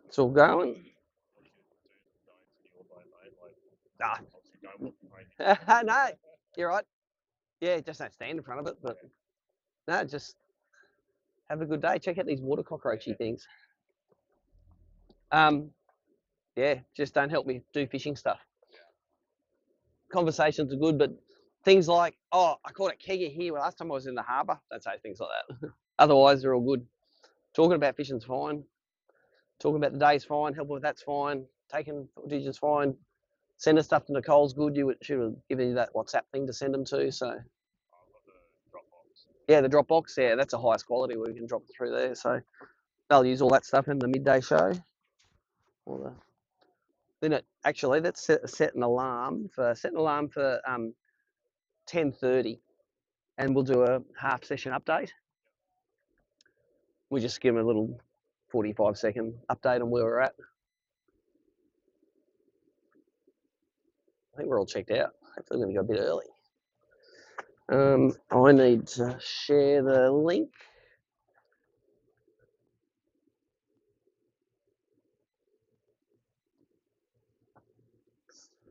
It's all going. Ah. No, you're right. Yeah, just don't stand in front of it, but no, just have a good day. Check out these water cockroachy things. Yeah, just don't help me do fishing stuff. Conversations are good, but things like, oh, I caught a kegger here last time I was in the harbour. Don't say things like that. Otherwise, they're all good. Talking about fishing's fine. Talking about the day's fine. Helping with that's fine. Taking footage is fine. Sending stuff to Nicole's good. You should have given you that WhatsApp thing to send them to. So yeah, the Dropbox. Yeah, that's the highest quality where we can drop it through there. So they'll use all that stuff in the midday show. Or the, then it actually let's set an alarm for 10:30, and we'll do a half session update. We just give them a little 45-second update on where we're at. I think we're all checked out. Hopefully, we're going to go a bit early. I need to share the link.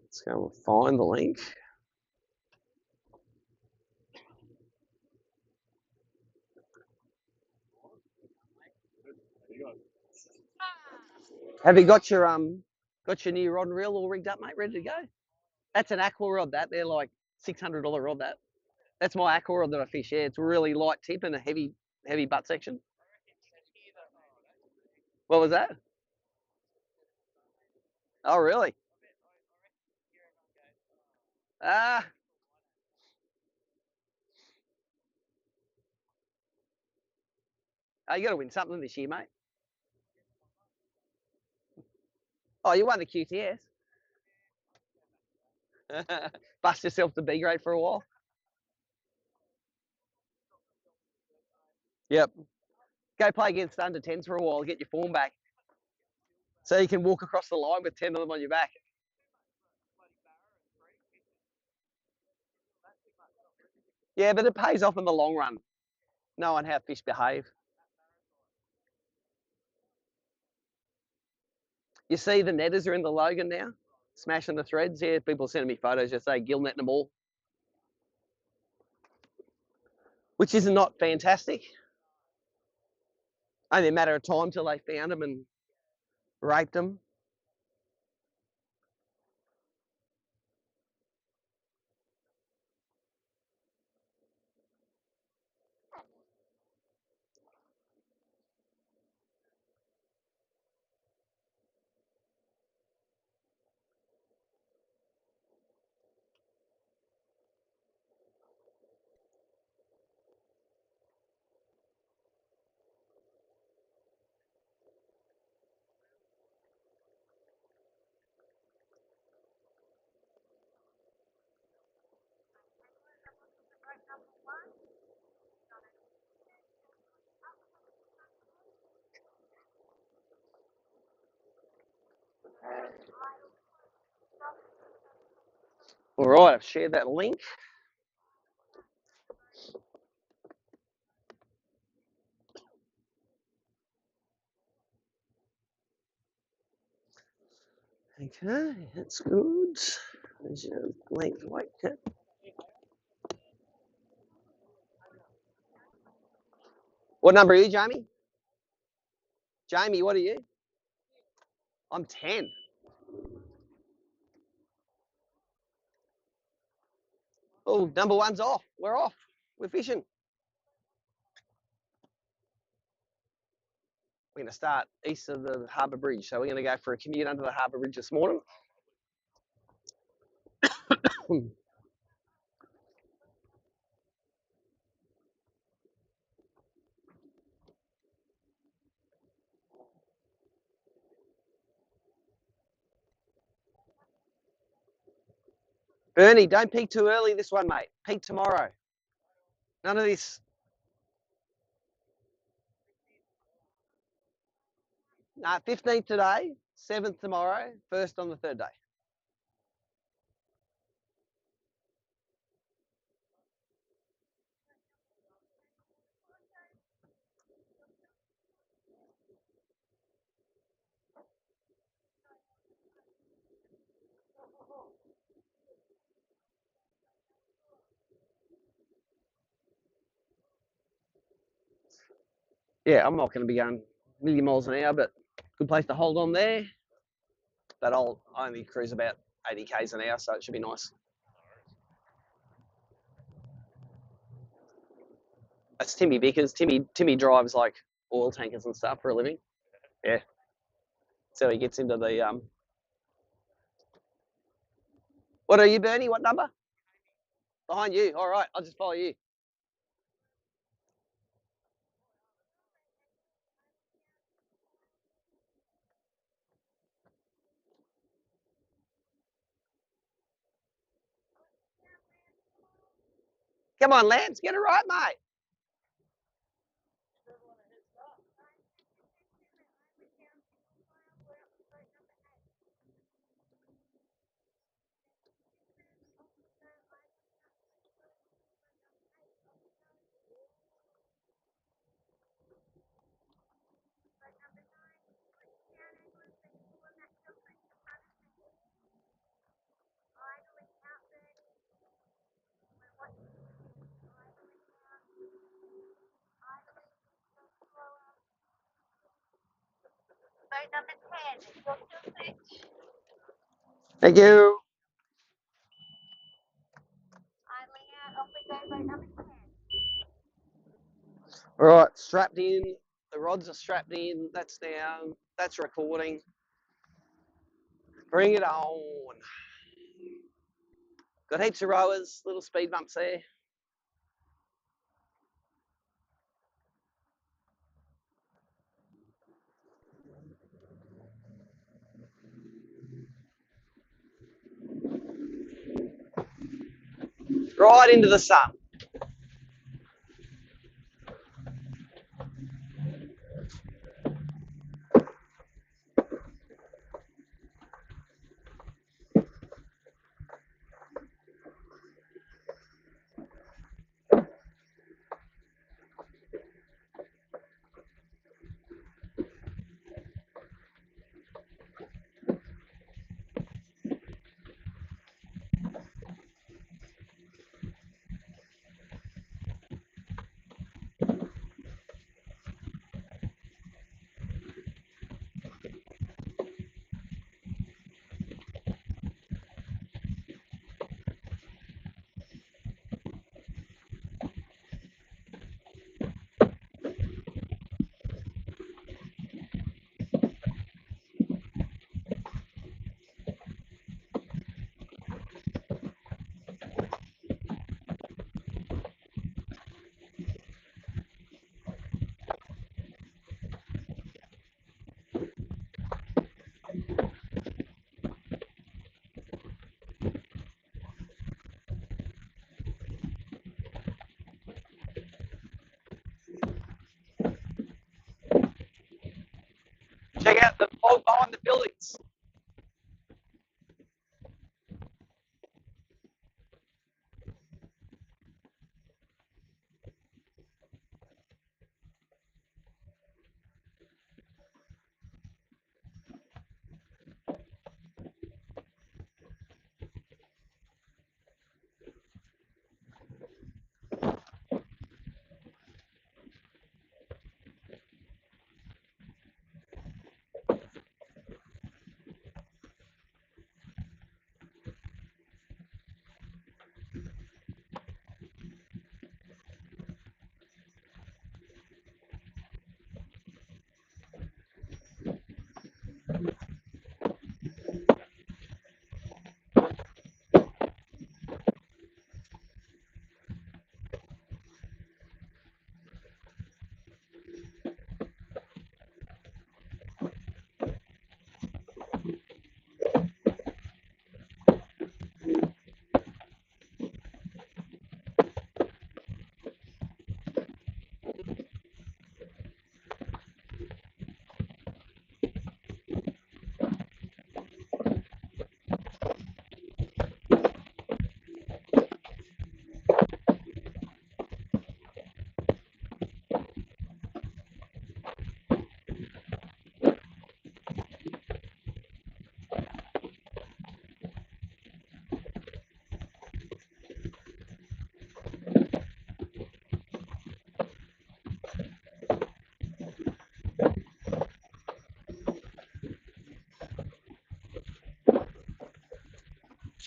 Let's go and find the link. Have you got your new rod and reel all rigged up, mate? Ready to go? That's an aqua rod. They're like $600 rod. That's my aqua rod that I fish. Yeah, it's a really light tip and a heavy butt section. What was that? Oh, really? Ah. Oh, you got to win something this year, mate. Oh, you won the QTS. Bust yourself to B grade for a while. Yep. Go play against under 10s for a while, get your form back. So you can walk across the line with 10 of them on your back. Yeah, but it pays off in the long run, knowing how fish behave. You see the netters are in the Logan now, smashing the threads. Yeah, people sending me photos just say gill netting them all, which is not fantastic. Only a matter of time till they found them and raped them. All right, I've shared that link. Okay, that's good. There's your length weight tip. What number are you, Jamie? Jamie, what are you? I'm 10. Oh, number one's off. We're off. We're fishing. We're going to start east of the Harbour Bridge. So we're going to go for a commute under the Harbour Bridge this morning. Bernie, don't peak too early this one, mate. Peak tomorrow. None of this. 15th today, 7th tomorrow, 1st on the third day. Yeah, I'm not going to be going a million miles an hour, but good place to hold on there. But I'll only cruise about 80 k's an hour, so it should be nice. That's Timmy Vickers. Timmy drives like oil tankers and stuff for a living. Yeah, so he gets into the What are you, Bernie? What number? Behind you. All right, I'll just follow you. Come on, Lance, get it right, mate. Thank you. All right, strapped in. The rods are strapped in. That's down. That's recording. Bring it on. Got heaps of rowers, little speed bumps there. Right into the sun. Check out the fog behind the buildings.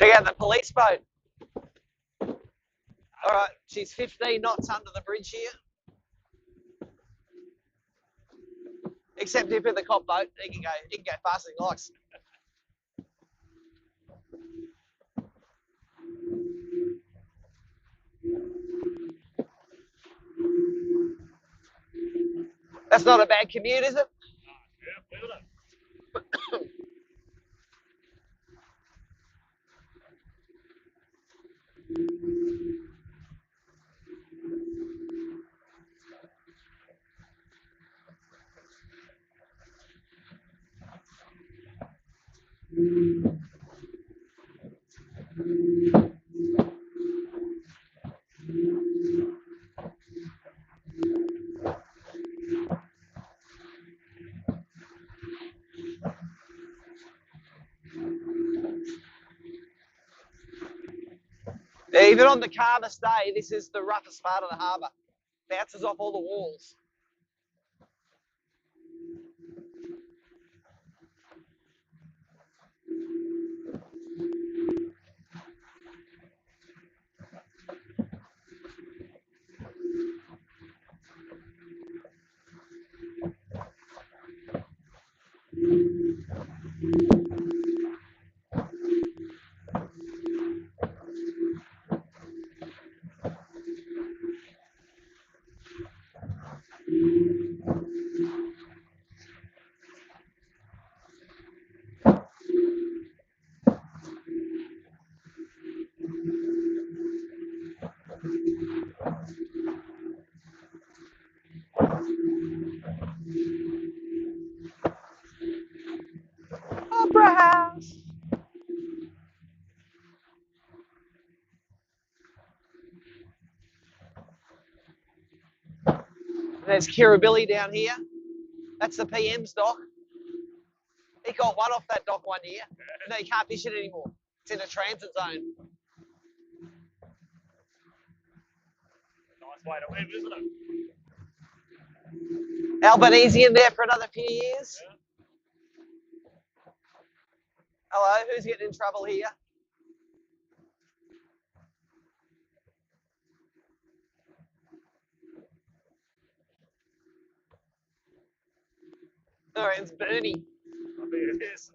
Check out the police boat. All right, she's 15 knots under the bridge here. Except if in the cop boat, he can go faster than he likes. That's not a bad commute, is it? Yeah, even on the calmest day, this is the roughest part of the harbour. Bounces off all the walls. Opera House. There's Kirribilli down here. That's the PM's dock. He got one off that dock one year. No, you can't fish it anymore. It's in a transit zone. Nice way to live, isn't it? Albanese in there for another few years. Yeah. Hello, who's getting in trouble here? Oh, it's Bernie. I think it is.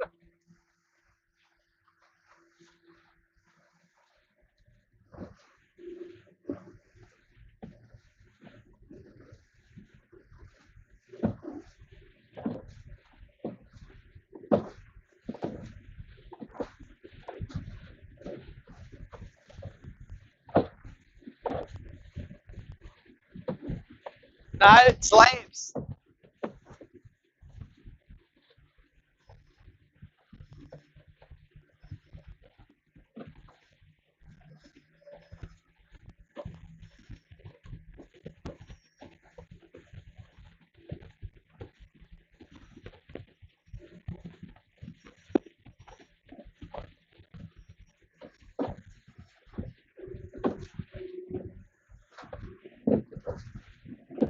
No, slaves.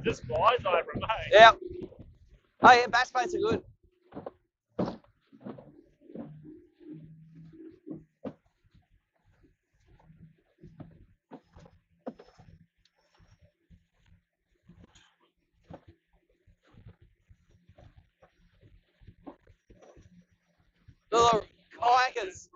Just flies over them, mate. Yep. Oh yeah, bass boats are good. Little kayakers.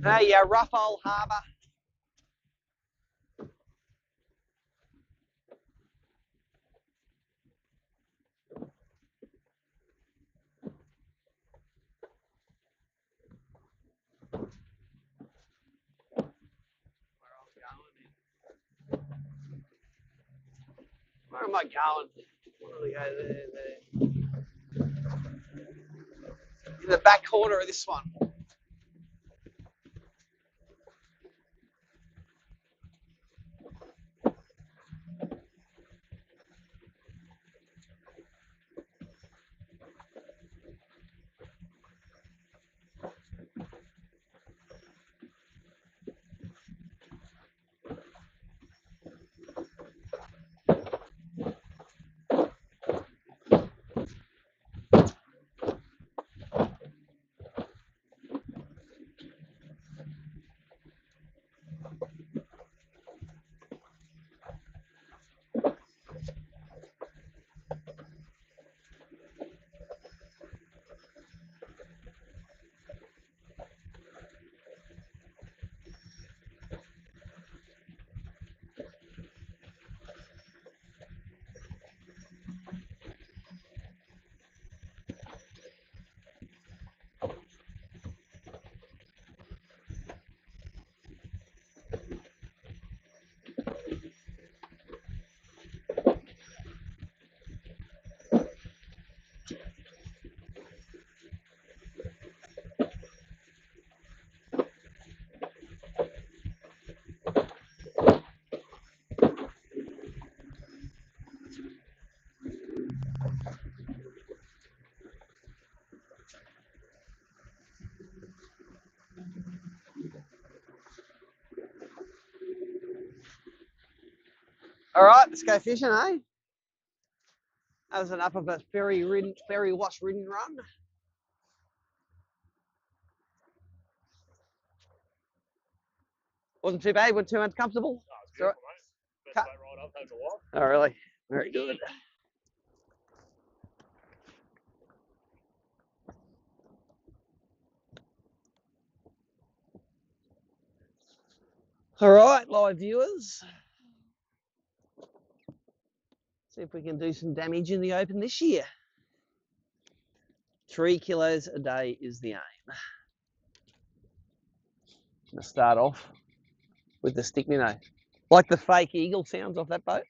Hey, yeah, rough old harbour. Where am I going? Where do we go? There. In the back corner of this one. All right, let's go fishing, eh? That was enough of a ferry wash ridden run. Wasn't too bad, wasn't too uncomfortable. No, it's beautiful, mate. Best boat ride I've had in a while. Oh, really? Very good. All right, live viewers. See if we can do some damage in the Open this year. 3 kilos a day is the aim. I'm going to start off with the stick minnow. Like the fake eagle sounds off that boat.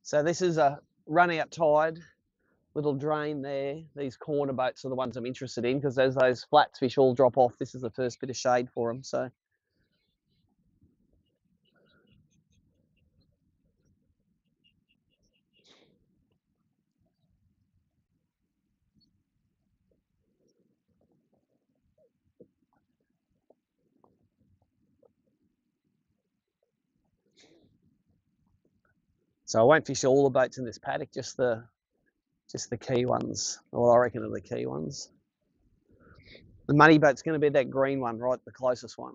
So this is a run out tide, little drain there. These corner boats are the ones I'm interested in because as those flats fish all drop off, this is the first bit of shade for them. So I won't fish all the boats in this paddock, just the key ones. Well, I reckon are the key ones. The money boat's going to be that green one, right, the closest one.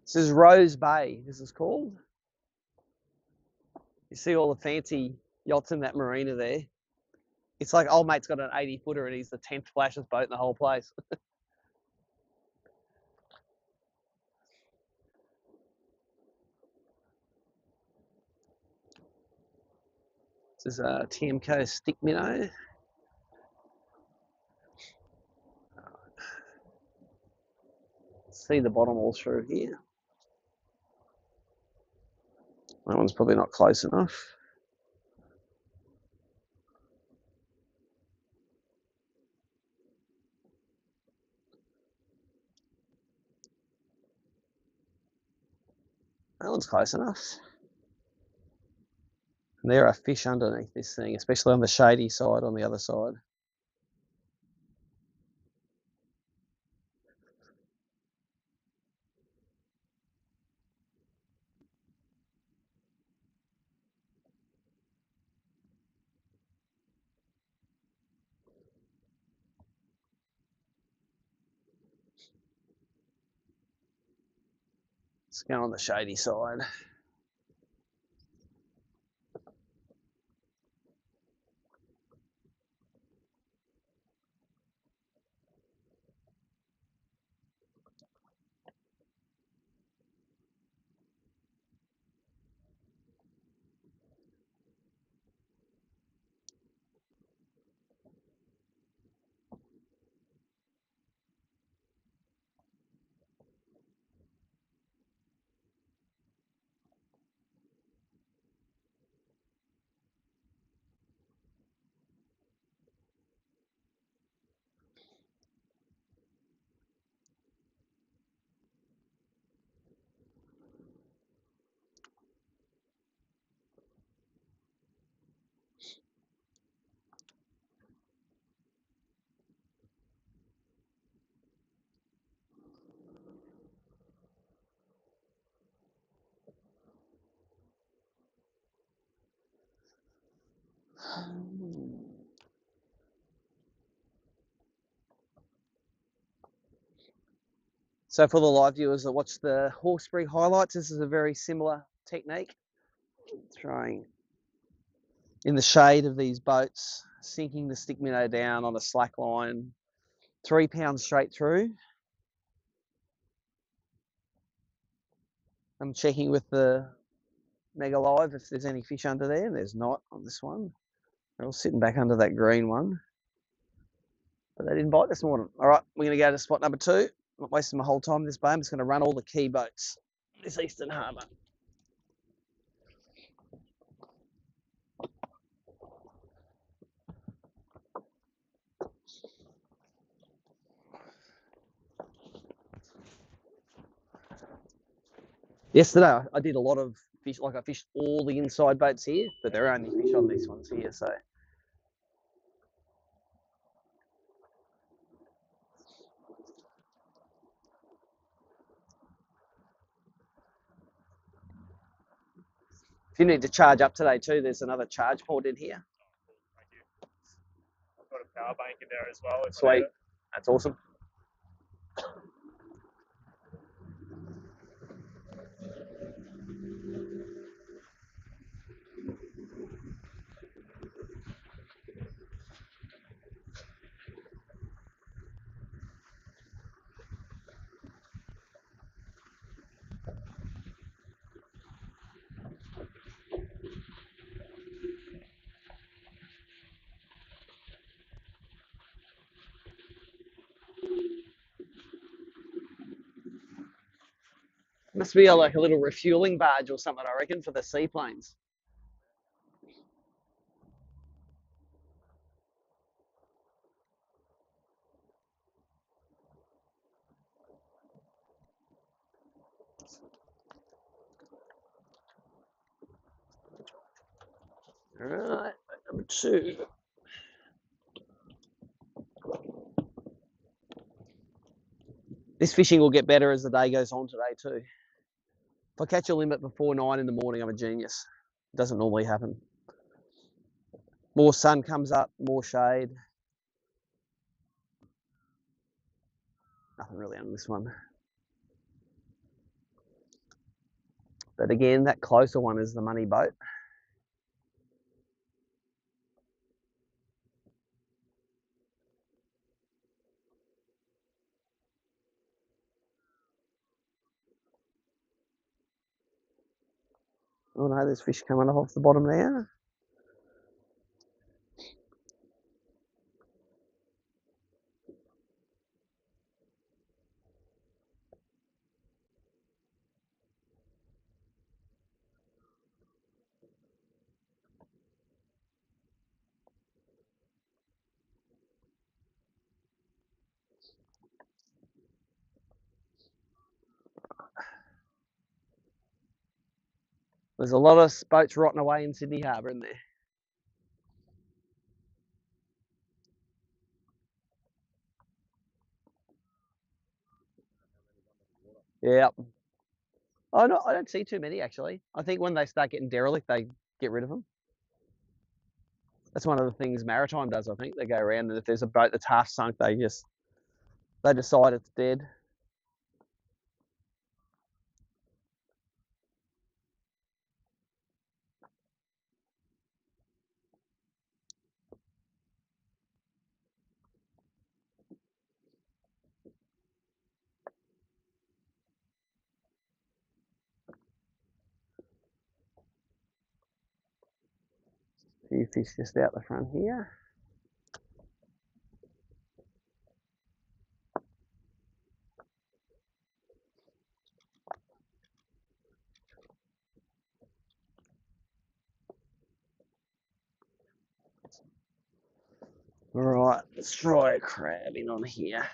This is Rose Bay, this is called. You see all the fancy yachts in that marina there. It's like old mate's got an 80-footer and he's the 10th flashiest boat in the whole place. This is a TMCO stick minnow. See the bottom all through here. That one's probably not close enough. That one's close enough. And there are fish underneath this thing, especially on the shady side on the other side. Let's go on the shady side. So for the live viewers that watch the Hawkesbury highlights, this is a very similar technique. Throwing in the shade of these boats, sinking the stick minnow down on a slack line, 3 pounds straight through. I'm checking with the Mega Live if there's any fish under there. There's not on this one. They're all sitting back under that green one. But they didn't bite this morning. All right, we're going to go to spot number 2. I'm not wasting my whole time this bay. I'm just going to run all the key boats this Eastern Harbour. Yesterday I did a lot of fish, like I fished all the inside boats here, but there are only fish on these ones here, so. If you need to charge up today too, there's another charge port in here. Thank you. I've got a power bank in there as well. Sweet, that's awesome. Must be like a little refueling barge or something, I reckon, for the seaplanes. All right, number 2. This fishing will get better as the day goes on today too. If I catch a limit before 9 in the morning, I'm a genius. It doesn't normally happen. More sun comes up, more shade. Nothing really on this one. But again, that closer one is the money boat. Oh no, there's fish coming off the bottom there. There's a lot of boats rotting away in Sydney Harbour in there. Yeah. Oh no, I don't see too many actually. I think when they start getting derelict, they get rid of them. That's one of the things Maritime does, I think. They go around and if there's a boat that's half sunk, they decide it's dead. few fish just out the front here. Right, let's try a crab in on here.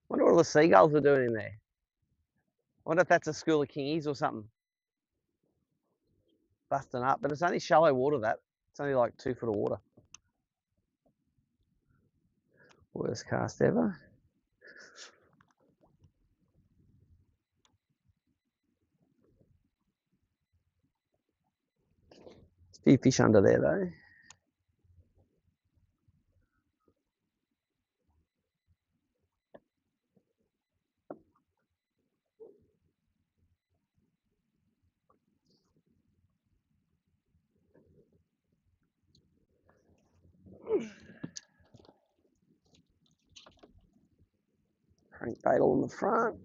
Wonder what all the seagulls are doing in there. Wonder if that's a school of kingies or something. Busting up, but it's only shallow water that. It's only like 2 foot of water. Worst cast ever. There's a few fish under there though. Crankbait all in the front.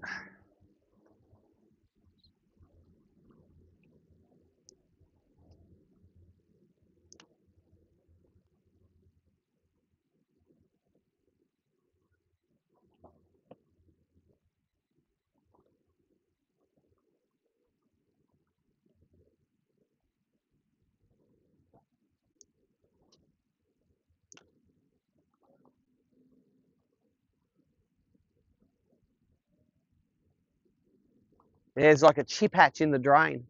There's like a chip hatch in the drain.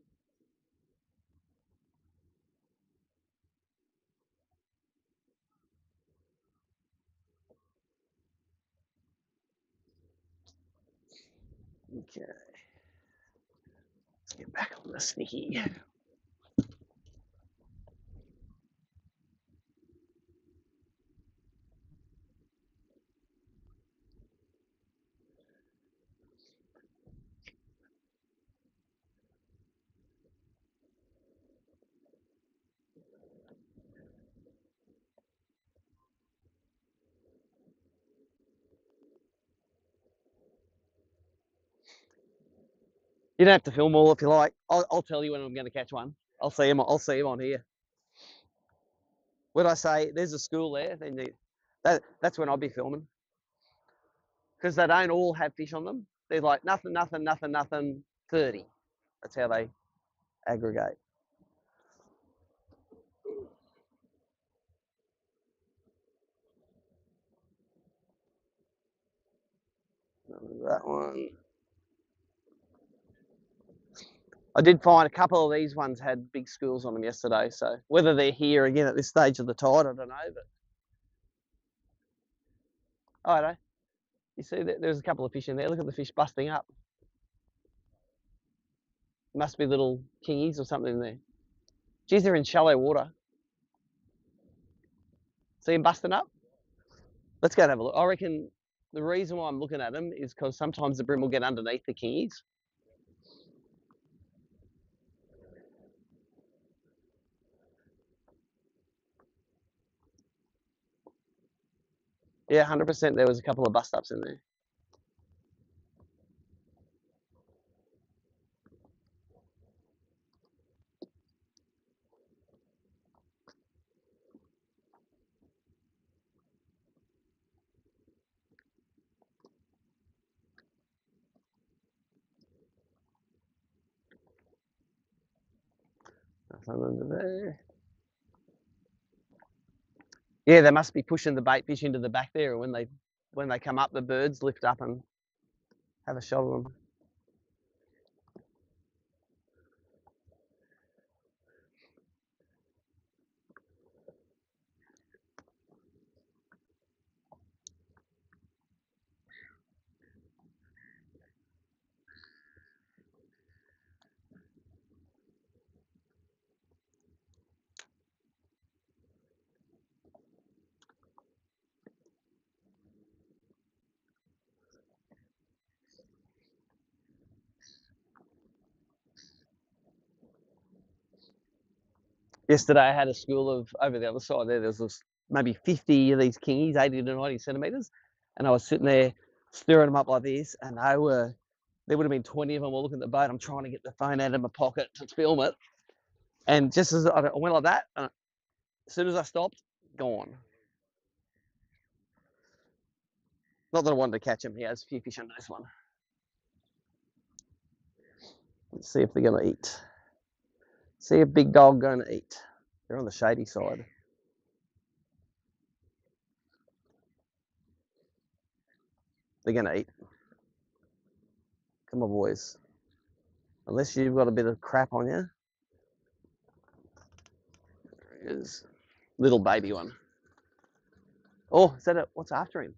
Okay. Let's get back on the sneaky. You don't have to film all if you like. I'll tell you when I'm going to catch one. I'll see him on here. When I say there's a school there, then that's when I'll be filming. Because they don't all have fish on them. They're like nothing, 30. That's how they aggregate. That one. I did find a couple of these ones had big schools on them yesterday. So whether they're here again at this stage of the tide, I don't know. But I don't know. You see, there's a couple of fish in there. Look at the fish busting up. Must be little kingies or something in there. Geez, they're in shallow water. See them busting up? Let's go and have a look. I reckon the reason why I'm looking at them is because sometimes the bream will get underneath the kingies. Yeah, 100%. There was a couple of bust ups in there. Nothing under there. Yeah, they must be pushing the bait fish into the back there, and when they come up, the birds lift up and have a shot of them. Yesterday I had a school of, over the other side there's this, maybe 50 of these kingies, 80 to 90 centimetres, and I was sitting there stirring them up like this, and there would have been 20 of them all looking at the boat. I'm trying to get the phone out of my pocket to film it, and just as I went like that, as soon as I stopped, gone. Not that I wanted to catch him. He has a few fish on this one. Let's see if they're going to eat. See a big dog going to eat. They're on the shady side. They're going to eat. Come on, boys. Unless you've got a bit of crap on you. There he is. Little baby one. Oh, is that it? What's after him?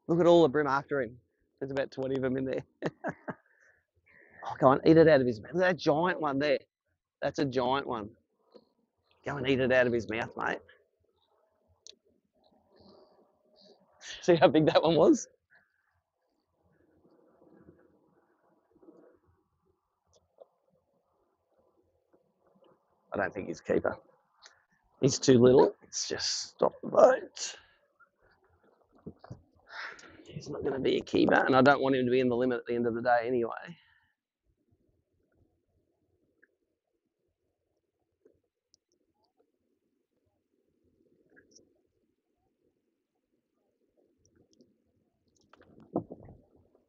Look at all the bream after him. There's about 20 of them in there. Oh, go on, eat it out of his mouth. Look at that giant one there. That's a giant one. Go and eat it out of his mouth, mate. See how big that one was? I don't think he's a keeper. He's too little. Let's just stop the boat. He's not going to be a keeper, and I don't want him to be in the limit at the end of the day anyway.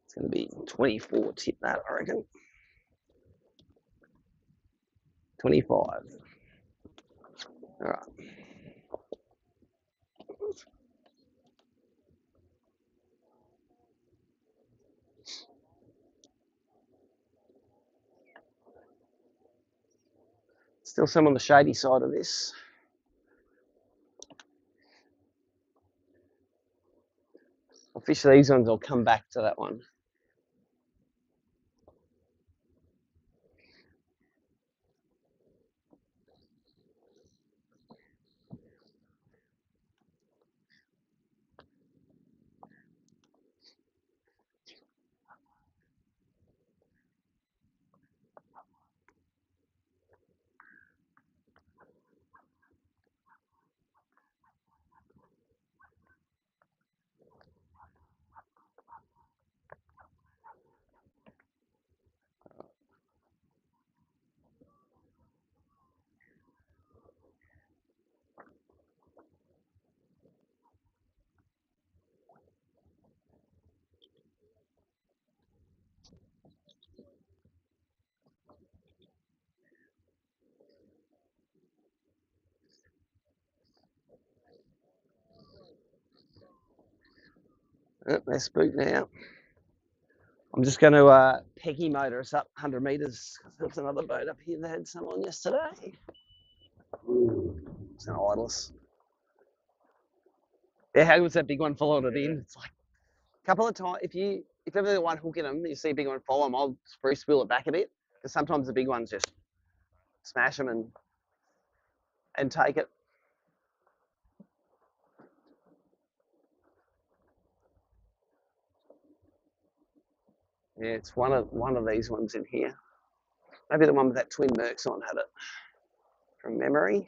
It's going to be 24 tip that, I reckon. 25. All right. Still some on the shady side of this. I'll fish these ones, I'll come back to that one. Oh, they're spooked now. I'm just going to peggy motor us up 100 metres. There's another boat up here that had some on yesterday. It's going to idle us. Yeah, how was that big one followed it in? It's like a couple of times. If ever the one hooking them, you see a big one follow them, I'll free spool it back a bit, because sometimes the big ones just smash them and take it. Yeah, it's one of these ones in here. Maybe the one with that twin Mercs on had it from memory.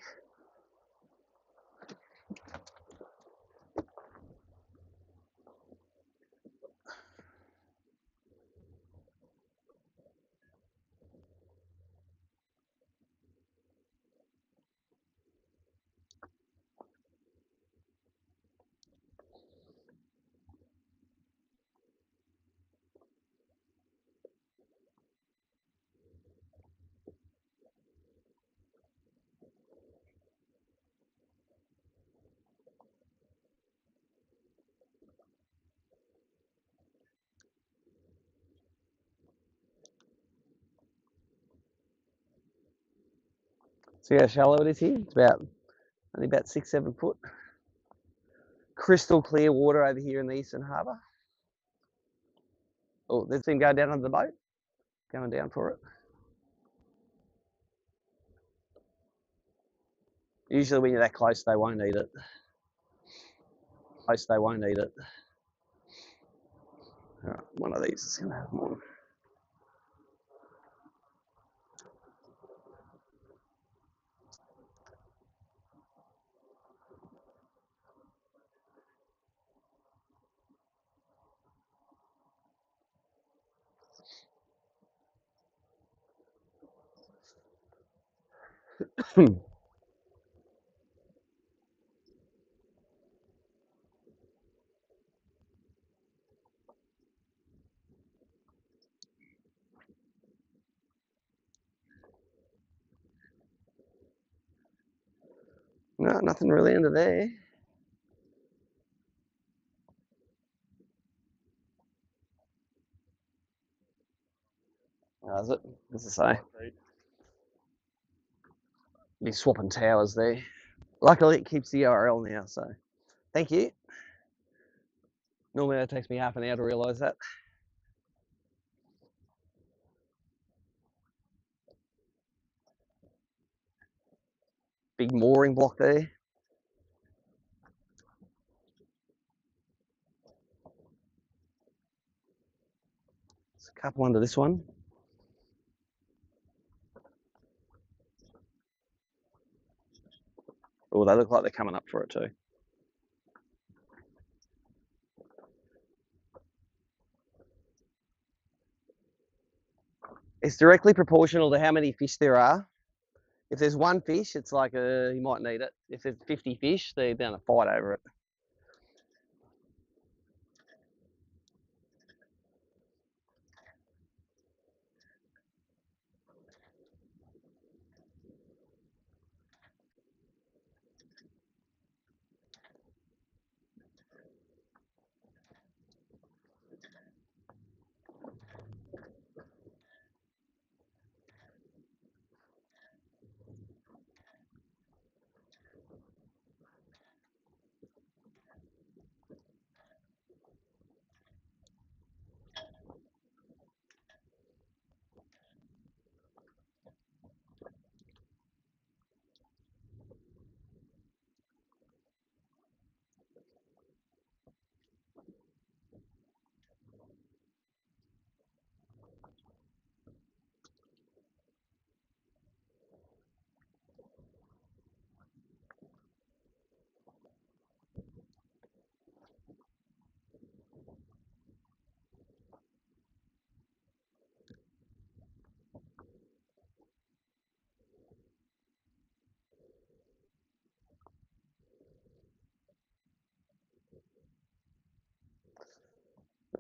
See how shallow it is here? It's only about 6-7 foot. Crystal clear water over here in the Eastern Harbour. Oh, there's him going down under the boat. Going down for it. Usually when you're that close, they won't eat it. All right, one of these is going to have more. No, nothing really under there. How's it? As I say, be swapping towers there. Luckily, it keeps the URL now, so thank you. Normally, it takes me half an hour to realise that. Big mooring block there. There's a couple under this one. Oh, they look like they're coming up for it too. It's directly proportional to how many fish there are. If there's one fish, it's like you might need it. If there's 50 fish, they're going to fight over it.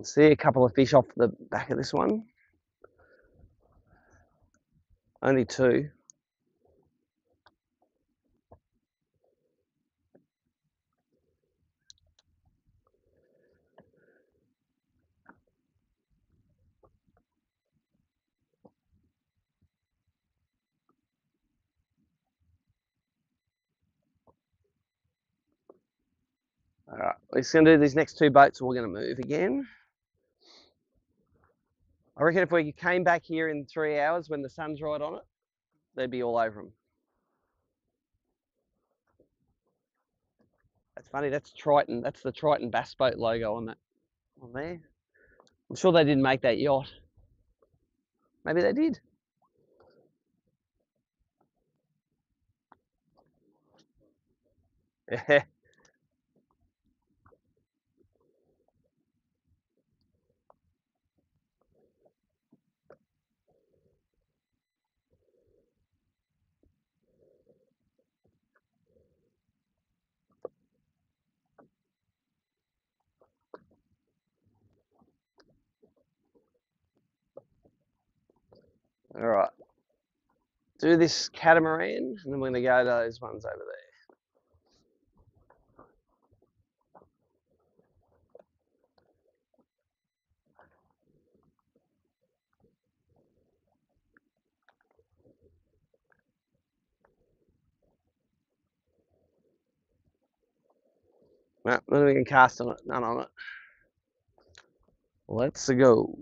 See a couple of fish off the back of this one. Only two. All right, we're just going to do these next two boats and we're going to move again. I reckon if we came back here in 3 hours when the sun's right on it, they'd be all over them. That's funny, that's Triton. That's the Triton bass boat logo on there. I'm sure they didn't make that yacht. Maybe they did. Yeah. All right. Do this catamaran, and then we're going to go to those ones over there. No, then we can cast on it. None on it. Let's go.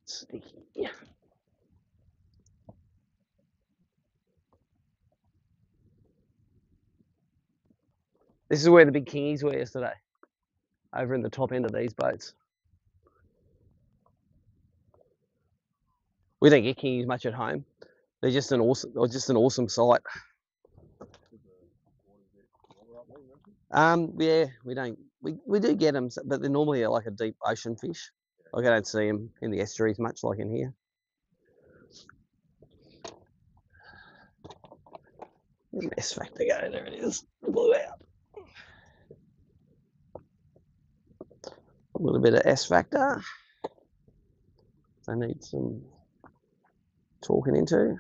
Sticky. This is where the big kingies were yesterday, over in the top end of these boats. We don't get kingies much at home. They're just an awesome sight. Yeah, we don't. We do get them, but they're normally like a deep ocean fish. Like I don't see them in the estuaries much, like in here. S factor go, there it is. Blew out. A little bit of S factor. I need some talking into.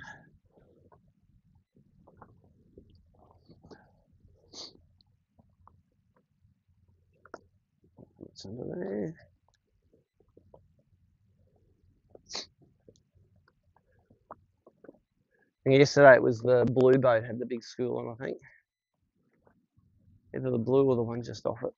What's under there? And yesterday it was the blue boat had the big school on, I think. Either the blue or the one just off it.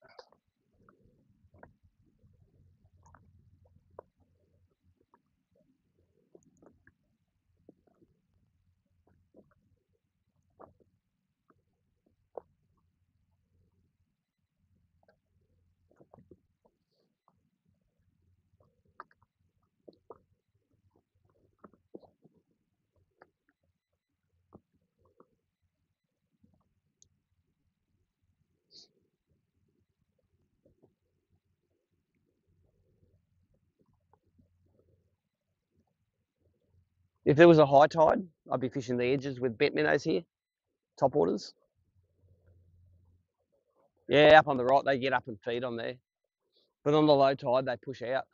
If there was a high tide, I'd be fishing the edges with bet minnows here, top waters. Yeah, up on the right, they get up and feed on there. But on the low tide, they push out.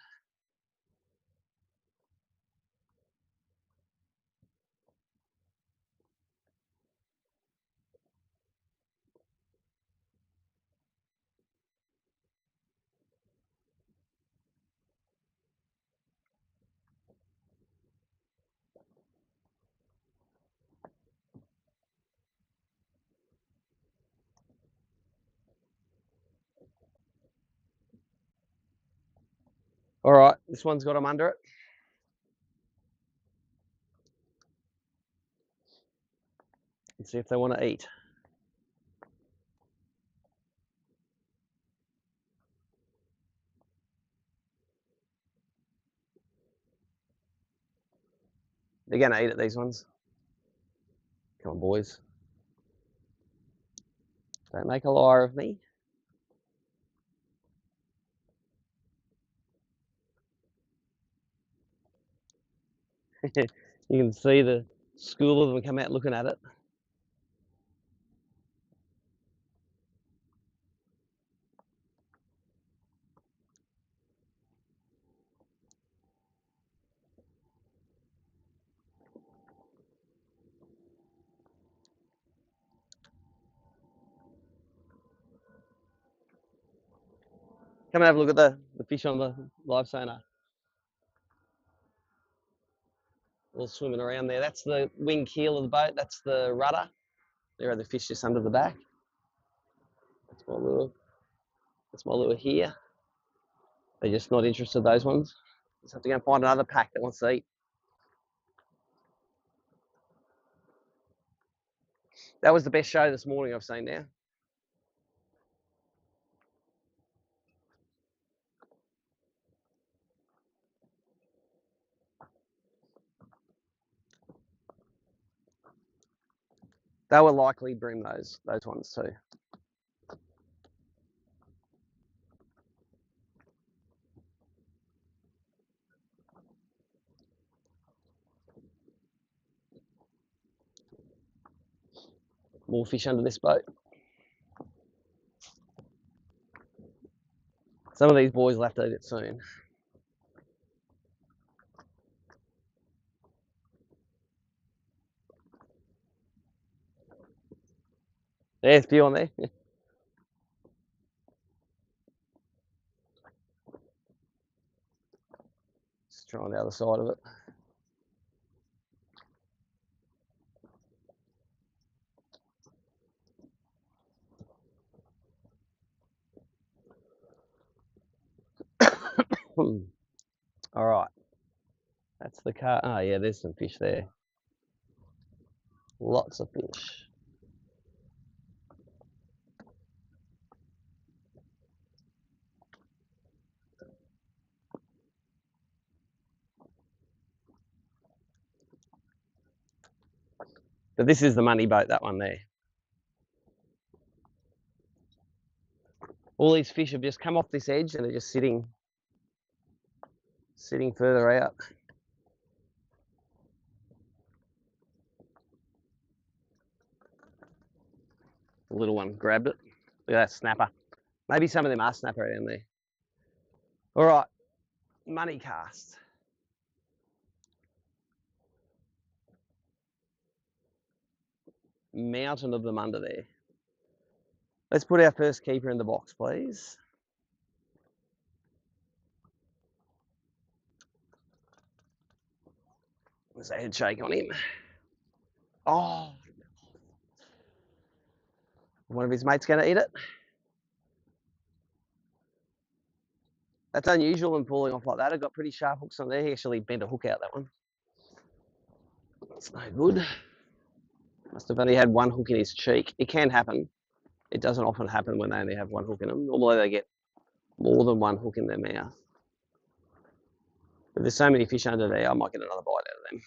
All right, this one's got them under it. Let's see if they want to eat. They're going to eat it, these ones. Come on, boys. Don't make a liar of me. You can see the school of them come out looking at it. Come and have a look at the fish on the live sonar. All swimming around there. That's the wing keel of the boat. That's the rudder. There are the fish just under the back. That's my lure. That's my lure here. They're just not interested, those ones. Just have to go and find another pack that wants to eat. That was the best show this morning I've seen now. They were likely bream, those ones too. More fish under this boat. Some of these boys will have to eat it soon. There's a few on there. Just try on the other side of it. All right. That's the car. Oh, yeah, there's some fish there. Lots of fish. But this is the money boat, that one there. All these fish have just come off this edge and they're just sitting further out. The little one grabbed it. Look at that snapper. Maybe some of them are snapper down there. All right, money cast. Mountain of them under there. Let's put our first keeper in the box, please. There's a head shake on him. Oh, one of his mates going to eat it. That's unusual when pulling off like that. It got pretty sharp hooks on there. He actually bent a hook out, that one. That's no good. Must have only had one hook in his cheek. It can happen. It doesn't often happen when they only have one hook in them. Normally they get more than one hook in their mouth. But there's so many fish under there, I might get another bite out of them.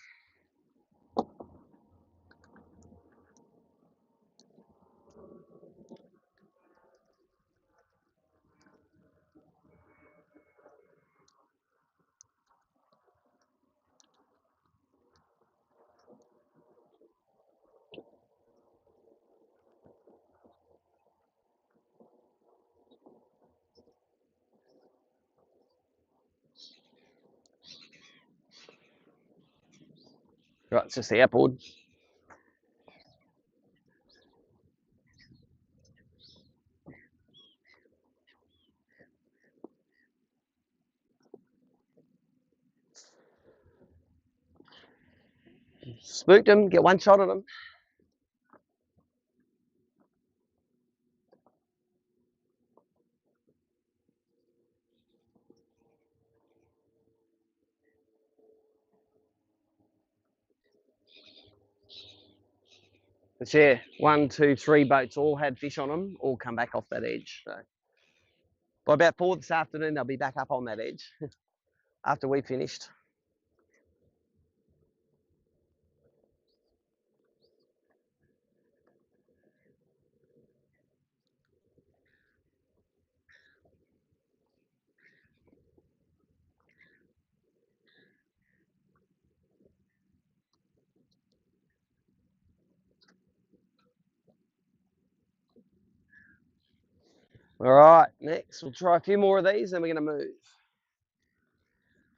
Right, it's just the outboard. Spooked him, get one shot at him. But yeah, 1, 2, 3 boats all had fish on them, all come back off that edge. So by about 4 this afternoon, they'll be back up on that edge after we finished. All right, next we'll try a few more of these, then we're going to move.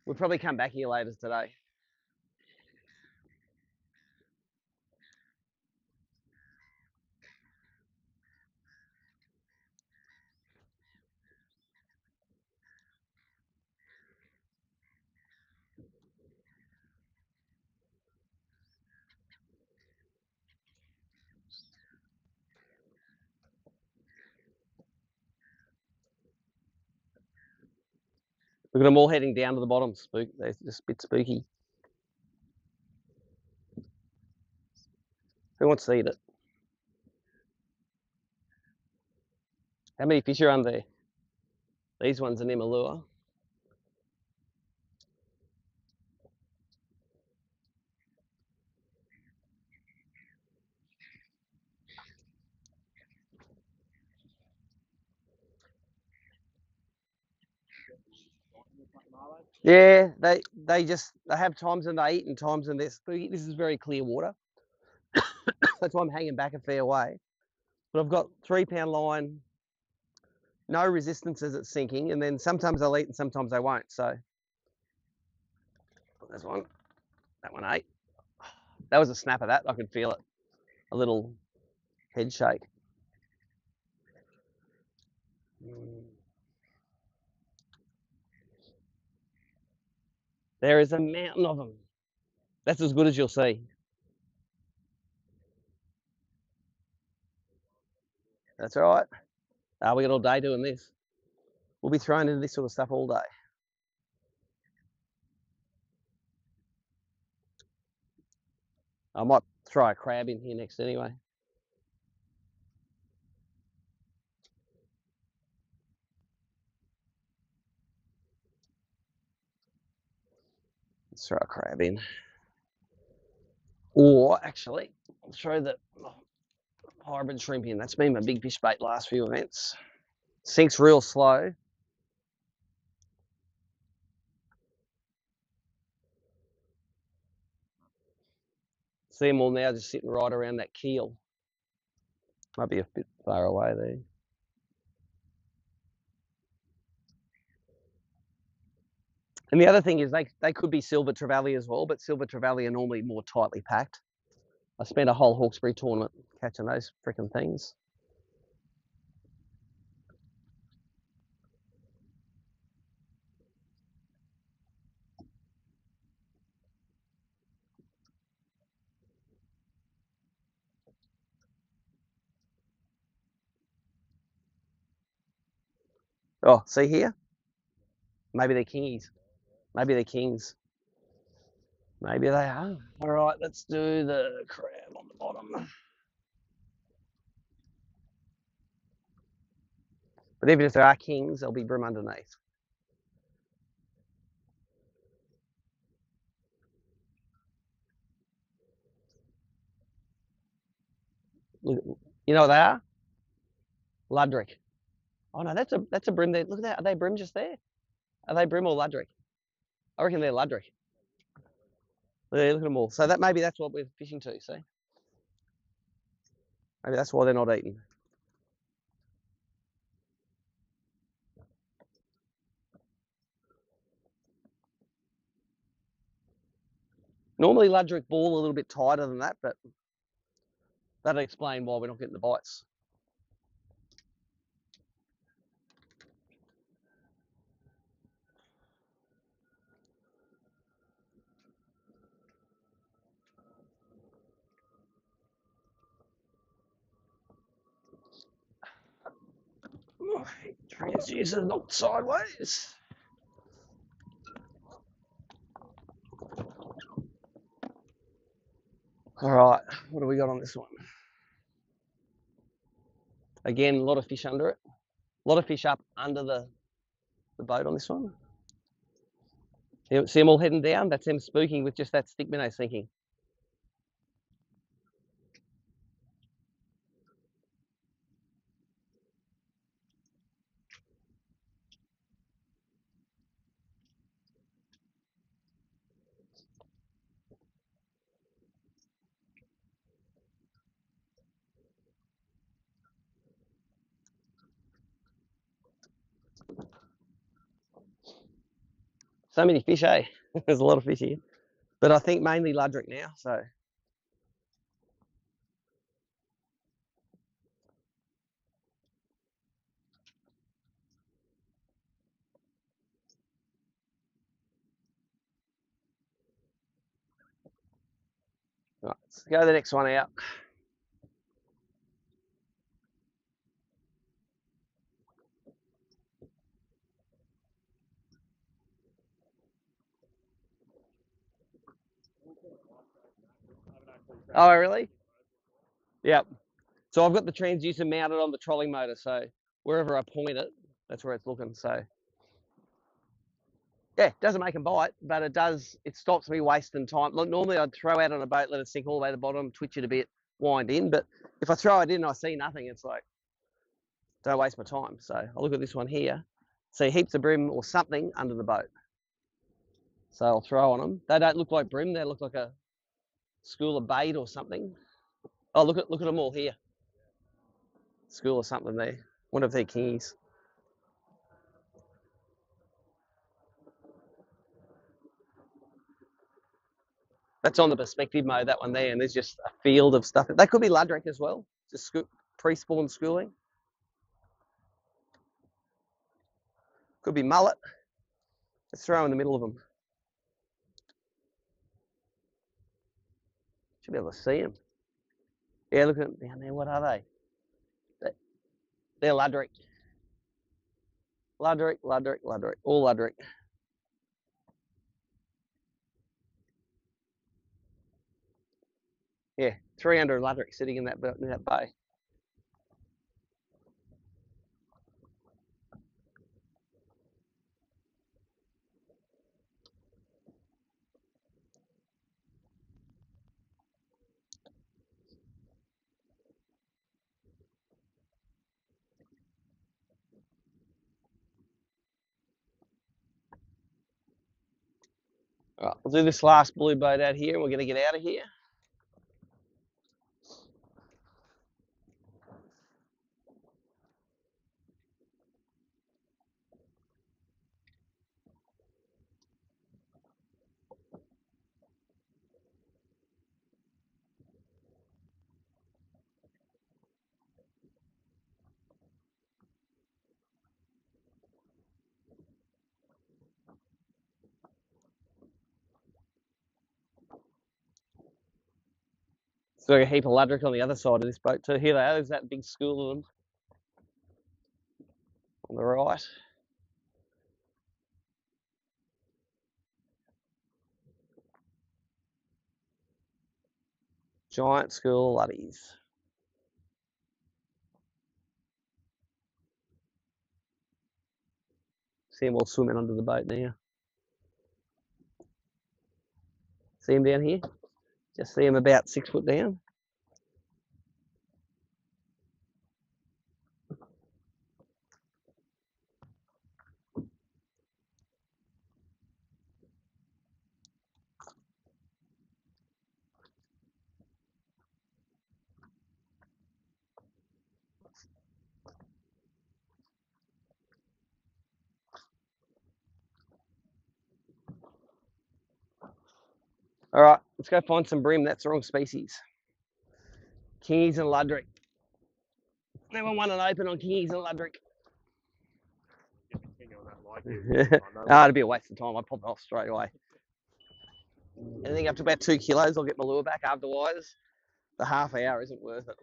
We'll probably come back here later today. Look at them all heading down to the bottom. They're just a bit spooky. Who wants to eat it? How many fish are under there? These ones are Nimalua. Yeah, they have times when they eat and times when they're spooky. This is very clear water. That's why I'm hanging back a fair way. But I've got 3-pound line, no resistance as it's sinking, and then sometimes they'll eat and sometimes they won't. So there's one. That one ate. That was a snap of that. I could feel it. A little head shake. There is a mountain of them. That's as good as you'll see. That's all right. We got all day doing this. We'll be thrown into this sort of stuff all day. I might throw a crab in here next anyway. Let's throw a crab in. Or actually, I'll throw the hybrid shrimp in. That's been my big fish bait last few events. Sinks real slow. See them all now just sitting right around that keel. Might be a bit far away there. And the other thing is they could be silver trevally as well, but silver trevally are normally more tightly packed. I spent a whole Hawkesbury tournament catching those freaking things. Oh, see here? Maybe they're kingies. Maybe they're kings. Maybe they are. All right, let's do the crab on the bottom. But even if there are kings, there'll be bream underneath. Look, you know what they are? Ludric. Oh no, that's a bream there. Look at that. Are they bream just there? Are they bream or Ludric? I reckon they're Ludric. Yeah, look at them all. So maybe that's what we're fishing to, see? Maybe that's why they're not eating. Normally Ludric ball a little bit tighter than that, but that'll explain why we're not getting the bites. Transducer knocked sideways. All right, what do we got on this one? Again, a lot of fish under it. A lot of fish up under the boat on this one. See them all heading down? That's them spooking with just that stick minnow sinking. So many fish, eh? There's a lot of fish here. But I think mainly luderick now, so. Right, let's go to the next one out. Oh, really? Yep. So I've got the transducer mounted on the trolling motor, so wherever I point it, that's where it's looking. So yeah, it doesn't make them bite, but it stops me wasting time. Look, normally I'd throw out on a boat, let it sink all the way to the bottom, twitch it a bit, wind in. But if I throw it in and I see nothing, it's like, don't waste my time. So I look at this one here, see heaps of bream or something under the boat. So I'll throw on them. They don't look like bream, they look like a school of bait or something. Oh, look at them all here. School or something there. Wonder if they're kingies. That's on the perspective mode, that one there, and there's just a field of stuff. That could be luderick as well, just pre-spawn schooling. Could be mullet. Let's throw in the middle of them. Should be able to see them. Yeah, look at them down there. What are they? They're luderick. Luderick, luderick, luderick. All luderick. Yeah, 300 luderick sitting in that bay. All right, we'll do this last blue boat out here, and we're going to get out of here. So a heap of luderick on the other side of this boat too. Here they are. There's that big school of them on the right. Giant school of luddies. See them all swimming under the boat now. See them down here? Just see them about 6 foot down. All right, let's go find some bream. That's the wrong species. Kingies and luderick. Never won an open on kingies and luderick. It'd be a waste of time. I'd pop it off straight away. Anything up to about 2 kilos, I'll get my lure back. Otherwise, the half hour isn't worth it.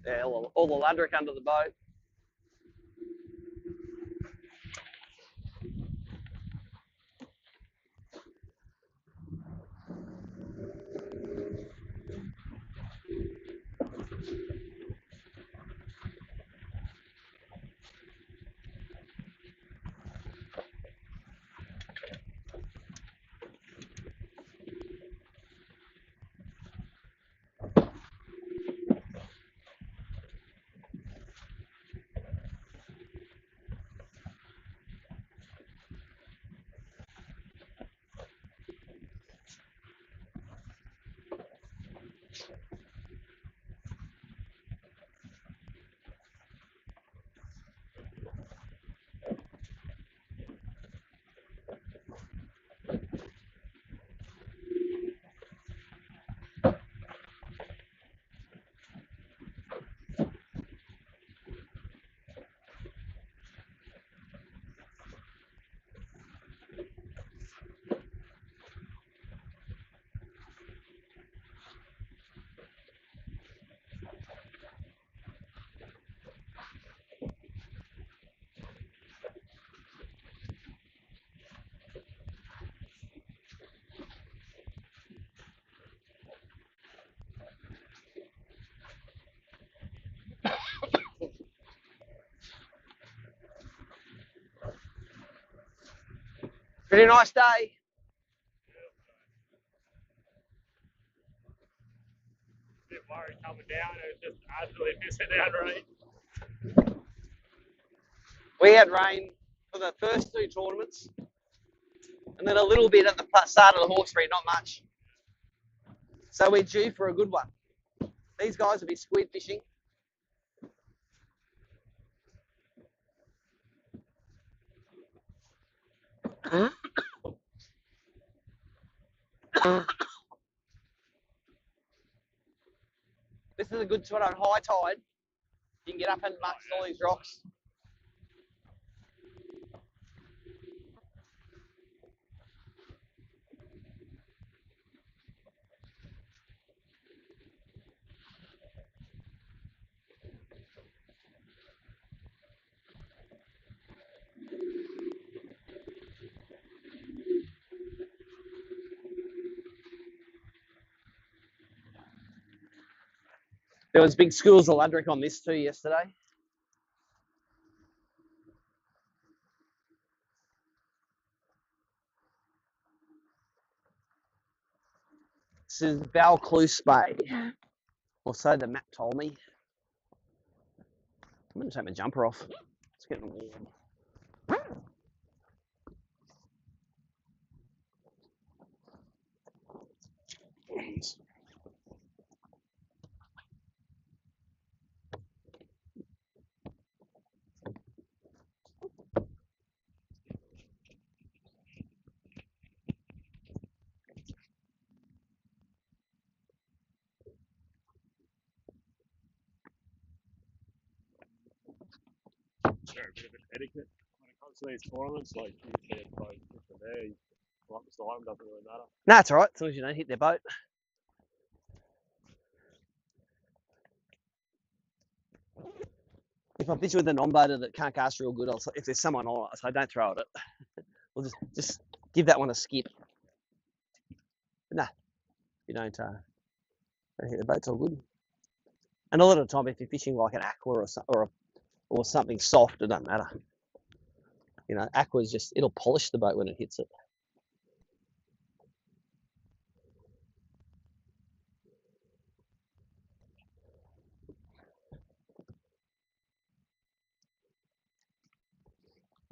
Yeah, all the luderick under the boat. Pretty nice day. Bit worried coming down. It was just absolutely pissing down rain. We had rain for the first two tournaments, and then a little bit at the start of the Hawkesbury, not much. So we're due for a good one. These guys will be squid fishing. This is a good spot on high tide. You can get up and amongst all these rocks. There was big schools of Ludrick on this too yesterday. This is Valcluce Bay, or so the map told me. I'm going to take my jumper off. It's getting warm. Sure, a bit of an etiquette when it comes to these tournaments. Like, you see a boat from there, you come up beside them, doesn't really matter. No, it's all right, as long as you don't hit their boat. If I pitch with a non-boater that can't cast real good, I'll say, if there's someone on it, I say don't throw at it. We'll just give that one a skip. But nah, you don't hit the boat, it's all good. And a lot of the time, if you're fishing like an aqua or something soft, it doesn't matter. You know, aqua is just, it'll polish the boat when it hits it.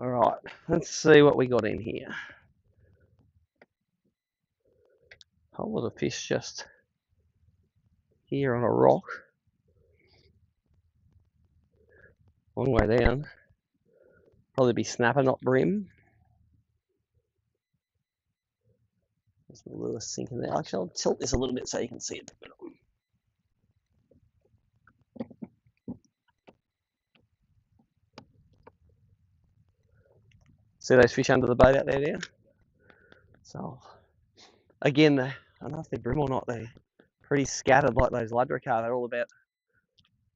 All right, let's see what we got in here. A whole lot of fish just here on a rock. Long way down. Probably be snapper, not bream. There's the lure sinking there. Actually, I'll tilt this a little bit so you can see it. See those fish under the boat out there now? So, again, I don't know if they're bream or not. They're pretty scattered like those Ludrick are. They're all about,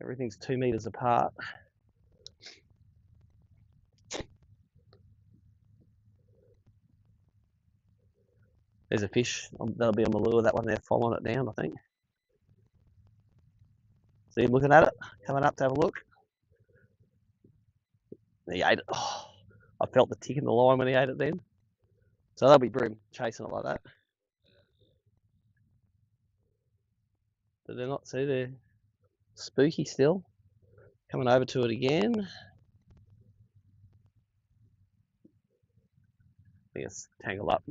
everything's 2 meters apart. There's a fish. That'll be on the lure. That one there, following it down, I think. See him looking at it, coming up to have a look. He ate it. Oh, I felt the tick in the line when he ate it then. So that'll be bream chasing it like that. But they're not, see, they're spooky still. Coming over to it again. I think it's tangled up.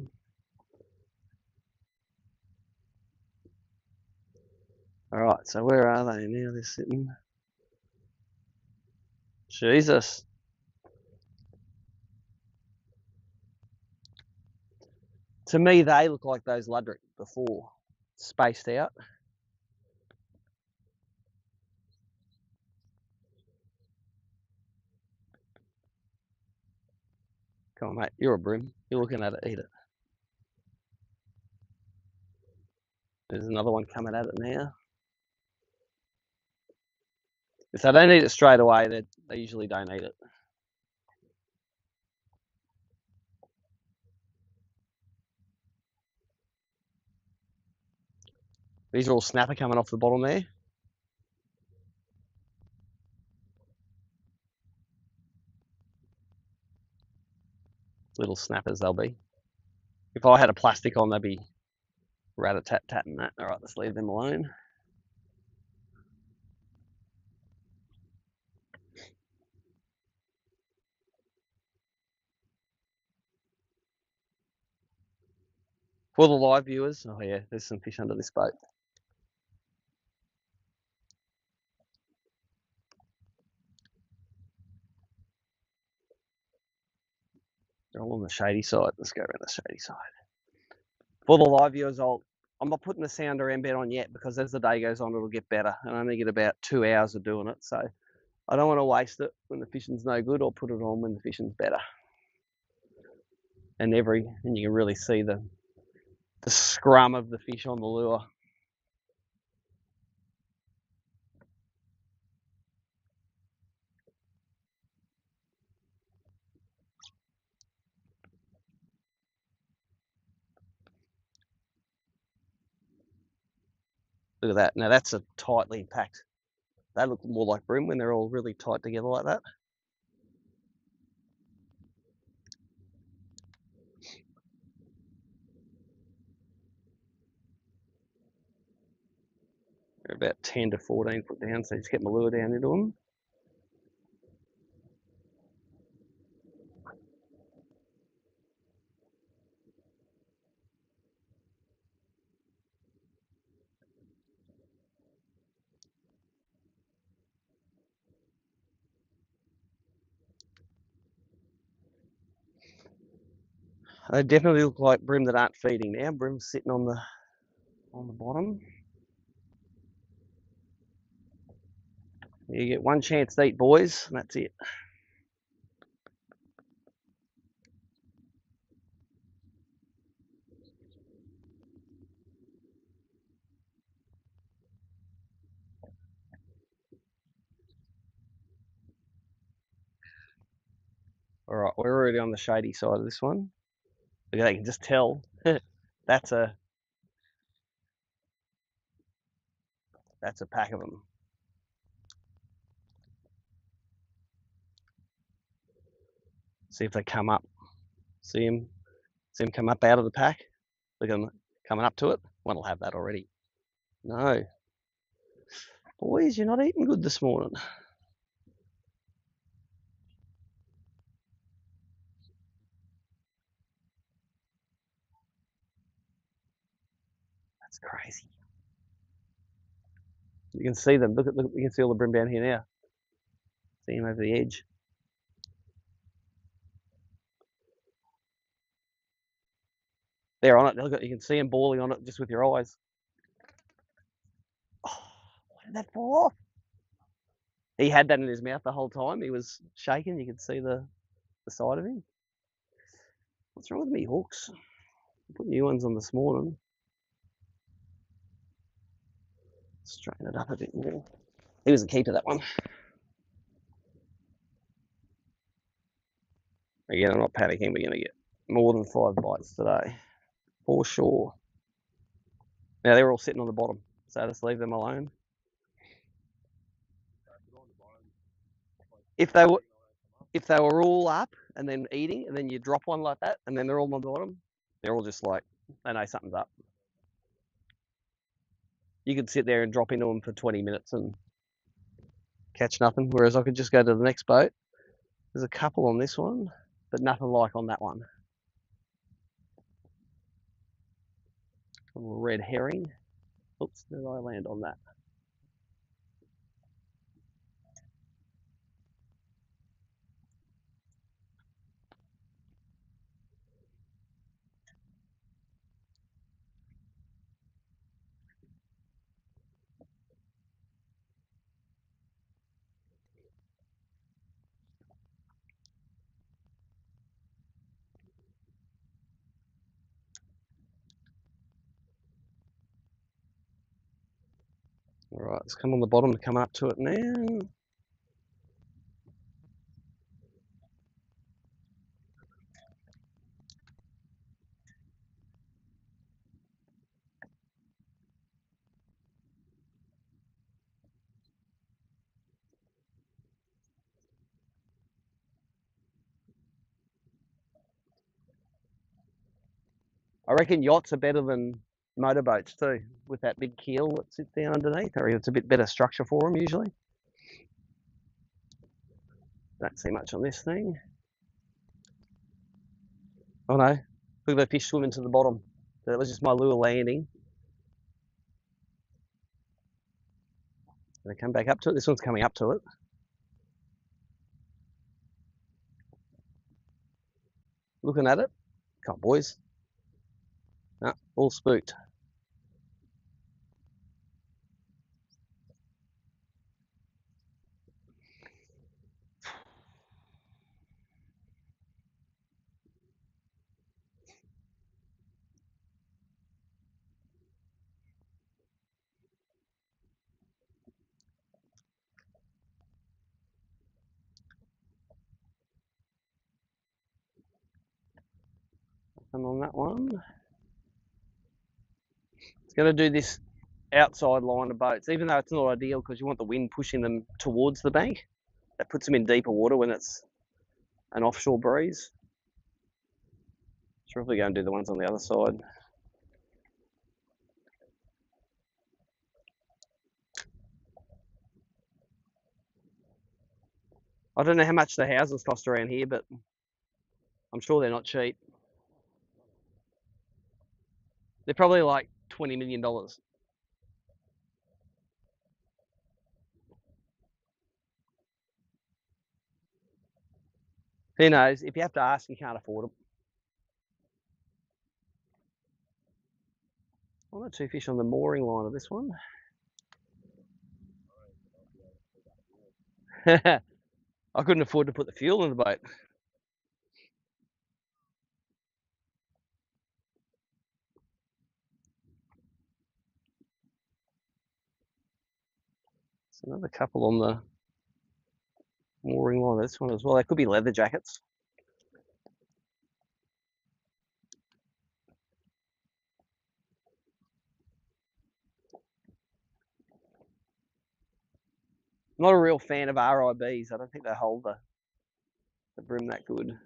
Alright, so where are they now? They're sitting. Jesus. To me, they look like those Ludrick before, spaced out. Come on, mate, you're a bream. You're looking at it, eat it. There's another one coming at it now. If they don't eat it straight away, they usually don't eat it. These are all snapper coming off the bottom there. Little snappers they'll be. If I had a plastic on, they'd be rat-a-tat-tatting that. All right, let's leave them alone. For the live viewers, oh yeah, there's some fish under this boat. They're all on the shady side. Let's go around the shady side. For the live viewers, I'm not putting the sounder embed on yet because as the day goes on, it'll get better. And I only get about 2 hours of doing it. So I don't want to waste it when the fishing's no good. I'll put it on when the fishing's better. And you can really see the scrum of the fish on the lure. Look at that. Now that's a tightly packed. They look more like bream when they're all really tight together like that. They're about 10 to 14 foot down, so just get my lure down into them. They definitely look like bream that aren't feeding now. Bream's sitting on the bottom. You get one chance to eat, boys, and that's it. All right, we're already on the shady side of this one. Look at that, you can just tell that's a pack of them. See if they come up. See them come up out of the pack. Look at them coming up to it. One will have that already. No, boys, you're not eating good this morning. That's crazy. You can see them. Look, you can see all the bream down here now. See them over the edge. They're on it. Look, you can see them boiling on it just with your eyes. Oh, why did that fall off? He had that in his mouth the whole time. He was shaking. You could see the side of him. What's wrong with me hooks? I put new ones on this morning. Straighten it up a bit more. He was the keeper, that one. Again, I'm not panicking. We're going to get more than 5 bites today, for sure. Now they're all sitting on the bottom, so just leave them alone. If they were all up and then eating, and then you drop one like that, and then they're all on the bottom, they're all just like, they know something's up. You could sit there and drop into them for 20 minutes and catch nothing, whereas I could just go to the next boat. There's a couple on this one, but nothing like on that one. A little red herring. Oops, did I land on that? All right, let's come on the bottom and come up to it now. I reckon yachts are better than motorboats too, with that big keel that sits down underneath. I reckon it's a bit better structure for them usually. Don't see much on this thing. Oh no, look at the fish swimming to the bottom. That was just my lure landing. They come back up to it. This one's coming up to it. Looking at it. Come on, boys. No, all spooked. And on that one, it's going to do this outside line of boats, even though it's not ideal because you want the wind pushing them towards the bank. That puts them in deeper water when it's an offshore breeze. Should probably go and do the ones on the other side. I don't know how much the houses cost around here, but I'm sure they're not cheap. They're probably like $20 million. Who knows? If you have to ask, you can't afford them. One or two fish on the mooring line of this one. I couldn't afford to put the fuel in the boat. There's another couple on the mooring line of this one as well. They could be leather jackets. I'm not a real fan of RIBs. I don't think they hold the brim that good.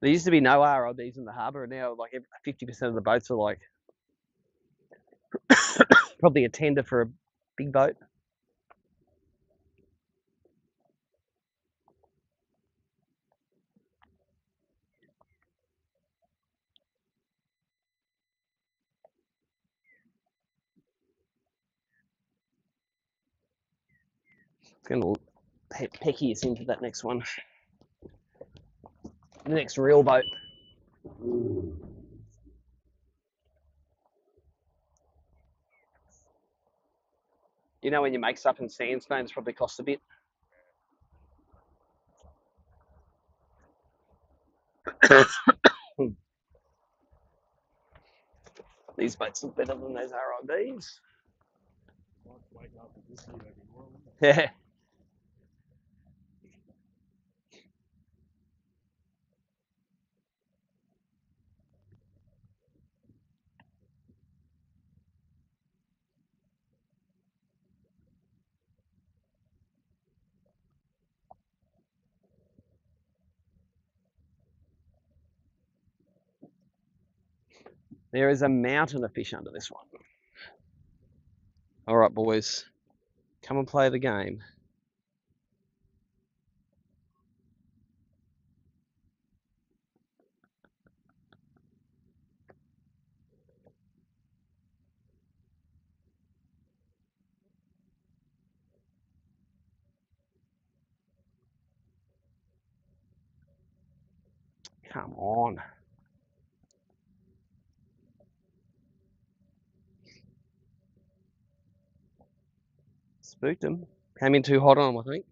There used to be no RIBs in the harbour, and now like 50% of the boats are like probably a tender for a big boat. It's going to pecky us into that next one. The next real boat. You know when you make stuff in sandstone, it's probably cost a bit. These boats look better than those RIBs. Yeah. There is a mountain of fish under this one. All right, boys, come and play the game. Come on. Spooked him. Came in too hot on him, I think.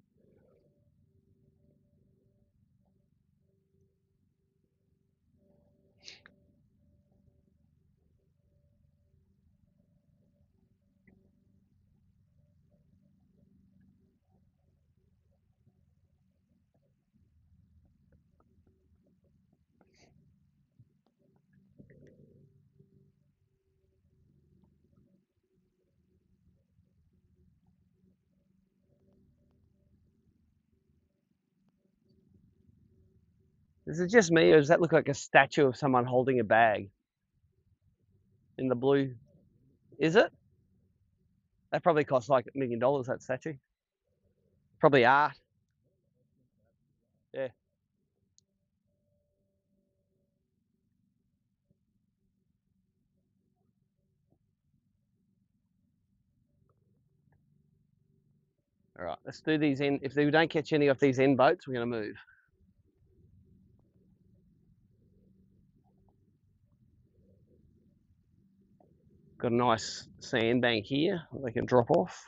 Is it just me, or does that look like a statue of someone holding a bag in the blue? Is it? That probably costs like $1 million, that statue. Probably art. Yeah. All right, let's do these in. If we don't catch any of these end boats, we're going to move. Got a nice sandbank here they can drop off.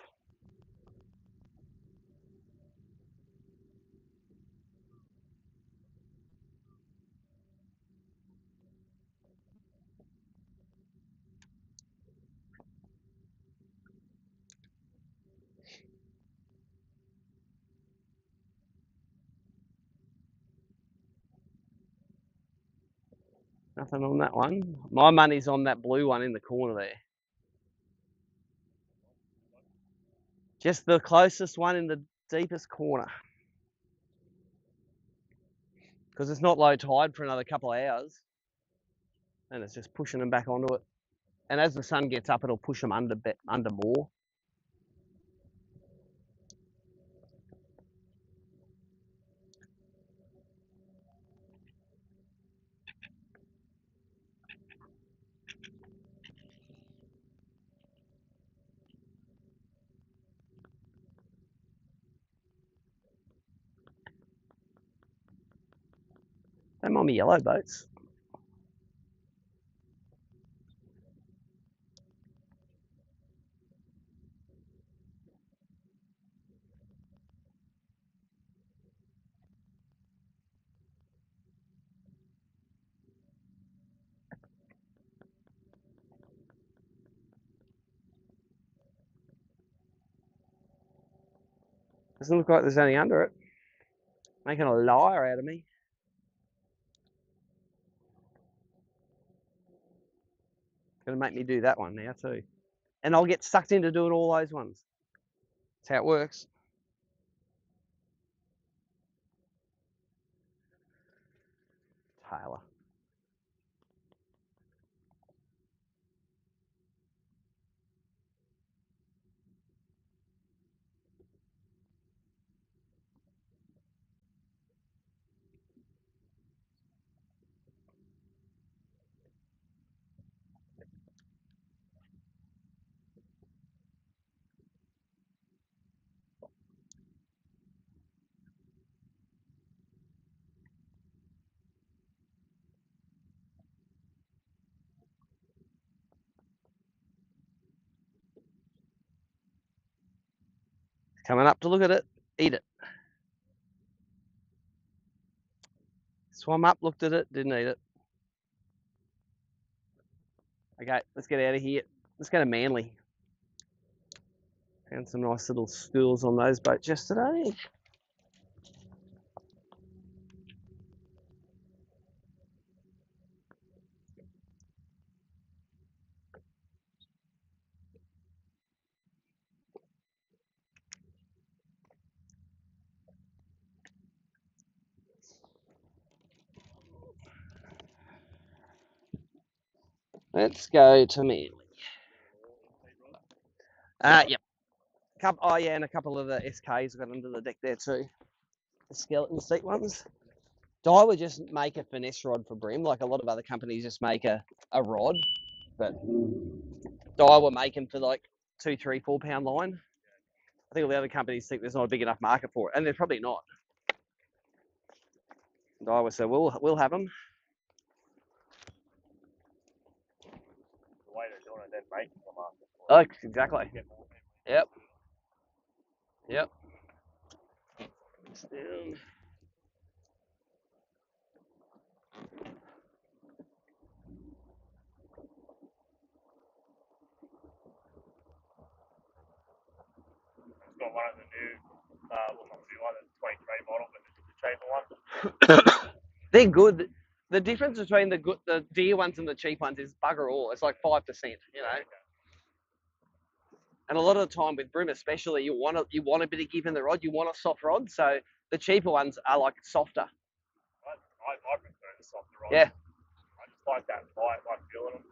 Nothing on that one. My money's on that blue one in the corner there. Just the closest one in the deepest corner. Because it's not low tide for another couple of hours. And it's just pushing them back onto it. And as the sun gets up, it'll push them under more. Don't mind me yellow boats. Doesn't look like there's any under it. Making a liar out of me. Gonna make me do that one now too. And I'll get sucked into doing all those ones. That's how it works. Taylor. Coming up to look at it. Eat it. Swam up, looked at it, didn't eat it. Okay, let's get out of here. Let's go to Manly. Found some nice little schools on those boats yesterday. Let's go to Manly. Yep. Oh yeah, and a couple of the SKs got under the deck there too. The skeleton seat ones. Daiwa just make a finesse rod for bream, like a lot of other companies just make a rod, but Daiwa make them for like 2, 3, 4 pound line. I think all the other companies think there's not a big enough market for it, and there's probably not. Daiwa said we'll have them. The way they're doing it, then making the market. Oh, exactly. Yep. Yep. Down. Got one of the new, well not new one, the 23 model, but the cheaper one. They're good. The difference between the dear ones and the cheap ones is bugger all. It's like 5%, you know. And a lot of the time with bream, especially, you want a bit of give in the rod. You want a soft rod, so the cheaper ones are like softer. I I prefer the softer rods. Yeah. I just like that bite, like feeling them.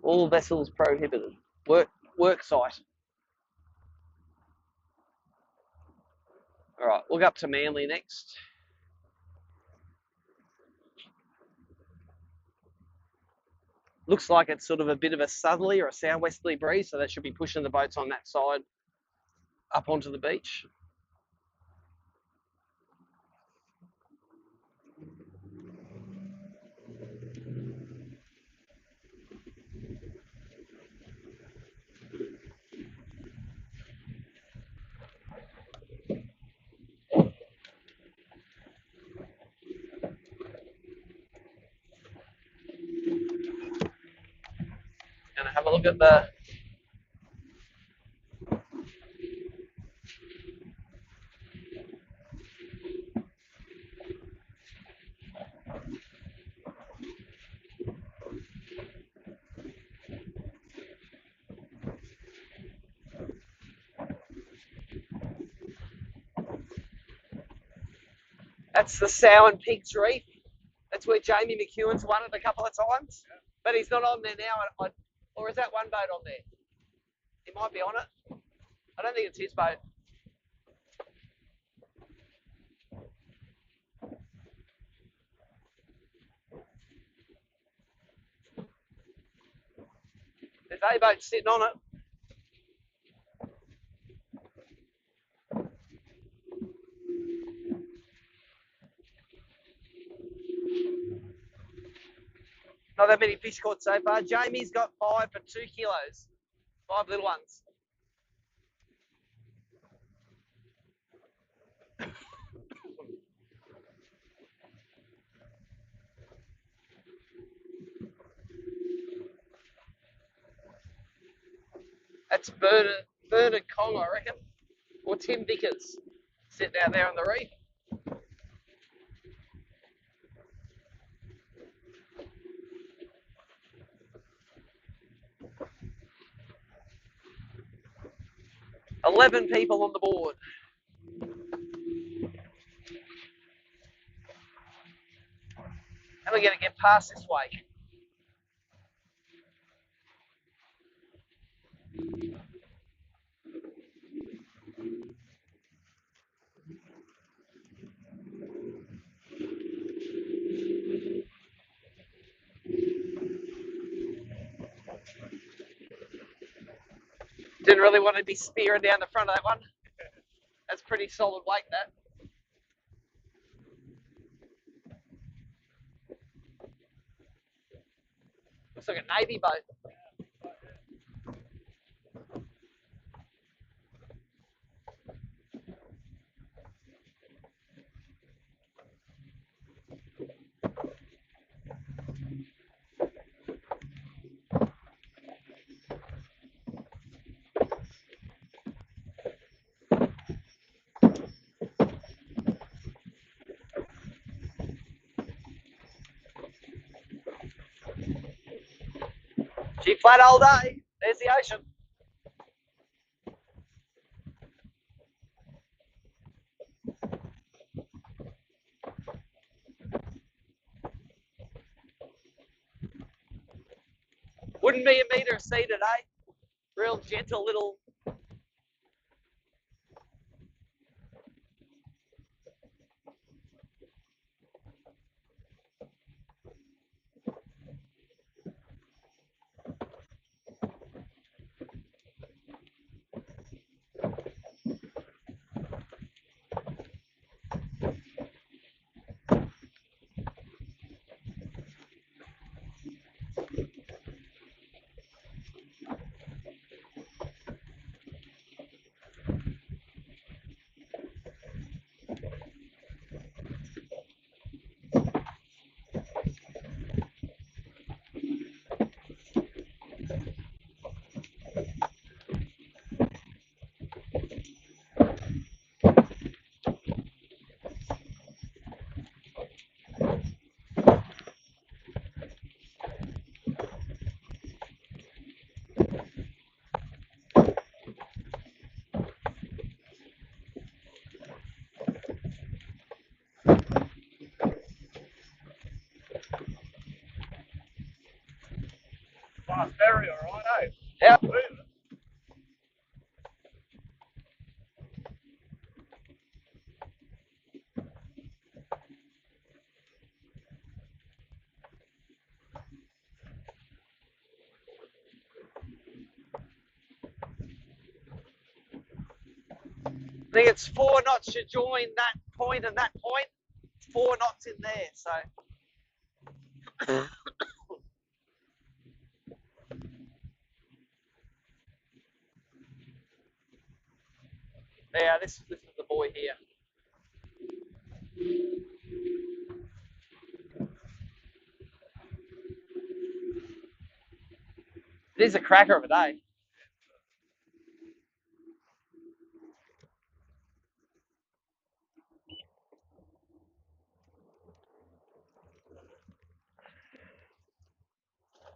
All vessels prohibited. Work site. All right, we'll go up to Manly next. Looks like it's sort of a bit of a southerly or a southwesterly breeze, so that should be pushing the boats on that side up onto the beach. Gonna have a look at the that's the Sow and Pigs Reef. That's where Jamie McEwen's won it a couple of times, but he's not on there now. Or is that one boat on there? He might be on it. I don't think it's his boat. There's a boat sitting on it. Not that many fish caught so far. Jamie's got 5 for 2 kilos. 5 little ones. That's Bernard Kong, I reckon. Or Tim Vickers sitting out there on the reef. $11 people on the board. How are we going to get past this wake? Didn't really want to be spearing down the front of that one. That's pretty solid weight, that. Looks like a Navy boat. G flat all day. There's the ocean. Wouldn't be a metre of sea today. Real gentle little. area, right? Eh? Yep. I think it's 4 knots to join that point and that point. 4 knots in there, so. Yeah, this is the buoy here. It is a cracker of a day.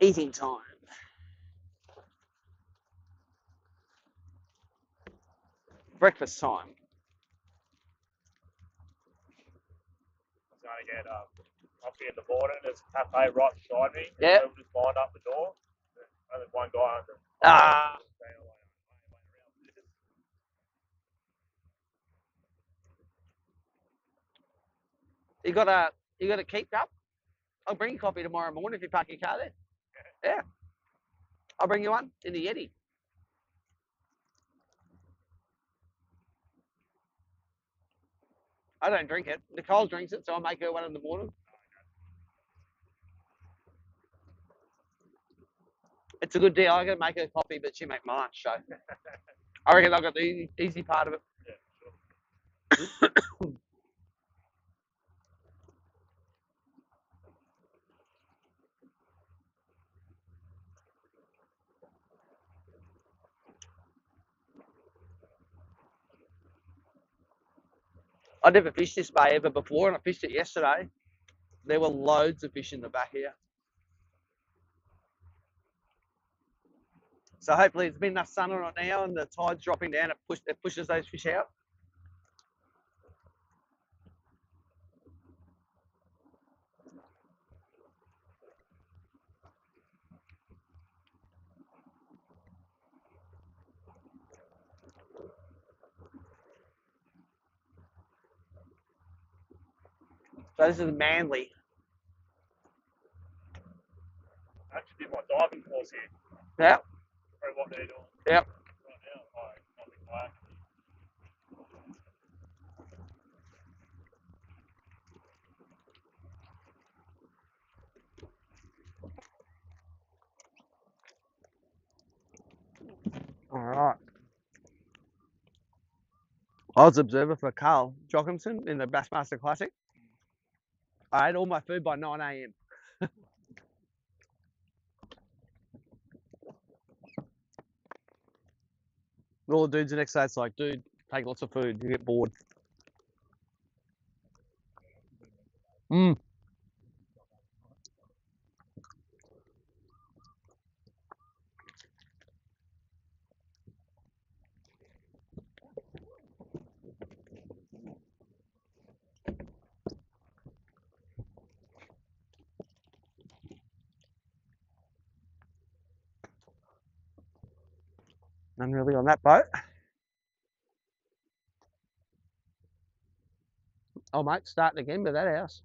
Eating time. Breakfast time. I was going to get coffee in the morning. There's a cafe right beside me. Yeah. So we'll just lined up the door. Only one guy under. Ah. You got a keep cup? I'll bring you coffee tomorrow morning if you park your car there. Yeah. I'll bring you one in the Yeti. I don't drink it. Nicole drinks it, so I'll make her one in the morning. It's a good deal. I'm gonna make her coffee, but she make my lunch, so I reckon I've got the easy part of it. Yeah, sure. I never fished this bay ever before, and I fished it yesterday. There were loads of fish in the back here. So hopefully there's been enough sun on it now, and the tide's dropping down. It pushes those fish out. So this is Manly. I actually did my diving course here. Yeah. Through what they're doing. Yep. Right now, nothing like. All right. I was observer for Carl Jockinson in the Bassmaster Classic. I ate all my food by 9 a.m. All the dudes the next day, it's like, dude, take lots of food, you get bored. Mm. None really on that boat. Oh, mate, starting again with that house.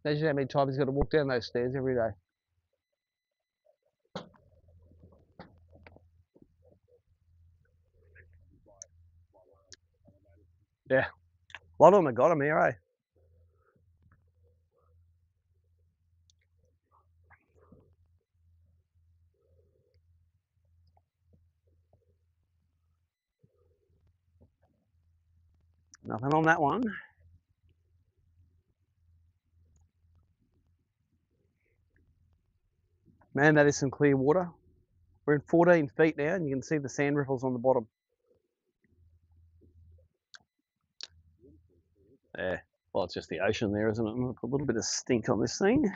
Imagine how many times he's got to walk down those stairs every day. Yeah. A lot of them have got them here, eh? Nothing on that one. Man, that is some clear water. We're in 14 feet now, and you can see the sand riffles on the bottom. Yeah. Well, it's just the ocean there, isn't it? A little bit of stink on this thing.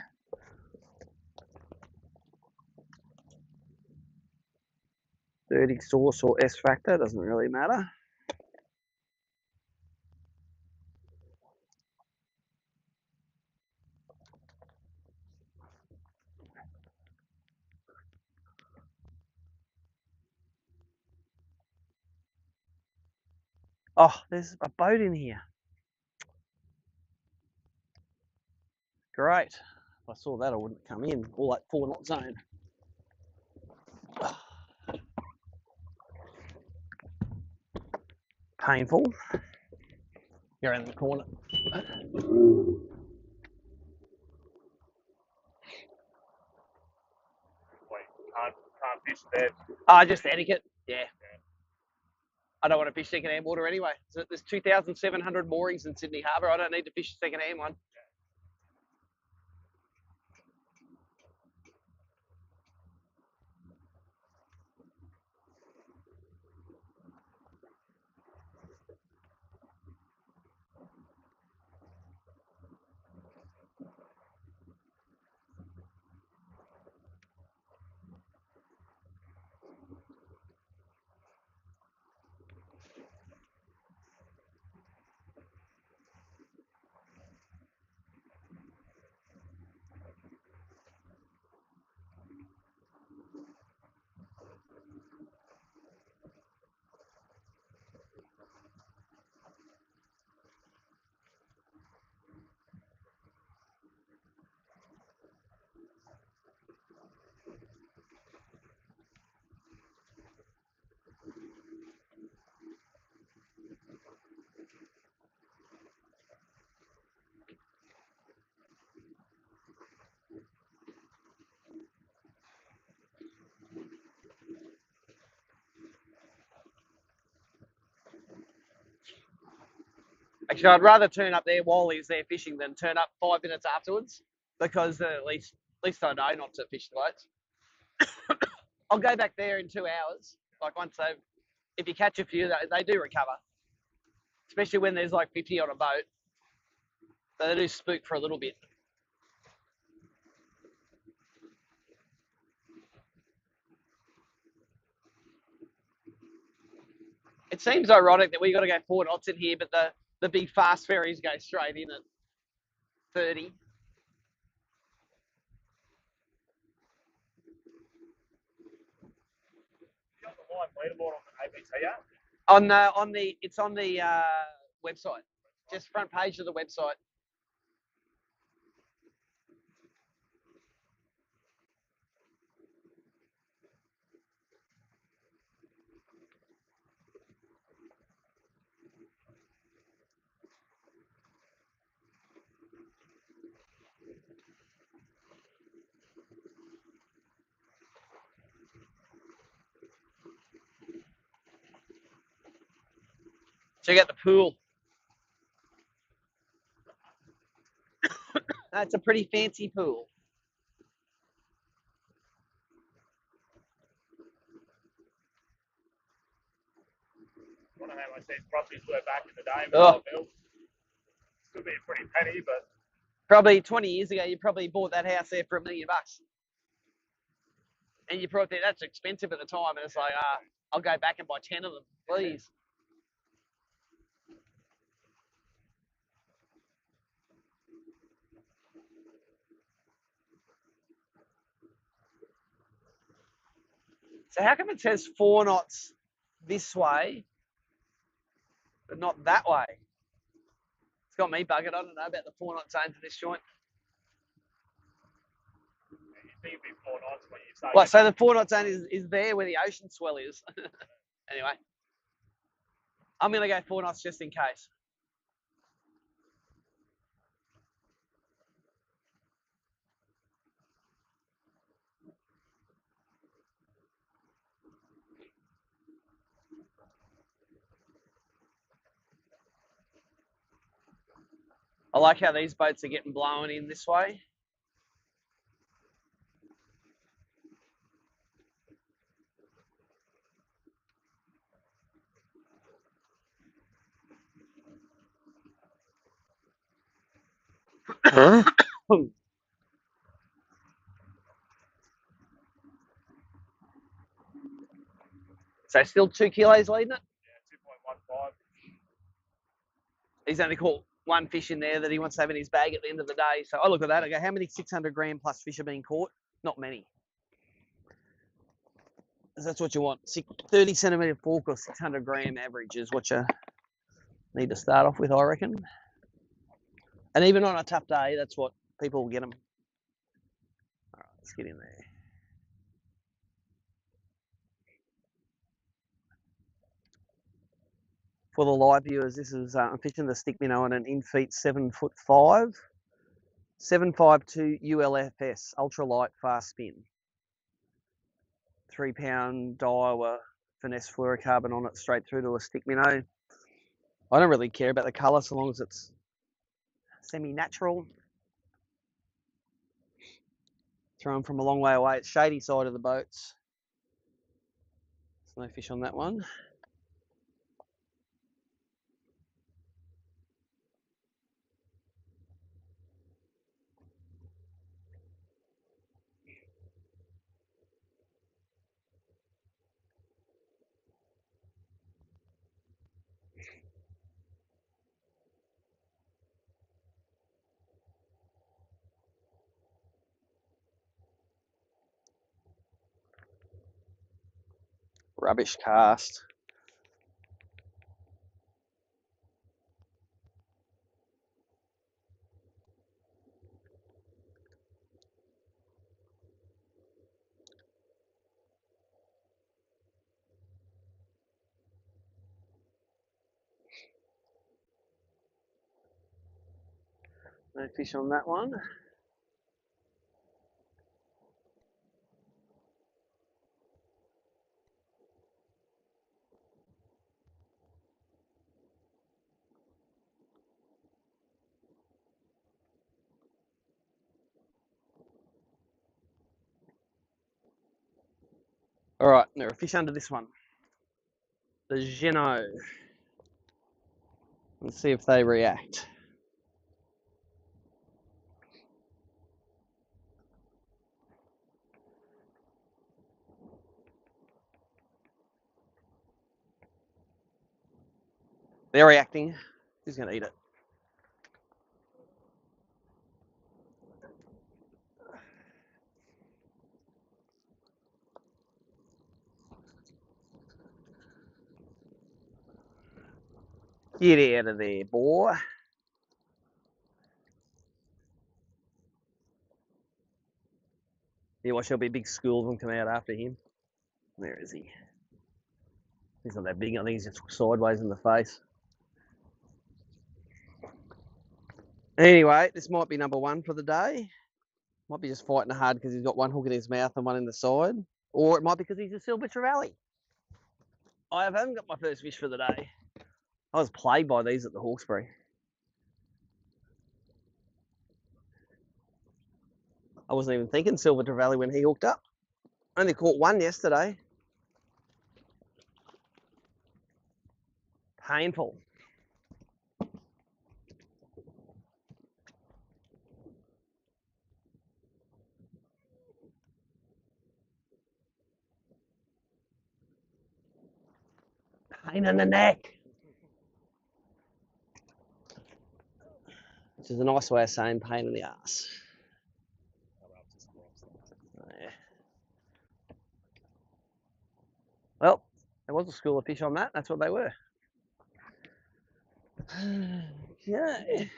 30 source or S factor, doesn't really matter. Oh, there's a boat in here. Great. If I saw that, I wouldn't come in. All that 4 knot zone. Painful. You're in the corner. Like, can't fish there. Just etiquette. Yeah. I don't want to fish second-hand water anyway. So there's 2,700 moorings in Sydney Harbour. I don't need to fish a second-hand one. Actually, I'd rather turn up there while he's there fishing than turn up 5 minutes afterwards, because at least I know not to fish the boats. I'll go back there in 2 hours. Like once if you catch a few, they do recover, especially when there's like 50 on a boat. So they do spook for a little bit. It seems ironic that we got to go 4 knots in here, but the big fast ferries go straight in at 30. You got the live leaderboard on the ABT app? It's on the website, just front page of the website. Check out the pool. That's a pretty fancy pool. I don't know how much these properties were back in the day when they were built. Still be a pretty penny, but probably 20 years ago, you probably bought that house there for $1 million. And you probably think that's expensive at the time. And it's like, I'll go back and buy 10 of them, please. So how come it says 4 knots this way, but not that way? It's got me buggered. I don't know about the 4 knot zones in this joint. you think it'd be 4 knots when you start. Well, so the 4 knot zone is there where the ocean swell is. Anyway, I'm going to go 4 knots just in case. I like how these boats are getting blown in this way. So still 2 kilos leading it. Yeah, 2.15. He's only caught one fish in there that he wants to have in his bag at the end of the day. So I look at that, I go, how many 600 gram plus fish are being caught? Not many. That's what you want. 30 centimetre fork or 600 gram average is what you need to start off with, I reckon. And even on a tough day, that's what people will get them. All right, let's get in there. For the live viewers, this is I'm fishing the stick minnow on an in-feet 7'5", 752 ULFS, ultralight fast spin. 3 pound Daiwa finesse fluorocarbon on it straight through to a stick minnow. I don't really care about the colour so long as it's semi-natural. Throw them from a long way away. It's shady side of the boats. There's no fish on that one. Rubbish cast. No fish on that one. All right, there are fish under this one. The Geno. Let's see if they react. They're reacting. Who's going to eat it? Get out of there, boy. Yeah, watch, there'll be a big school of them come out after him. Where is he? He's not that big. I think he's just sideways in the face. Anyway, this might be number one for the day. Might be just fighting hard because he's got one hook in his mouth and one in the side. Or it might be because he's a silver trevally. I haven't got my first fish for the day. I was plagued by these at the Hawkesbury. I wasn't even thinking silver trevally when he hooked up. Only caught one yesterday. Painful. Pain in the neck. Which is a nice way of saying pain in the ass. Yeah. Well, there was a school of fish on that. That's what they were. Okay.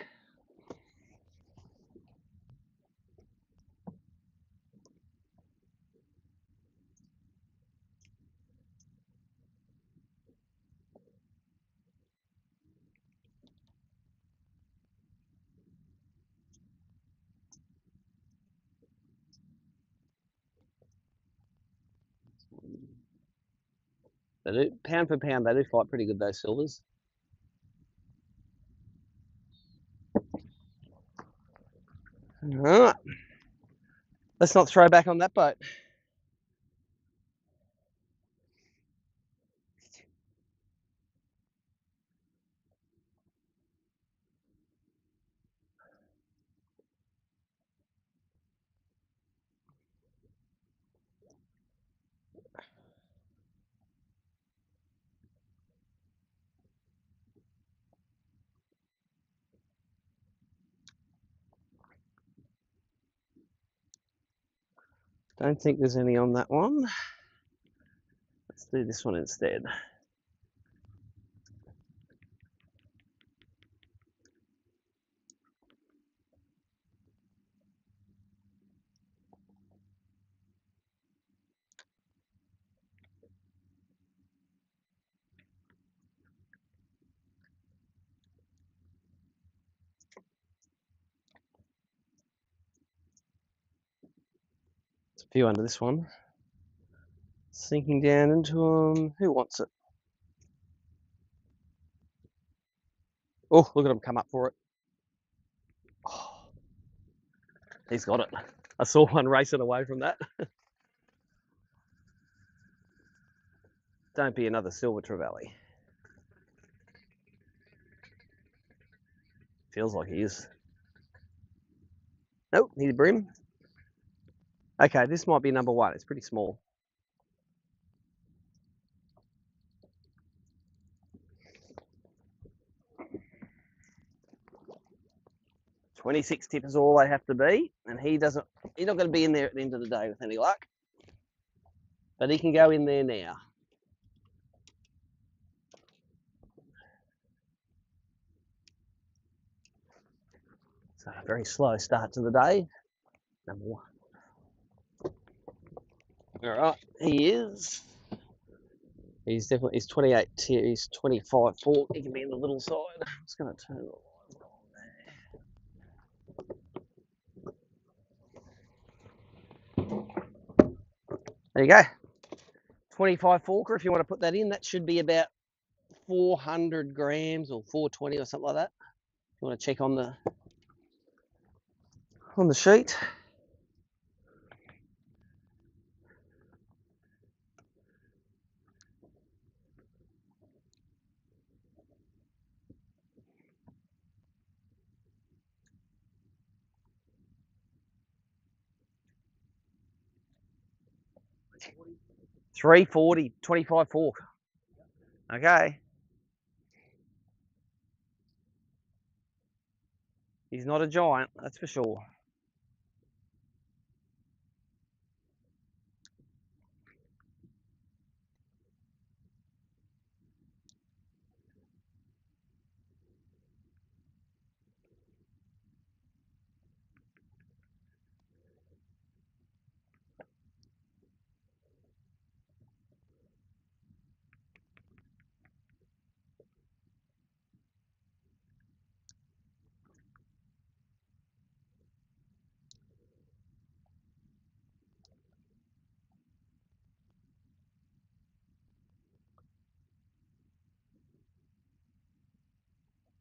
They do, pound for pound, they do fight pretty good, those silvers. All right. Let's not throw back on that boat. Don't think there's any on that one. Let's do this one instead. There's a few under this one. Sinking down into them. Who wants it? Oh, look at him come up for it. Oh, he's got it. I saw one racing away from that. Don't be another silver trevally. Feels like he is. Nope, he's a brim. Okay, this might be number one. It's pretty small. 26 tip is all they have to be, and he's not going to be in there at the end of the day with any luck. But he can go in there now. So a very slow start to the day. Number one. All right, he is. He's 28 tier. He's 25 fork. He can be in the little side. I'm just going to turn the light on there. There you go. 25 forker. If you want to put that in, that should be about 400 grams or 420 or something like that. If you want to check on the sheet. $3.40, 25 fork. Okay. He's not a giant, that's for sure.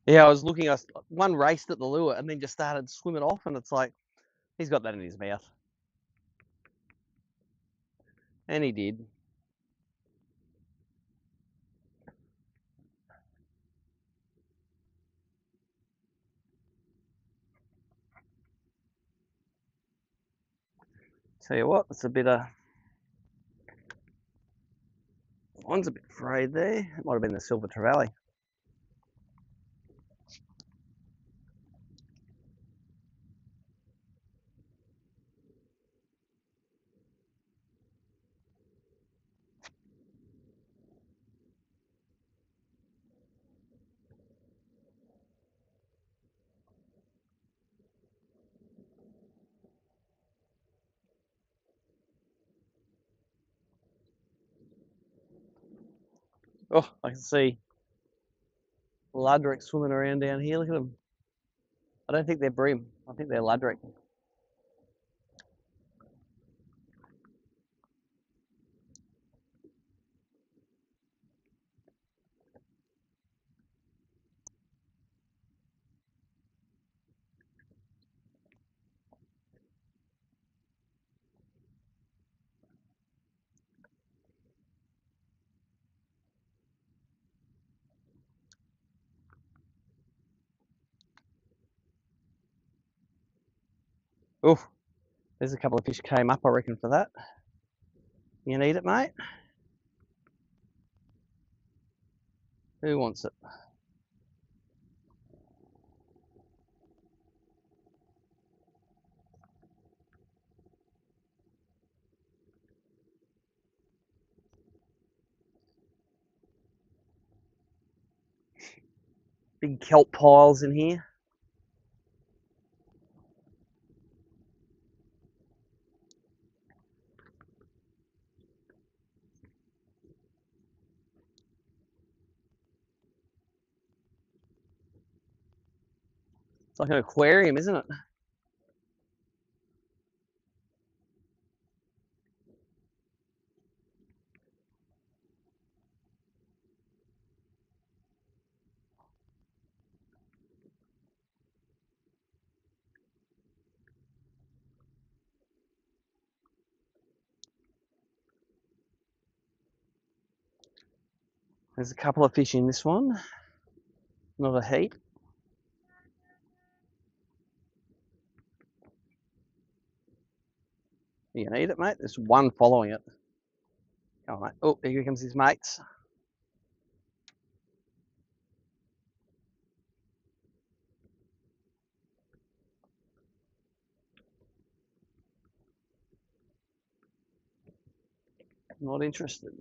Yeah, I was looking, one raced at the lure and then just started swimming off, and it's like, he's got that in his mouth. And he did. Tell you what, it's a bit of... One's a bit frayed there. It might have been the silver trevally. Oh, I can see Ludrick swimming around down here. Look at them. I don't think they're bream. I think they're Ludrick. Oh, there's a couple of fish came up, I reckon, for that. You need it, mate? Who wants it? Big kelp piles in here. It's like an aquarium, isn't it? There's a couple of fish in this one. Not a heap. You can eat it, mate. There's one following it. Come on, mate. Oh, here comes his mates. Not interested.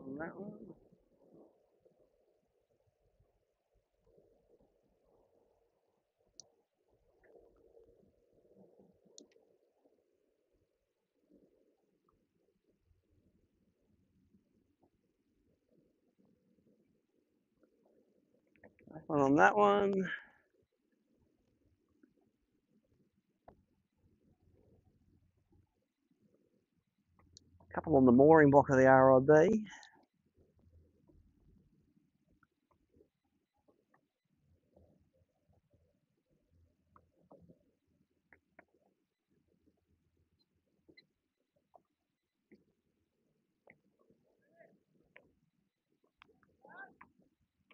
On that one. One on that one. A couple on the mooring block of the RIB.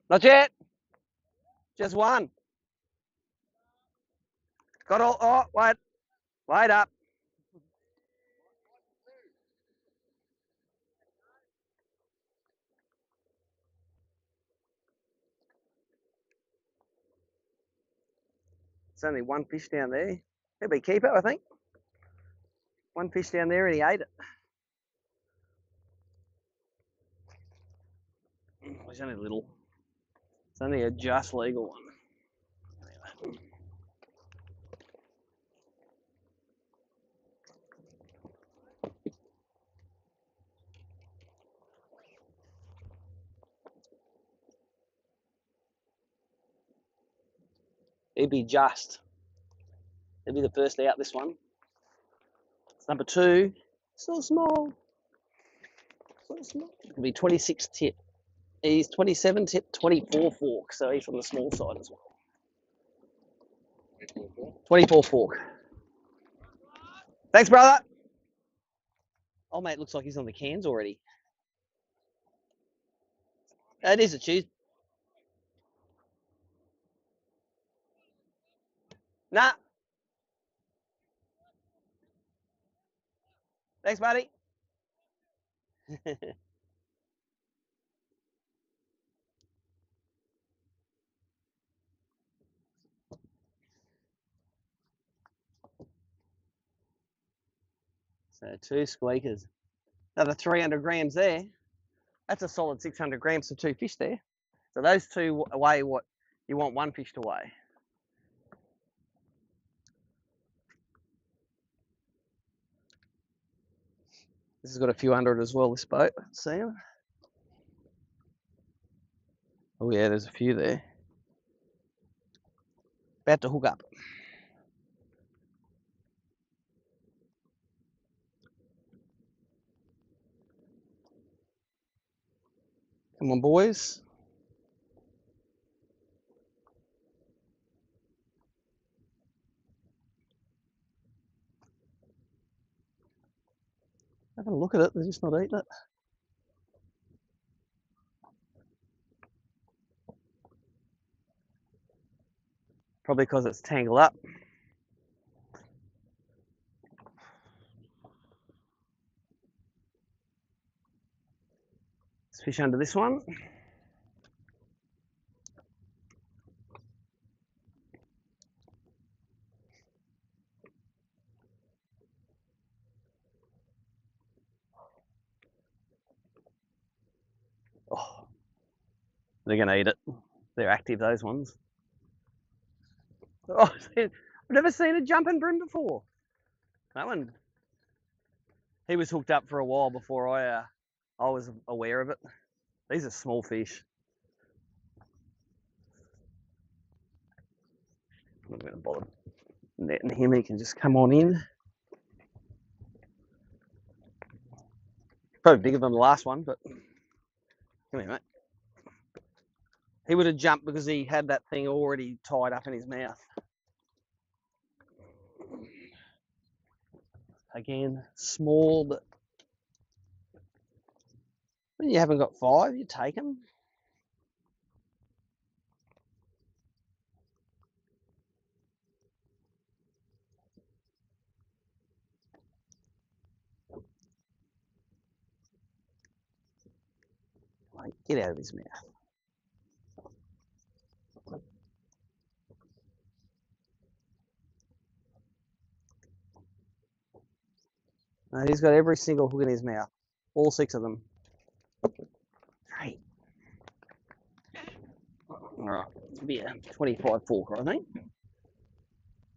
Not yet. Just one. Got all. Oh, wait. Wait up. It's only one fish down there. He'll be keeper, I think. One fish down there and he ate it. It's only a little. It's only a just legal one. Anyway. He'd be just. He'd be the first out, this one. It's number 2. Still small. Still small. It'll be 26 tip. He's 27 tip, 24 fork, so he's on the small side as well. 24 fork. Thanks, brother. Oh, mate, looks like he's on the cans already. It is a cheese. Nah. Thanks, buddy. So 2 squeakers. Another 300 grams there. That's a solid 600 grams for 2 fish there. So those 2 weigh what you want 1 fish to weigh. This has got a few hundred as well, this boat. See them? Oh yeah, there's a few there. About to hook up. Come on, boys. Having a look at it, they're just not eating it. Probably because it's tangled up. Let's fish under this one. Oh, they're going to eat it. They're active, those ones. Oh, I've never seen a jumping bream before. That one, he was hooked up for a while before I was aware of it. These are small fish. I'm not going to bother netting him. He can just come on in. Probably bigger than the last one, but come here, mate. He would have jumped because he had that thing already tied up in his mouth. Again, small, but when you haven't got 5, you take them. Like, get out of his mouth. No, he's got every single hook in his mouth. All 6 of them. Great. Alright, it'll be a 25 forker, I think.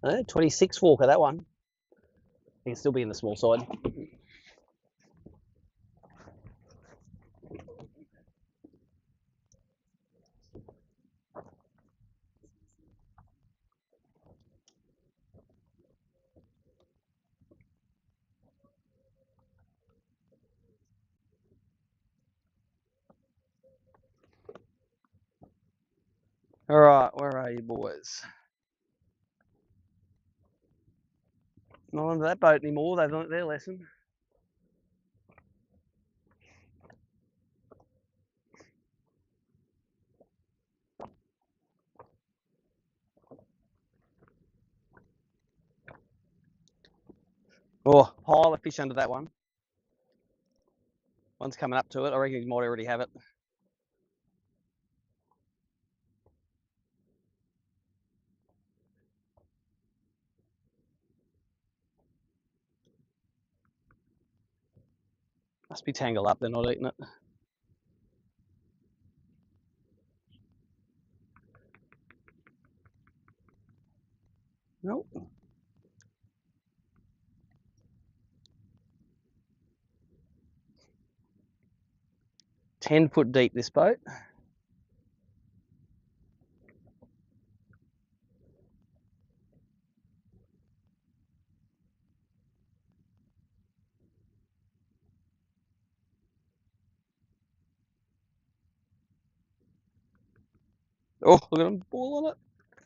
No, 26 forker, that one. He can still be in the small side. Alright, where are you boys? Not under that boat anymore, they've learnt their lesson. Oh, pile of fish under that one. One's coming up to it. I reckon he might already have it. Must be tangled up, they're not eating it. Nope. 10 foot deep, this boat. Oh, look at him boil on it.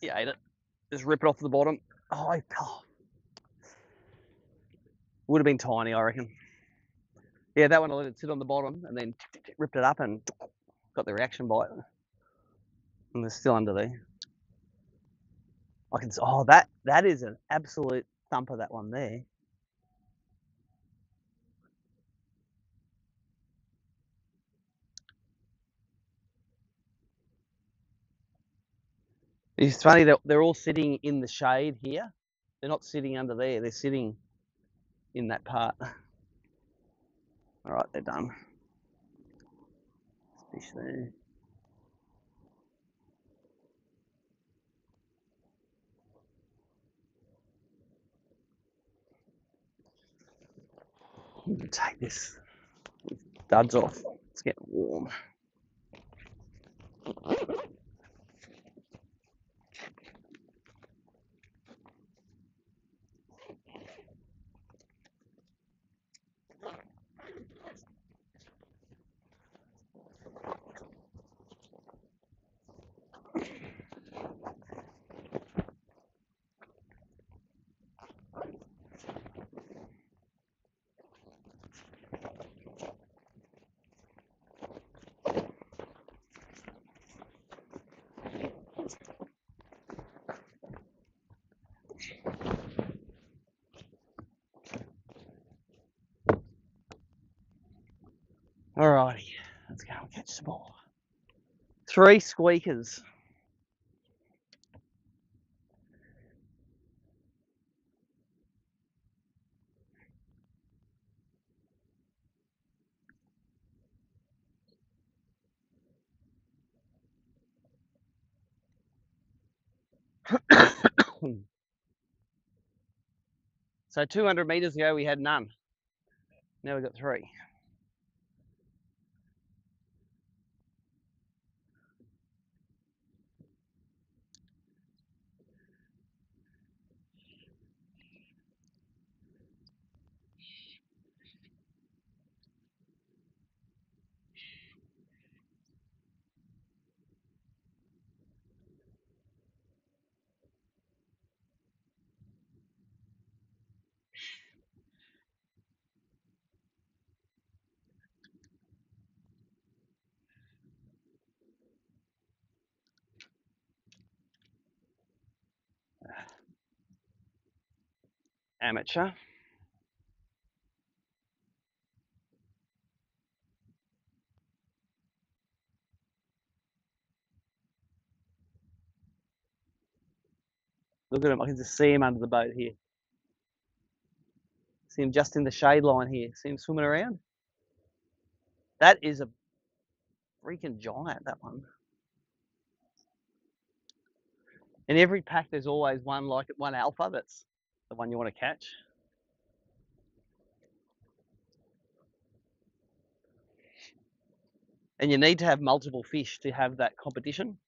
He ate it. Just rip it off the bottom. Oh, would have been tiny, I reckon. Yeah, that one I let it sit on the bottom and then ripped it up and got the reaction bite. And they're still under there. I can. Oh, that is an absolute thumper. That one there. It's funny that they're all sitting in the shade here. They're not sitting under there. They're sitting in that part. All right, they're done. Fish there. You can take this duds off. It's getting warm. Alrighty, Let's go and catch some more. 3 squeakers. So 200 metres ago we had none. Now we've got 3. Amateur. Look at him, I can just see him under the boat here. See him just in the shade line here. See him swimming around? That is a freaking giant, that one. In every pack there's always one like it, one alpha that's the one you want to catch. And you need to have multiple fish to have that competition.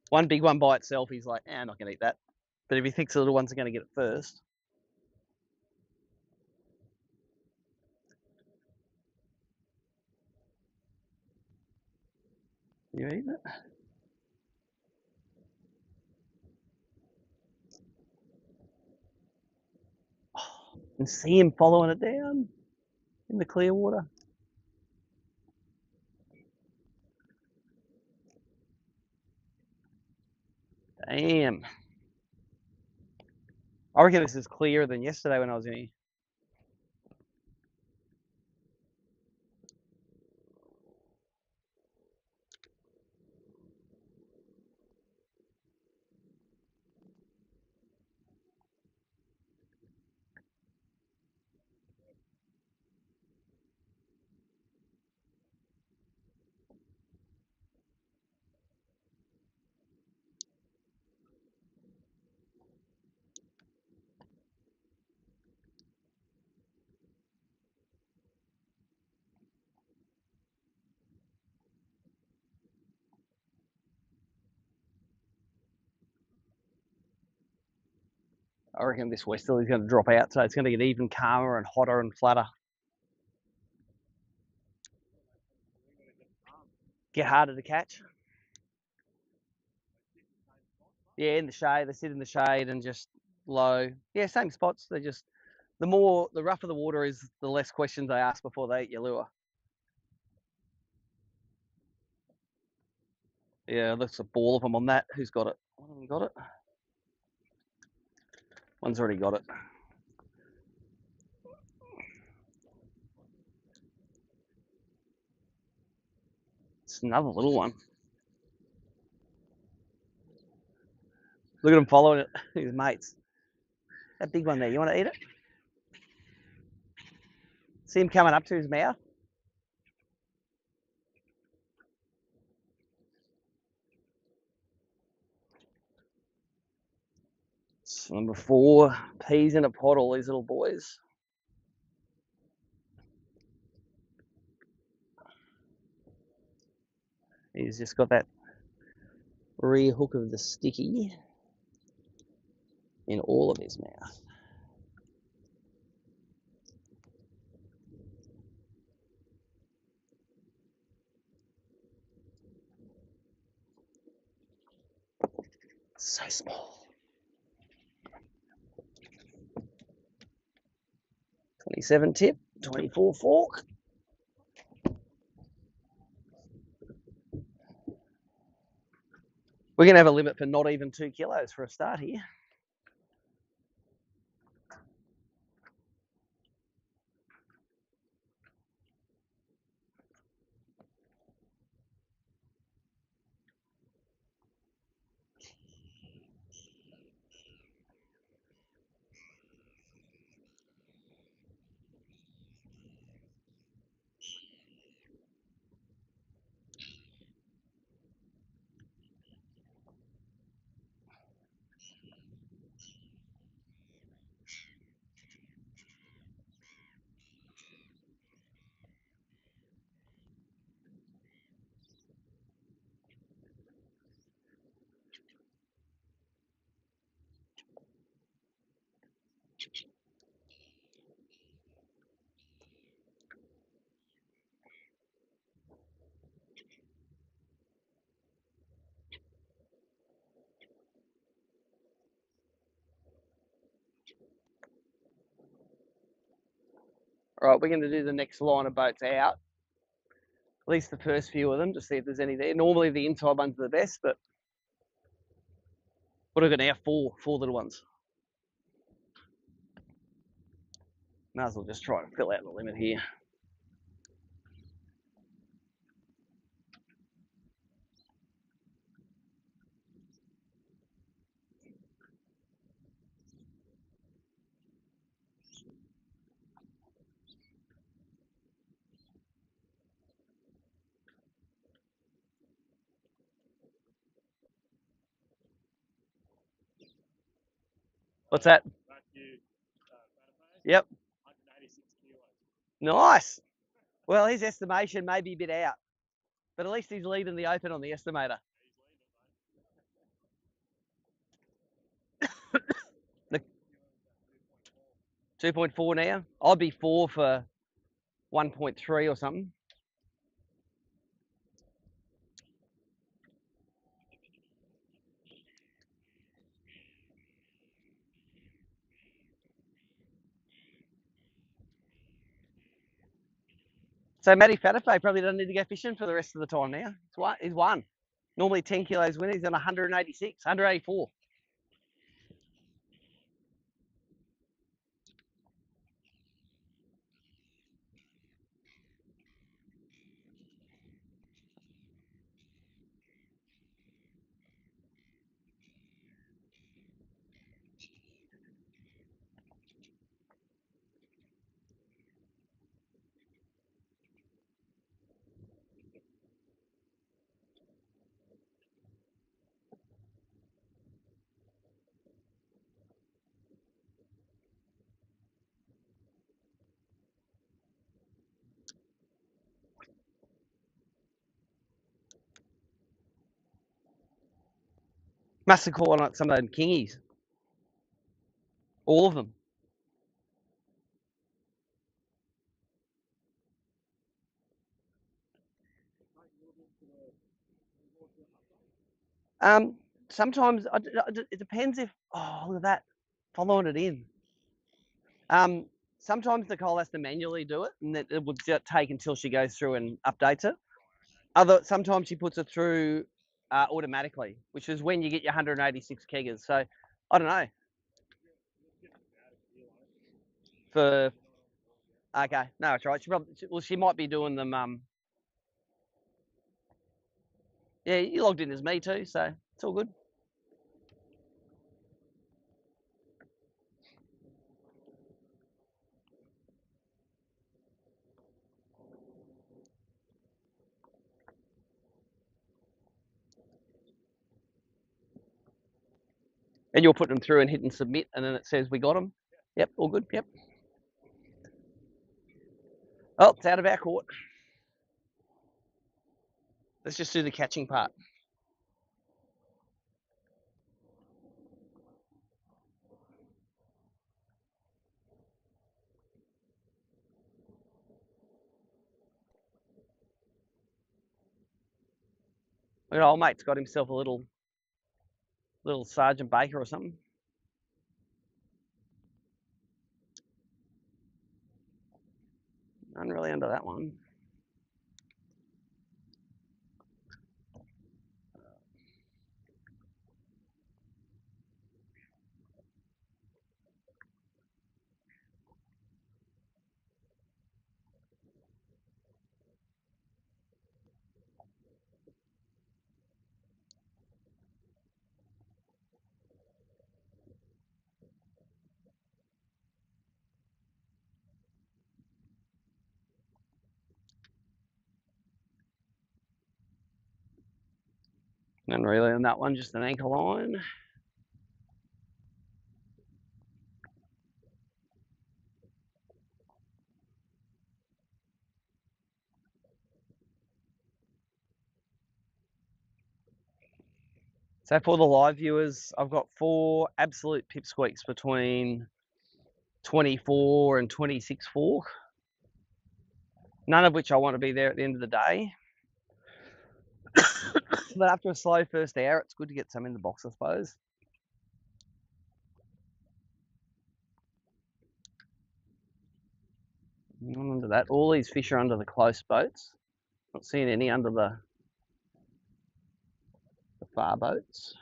One big one by itself, he's like, I'm not going to eat that. But if he thinks the little ones are going to get it first. You eat it? And see him following it down in the clear water. Damn. I reckon this is clearer than yesterday when I was in here. I reckon this westerly is going to drop out, so it's going to get even calmer and hotter and flatter. Get harder to catch. Yeah, in the shade. They sit in the shade and just low. Yeah, same spots. They just, the rougher the water is, the less questions they ask before they eat your lure. Yeah, looks a ball of them on that. Who's got it? One of them got it. One's already got it. It's another little one. Look at him following it. His mates. That big one there, you want to eat it? See him coming up to his mouth? It's number 4, peas in a pot, all these little boys. He's just got that rear hook of the sticky in all of his mouth. So small. 27 tip, 24 fork. We're going to have a limit for not even 2 kilos for a start here. Right, we're going to do the next line of boats out. At least the first few of them, to see if there's any there. Normally the inside ones are the best, but what have we got now? Four little ones. Might as well just try and fill out the limit here. What's that? Matthew, Yep. 186 kilos. Nice. Well, his estimation may be a bit out, but at least he's leading the Open on the estimator. The 2.4 now. I'd be 4 for 1.3 or something. So Matty Fatafe probably doesn't need to go fishing for the rest of the time now. He's won. Normally 10 kilos win. He's on 186, 184. Must have caught on some of them kingies. All of them. Sometimes it depends if. Oh, look at that, following it in. Sometimes Nicole has to manually do it, and it would take until she goes through and updates it. Sometimes she puts it through automatically, which is when you get your 186 keggers. So I don't know. Okay, no, that's right. She might be doing them. Yeah, you logged in as me too, so it's all good. And you're putting them through and hitting submit, and then it says we got them. Yep, all good. Yep. Oh, it's out of our court. Let's just do the catching part. Look at old mate's got himself a little Sergeant Baker or something. None really under that one. None really on that one, just an anchor line. So for the live viewers, I've got 4 absolute pipsqueaks between 24 and 26 fork. None of which I want to be there at the end of the day. But after a slow first hour, it's good to get some in the box, I suppose. that. All these fish are under the close boats. Not seeing any under the far boats.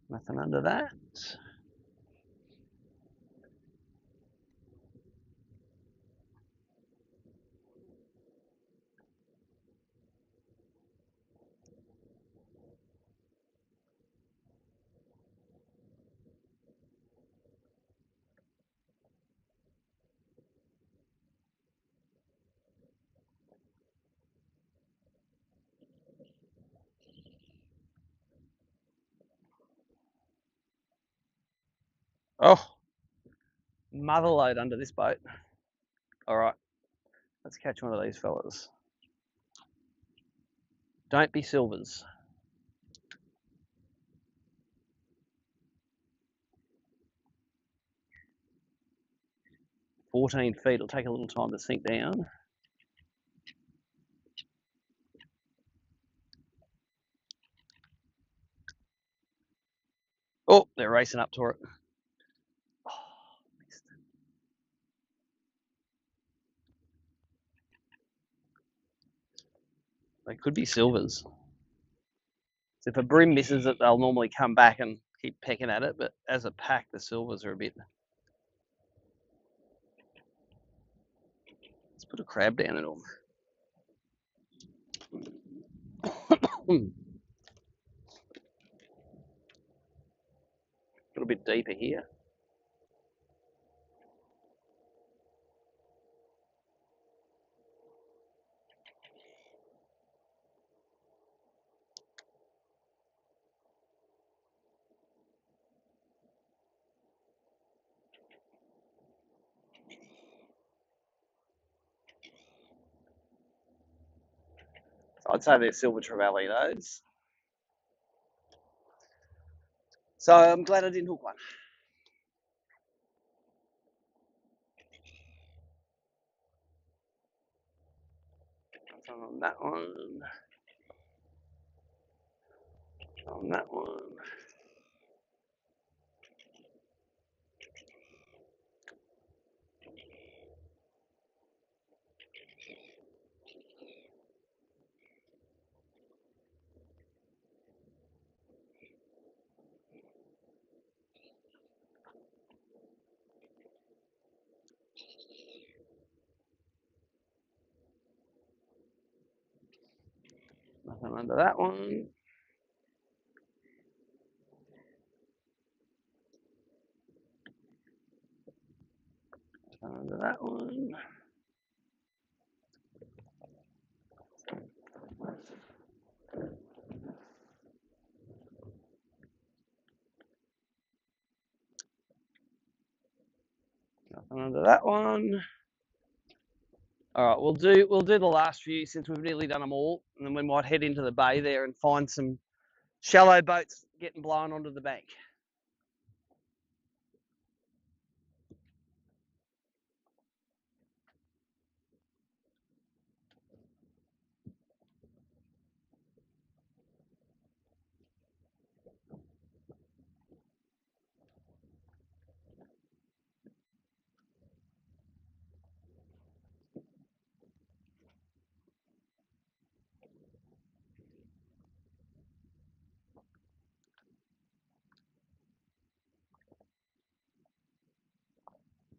Nothing under that. Oh, mother load under this boat. All right, let's catch one of these fellas. Don't be silvers. 14 feet, it'll take a little time to sink down. Oh, they're racing up to it. Oh, missed it. They could be silvers. So if a bream misses it, they'll normally come back and keep pecking at it, but as a pack, the silvers are a bit... Let's put a crab down in them. A little bit deeper here. I'd say they're silver trevally, those. So I'm glad I didn't hook one. On that one. On that one. Nothing under that one. Nothing under that one. Nothing under that one. All right, we'll do the last few since we've nearly done them all, and then we might head into the bay there and find some shallow boats getting blown onto the bank.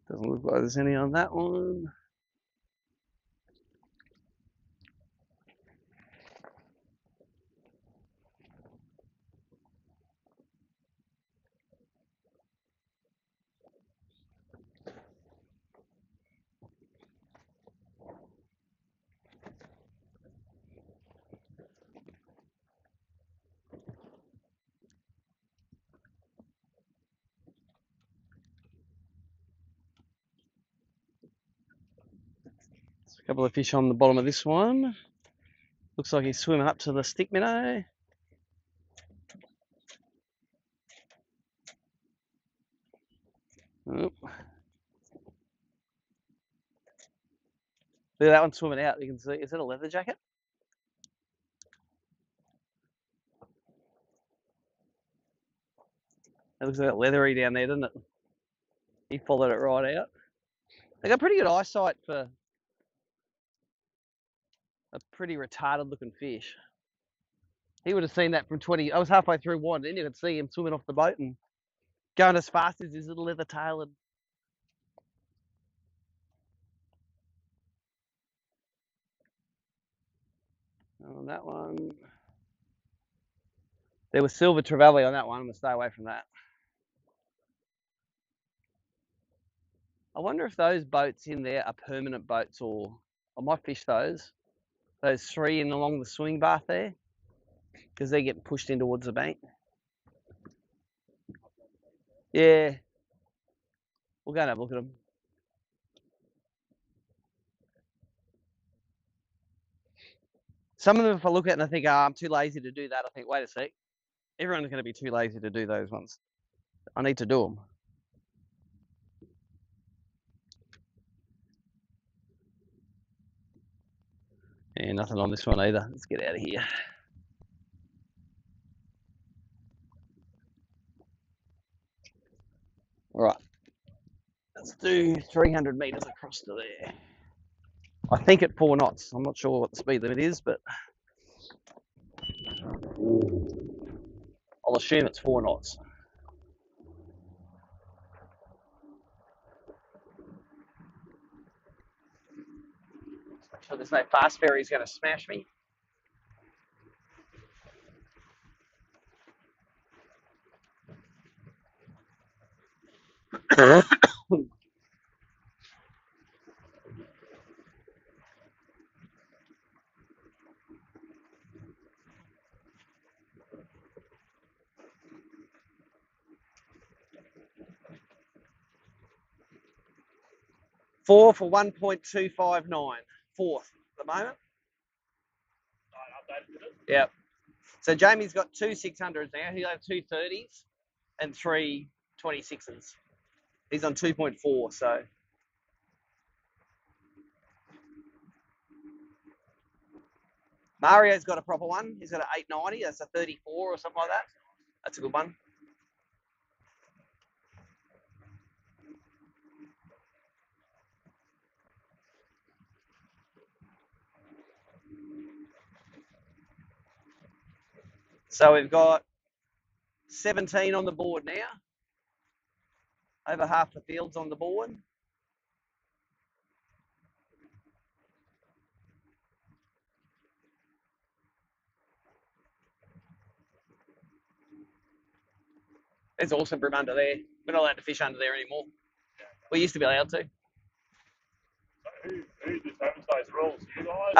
Doesn't look like there's any on that one. Couple of fish on the bottom of this one. Looks like he's swimming up to the stick minnow. Oh. Look at that one swimming out. You can see. Is it a leather jacket? It looks a bit leathery down there, doesn't it? He followed it right out. They got pretty good eyesight for a pretty retarded looking fish. He would have seen that from 20. I was halfway through one, and you could see him swimming off the boat and going as fast as his little leather tail. And on that one, there was silver trevally on that one. I'm gonna stay away from that. I wonder if those boats in there are permanent boats, or I might fish those. Those three in along the swimming bath there, because they're getting pushed in towards the bank. Yeah, we'll go and have a look at them. Some of them, if I look at it and I think, oh, I'm too lazy to do that, I think, wait a sec. Everyone's going to be too lazy to do those ones. I need to do them. Yeah, nothing on this one either. Let's get out of here. All right. Let's do 300 metres across to there. I think at 4 knots. I'm not sure what the speed limit is, but I'll assume it's 4 knots. Make sure there's no fast ferries going to smash me. Four for 1.259. Fourth at the moment. Yep. So Jamie's got 2 600s now. He'll have 2 30s and 3 26s. He's on 2.4, so. Mario's got a proper one. He's got an 890. That's a 34 or something like that. That's a good one. So we've got 17 on the board now. Over half the field's on the board. There's also bream under there. We're not allowed to fish under there anymore. We used to be allowed to. Who determines those rules? You guys?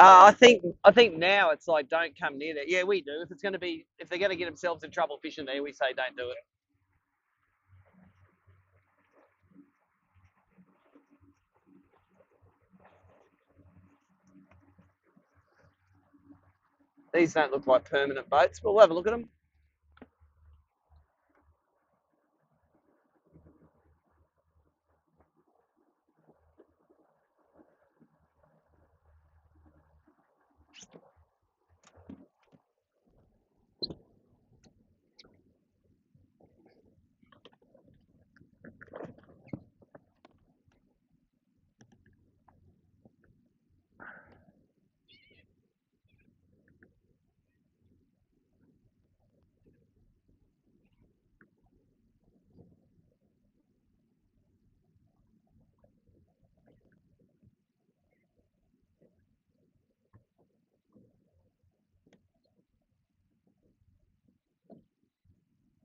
I think now it's like don't come near that. Yeah, we do. If they're going to get themselves in trouble fishing there, we say don't do it. These don't look like permanent boats, but we'll have a look at them.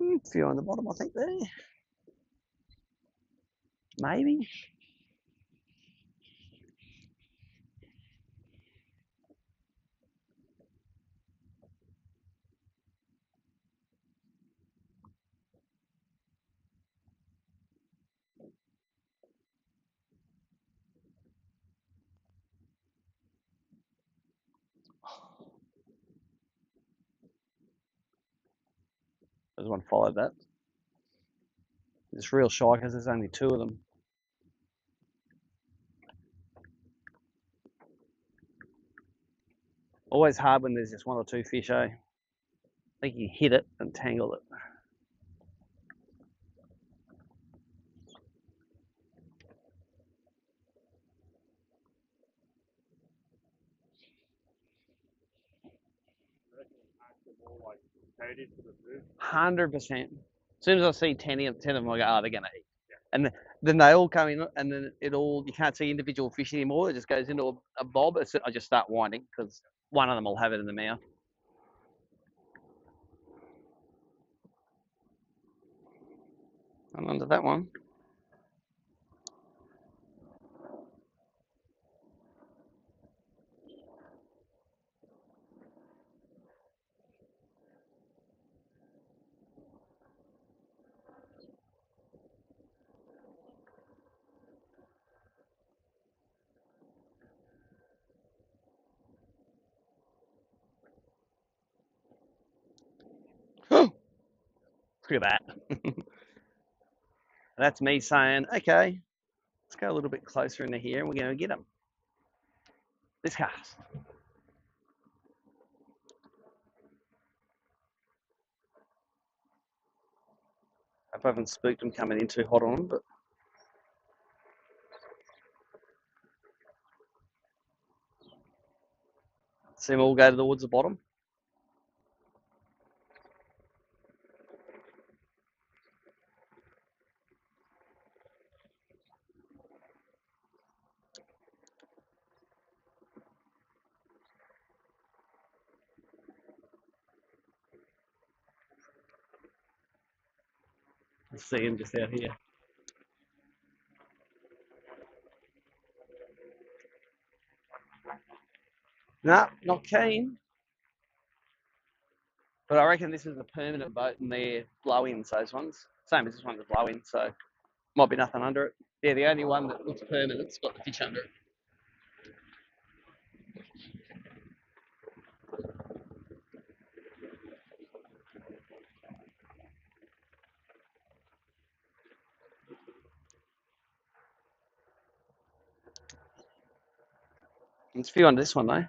A few on the bottom, I think there. Maybe. just want to follow that. It's real shy because there's only 2 of them. Always hard when there's just 1 or 2 fish, eh? I think you hit it and tangle it. I reckon active more like competitive for the food. 100%. As soon as I see 10 of them, I go, oh, they're going to eat. And then they all come in, and then you can't see individual fish anymore. It just goes into a bob. I just start winding because one of them will have it in the mouth. And onto that one. Look at that. That's me saying, okay, let's go a little bit closer into here and we're going to get them. This cast. Hope I haven't spooked them coming in too hot on them, but see them all go towards the bottom. Let's see him just out here. No, not keen. But I reckon this is a permanent boat and they're blow-ins, those ones. Same as this one, the blow-in, so might be nothing under it. Yeah, the only one that looks permanent's got the fish under it. There's a few under this one though.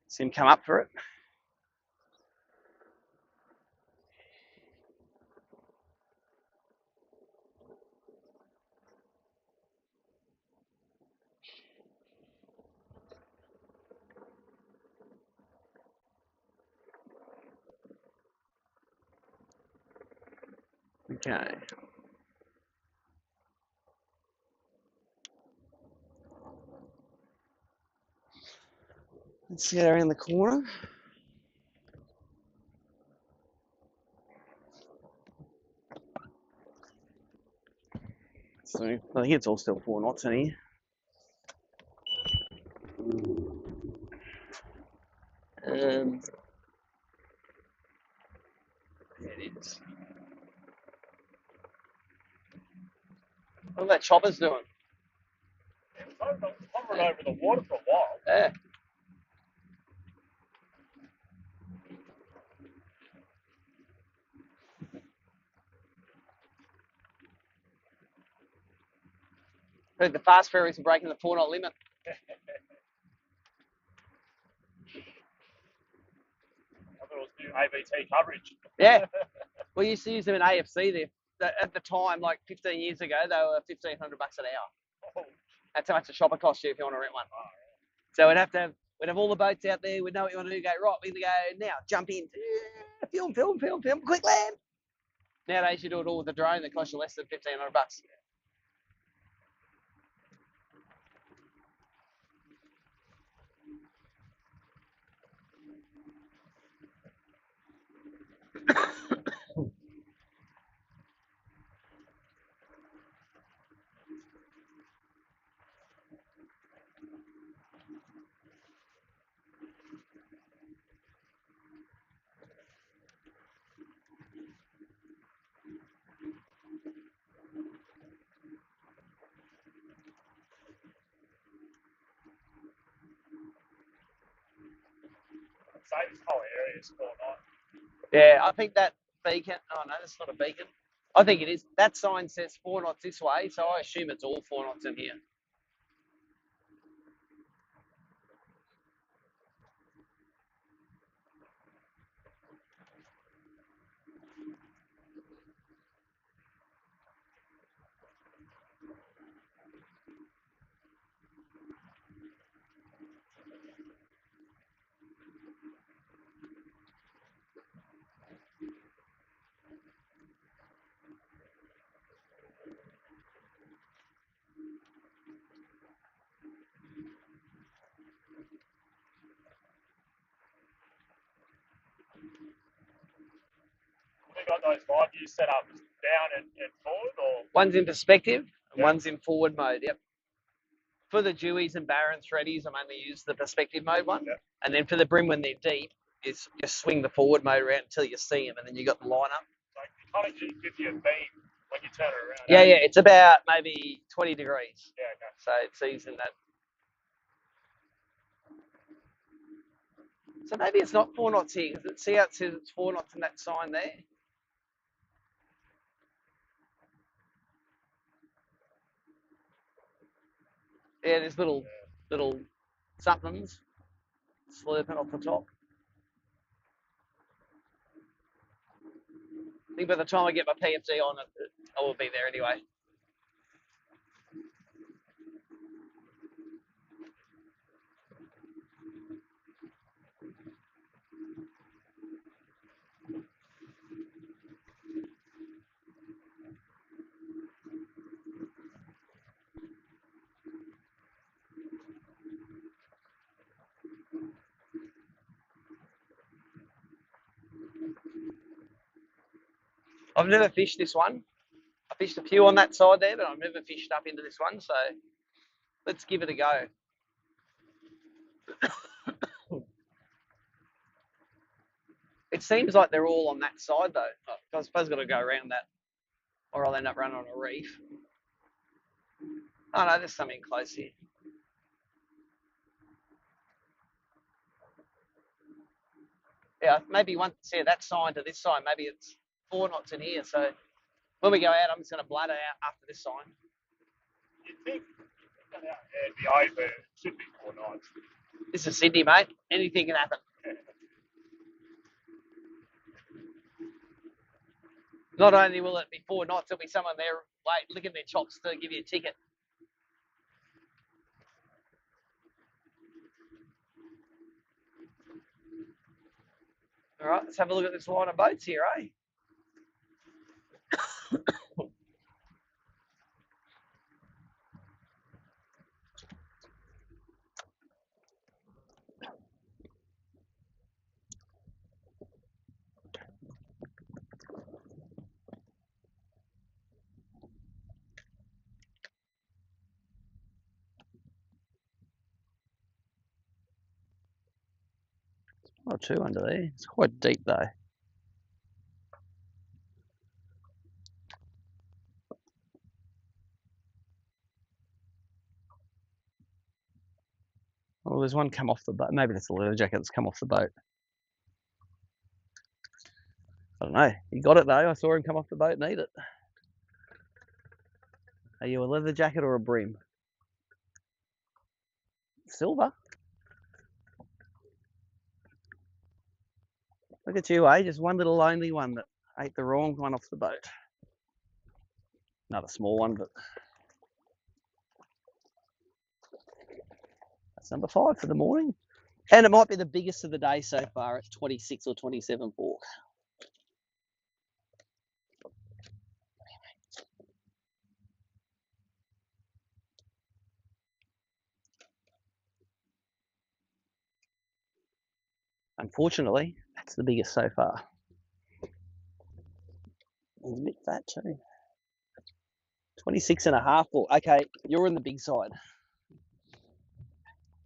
See him come up for it. Okay. Let's get around the corner. So I think it's all still 4 knots in here. There it is. What are that choppers doing? I've hovering over the water for a while. Yeah. Heard the fast ferries are breaking the 4 knot limit. I thought it was new AVT coverage. Yeah. We used to use them in AFC there. At the time, like 15 years ago, they were $1,500 an hour. Oh. That's how much a shopper costs you if you want to rent one. So we'd have all the boats out there. We'd know what you want to do. Go, right, we're going to go now. Jump in. Film. Quick land. Nowadays, you do it all with a drone that costs you less than $1,500. say this whole area is 4 knots. Yeah, I think that beacon. Oh no, that's not a beacon. I think it is. That sign says 4 knots this way, so I assume it's all 4 knots in here. We got those live views set up down and forward, or One's in perspective, and Yeah. one's in forward mode. Yep. For the Deweys and Barron threadies, I'm only use the perspective mode one, Yep. and then for the Brim when they're deep, is just swing the forward mode around until you see them, and then you got the line up. like it kind of gives you a beam when you turn it around. Yeah, yeah, it's about maybe 20 degrees, Yeah, okay. so it's easy in that. So maybe it's not 4 knots here, because see how it says it's 4 knots in that sign there? Yeah, there's little somethings slurping off the top. I think by the time I get my PFD on it, I will be there anyway. I've never fished this one. I fished a few on that side there, but I've never fished up into this one, so let's give it a go. It seems like they're all on that side though. I suppose I've got to go around that, or I'll end up running on a reef. Oh no, there's something close here. Yeah, maybe once, yeah, that sign to this sign, maybe it's 4 knots in here, so when we go out, I'm just going to bladder out after this sign. You'd think it'd be over, it should be 4 knots. This is Sydney, mate. Anything can happen. Not only will it be 4 knots, there'll be someone there licking their chops to give you a ticket. All right, let's have a look at this line of boats here, eh? Not too under there. It's quite deep though. Well, there's one come off the boat. Maybe that's a leather jacket that's come off the boat. I don't know. He got it though. I saw him come off the boat and eat it. Are you a leather jacket or a brim? Silver. Look at you, eh? Just one little lonely one that ate the wrong one off the boat. Another small one, but that's number 5 for the morning. And it might be the biggest of the day so far at 26 or 27 fork. Unfortunately, that's the biggest so far. It's a bit fat too. 26 and a half fork. Okay, you're on the big side.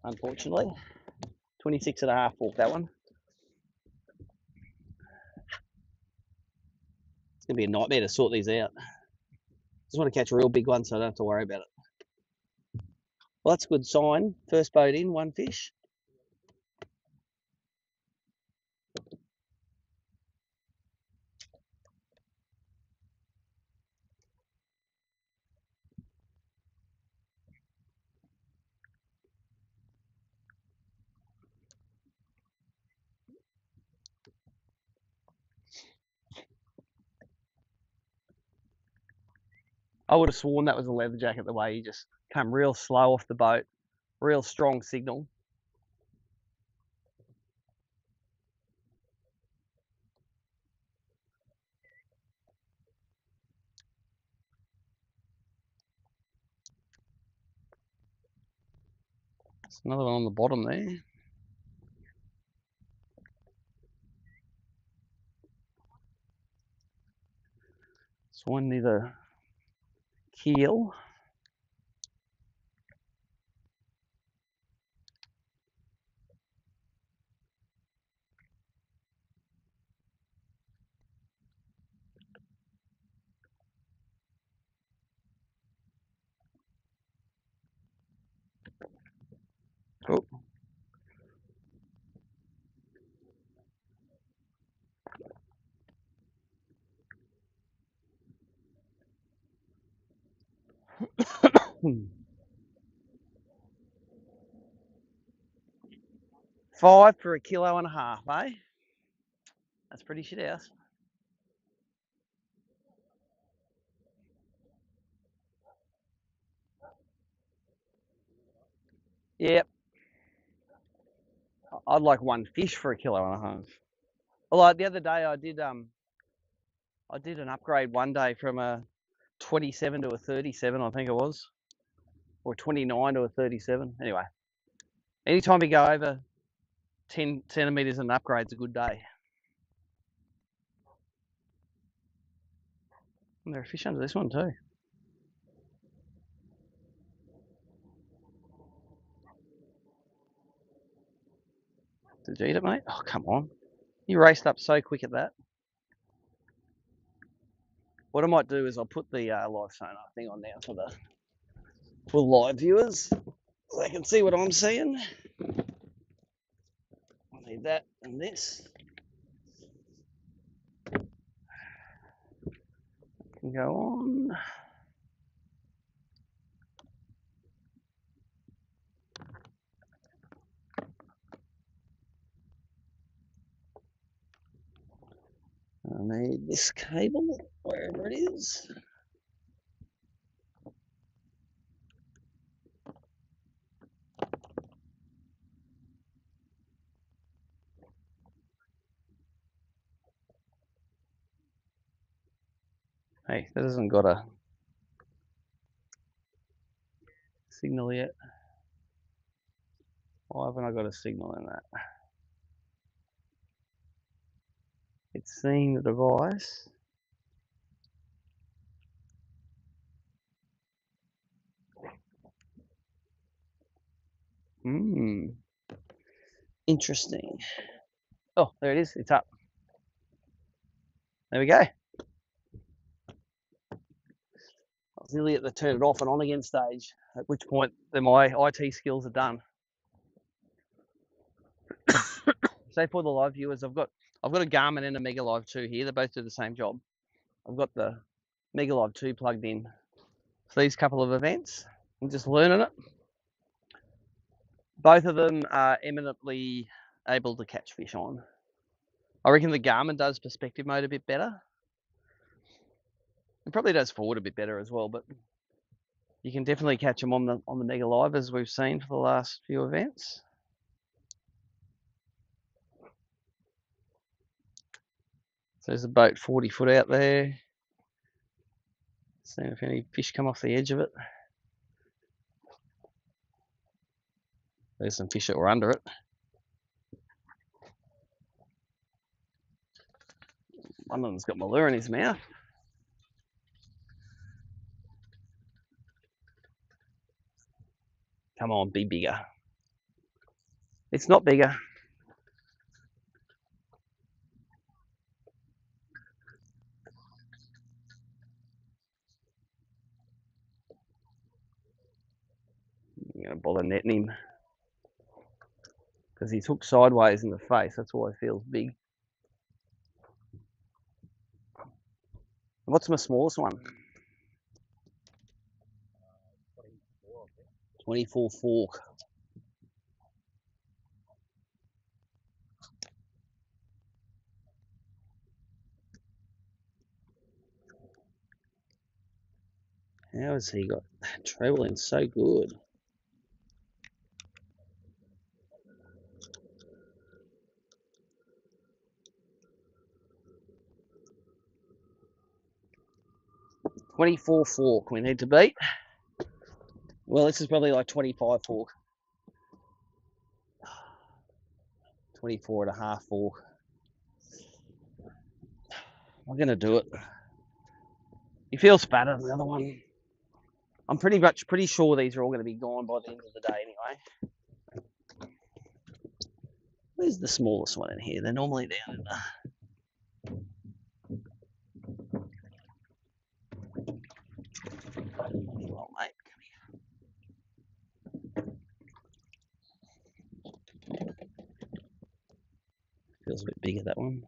Unfortunately. 26 and a half fork, that one. It's going to be a nightmare to sort these out. Just want to catch a real big one so I don't have to worry about it. Well, that's a good sign. First boat in, one fish. I would have sworn that was a leather jacket the way he just came real slow off the boat, real strong signal. There's another one on the bottom there. It's one near the keel. Oh. $5 for a kilo and a half, eh? That's pretty shit house. Yep. I'd like one fish for a kilo and a half. Although the other day I did an upgrade one day from a 27 to a 37, I think it was, or 29 to a 37. Anyway, anytime you go over 10 centimeters, an upgrade's a good day. And there are fish under this one too. Did you eat it, mate? Oh, come on. You raced up so quick at that. What I might do is I'll put the live sonar thing on now for live viewers, so they can see what I'm seeing. I need that and this. Can go on. I need this cable, wherever it is. Hey, that hasn't got a signal yet. Why haven't I got a signal in that? It's seeing the device. Interesting. Oh, there it is. It's up. There we go. I was nearly at the turn it off and on again stage, at which point then my IT skills are done. So for the live viewers, I've got a Garmin and a Mega Live 2 here. They both do the same job. I've got the Mega Live 2 plugged in for these couple of events. I'm just learning it. Both of them are eminently able to catch fish on. I reckon the Garmin does perspective mode a bit better. It probably does forward a bit better as well, but you can definitely catch them on the Mega Live, as we've seen for the last few events. So there's a boat 40 foot out there. Seeing if any fish come off the edge of it. There's some fish that were under it. One of them's got my lure in his mouth. Come on, be bigger. It's not bigger. I'm going to bother netting him. Because he's hooked sideways in the face. That's why he feels big. What's my smallest one? 24 fork. How has he got treble in so good? $24 fork we need to beat. Well, this is probably like 25 fork. 24.5 fork. I'm going to do it. He feels fatter than the other one. I'm pretty sure these are all going to be gone by the end of the day anyway. Where's the smallest one in here? They're normally down in the... Well, mate, feels a bit bigger, that one.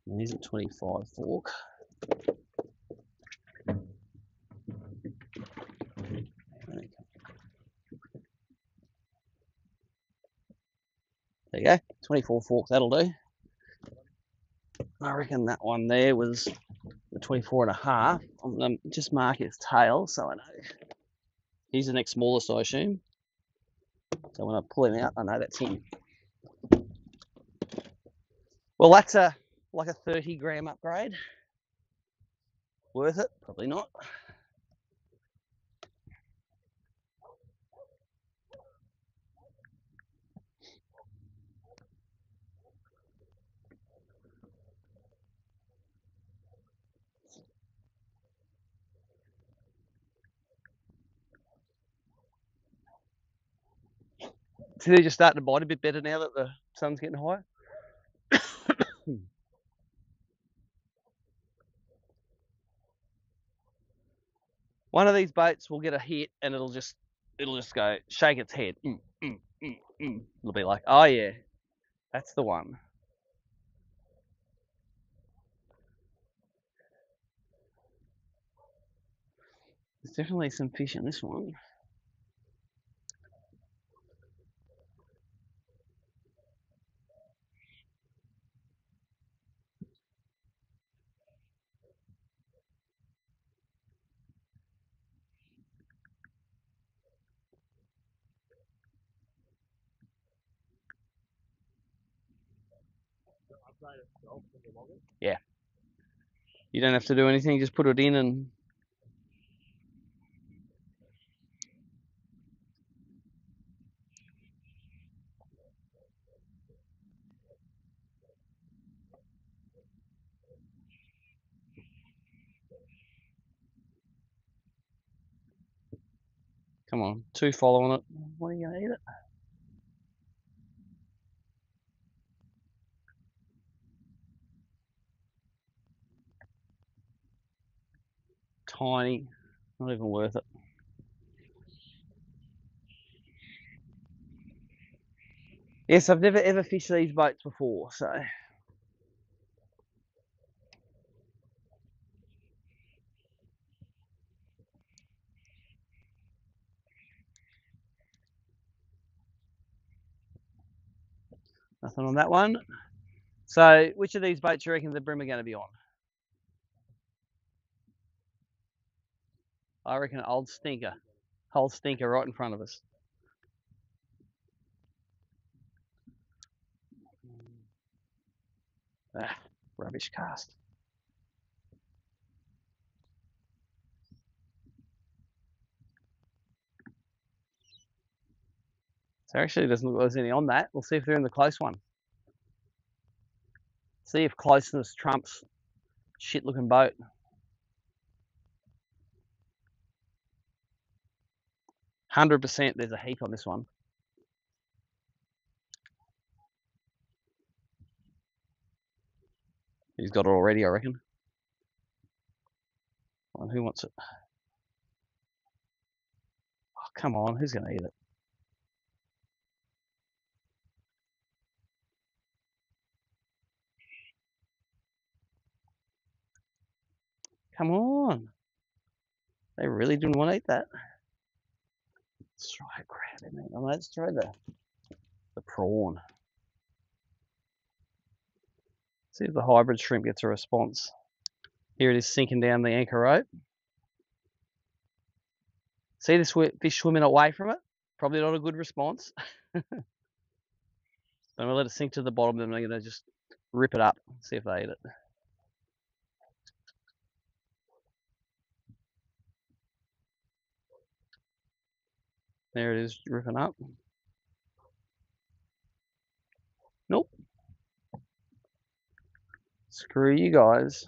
And he's at 25 fork. There you go, 24 fork, that'll do. I reckon that one there was the 24.5. I'm going to just mark his tail so I know. He's the next smallest, I assume. So when I pull him out, I know that's him. Well, that's like a 30 gram upgrade. Worth it? Probably not. So they're just starting to bite a bit better now that the sun's getting higher. One of these boats will get a hit and it'll just go shake its head. It'll be like, oh yeah, that's the one. There's definitely some fish in this one. Yeah. You don't have to do anything, just put it in and... Come on, 2 following it. What are you going to eat it? Tiny, not even worth it. Yes, I've never ever fished these boats before, so... Nothing on that one. So, which of these boats do you reckon the bream are going to be on? I reckon old stinker. Old stinker right in front of us. Ah, rubbish cast. So actually it doesn't look like there's any on that. We'll see if they're in the close one. See if closeness trumps shit looking boat. 100% there's a heap on this one. He's got it already, I reckon. Well, who wants it? Oh, come on, who's going to eat it? Come on. They really didn't want to eat that. Let's try a crab in there. Let's try the prawn. See if the hybrid shrimp gets a response. Here it is sinking down the anchor rope. See the fish swimming away from it? Probably not a good response. I'm going to let it sink to the bottom, then I'm going to just rip it up, see if they eat it. There it is, ripping up. Nope. Screw you guys.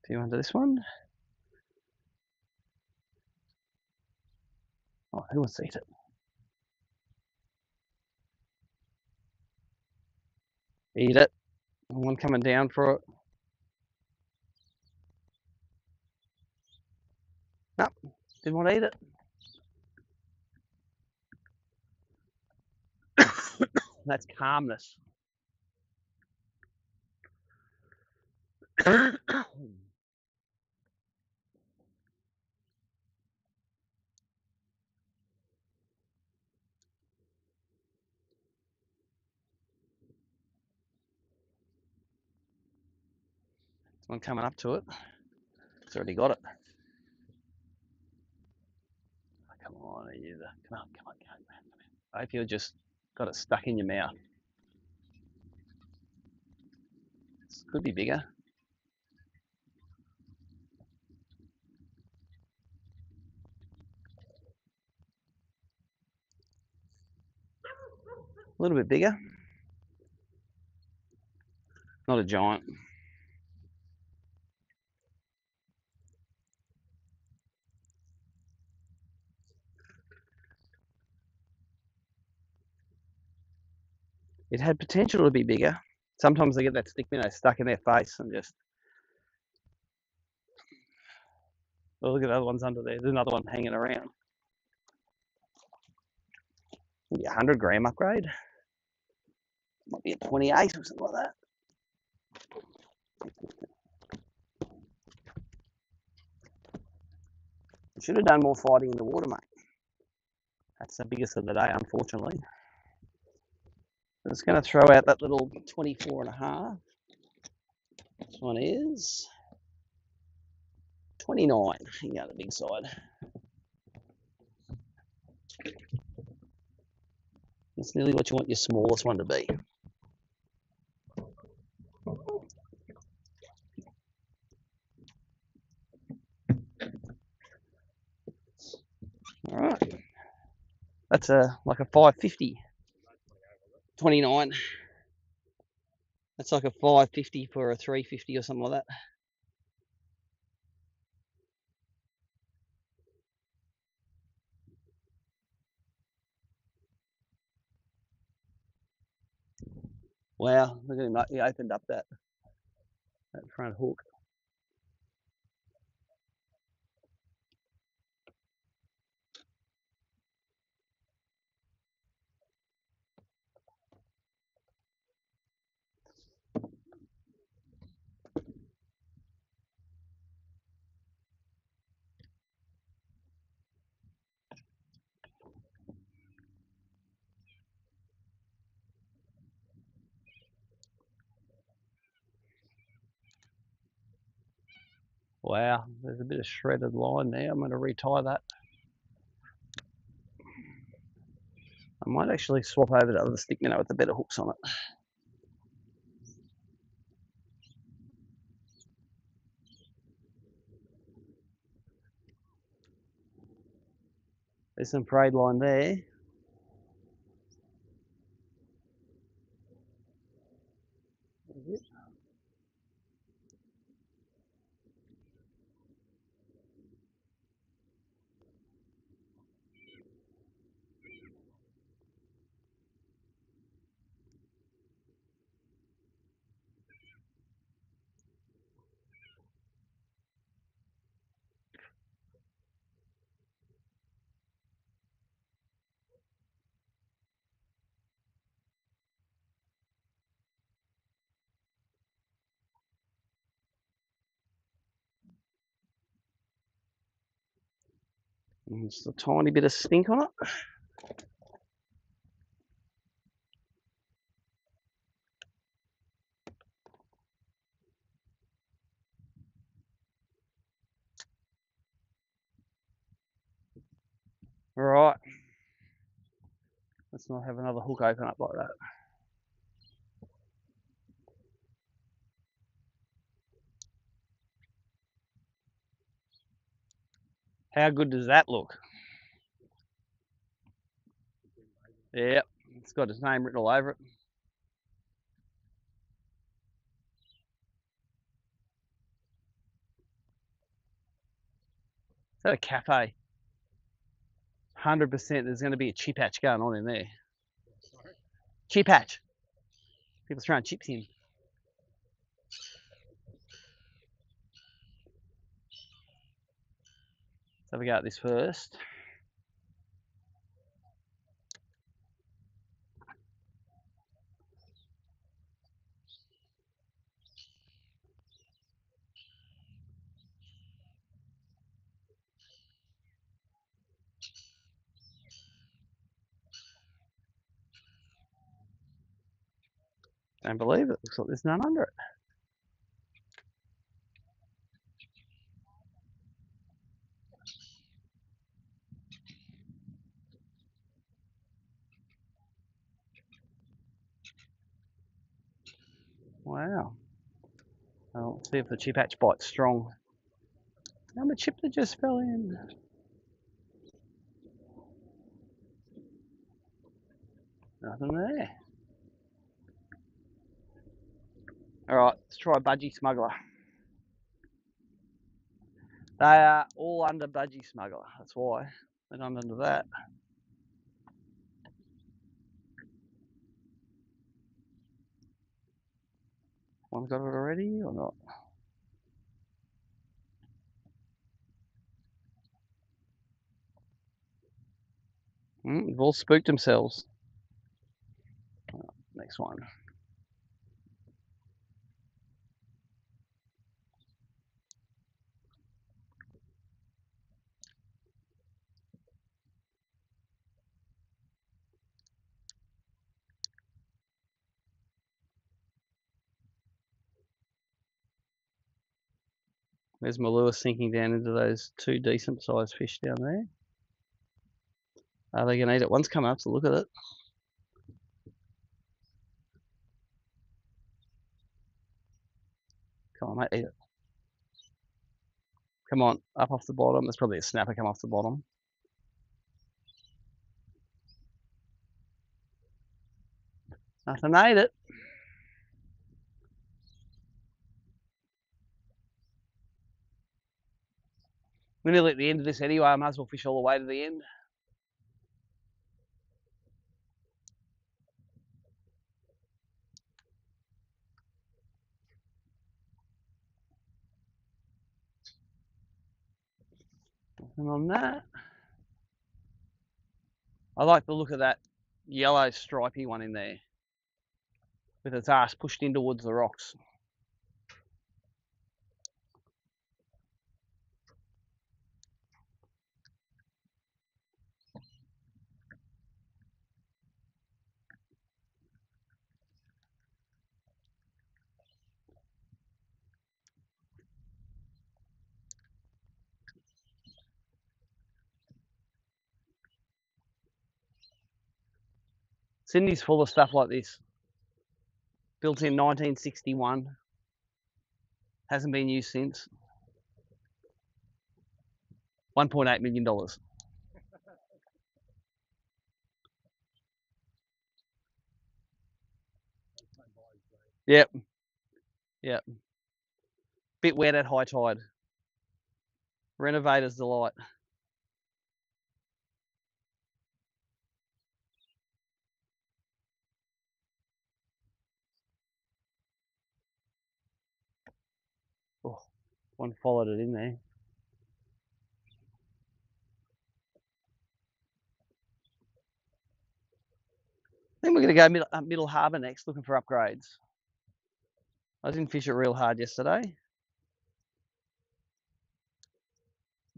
A few under this one. Oh, who wants to eat it? Eat it. One coming down for it. Nope, didn't want to eat it. That's calmness. One coming up to it. It's already got it. Oh, come on, come on. I hope you just got it stuck in your mouth. This could be bigger. A little bit bigger. Not a giant. It had potential to be bigger. Sometimes they get that stick minnow stuck in their face and just. Oh, look at the other ones under there. There's another one hanging around. Maybe 100 gram upgrade. Might be a 28 or something like that. You should have done more fighting in the water, mate. That's the biggest of the day, unfortunately. I'm just going to throw out that little 24.5. This one is 29. You go to the big side. That's nearly what you want your smallest one to be. All right. That's like a 550. 29. That's like a 550 for a 350 or something like that. Wow, look at him, he opened up that front hook. Wow, there's a bit of shredded line there. I'm going to retie that. I might actually swap over to the other stick minnow with the better hooks on it. There's some braid line there. And just a tiny bit of stink on it. All right. Let's not have another hook open up like that. How good does that look? Yep, it's got his name written all over it. Is that a cafe? 100% there's going to be a chip hatch going on in there. Sorry? Chip hatch. People throwing chips in. Let's have a go at this first. Don't believe it. Looks like there's none under it. Wow. Well, let's see if the chip hatch bite's strong. How much chip that just fell in? Nothing there. All right, let's try Budgie Smuggler. They are all under Budgie Smuggler. That's why they're not under that. One's got it already or not? They've all spooked themselves. Next one. There's my lure sinking down into those two decent sized fish down there. Are they going to eat it? One's coming up to look at it. Come on, mate, eat it. Come on, up off the bottom. There's probably a snapper come off the bottom. Nothing ate it. We're nearly at the end of this anyway. I might as well fish all the way to the end. Nothing on that. I like the look of that yellow stripy one in there with its ass pushed in towards the rocks. Sydney's full of stuff like this. Built in 1961. Hasn't been used since. $1.8 million. Yep. Yep. Bit wet at high tide. Renovator's delight. Oh, one followed it in there. I think we're going to go Middle Harbour next, looking for upgrades. I didn't fish it real hard yesterday.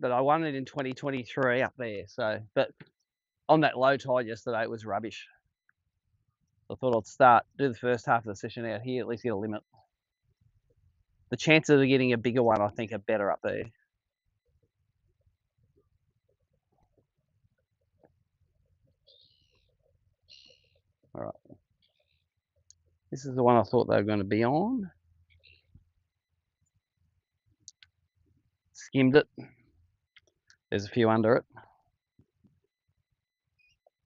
but I won it in 2023 up there. So, but on that low tide yesterday, it was rubbish. I thought I'd do the first half of the session out here, at least get a limit. The chances of getting a bigger one, I think, are better up there. All right. This is the one I thought they were going to be on. Skimmed it. There's a few under it.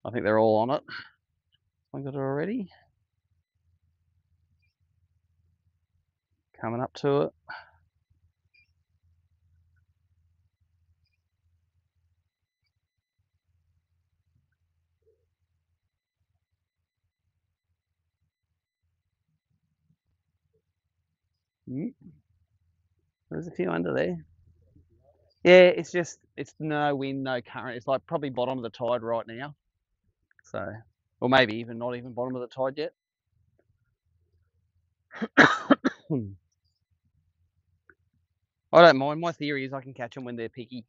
I think they're all on it. I got it already. Coming up to it. There's a few under there. Yeah, it's no wind, no current. It's like probably bottom of the tide right now. So, or maybe even not even bottom of the tide yet. I don't mind. My theory is I can catch them when they're picky.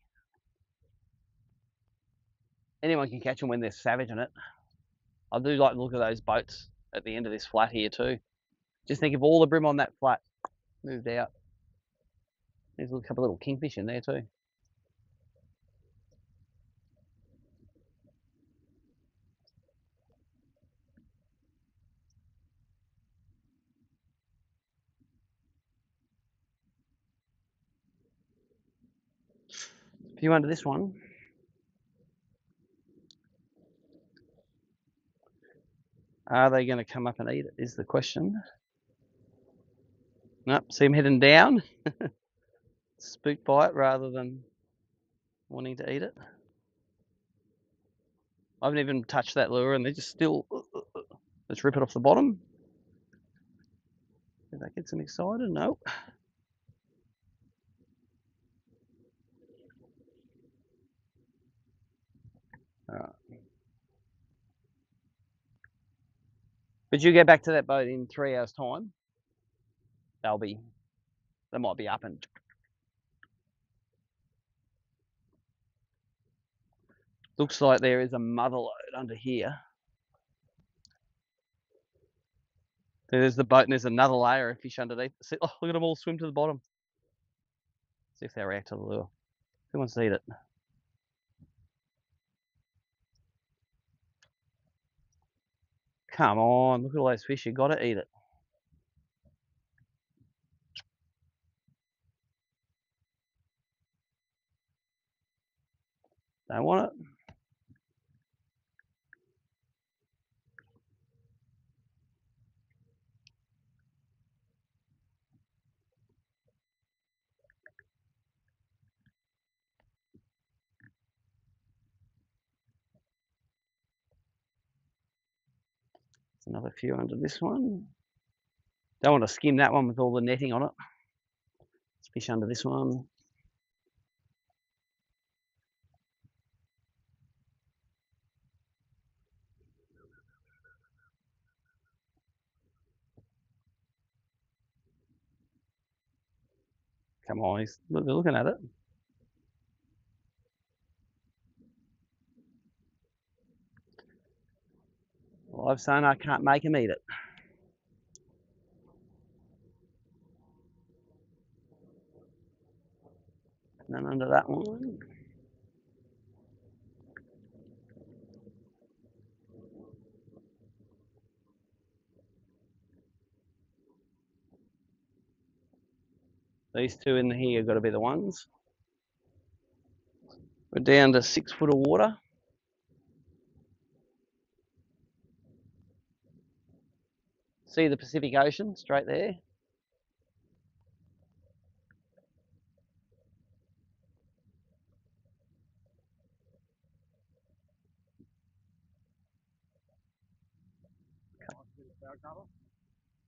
Anyone can catch them when they're savaging it. I do like to look at those boats at the end of this flat here too. Just think of all the bream on that flat moved out. There's a couple of little kingfish in there too. A few under this one. Are they going to come up and eat it is the question. Nope, see them heading down. Spooked by it rather than wanting to eat it. I haven't even touched that lure and they're just still, let's rip it off the bottom. Did that get them excited? Nope. All right. But you go back to that boat in 3 hours time, they might be up and looks like there is a mother load under here. There's the boat and there's another layer of fish underneath. See, oh, look at them all swim to the bottom. See if they react to the lure. Who wants to eat it? Come on, look at all those fish. You got to eat it. Don't want it? There's another few under this one. Don't want to skim that one with all the netting on it. There's fish under this one. Come on, they're looking at it. Live sonar can't make them eat it. None under that one. These two in here have got to be the ones. We're down to 6 foot of water. See the Pacific Ocean straight there?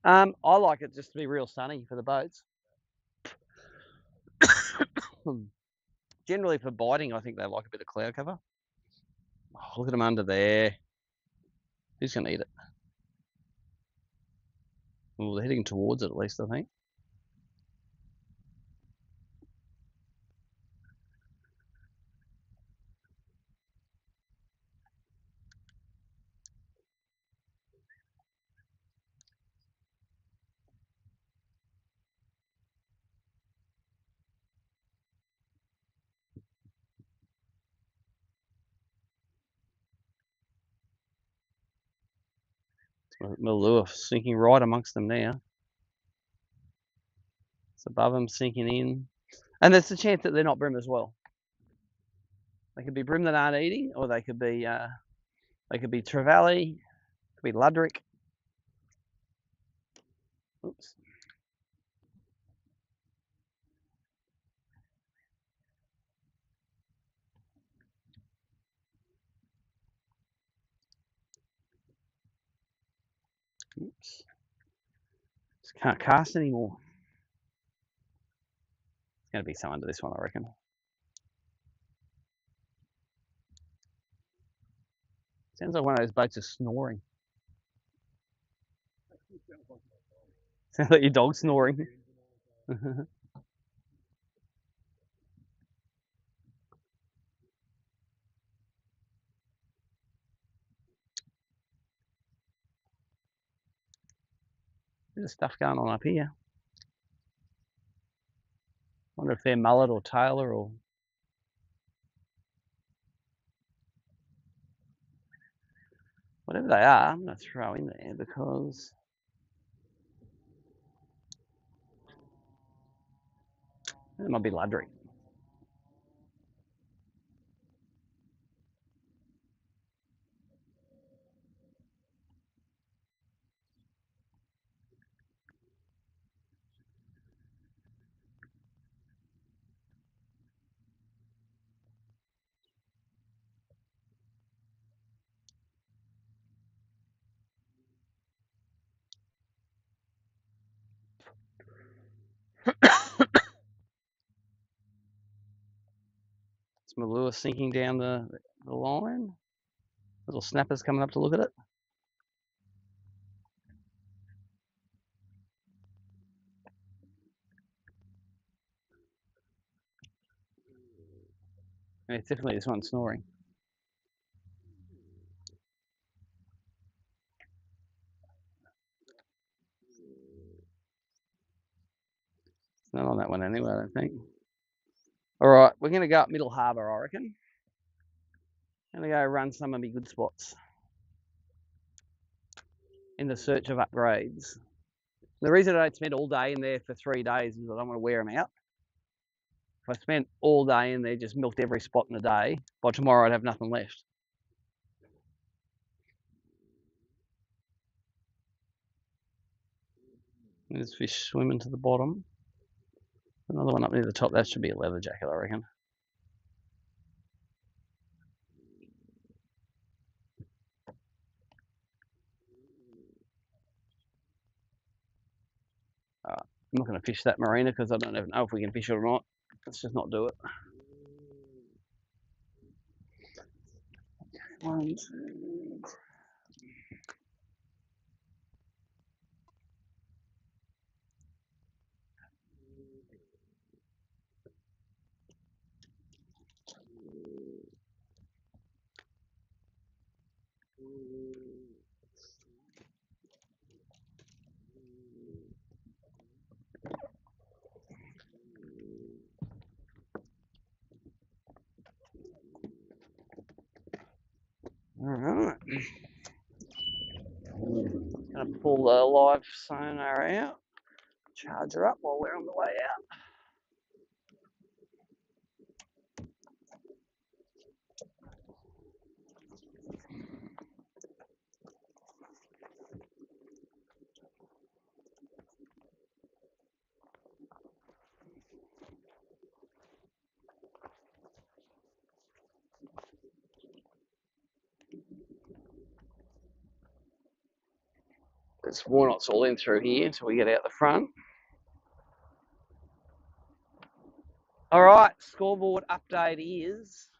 I like it just to be real sunny for the boats. Generally for biting, I think they like a bit of cloud cover. Oh, look at them under there. Who's going to eat it? Well, they're heading towards it at least, I think. The lure sinking right amongst them now. It's above them, sinking in. And there's a chance that they're not bream as well. They could be bream that aren't eating, or they could be trevally, could be ludric. Oops. Oops. Just can't cast anymore. It's going to be some under this one, I reckon. Sounds like one of those boats is snoring. Sounds like your dog snoring. There's stuff going on up here. Wonder if they're mullet or tailor or whatever they are. I'm going to throw in there because it might be ludric. It's my lure sinking down the line. Little snappers coming up to look at it. And it's definitely this one snoring. It's not on that one anyway, I don't think. All right, we're going to go up Middle Harbour, I reckon. Going to go run some of my good spots in the search of upgrades. The reason I don't spend all day in there for 3 days is I don't want to wear them out. If I spent all day in there, just milked every spot in a day, by tomorrow I'd have nothing left. There's fish swimming to the bottom. Another one up near the top. That should be a leather jacket, I reckon. I'm not going to fish that marina because I don't even know if we can fish it or not. Let's just not do it. 1, 2. All right. Gonna pull the live sonar out, charge her up while we're on the way out. There's walnuts all in through here until we get out the front. All right, scoreboard update is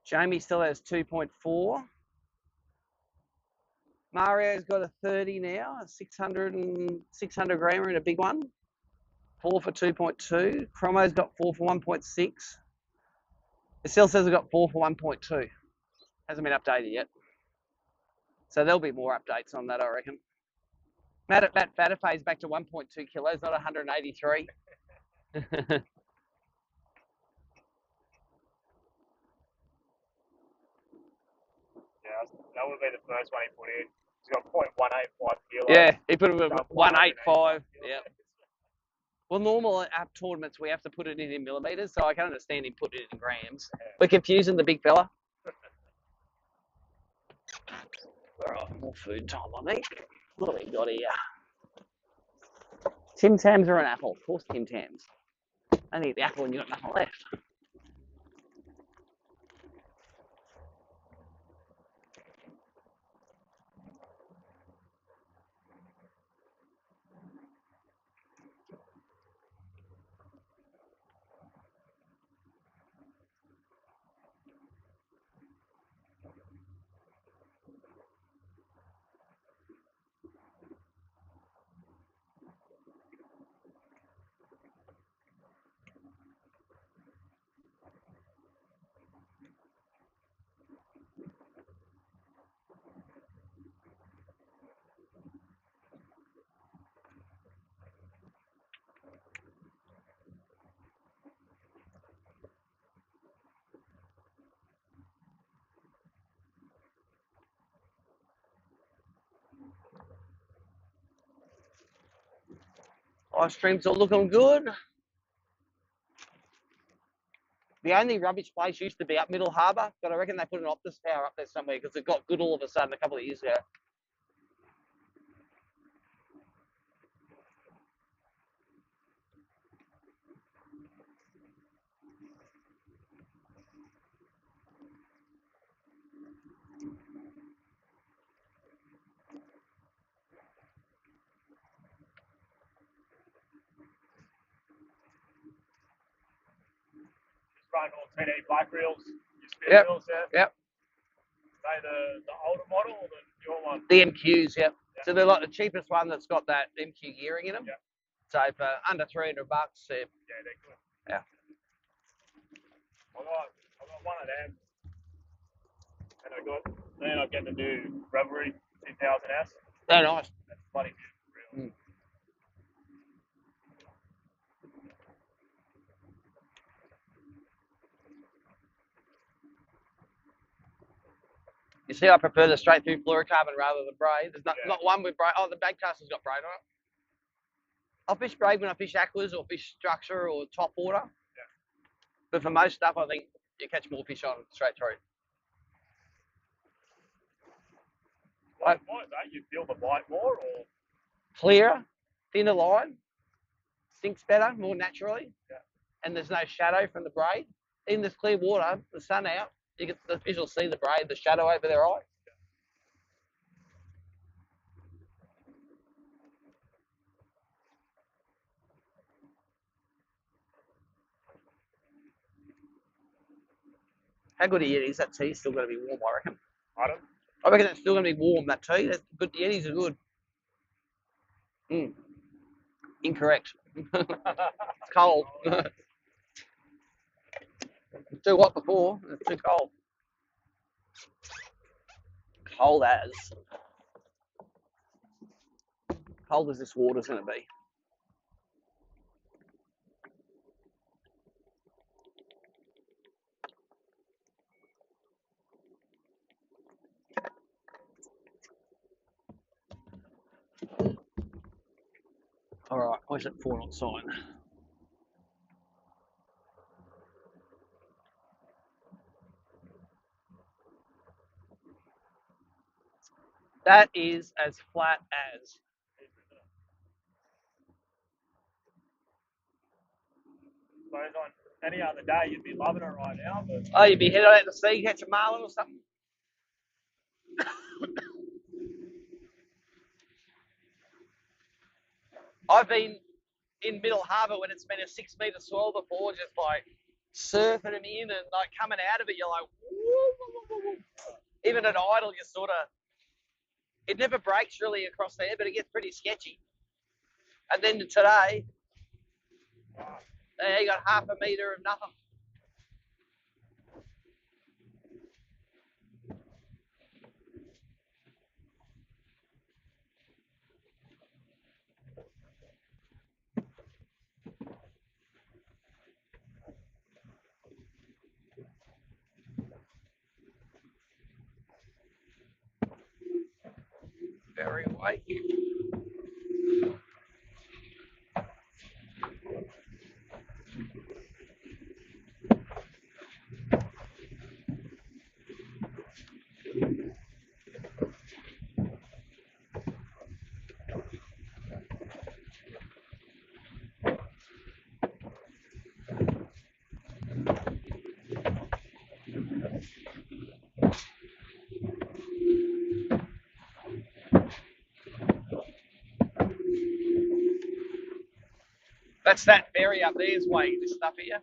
Jamie still has 2.4. Mario's got a 30 now, a 600 grammer in a big one. 4 for 2.2. Chromo's got 4 for 1.6. Estelle says I've got 4 for 1.2. Hasn't been updated yet. So there'll be more updates on that, I reckon. Matt Fatafay's back to 1.2 kilos, not 183. That would be the first one he put in. He's got 0.185 kilos. Yeah, he put it with Done 185. 185 Yeah. kilos. Well, normal at tournaments we have to put it in millimeters, so I can understand him putting it in grams. We're confusing the big fella. All right, more food time on me. What have we got here? Tim Tams or an apple? Of course, Tim Tams. I need the apple and you got nothing left. Ice streams are looking good. The only rubbish place used to be up Middle Harbour, but I reckon they put an Optus tower up there somewhere because it got good all of a sudden a couple of years ago. Just running all 10E black reels. Your spin Yep. reels, yeah. Yep. Are they the older model or the newer one? The MQs, yep. So they're like the cheapest one that's got that MQ gearing in them. Yep. So for under $300, Yeah, they're good. Yeah. I got one of them, and I ended up getting a new Revelry 2000S. they're nice. That's bloody beautiful reel. You see, I prefer the straight through fluorocarbon rather than braid. There's not, Yeah. not one with braid. Oh, the Baitcaster's got braid on it. I'll fish braid when I fish aquas or fish structure or top water. Yeah. But for most stuff, I think you catch more fish on straight through. Why is that? You feel the bite more, or? Clearer, thinner line, sinks better, more naturally. Yeah. And there's no shadow from the braid. In this clear water, the sun out, you get the fish will see the braid, the shadow over their eye. How good are Yetis? That tea's still going to be warm, I reckon. Pardon? I reckon it's still going to be warm, that tea. But the Yetis are good. Incorrect. It's cold. It's too hot before. It's too cold. Cold as. Cold as this water's going to be. All right, where's that 4 knot sign? That is as flat as. Suppose on any other day you'd be loving it right now, but Oh, you'd be heading out to sea, catch a marlin or something? I've been in Middle Harbour when it's been a 6 metre swell before, just like surfing them in and like coming out of it, you're like, woo, woo, woo, woo. Even at idle, you sort of, it never breaks really across there, but it gets pretty sketchy. And then today, you got half a metre of nothing. way. That's that ferry up there's weighing this stuff here.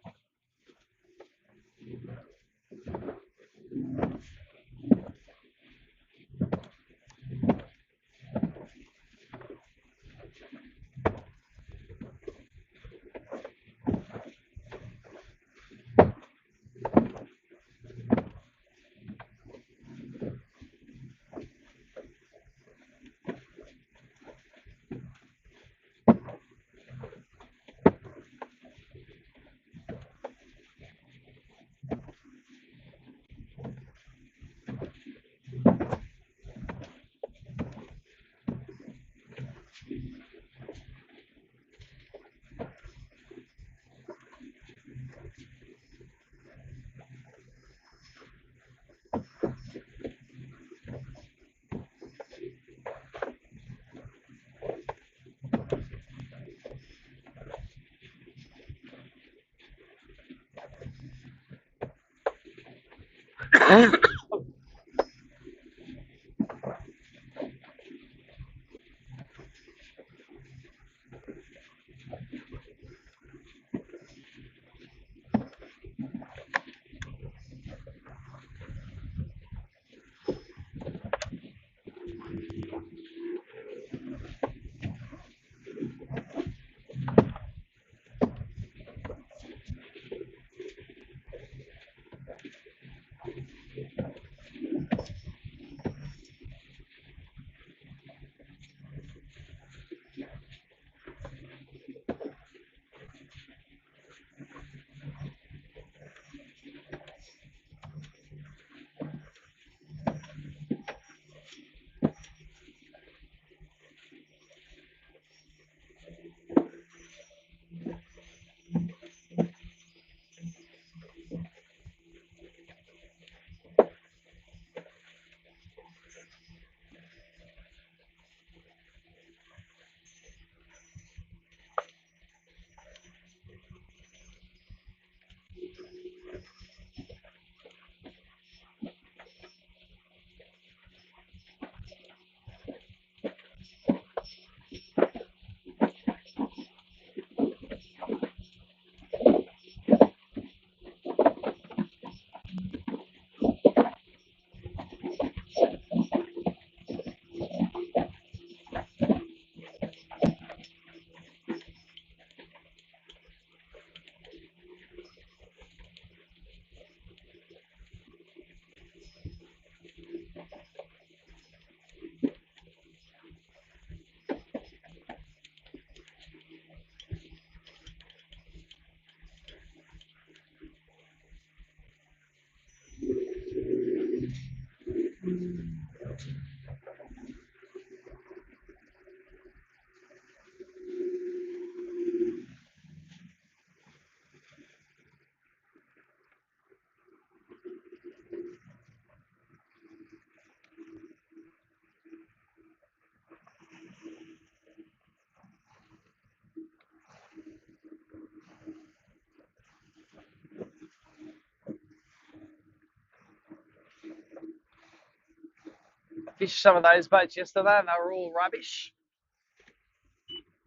Fished some of those boats yesterday and they were all rubbish.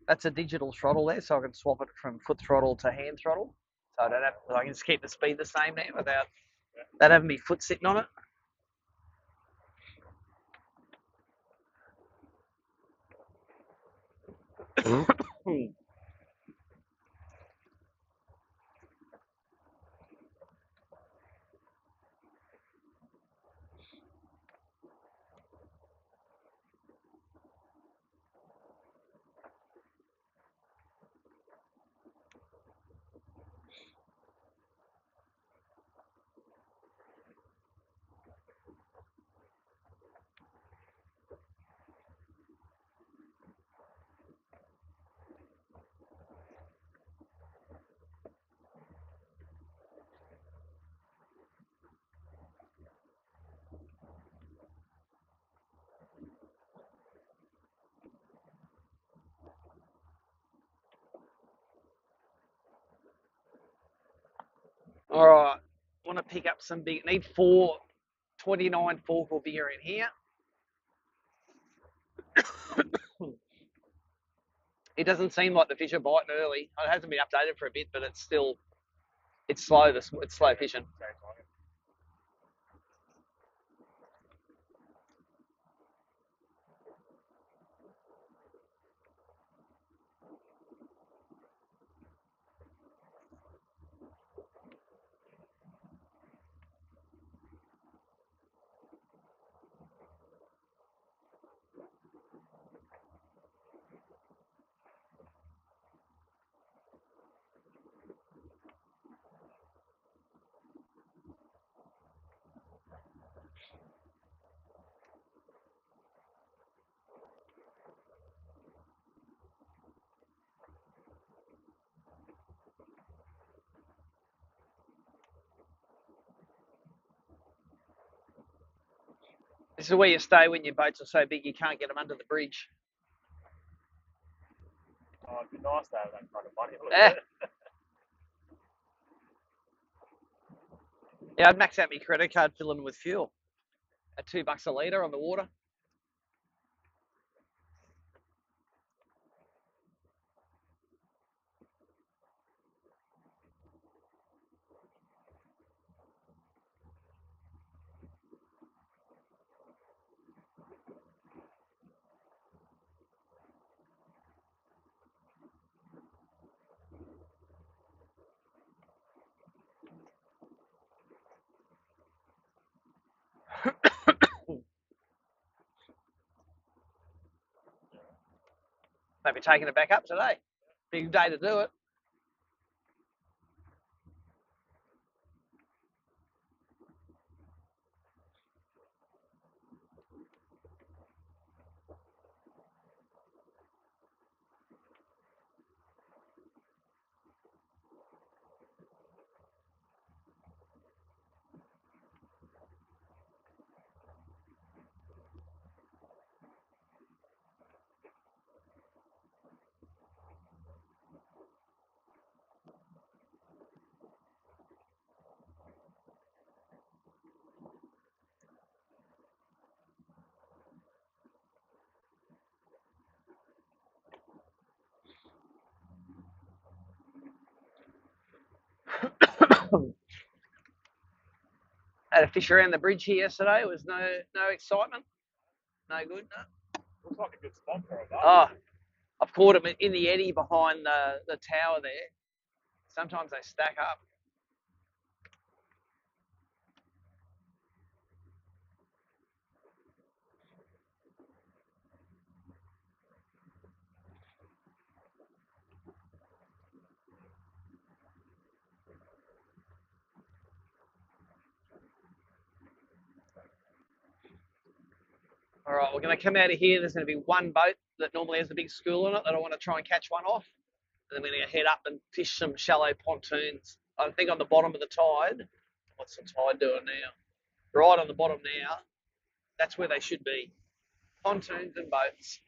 That's a digital throttle there, so I can swap it from foot throttle to hand throttle. So I don't have, I can just keep the speed the same now without that having my foot sitting on it. All right, want to pick up some big. Need 429 fork or bigger in here. It doesn't seem like the fish are biting early. It hasn't been updated for a bit, but it's slow. It's slow fishing. This is where you stay when your boats are so big you can't get them under the bridge. Oh, it'd be nice to have that kind of money. Yeah, I'd max out my credit card filling with fuel at $2 a litre on the water. Maybe taking it back up today. Big day to do it. Had a fish around the bridge here yesterday. It was no excitement. No good, no. Looks like a good spot for a boat. Oh, I've caught them in the eddy behind the tower there. Sometimes they stack up. All right, we're going to come out of here. There's going to be one boat that normally has a big school on it that I want to try and catch one off. And then we're going to head up and fish some shallow pontoons. I think on the bottom of the tide. What's the tide doing now? Right on the bottom now. That's where they should be. Pontoons and boats.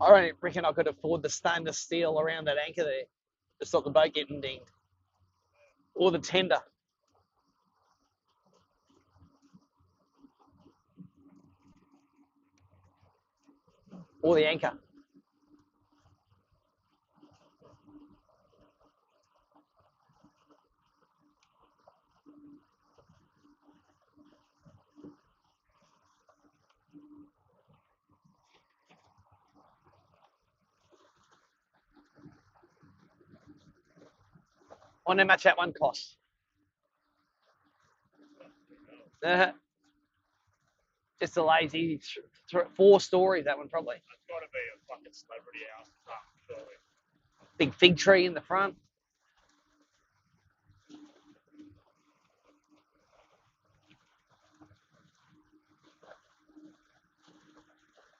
I don't reckon I could afford the stainless steel around that anchor there to stop the boat getting dinged. Or the tender. Or the anchor. wonder how much that one costs. Just a lazy 4 stories, that one probably. That's got to be a fucking celebrity house or something, surely. Big fig tree in the front.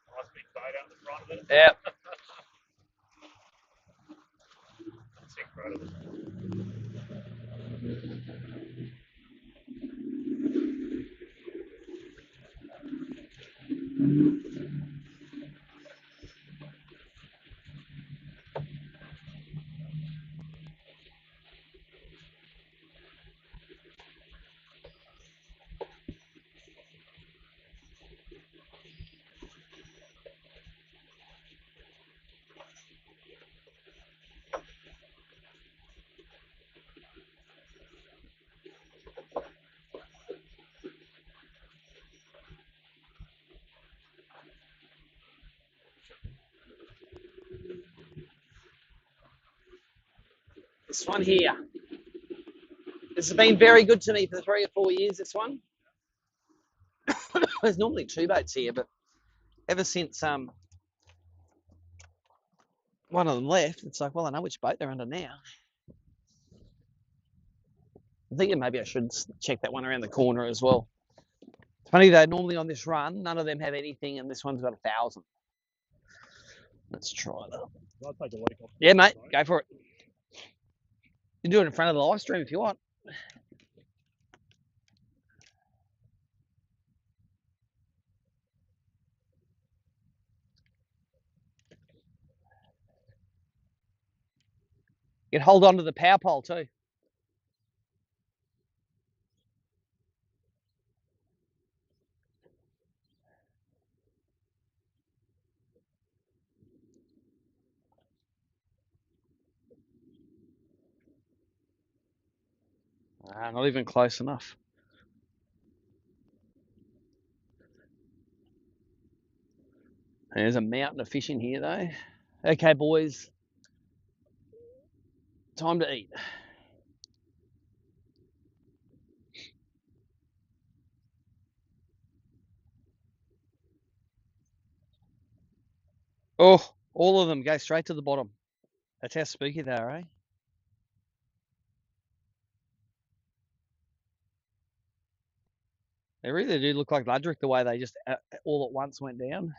Nice big boat out the front of it. Yeah. That's incredible. This one here. This has been very good to me for 3 or 4 years, this one. There's normally 2 boats here, but ever since one of them left, it's like, well, I know which boat they're under now. I'm thinking maybe I should check that one around the corner as well. It's funny though, normally on this run, none of them have anything, and this one's got 1,000. Let's try that. I'll take a week off. Yeah, mate, go for it. You can do it in front of the live stream if you want. You can hold on to the power pole too. Not even close enough. There's a mountain of fish in here though. Okay, boys. Time to eat. Oh, all of them go straight to the bottom. That's how spooky they are, eh? They really do look like Ludrick the way they just all at once went down.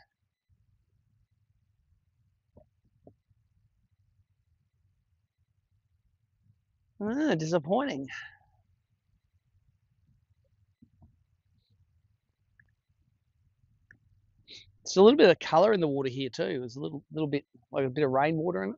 Disappointing. It's a little bit of colour in the water here too. There's a little bit, like a bit of rainwater in it.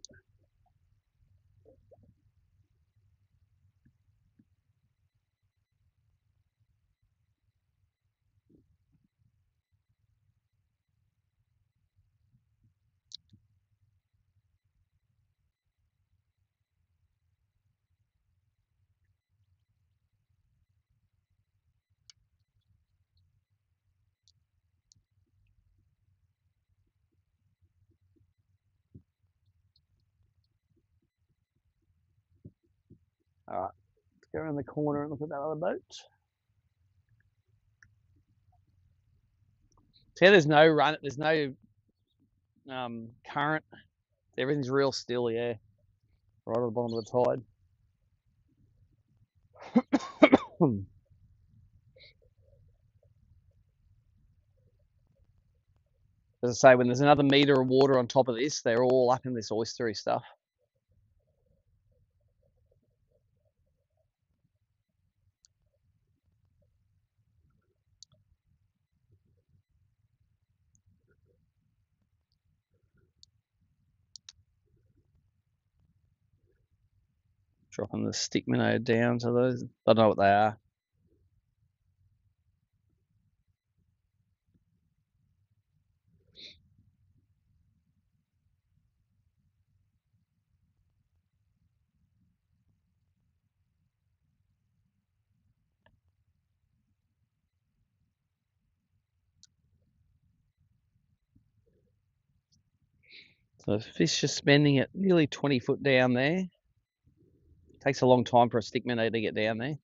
All right, let's go around the corner and look at that other boat. See how there's no run, there's no current. Everything's real still, yeah. Right at the bottom of the tide. As I say, when there's another metre of water on top of this, they're all up in this oystery stuff. Dropping the stick minnow down to those. I don't know what they are. So the fish are spending it nearly 20 foot down there. Takes a long time for a stick minnow to get down there.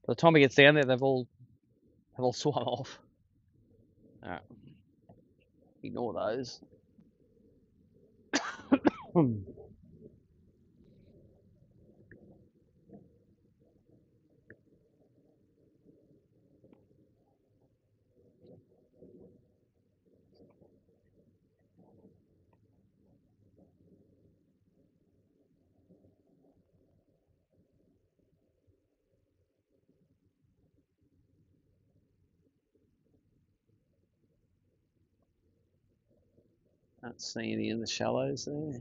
By the time it gets down there, they've all swum off. All right. Ignore those. Don't see any in the shallows there.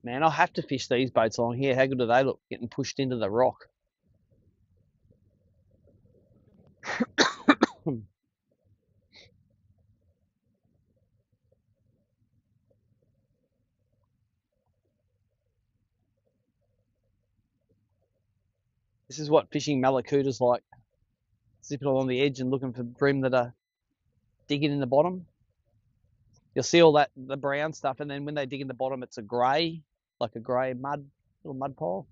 Man, I'll have to fish these boats along here. How good do they look, getting pushed into the rock? This is what fishing malakutas like. Zipping along the edge and looking for bream that are digging in the bottom. You'll see all that, the brown stuff, and then when they dig in the bottom, it's a grey, like a grey mud, little mud pile.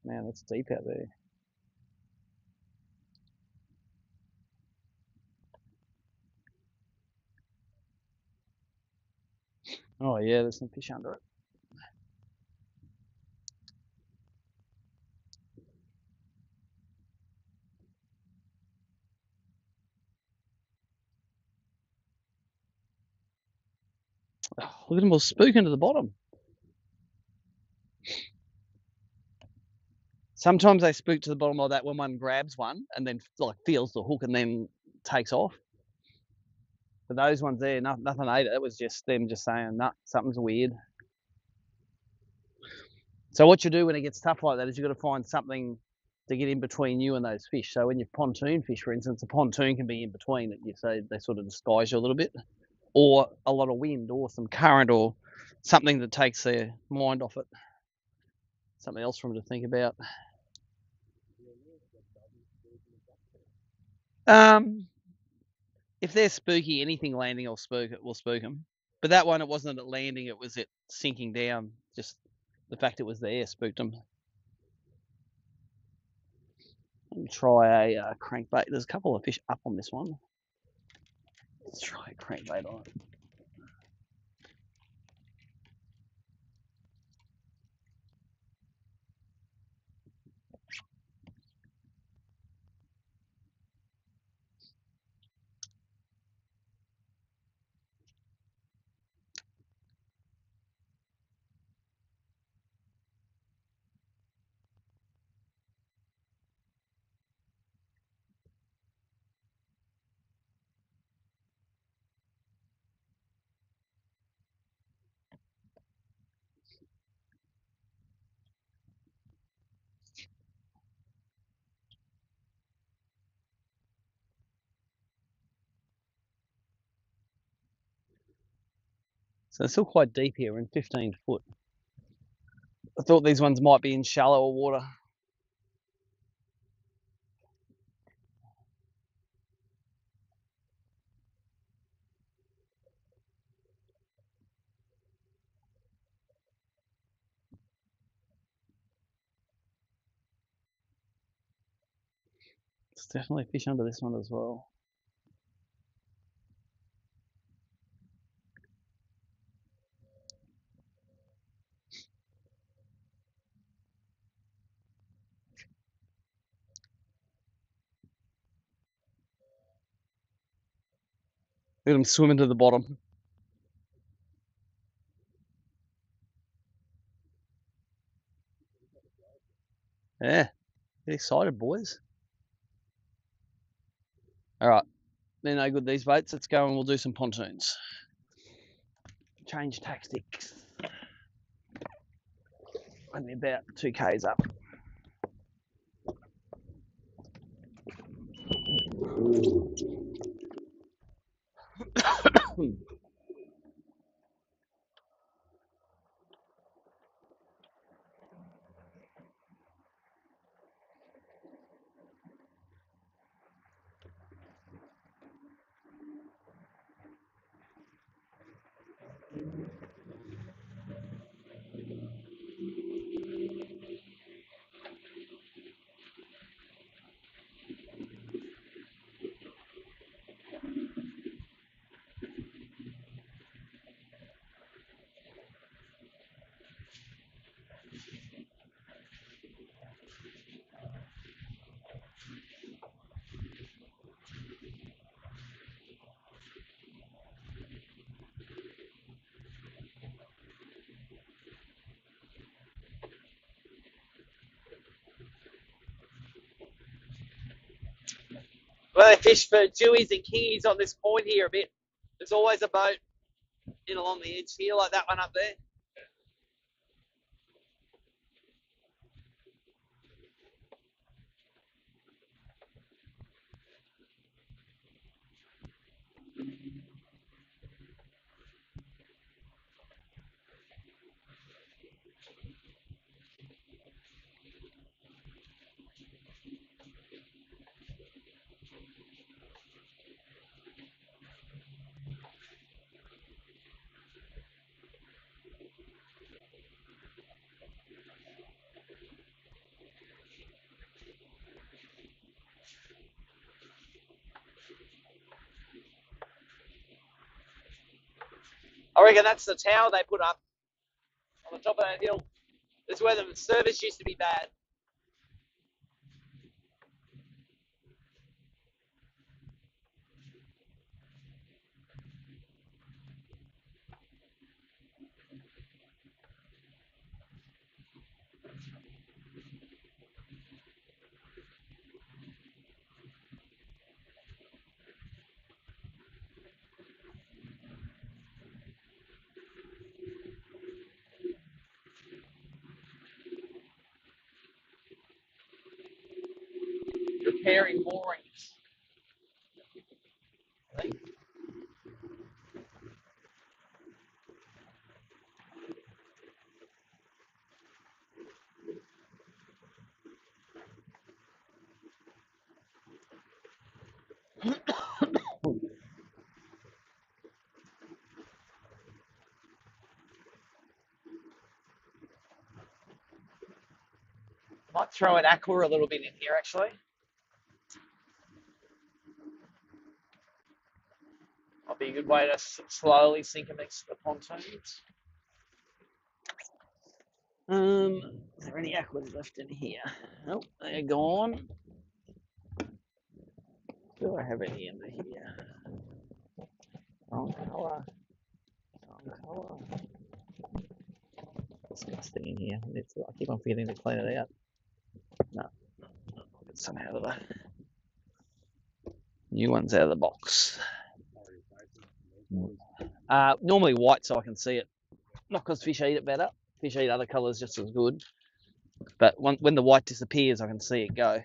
Man, that's deep out there. Oh yeah, there's some fish under it. Oh, look at them all spooking to the bottom. Sometimes they spook to the bottom like that when one grabs one and then like feels the hook and then takes off. But those ones there, nothing ate it. It was just them just saying, nah, something's weird. So what you do when it gets tough like that is you've got to find something to get in between you and those fish. So when you pontoon fish, for instance, a pontoon can be in between it. So they sort of disguise you a little bit, or a lot of wind, or some current, or something that takes their mind off it. Something else for them to think about. If they're spooky, anything landing will spook them. But that one, it wasn't at landing; it was it sinking down. Just the fact it was there spooked them. Let me try a crankbait. There's a couple of fish up on this one. Let's try a crankbait on it. So it's still quite deep here. We're in 15 foot. I thought these ones might be in shallower water. There's definitely fish under this one as well. Look at them swimming to the bottom. Yeah, get excited, boys. All right, they're no good, these boats. Let's go and we'll do some pontoons. Change tactics. Only about 2Ks up. Well, they fish for dewies and kingies on this point here a bit. There's always a boat in along the edge here, like that one up there. I reckon that's the tower they put up on the top of that hill. This is where the service used to be bad. Repairing moorings. Might throw an aqua a little bit in here actually. Might be a good way to slowly sink them next to the pontoons. Is there any aquas left in here? Nope, they're gone. Do I have any in here? Wrong colour. Wrong colour. Disgusting in here. I keep on forgetting to clean it out. No, I'll get some out of the new ones out of the box. Normally white so I can see it. Not because fish eat it better. Fish eat other colours just as good. But when the white disappears, I can see it go.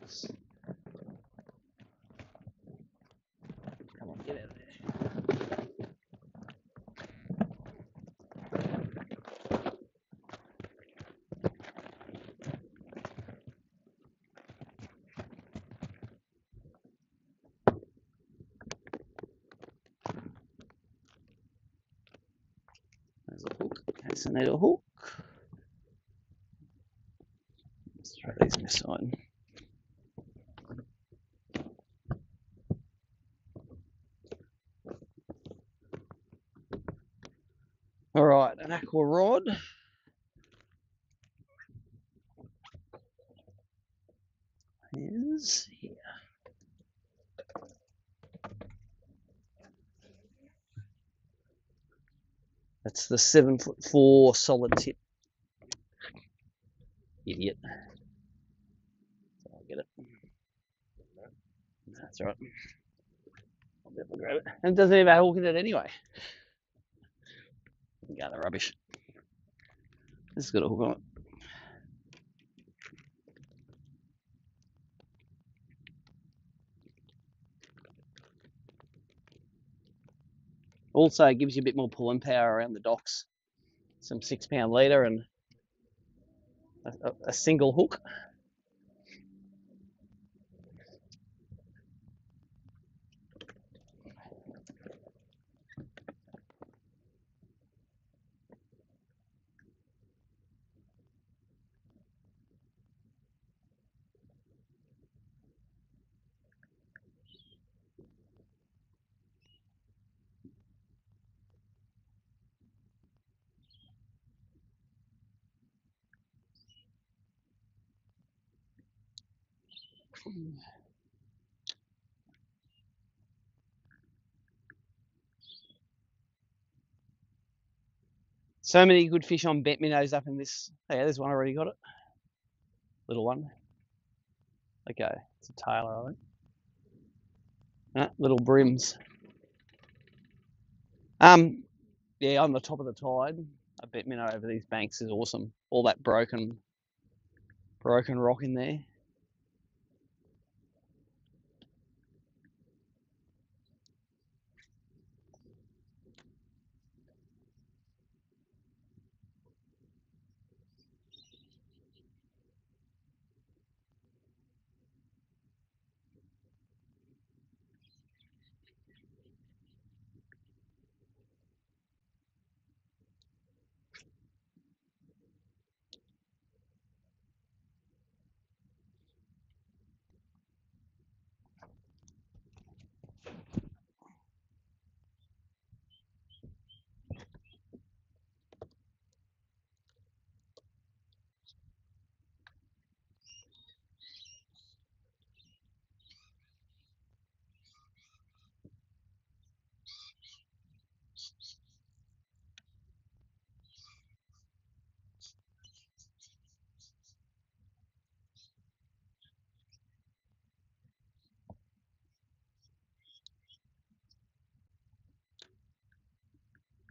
So, come on, get out of there. There's a hook. In case I need a hook. Let's throw these in the side. All right, an aqua rod. Is here. That's the 7'4" solid tip. Idiot. I'll get it. That's right. I'll be able to grab it. And it doesn't even have a hook in it anyway. Go the rubbish. This has got a hook on it. Also, it gives you a bit more pulling power around the docks. Some 6-pound leader and a single hook. So many good fish on bent minnows up in this. Oh, yeah, there's one already got it. Little one. Okay, it's a tailor, I think. Little brims. Yeah, on the top of the tide, a bit minnow over these banks is awesome. All that broken rock in there.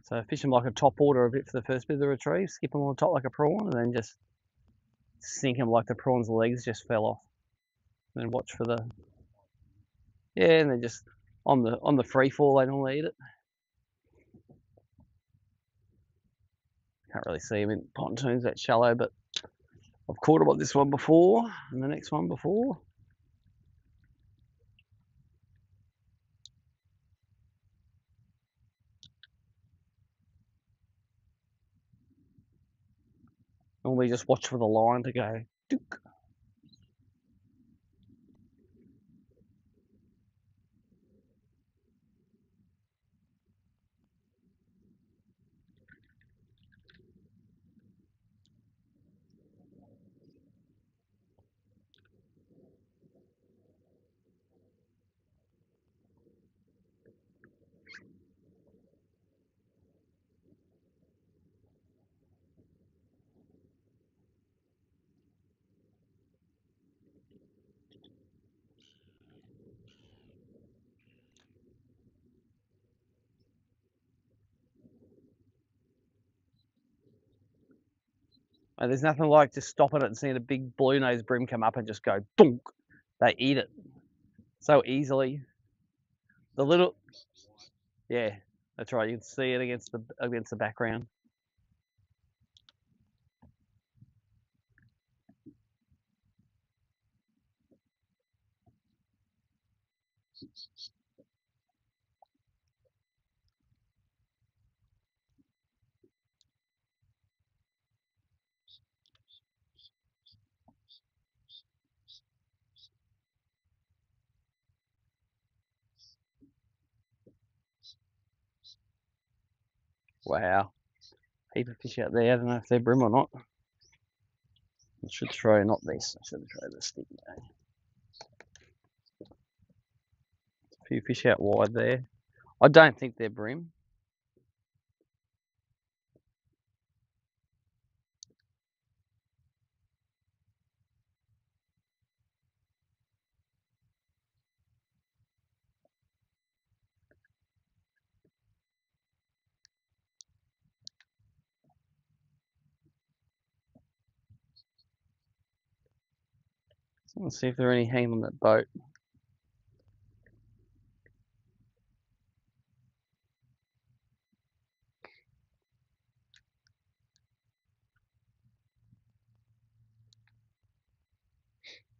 So fish them like a top water a bit for the first bit of the retrieve, skip them on top like a prawn, and then just sink them like the prawn's legs just fell off. And then watch for the, yeah, and then just on the free fall they normally eat it. Can't really see them in pontoons that shallow, but I've caught them on this one before and the next one before. Normally just watch for the line to go dook. And there's nothing like just stopping it and seeing a big blue nose brim come up and just go dunk. They eat it so easily. The little, yeah, that's right. You can see it against the background. Wow, heap of fish out there. I don't know if they're brim or not. I should throw not this. I should throw the stick. A few fish out wide there. I don't think they're brim. Let's see if there are any hanging on that boat.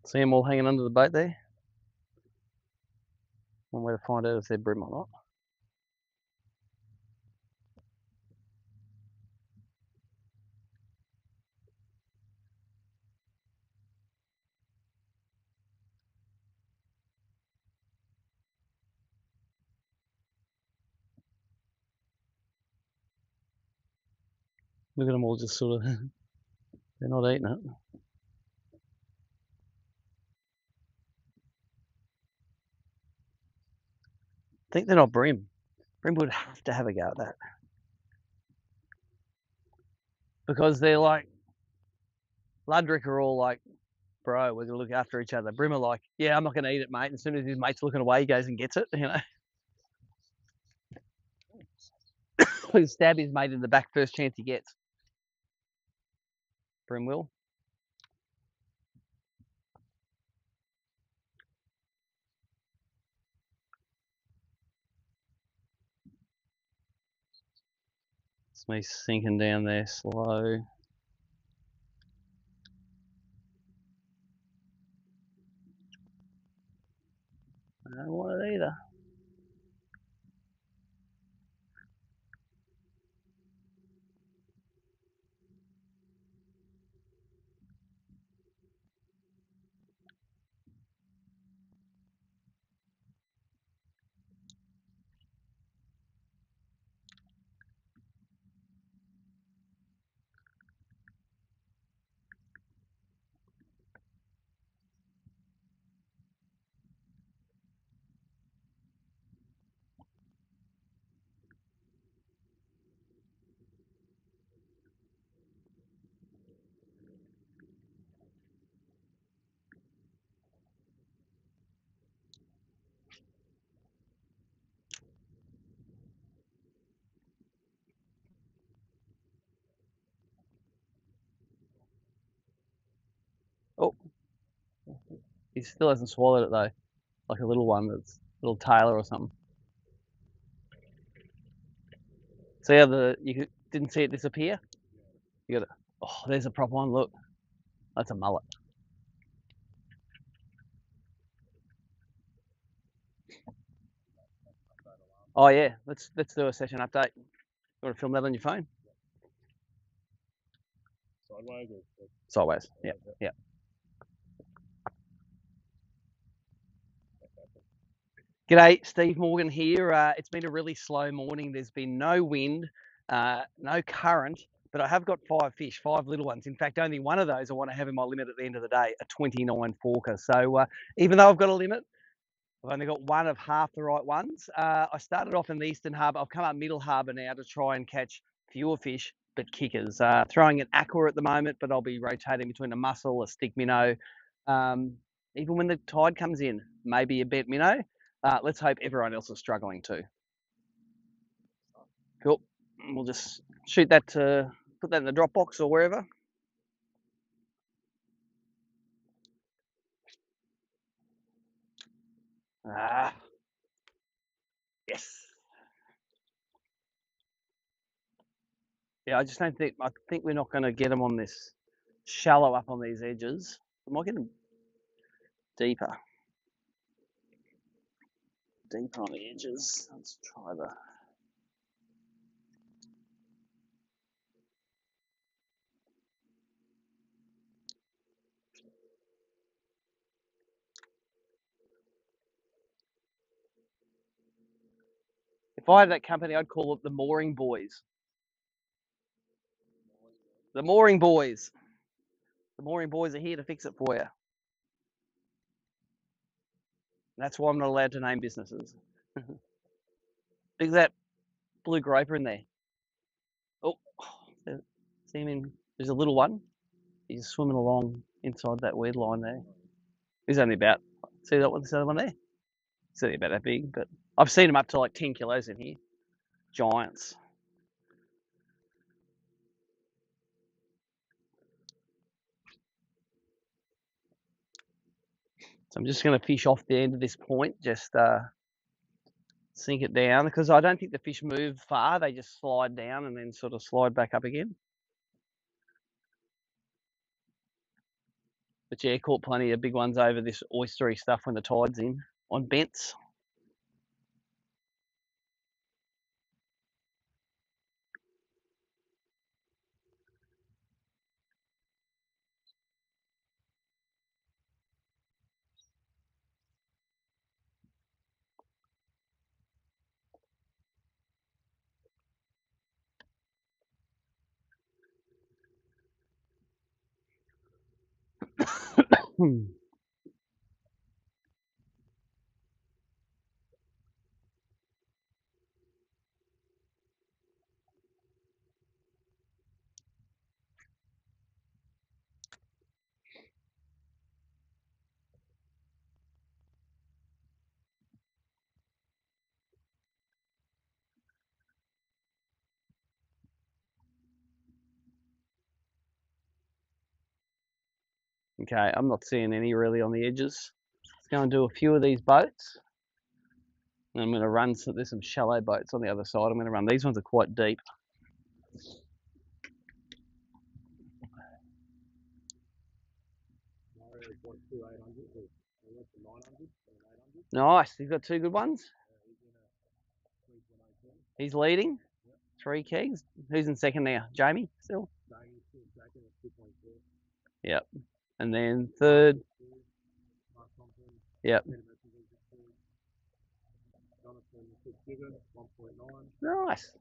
See them all hanging under the boat there? One way to find out if they're brim or not. Look at them all just sort of, they're not eating it. I think they're not brim. Brim would have to have a go at that. Because they're like, Ludrick are all like bro. We're gonna look after each other. Bream are like, yeah, I'm not gonna eat it, mate. And as soon as his mate's looking away, he goes and gets it. He'll stab his mate in the back first chance he gets. Bream will. It's me sinking down there slow. I don't want it either. Oh, he still hasn't swallowed it though. Like a little one that's a little tailor or something. See how didn't see it disappear? You got it. Oh, there's a proper one. Look, that's a mullet. Oh yeah, let's do a session update. You want to film that on your phone? Sideways or Sideways. Yeah, yeah. G'day, Steve Morgan here. It's been a really slow morning. There's been no wind, no current, but I have got 5 fish, 5 little ones. In fact, only one of those I want to have in my limit at the end of the day, a 29 forker. So even though I've got a limit, I've only got one of half the right ones. I started off in the Eastern Harbour. I've come up Middle Harbour now to try and catch fewer fish, but kickers. Throwing an aqua at the moment, but I'll be rotating between a mussel, a stick minnow. Even when the tide comes in, maybe a bent minnow. Let's hope everyone else is struggling too. Cool. We'll just shoot that to put that in the Dropbox or wherever. Yes. Yeah, I just don't think. I think we're not going to get them on this shallow up on these edges. I might get them deeper on the edges. Let's try the. If I had that company, I'd call it the Mooring Boys. The Mooring Boys. The Mooring Boys are here to fix it for you. That's why I'm not allowed to name businesses. Look at that blue groper in there. Oh, see him in. There's a little one. He's swimming along inside that weed line there. He's only about. See that one? This other one there? He's only about that big, but I've seen him up to like 10 kilos in here. Giants. So I'm just going to fish off the end of this point, just sink it down, because I don't think the fish move far. They just slide down and then sort of slide back up again. But yeah, caught plenty of big ones over this oystery stuff when the tide's in on bents. Okay, I'm not seeing any really on the edges. Let's go and do a few of these boats. And I'm going to run, so there's some shallow boats on the other side. I'm going to run, these ones are quite deep. Nice, you've got two good ones. He's leading, 3 kegs. Who's in second now? Jamie still? Yep. And then third. Yep. Nice.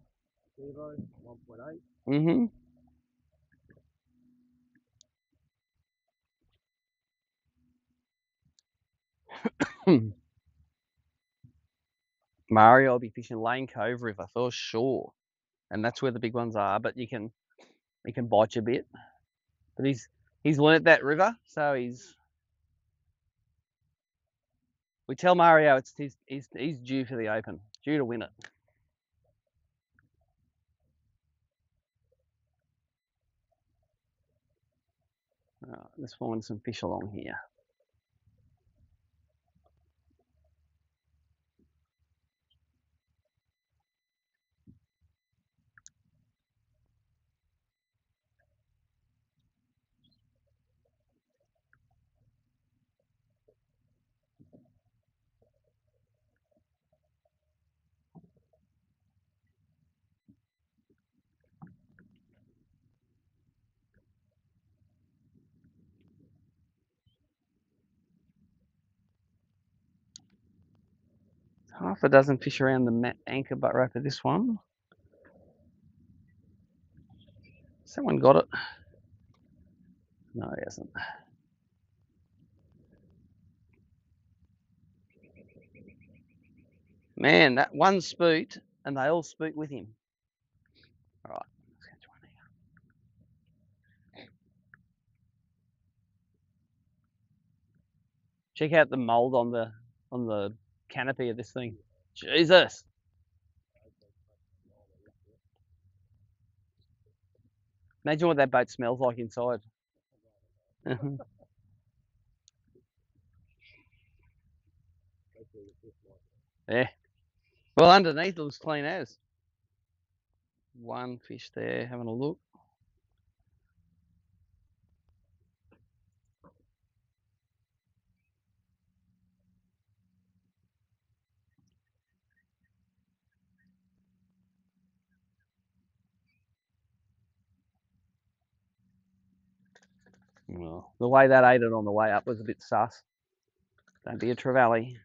Mm-hmm. Mario will be fishing Lane Cove River for sure, and that's where the big ones are. But he can bite you a bit. But he's learnt that river, so we tell Mario he's due for the Open, due to win it. Let's find some fish along here. Half a dozen fish around the anchor butt rope of this one. Someone got it. No, he hasn't. Man, that one spooked, and they all spooked with him. All right, let's catch one here. Check out the mold on the canopy of this thing. Jesus. Imagine what that boat smells like inside. Yeah. Well, underneath it looks clean as. One fish there, having a look. Well, the way that ate it on the way up was a bit sus. Don't be a trevally.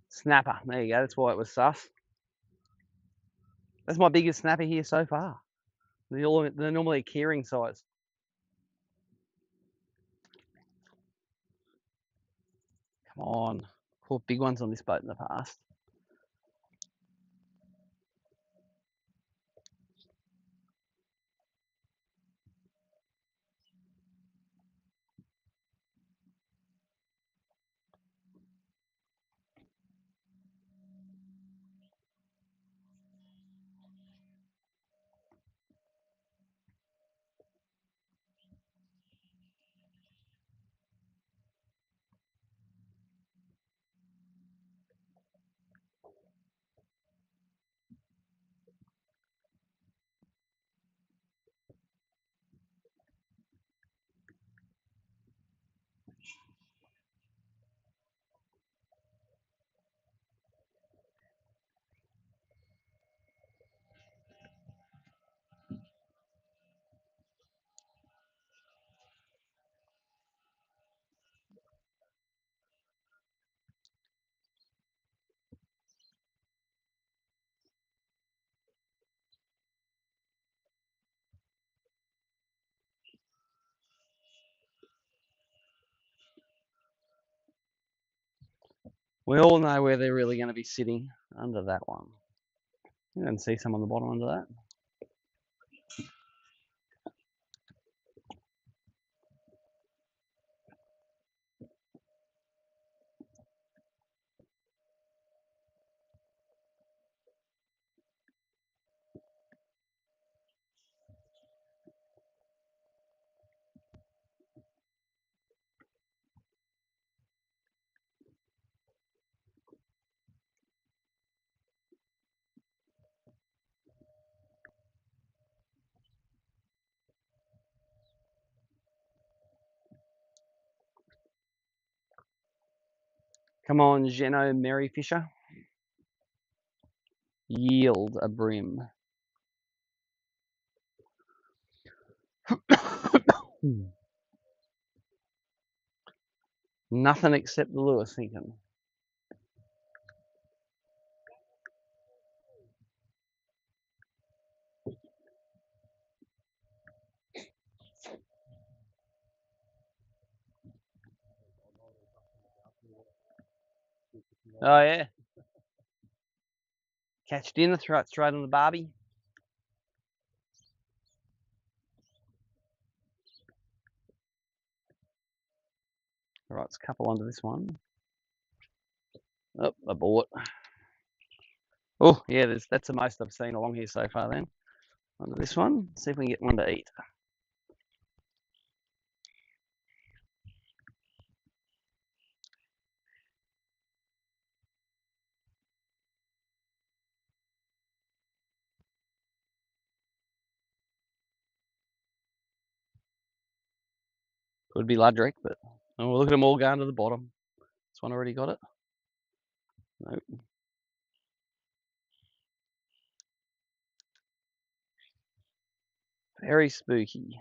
Snapper. There you go. That's why it was sus. That's my biggest snapper here so far. They're normally a keyring size. Come on. Caught big ones on this boat in the past. We all know where they're really going to be sitting, under that one. You can see some on the bottom under that. Come on, Geno Merry Fisher. Yield a bream. Nothing except the Lewis thinking. Oh yeah. Catch dinner, throw it straight on the barbie. All right, let's couple onto this one. Oh, abort. Oh, yeah, that's the most I've seen along here so far then. Onto this one, see if we can get one to eat. Could be Ludrick, but oh, look at them all going to the bottom. This one already got it. Nope. Very spooky.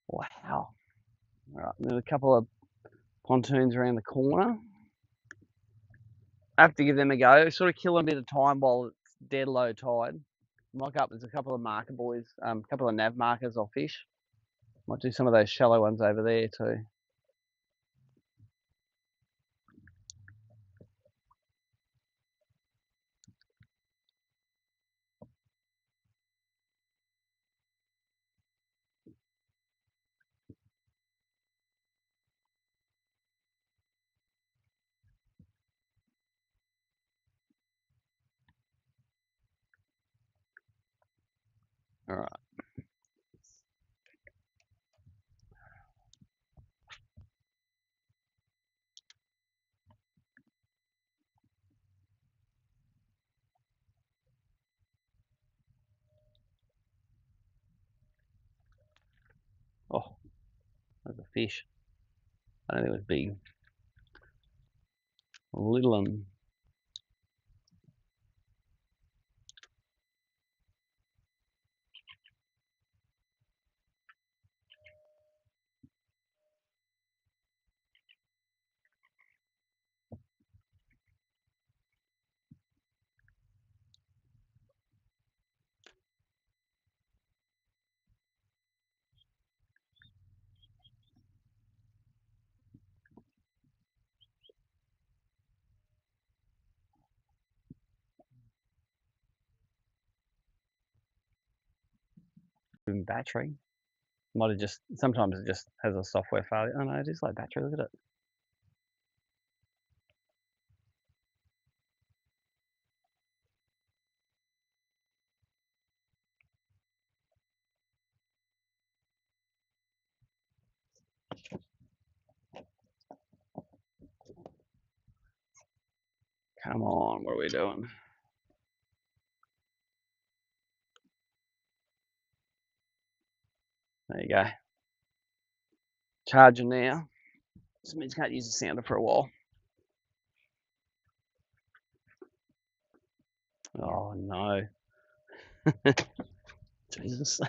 Wow. All right, then a couple of pontoons around the corner. I have to give them a go. Sort of kill them a bit of time while it's dead low tide. Might go up, there's a couple of marker buoys, a couple of nav markers I'll fish. Might do some of those shallow ones over there too. All right. Oh, there's a fish. I don't think it was big. Little one. Battery. Might have just, sometimes it just has a software failure. Oh no, it is like battery, look at it. Come on, what are we doing? There you go. Charging now. This means can't use the sounder for a while. Oh no. Jesus.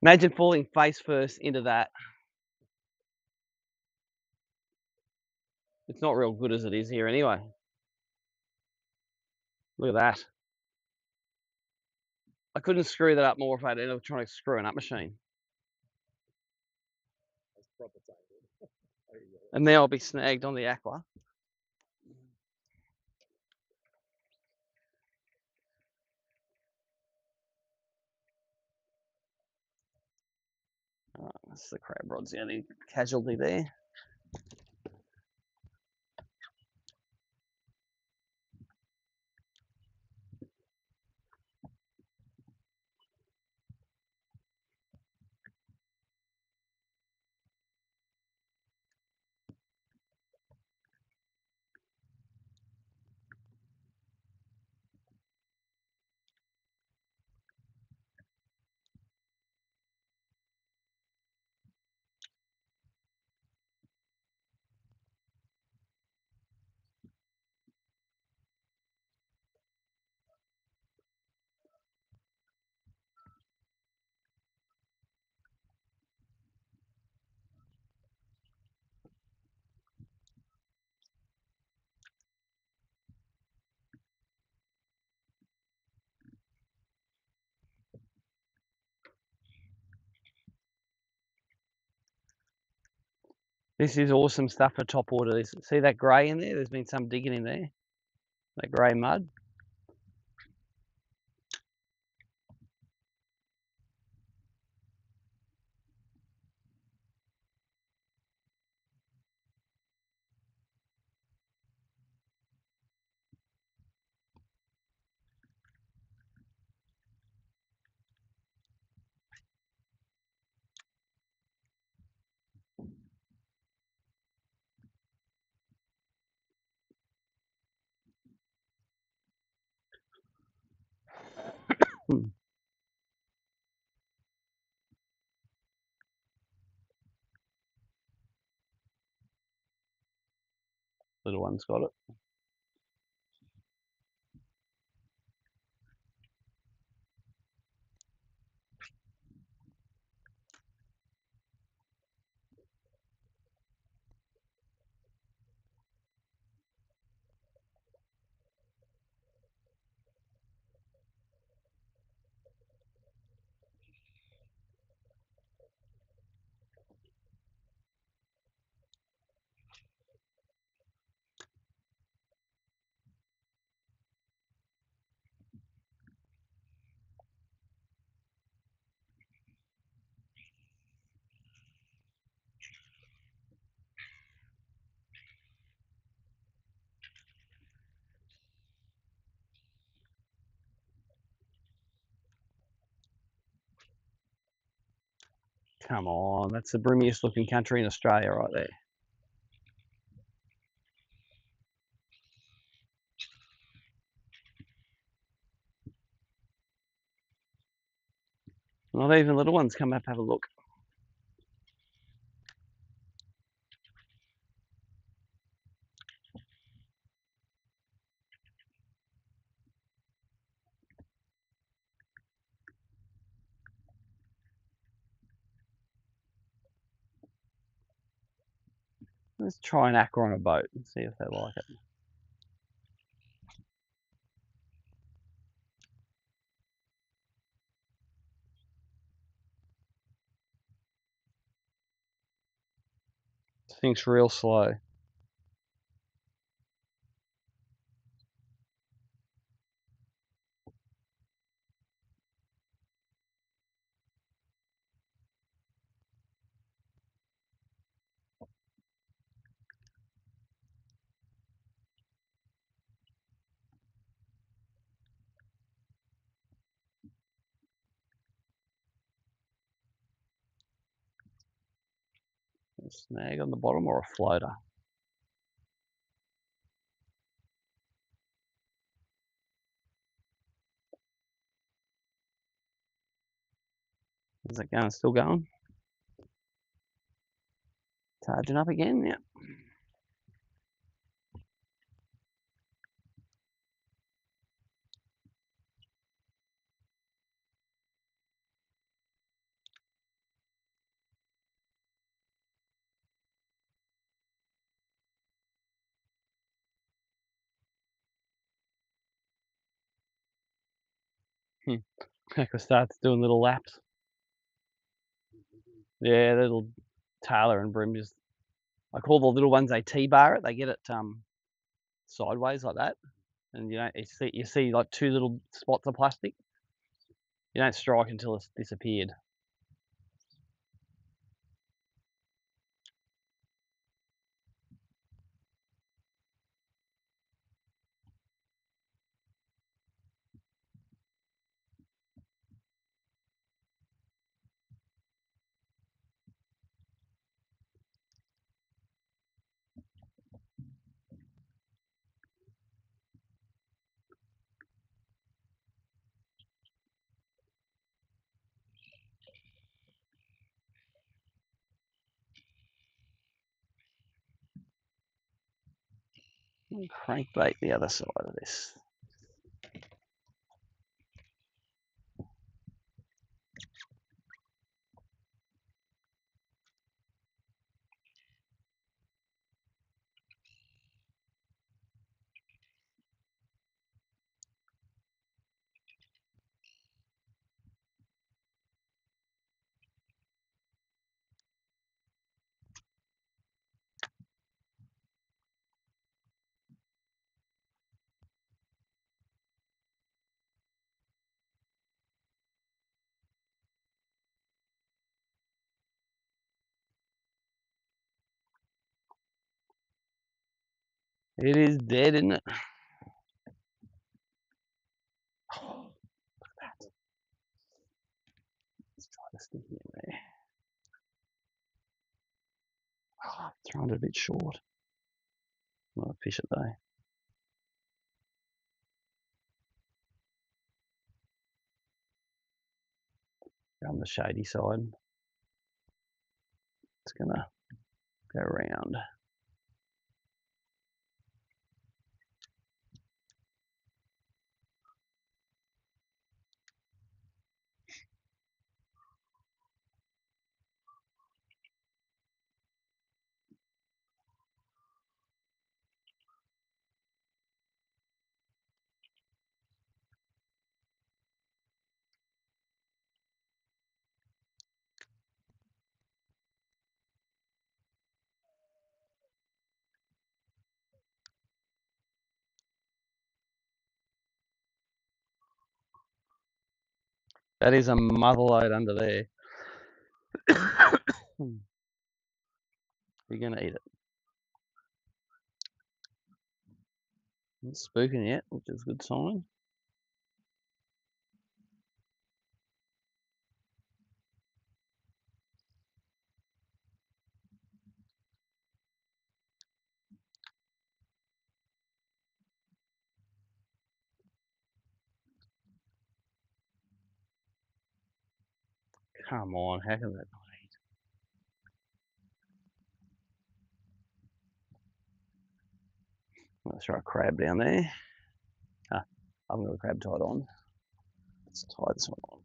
Imagine falling face first into that. It's not real good as it is here anyway. Look at that. I couldn't screw that up more if I had ended up trying to screw an up machine. And now I'll be snagged on the aqua. Oh, that's the crab rod's the only casualty there. This is awesome stuff for top water. See that grey in there? There's been some digging in there. That grey mud. Little one's got it. Come on, that's the brimmiest looking country in Australia right there. Not even little ones come up, have a look. Let's try an aqua on a boat and see if they like it. This thing's real slow. A snag on the bottom or a floater? Is it going? Still going? Charging up again? Yeah. Aqua starts doing little laps. Yeah, little tailor and brim just. I call the little ones, they T-bar it. They get it sideways like that, and you see like two little spots of plastic. You don't strike until it's disappeared. Crankbait the other side of this. It is dead, isn't it? Oh, look at that. Let's try to stick it in there. Oh, throwing it a bit short. Not a fish it though. Go on the shady side. It's gonna go round. That is a mother load under there. You're gonna eat it. Not spooking yet, which is a good sign. Come on, how can that not eat? Let's throw a crab down there. Ah, I haven't got a crab tied on. Let's tie this one on.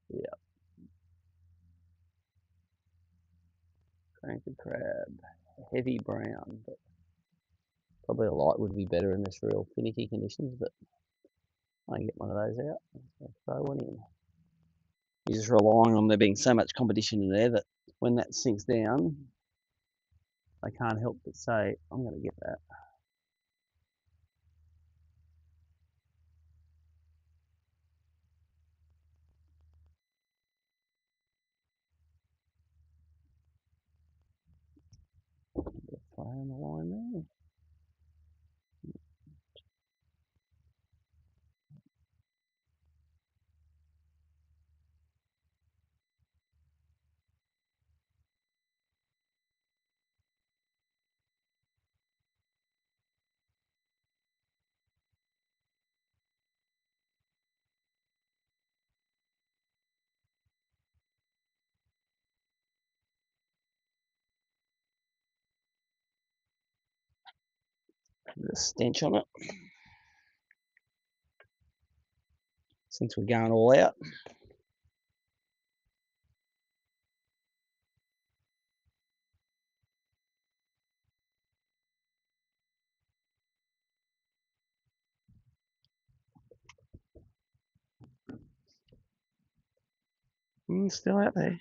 Yeah, cranky crab. Heavy brown, but probably a light would be better in this real finicky conditions, but I can get one of those out. So throw one in. You're just relying on there being so much competition in there that when that sinks down, I can't help but say, I'm going to get that. Fly on the line there. Bit of stench on it. Since we're going all out. Still out there.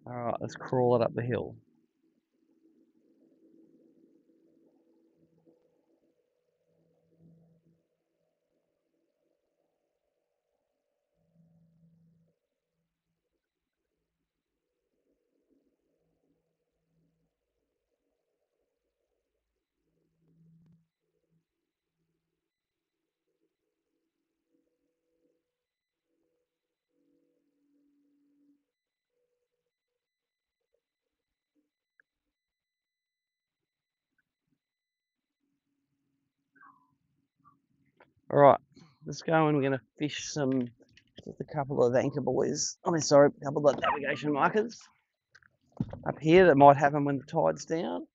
All right, let's crawl it up the hill. All right, let's go and we're going to fish just a couple of anchor buoys. I mean, sorry, a couple of navigation markers up here that might happen when the tide's down.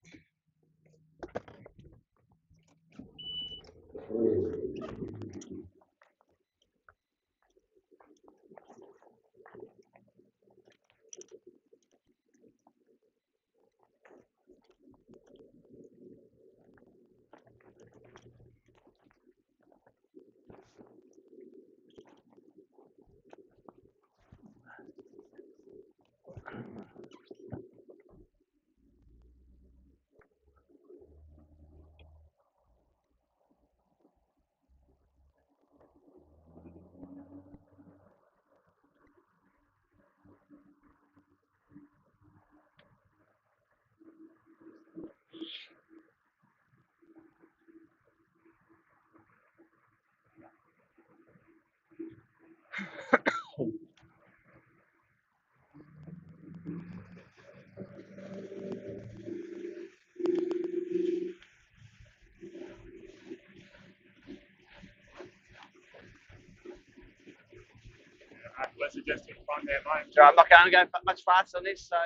suggest in front there, mate. So I'm not going to go much faster on this, so.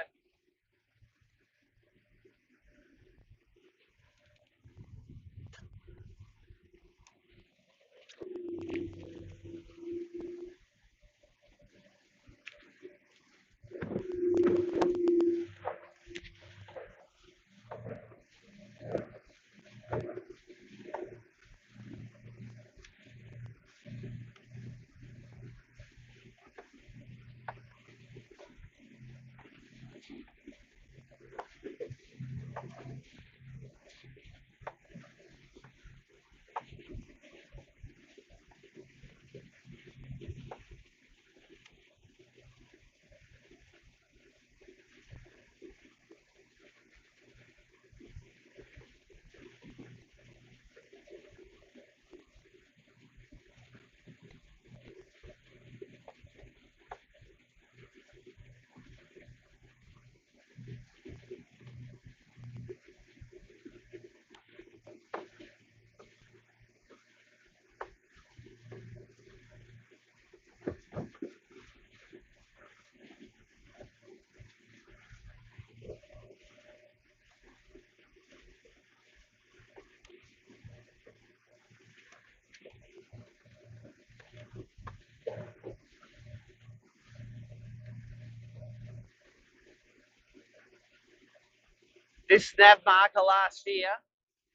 This nav marker last year,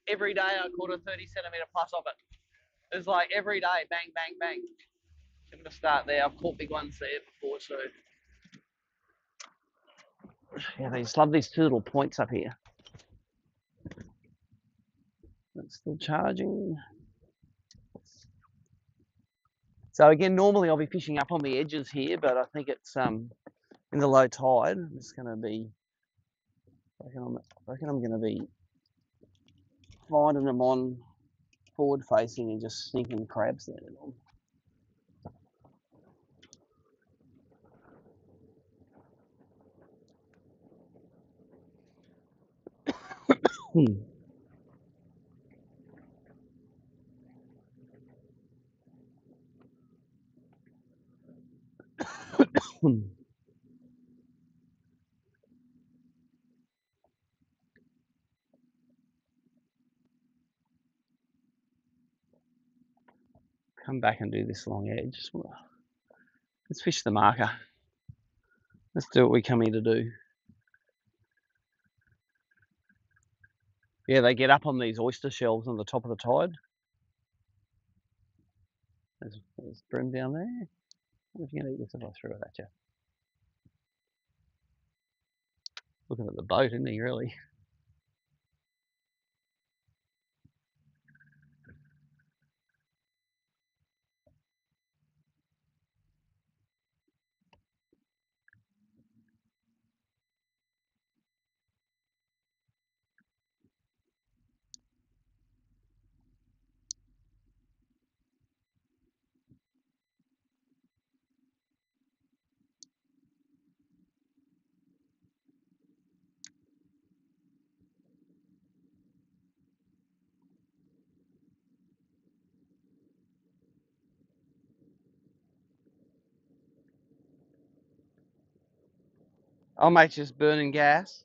every day I caught a 30 centimetre plus of it. It was like every day, bang, bang, bang. I'm going to start there. I've caught big ones there before, so. Yeah, they just love these two little points up here. It's still charging. So again, normally I'll be fishing up on the edges here, but I think it's in the low tide. I'm just going to be, I reckon I'm going to be finding them on forward facing and just sneaking crabs there. Come back and do this long edge. Let's fish the marker. Let's do what we come here to do. Yeah, they get up on these oyster shells on the top of the tide. There's bream down there. If you're going to eat this if I throw it at you. Looking at the boat, isn't he, really? Oh, mate's just burning gas.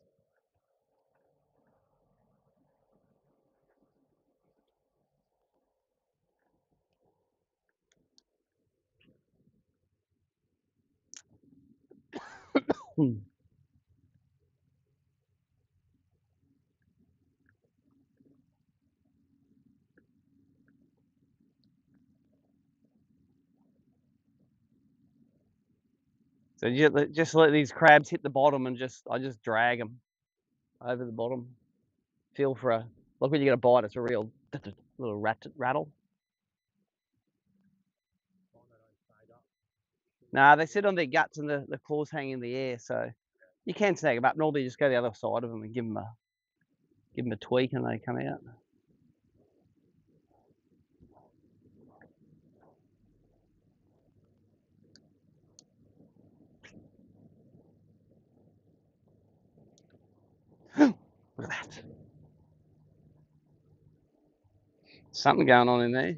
So just let these crabs hit the bottom and I just drag them over the bottom. Feel for a, look when you get a bite, it's a real little rattle. Nah, they sit on their guts and the claws hang in the air, so you can snag them up. Normally you just go the other side of them and give them a tweak and they come out. Look at that. Something going on in there.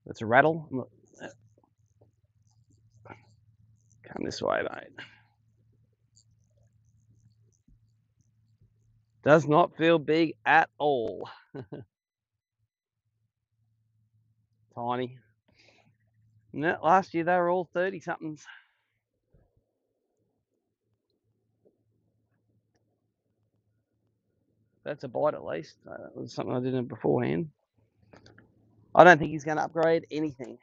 It's a rattle. Come this way, mate. Does not feel big at all. Tiny. No, last year they were all 30 somethings. That's a bite at least. That was something I didn't beforehand. I don't think he's going to upgrade anything.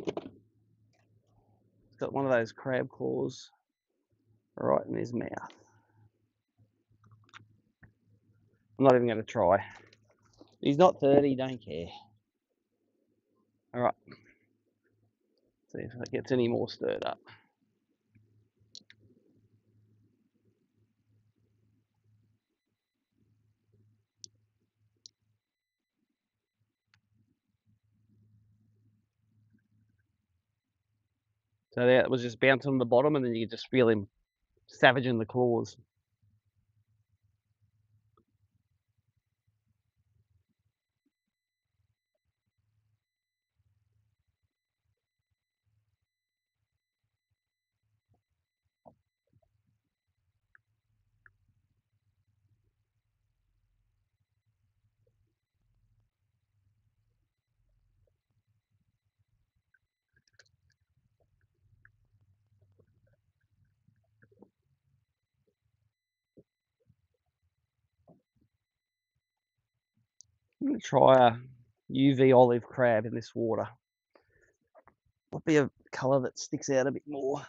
He's got one of those crab claws right in his mouth. I'm not even going to try. He's not 30, don't care. All right. See if it gets any more stirred up. So that was just bouncing on the bottom, and then you could just feel him savaging the claws. I'm going to try a UV olive crab in this water. Might be a colour that sticks out a bit more.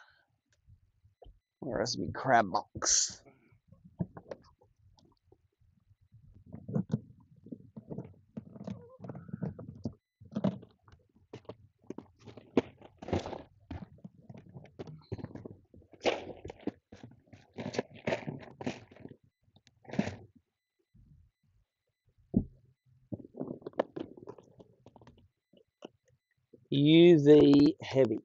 Whereas a big crab box. UV heavy.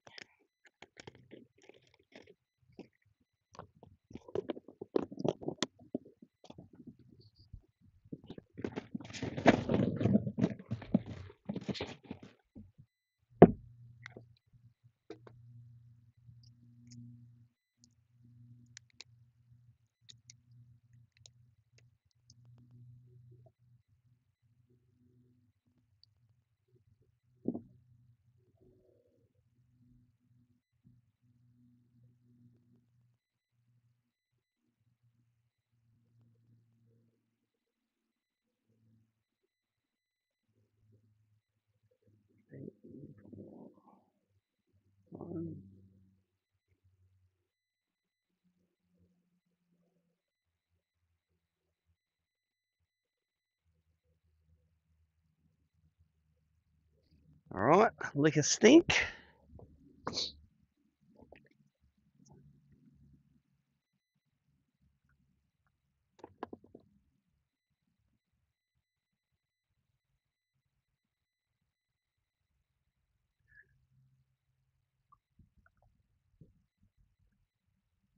All right, lick a stink.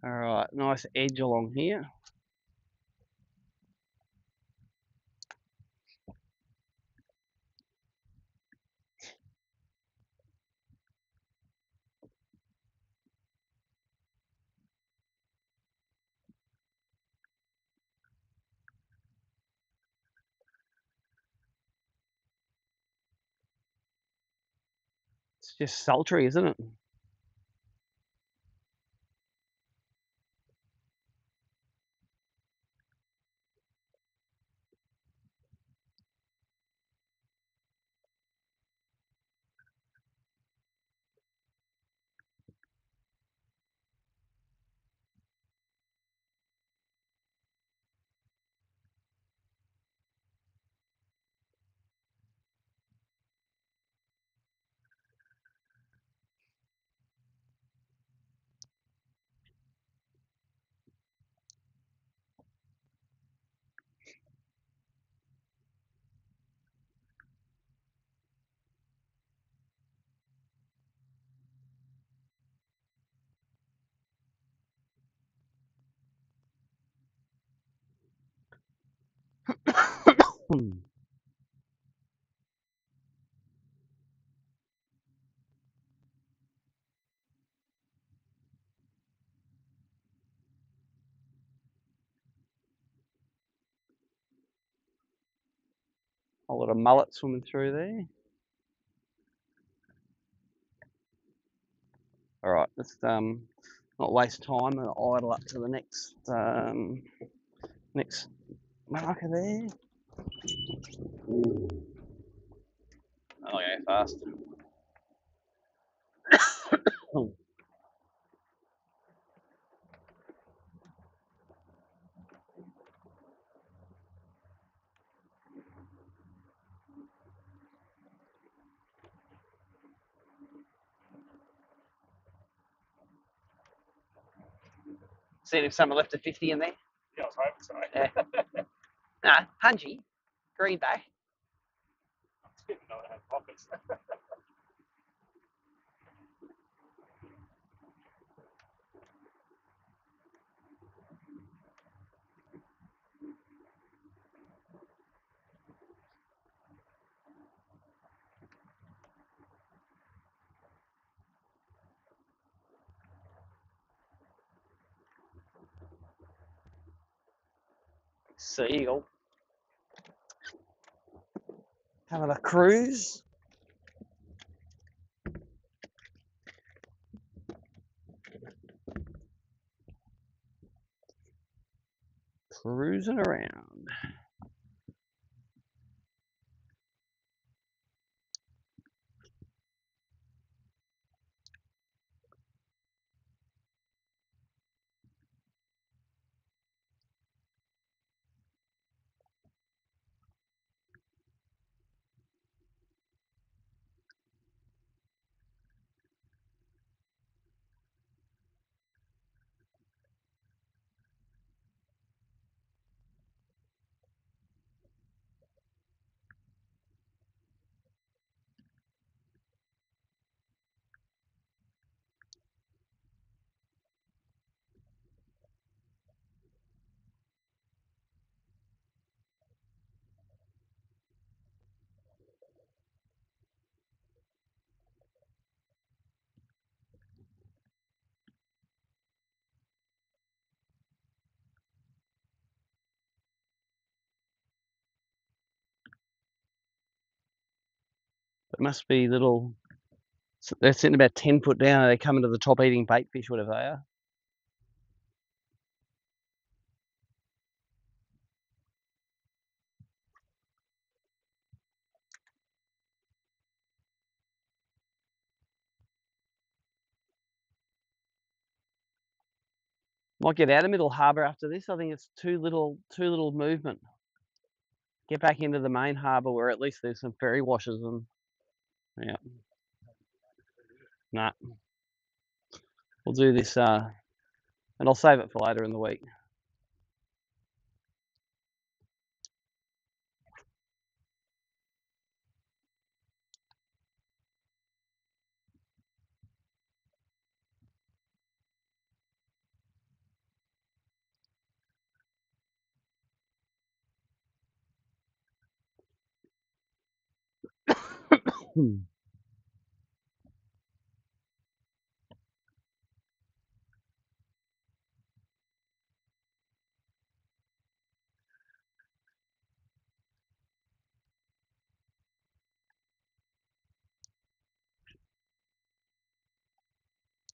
All right, nice edge along here. It's just sultry, isn't it? A lot of mullet swimming through there. All right, let's not waste time and idle up to the next next marker there. Oh yeah, fast. Seeing if someone left a 50 in there. Yeah, I was hoping so. Yeah. Nah, punchy, greenback. I didn't know it had pockets. Seagull. Having a cruise. Cruising around. It must be little. They're sitting about 10 foot down. They're coming to the top eating bait fish, whatever they are. Might get out of Middle Harbour after this. I think it's too little movement. Get back into the main harbour where at least there's some ferry washes and yeah. Nah. We'll do this and I'll save it for later in the week.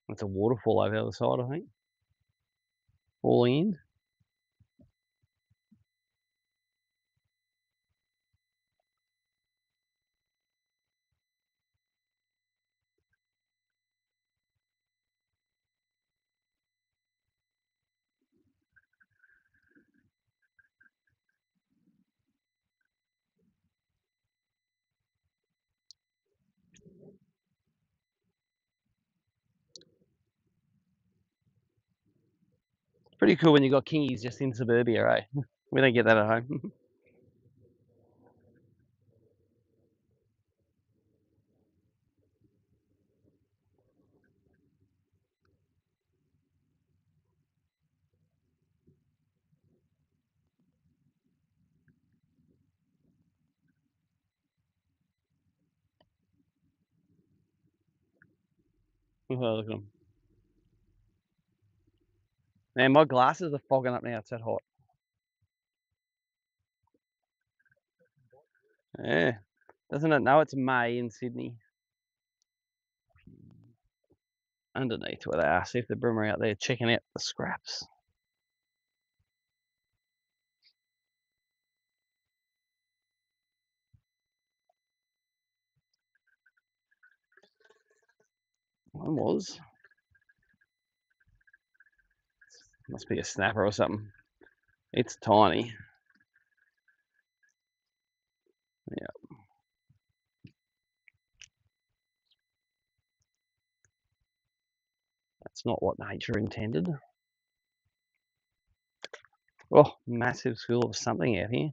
It's a waterfall over the other side, I think. Falling in. Pretty cool when you got kingies just in suburbia, eh? We don't get that at home. Look at them. Man, my glasses are fogging up now. It's that hot. Yeah. Doesn't it know it's May in Sydney? Underneath where they are. See if the bream are out there checking out the scraps. One was. Must be a snapper or something. It's tiny. Yeah. That's not what nature intended. Oh, massive school of something out here.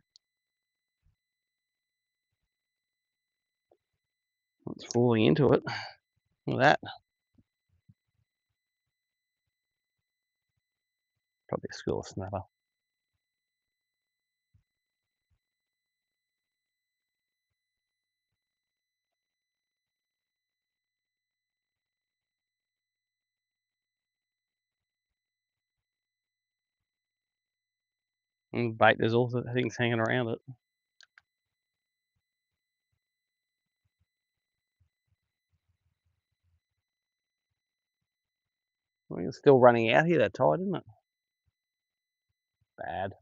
It's falling into it. Look at that. Probably a school of snapper. And bait, there's also things hanging around it. I think it's still running out here, that tide, isn't it? Bad.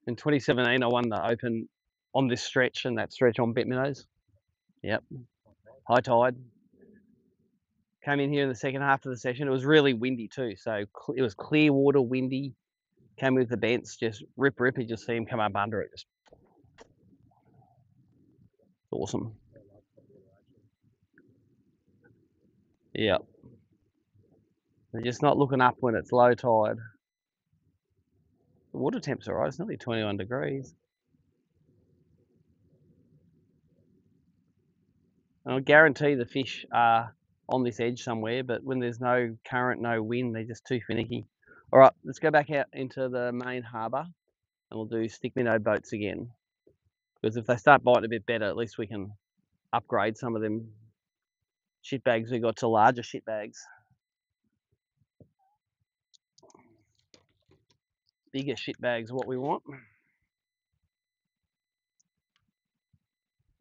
In 2017, I won the Open on this stretch and that stretch on Bet Minnows. Yep. High tide. Came in here in the second half of the session. It was really windy too. So it was clear water, windy. Came with the bents, just rip. You just see him come up under it. Just awesome. Yeah. They're just not looking up when it's low tide. The water temp's alright. It's nearly 21 degrees. And I guarantee the fish are on this edge somewhere, but when there's no current, no wind, they're just too finicky. All right, let's go back out into the main harbour and we'll do stick minnow boats again. Because if they start biting a bit better, at least we can upgrade some of them shit bags we got to larger shit bags. Bigger shit bags are what we want.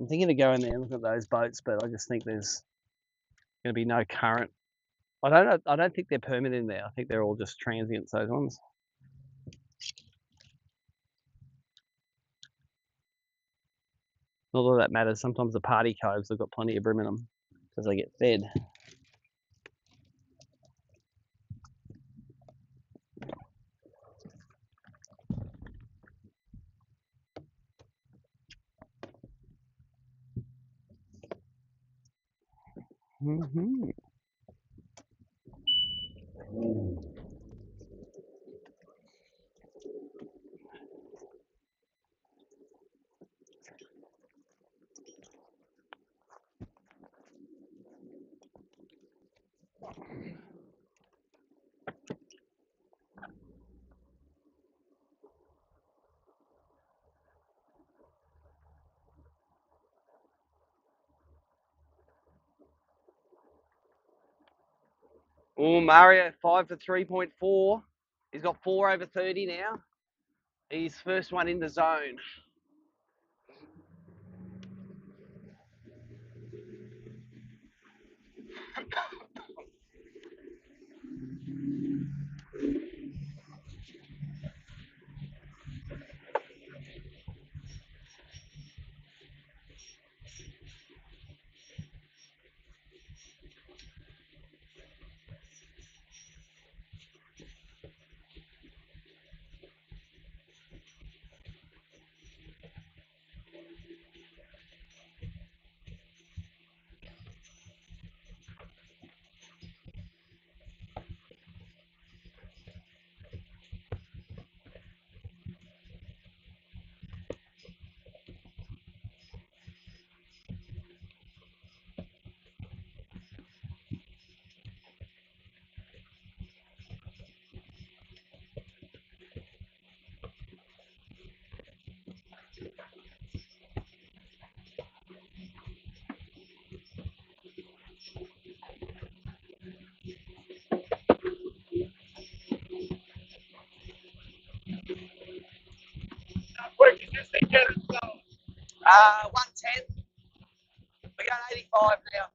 I'm thinking of going there and look at those boats, but I just think there's going to be no current. I don't think they're permanent in there. I think they're all just transients, those ones. Not that that matters. Sometimes the party coves have got plenty of bream in them because they get fed. Mm-hmm. Oh, Mario, 5 for 3.4. He's got 4 over 30 now. He's first one in the zone. 110. We're going 85 now.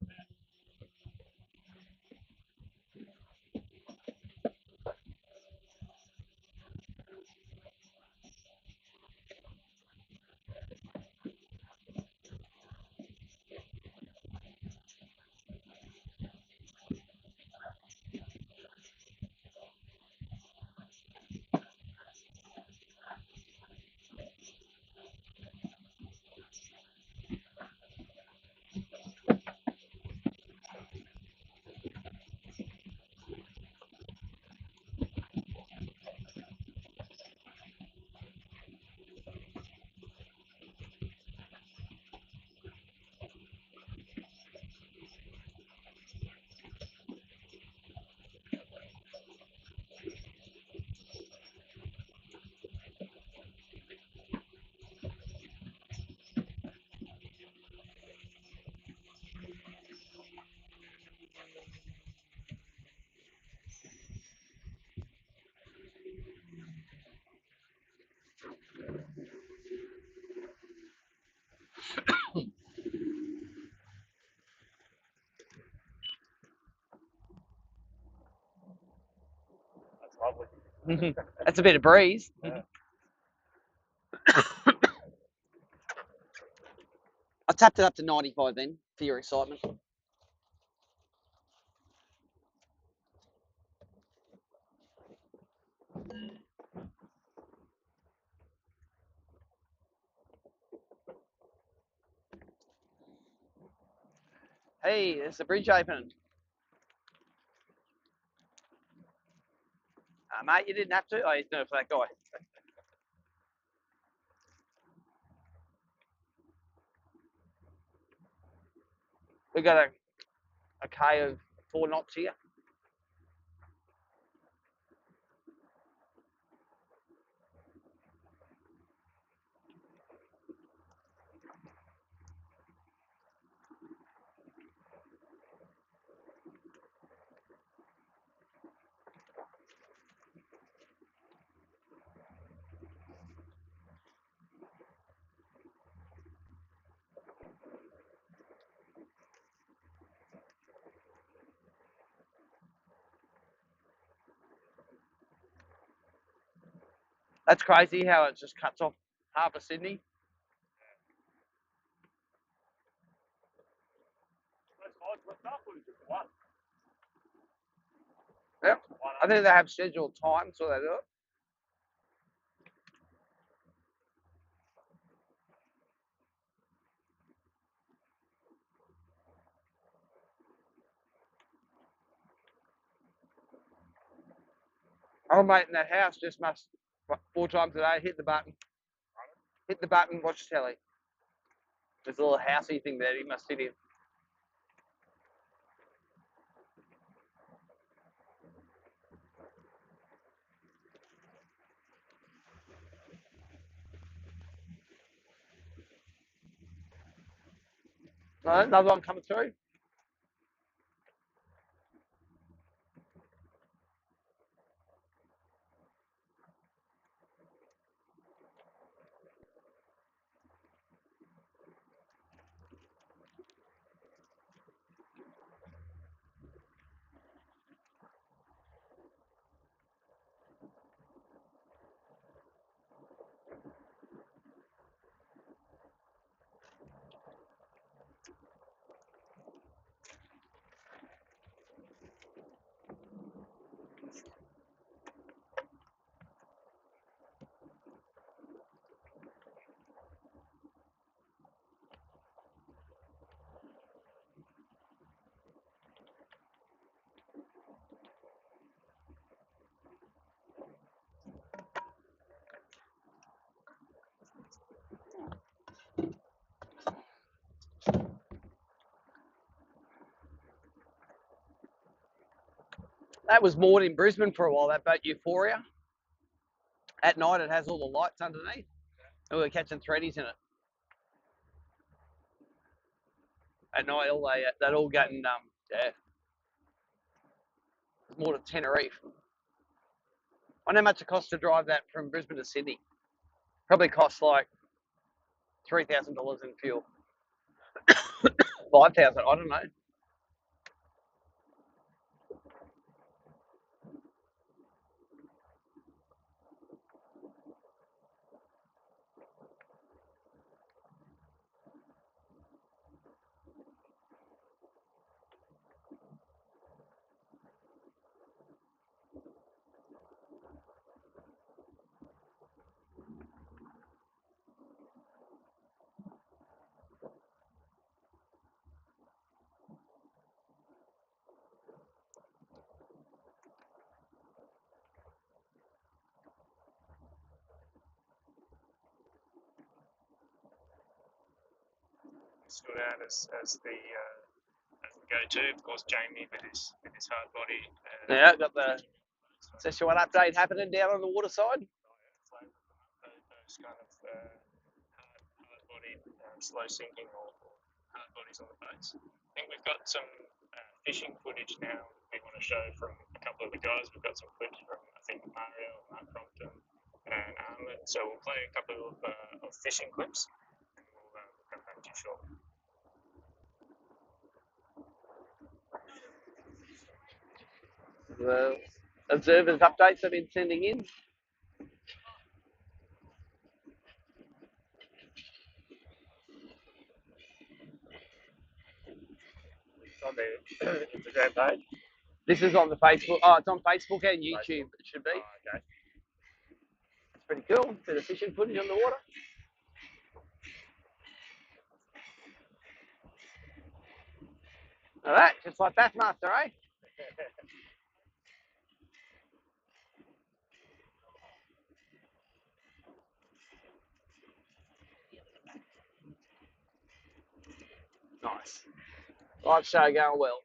That's lovely. That's a bit of breeze. Yeah. I tapped it up to 95 then, for your excitement. Hey, there's the bridge opening. Mate, you didn't have to. Oh, he's doing it for that guy. We've got a K of 4 knots here. That's crazy how it just cuts off half of Sydney. Those sides left up or just one? Yeah. One I think they have scheduled time, so they do it. Our mate in that house just must, 4 times a day, hit the button. Hit the button, watch telly. There's a little housey thing there he must sit in. No, another one coming through. That was moored in Brisbane for a while, that boat Euphoria. At night it has all the lights underneath. And we were catching threadies in it. At night they'd all getting, yeah. It's more to Tenerife. I know how much it costs to drive that from Brisbane to Sydney. Probably costs like $3,000 in fuel. 5,000, I don't know. Stood out as the go-to. Of course, Jamie with his hard body. Yeah, got the session one update happening down on the water side. Those kind of hard body, slow sinking or hard bodies on the boats. I think we've got some fishing footage now we want to show from a couple of the guys. We've got some clips from, I think, Mario, Mark Crompton, and Ahmed. So we'll play a couple of fishing clips, and we'll come back to you shortly. The observers updates I've been sending in. It's on the Instagram page. This is on the Facebook. Oh, it's on Facebook and YouTube. It should be. Oh, okay. It's pretty cool. Bit of fishing footage on the water. All right, just like Bassmaster, eh? Nice. Live show going well.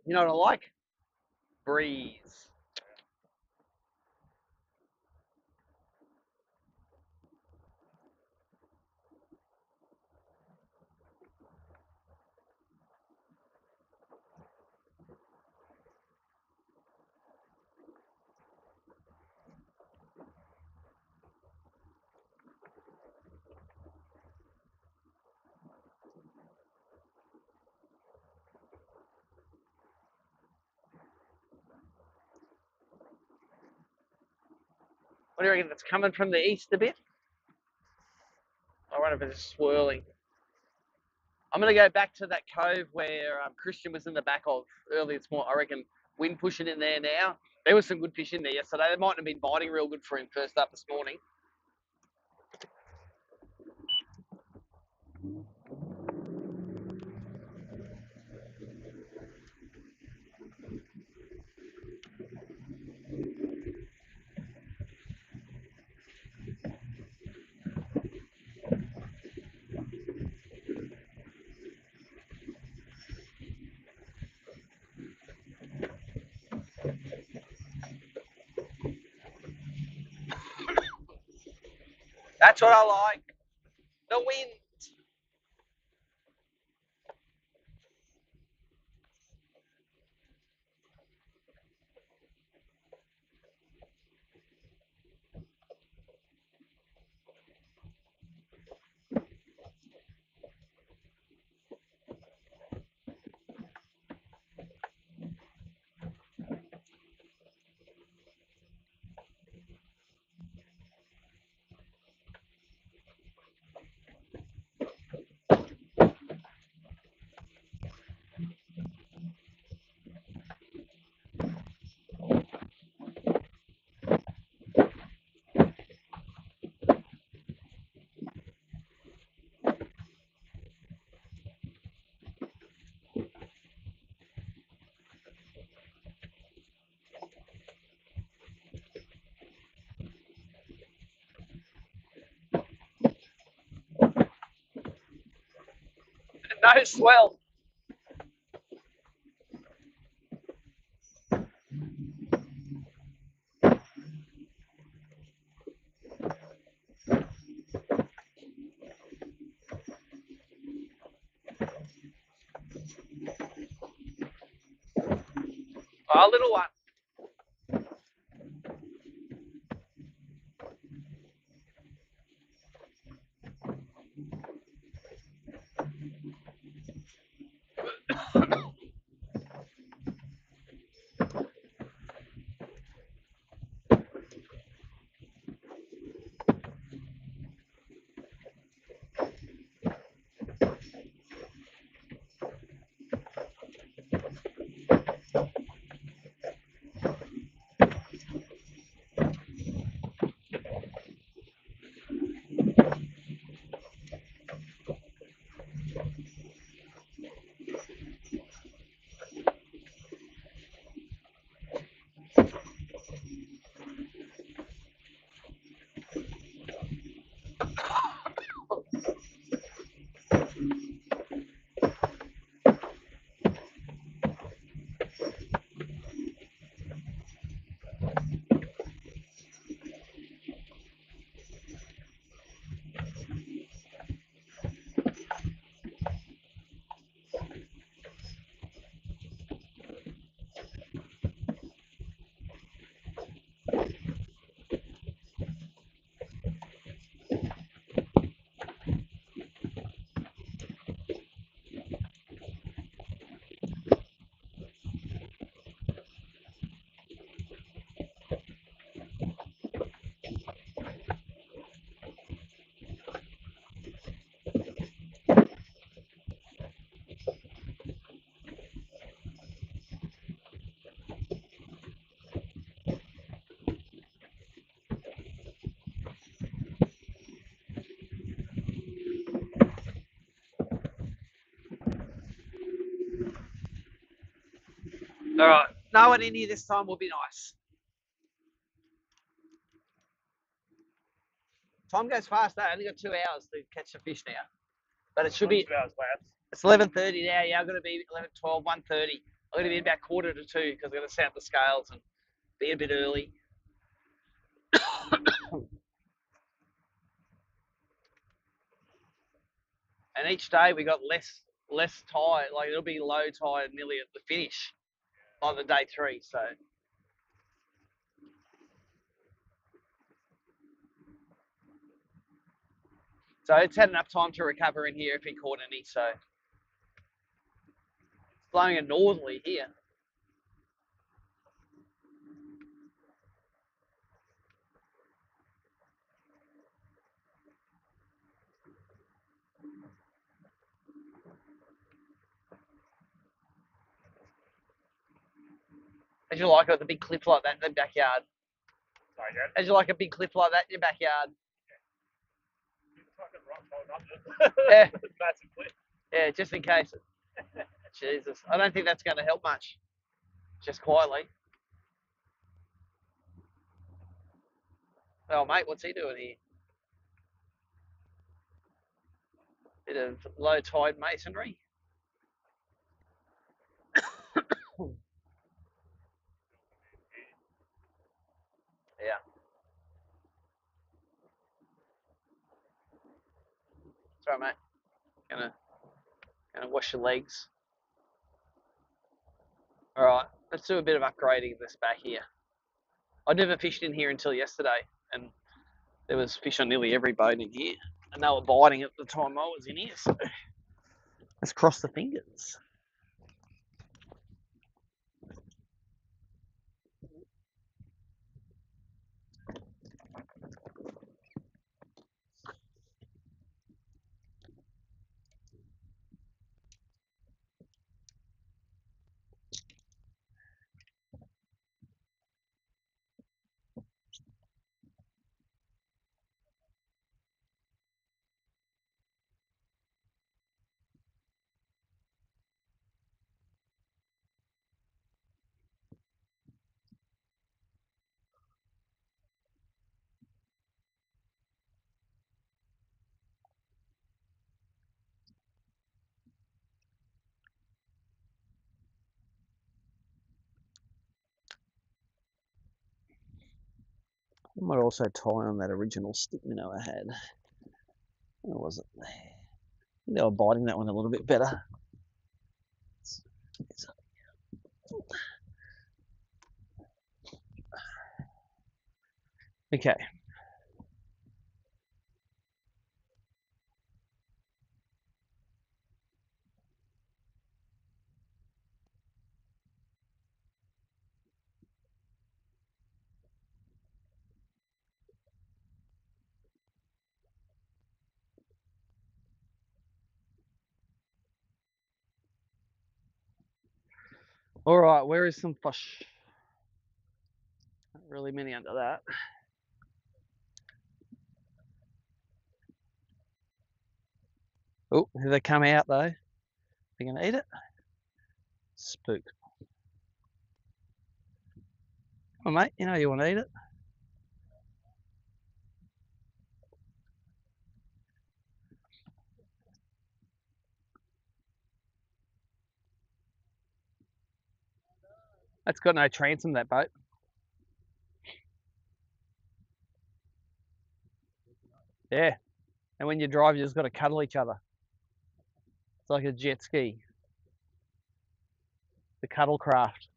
You know what I like? Breeze. What do you reckon? It's coming from the east a bit? I wonder if it's swirling. I'm going to go back to that cove where Christian was in the back of earlier this morning. I reckon wind pushing in there now. There was some good fish in there yesterday. They mightn't have been biting real good for him first up this morning. That's what I like. The wind. No swell. Oh, a little one. All right, no one in here this time will be nice. Time goes fast. I only got 2 hours to catch the fish now, but it should be. 2 hours lapse. It's 11:30 now. Yeah, I've got to be 11, 12, 1:30. I'm going to be about 1:45 because I'm going to sound the scales and be a bit early. And each day we got less tide. Like it'll be low tide nearly at the finish on the day 3. So it's had enough time to recover in here if he caught any. So it's blowing a northerly here. How'd you like it with a big cliff like that in the backyard? Sorry, Dad. How'd you like a big cliff like that in your backyard? Fucking rock holding up the Yeah. massive cliff. Yeah, just in case. Jesus, I don't think that's going to help much. Just quietly. Oh, mate, what's he doing here? Bit of low tide masonry. Yeah. Sorry, mate. Gonna wash your legs. All right, let's do a bit of upgrading this back here. I never fished in here until yesterday, and there was fish on nearly every boat in here, and they were biting at the time I was in here. So let's cross the fingers. I might also tie on that original stick minnow I had. Where was it? I think they were biting that one a little bit better. Okay. All right, where is some fish? Not really many under that. Oh, here they come out though. They're gonna eat it. Spook. Oh, mate, you know you want to eat it. That's got no transom, that boat. Yeah. And when you drive, you just got to cuddle each other. It's like a jet ski. The cuddle craft.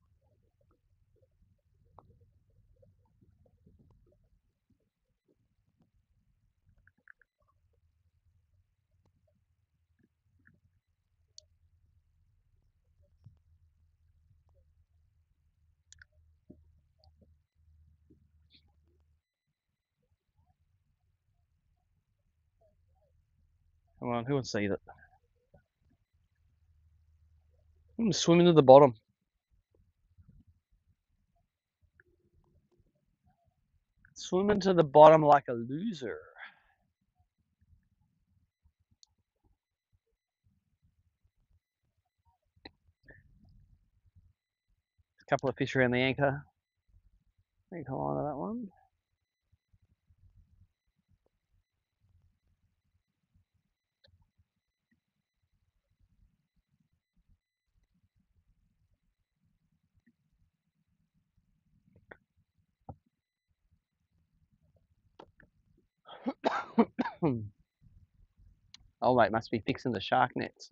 Come on, who wants to eat it? Swim into the bottom. Swim into the bottom like a loser. A couple of fish around the anchor line of that one. Oh mate, must be fixing the shark nets.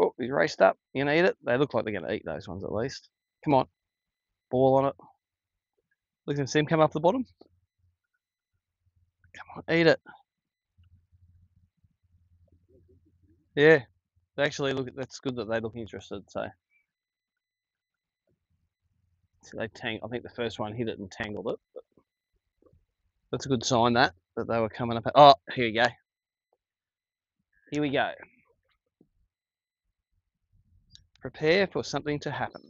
Oh, he's raced up. You gonna eat it? They look like they're gonna eat those ones at least. Come on, ball on it. Look at him come up the bottom. Come on, eat it. Yeah, they actually look. That's good that they look interested. So they I think the first one hit it and tangled it. But that's a good sign that they were coming up. Oh, here we go. Here we go. Prepare for something to happen.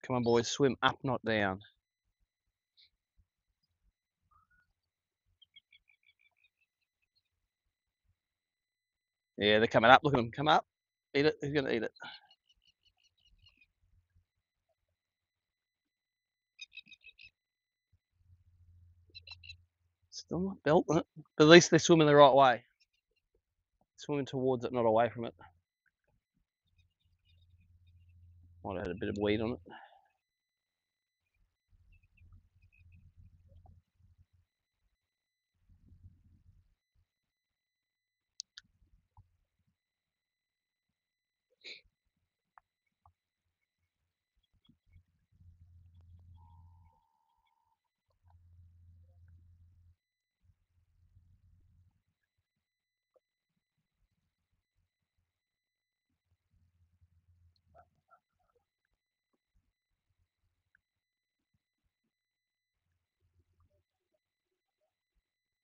Come on, boys, swim up, not down. Yeah, they're coming up. Look at them come up. Eat it. Who's gonna eat it? Still not belting it, but at least they're swimming the right way. Swimming towards it, not away from it. Might have had a bit of weed on it.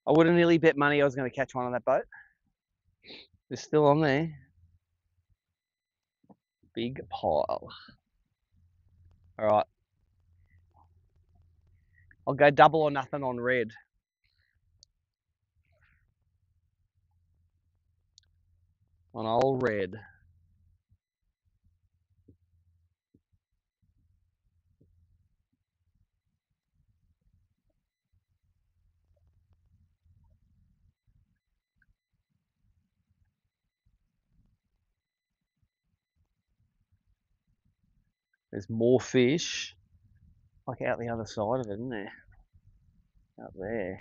I would have nearly bet money I was going to catch one on that boat. They're still on there. Big pile. All right. I'll go double or nothing on red. On old red. There's more fish. Like out the other side of it, isn't there? Out there.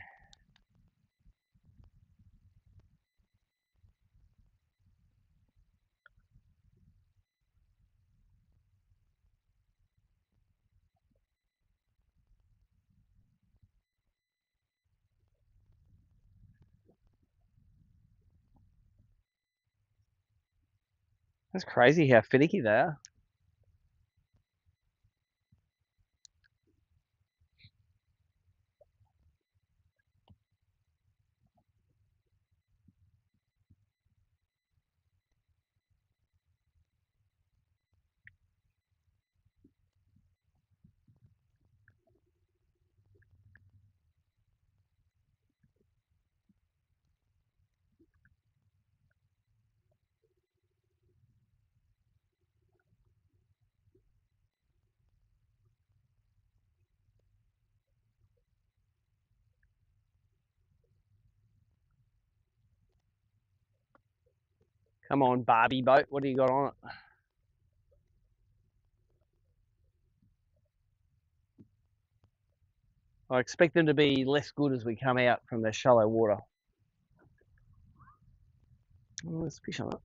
That's crazy how finicky they are. Come on, Barbie boat. What do you got on it? I expect them to be less good as we come out from the shallow water. Oh, there's fish on it.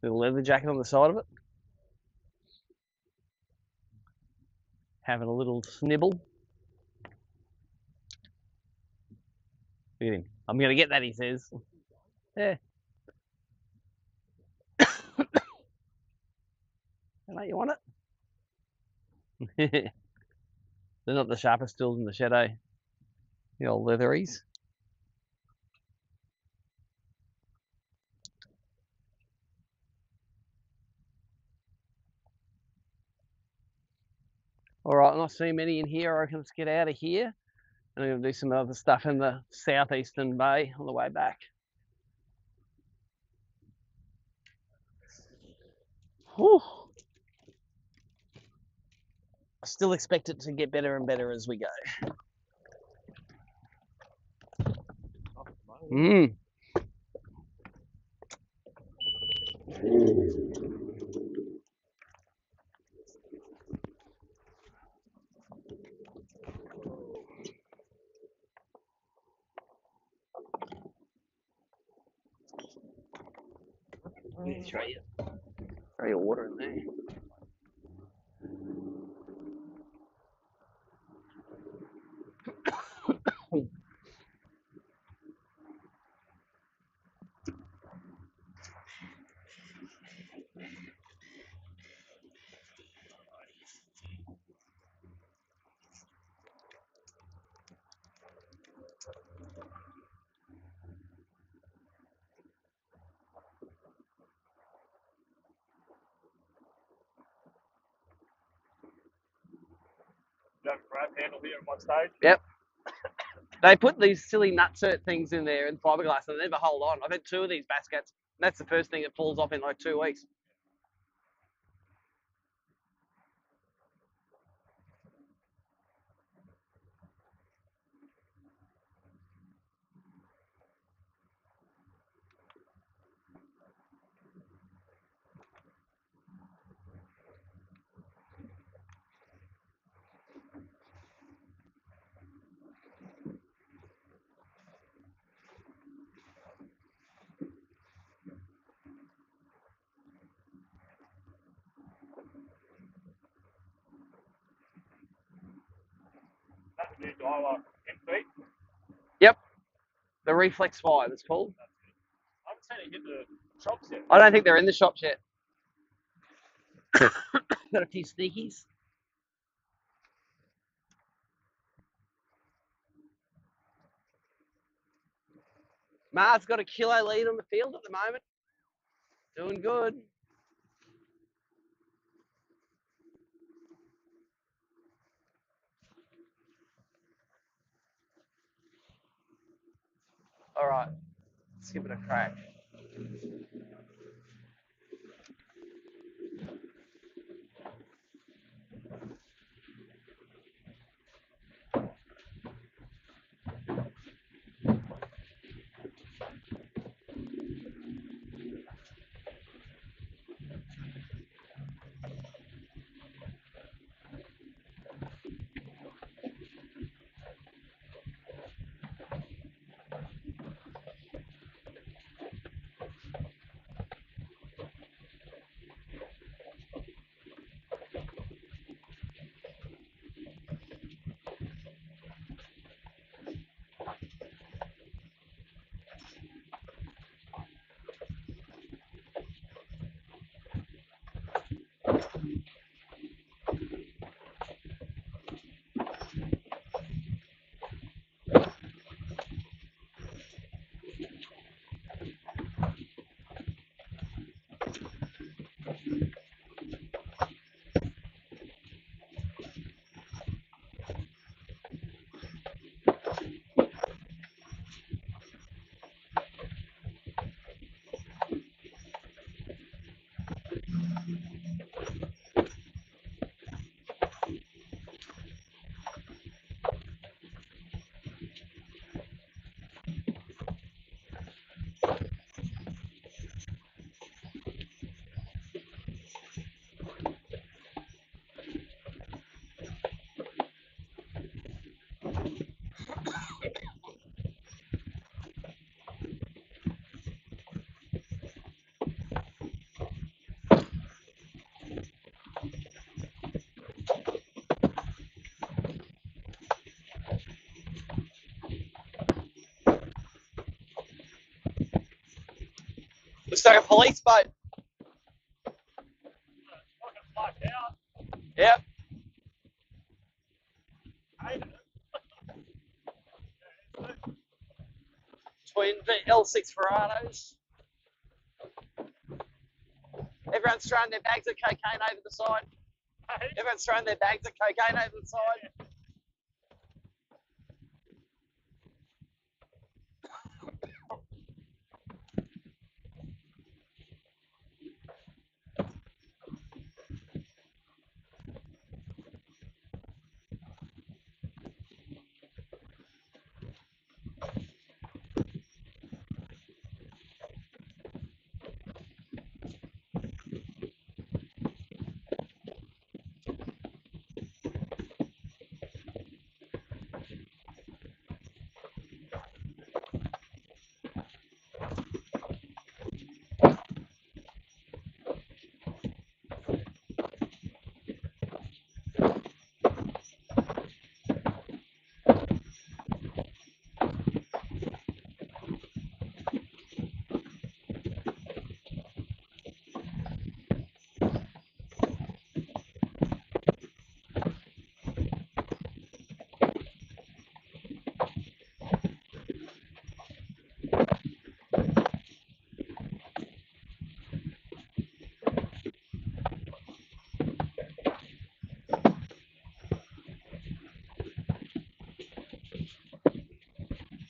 Little leather jacket on the side of it. Having a little snibble. Look at him. I'm going to get that, he says. Yeah. Mate, you want it? They're not the sharpest tools in the shed, eh? The old leatheries. All right, not seeing many in here. I reckon let's get out of here. And I'm going to do some other stuff in the southeastern bay on the way back. Whew. I still expect it to get better and better as we go. Mmm. Throw your water in there. You have a grab handle here at one stage. Yep. They put these silly nutsert things in there in fiberglass and they never hold on. I've had 2 of these baskets. That's the first thing that falls off in like 2 weeks. That's the new Daiwa feet. Yep. The Reflex 5, it's called. I haven't seen it hit the shops yet. I don't think they're in the shops yet. Got a few sneakies. Mar's got a kilo lead on the field at the moment. Doing good. All right, let's give it a crack. Looks like a police boat. Yep. Between the L6 Ferrados. Everyone's throwing their bags of cocaine over the side. Everyone's throwing their bags of cocaine over the side.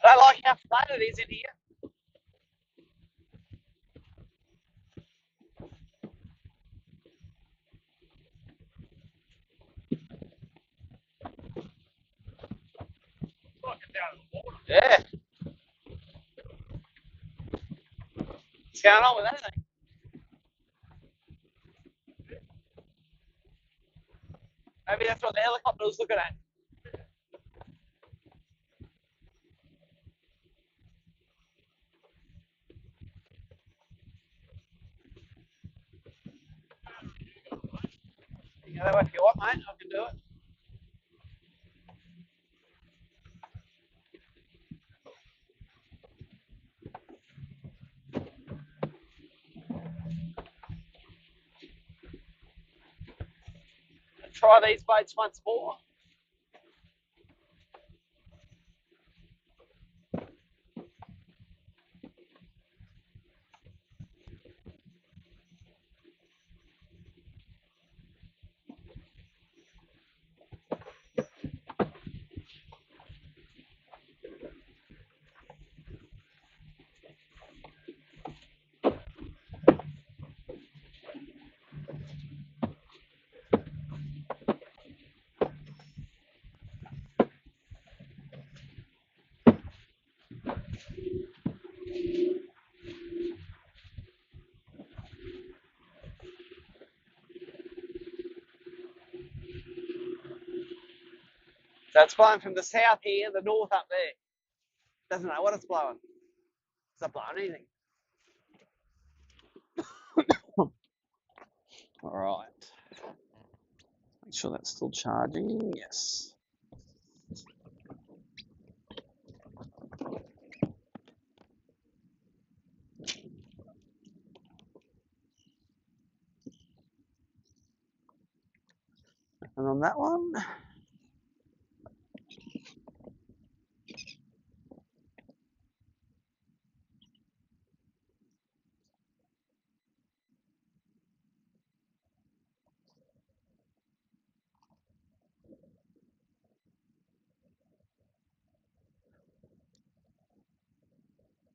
I don't like how flat it is in here. Yeah. What's going on with that thing? Maybe that's what the helicopter was looking at. You know, if you want, mate, I can do it. Try these boats once more. So it's blowing from the south here, the north up there. Doesn't know what it's blowing. It's not blowing anything. All right. Make sure that's still charging. Yes. And on that one.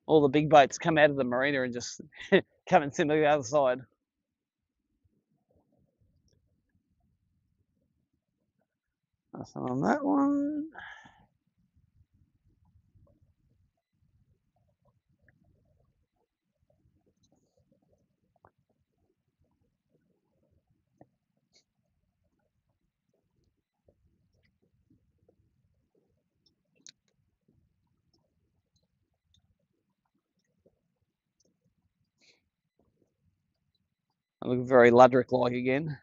All the big boats come out of the marina and just come and sit on the other side. Nothing on that one. I look very Ludric-like again.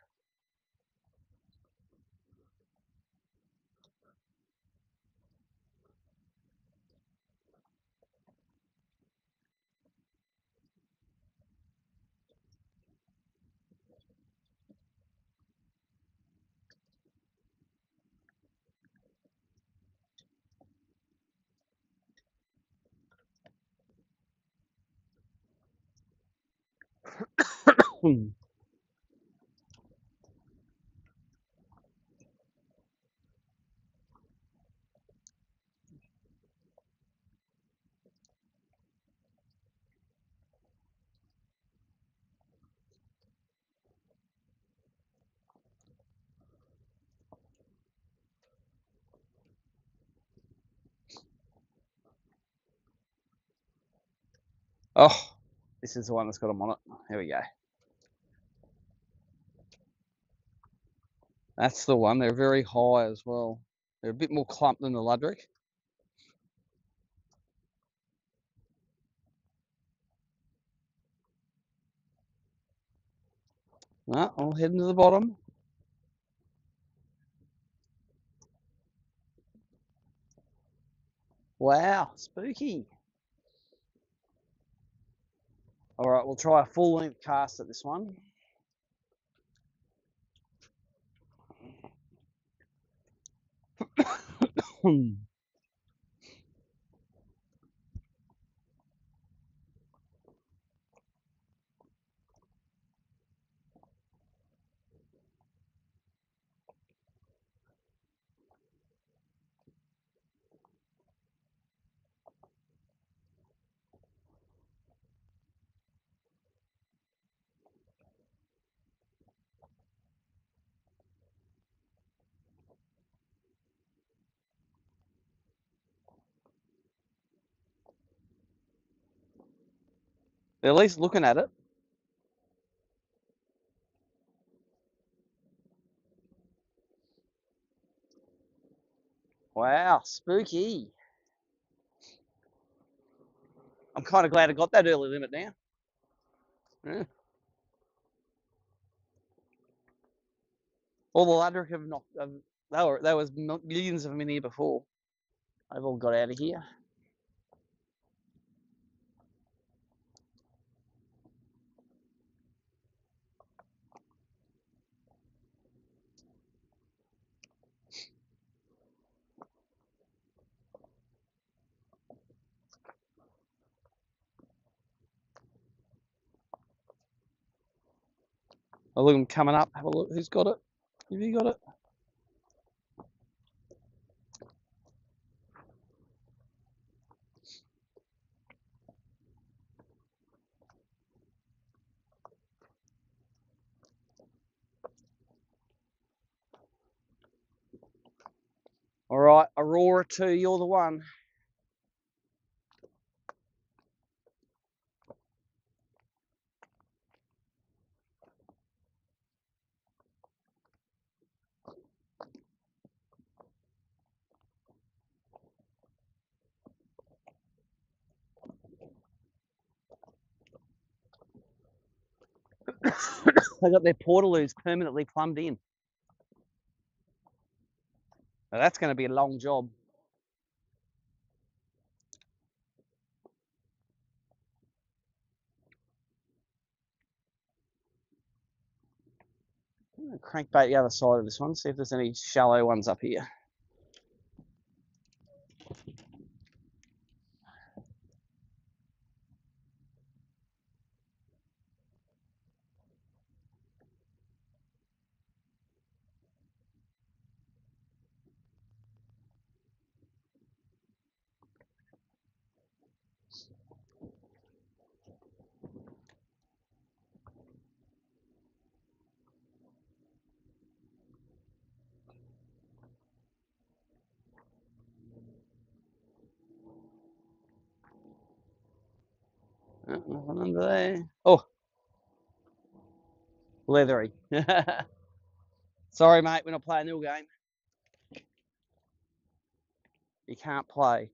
Oh, this is the one that's got them on it. Here we go. That's the one. They're very high as well. They're a bit more clumped than the Ludwig. No, I'll head into the bottom. Wow, spooky. All right, we'll try a full length cast at this one. They're at least looking at it. Wow, spooky. I'm kind of glad I got that early limit now. Yeah. All the Ludwig have knocked. There was millions of them in here before. They've all got out of here. Oh, look, them coming up. Have a look. Who's got it? Have you got it? All right, Aurora 2, you're the one. They got their portaloos permanently plumbed in. Now that's going to be a long job. I'm going to crankbait the other side of this one, see if there's any shallow ones up here. Nothing under there. Oh, leathery. Sorry, mate, we're not playing a nil game. You can't play.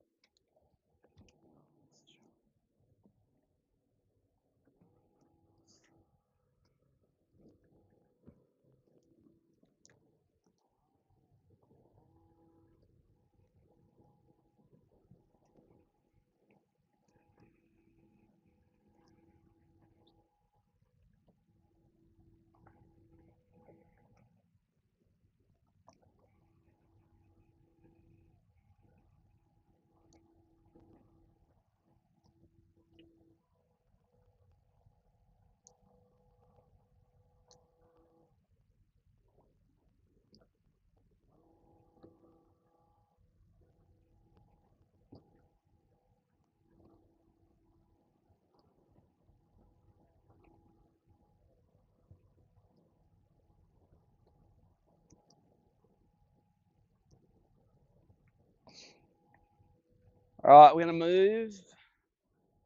All right, we're going to move.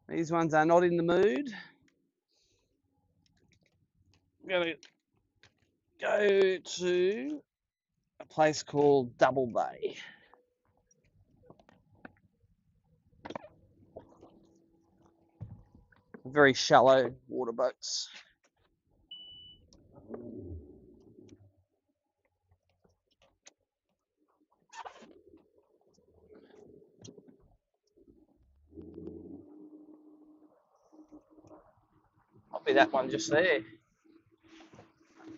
These ones are not in the mood. I'm going to go to a place called Double Bay. Very shallow water boats. Might be that one just there,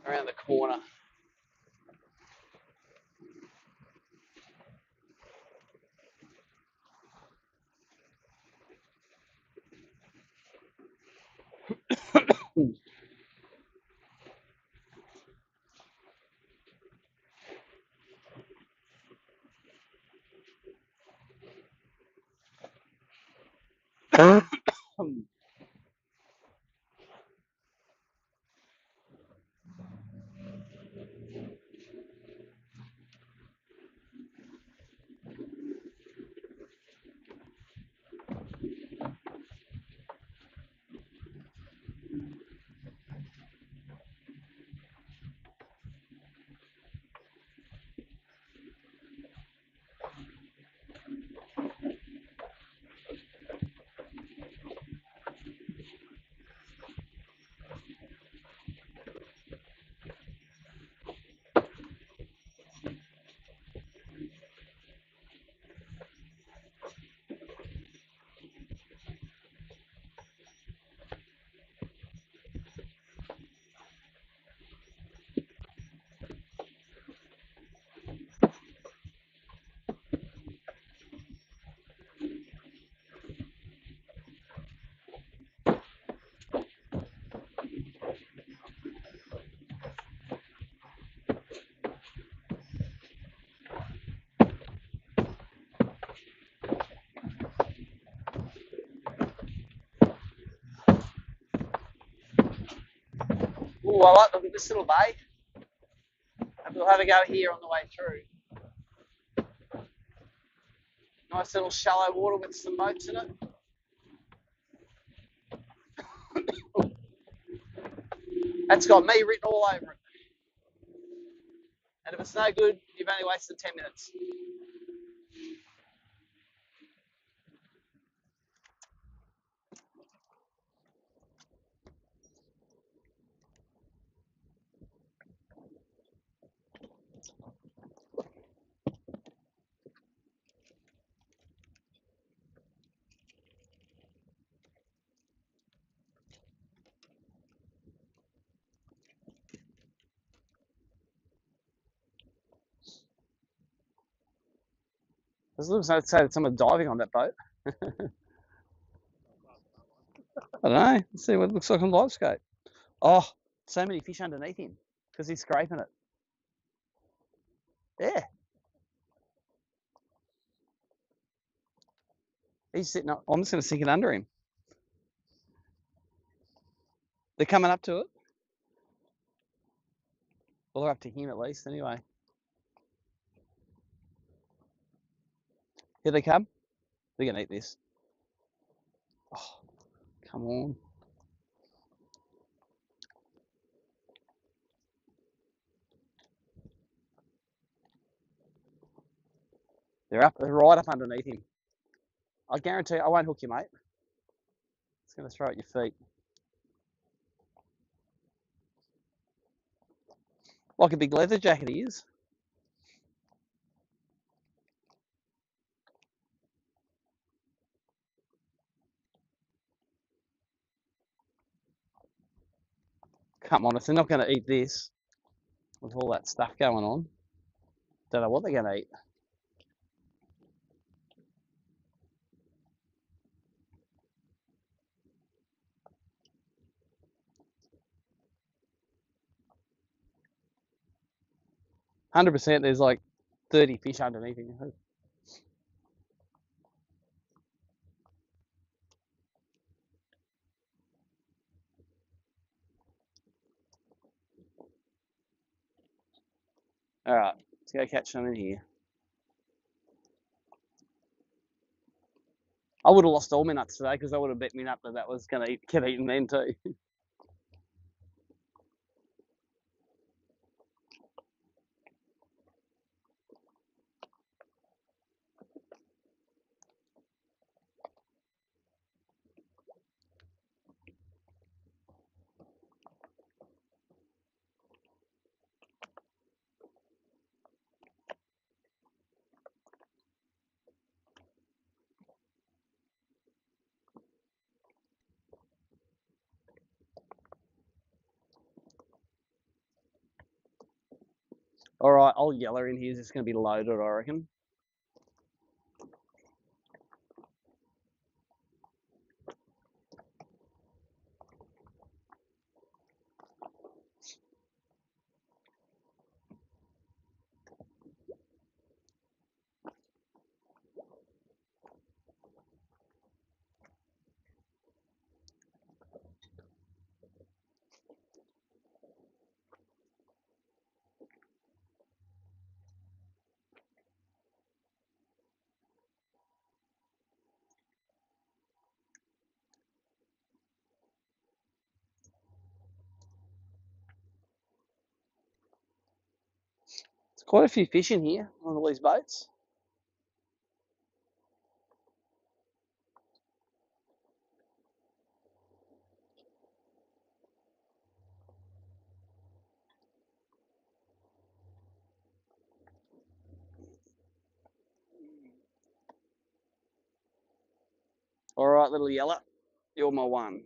around the corner. Ooh, I like this little bay. Maybe we'll have a go here on the way through. Nice little shallow water with some boats in it. That's got me written all over it. And if it's no good, you've only wasted 10 minutes. It looks like someone diving on that boat. I don't know. Let's see what it looks like on LiveScope. Oh, so many fish underneath him because he's scraping it. Yeah. He's sitting up. I'm just going to sink it under him. They're coming up to it. Well, they're up to him at least, anyway. Here they come. They're going to eat this. Oh, come on. They're right up underneath him. I guarantee I won't hook you, mate. It's going to throw at your feet. Like a big leather jacket he is. Come on, if they're not going to eat this with all that stuff going on, don't know what they're going to eat. %, there's like 30 fish underneath him. All right, let's go catch some in here. I would have lost all my nuts today because I would have bet me nut that was going to get eaten then too. All right, old Yeller in here is just going to be loaded, I reckon. There's quite a few fish in here on all these boats. All right, little Yeller, you're my one.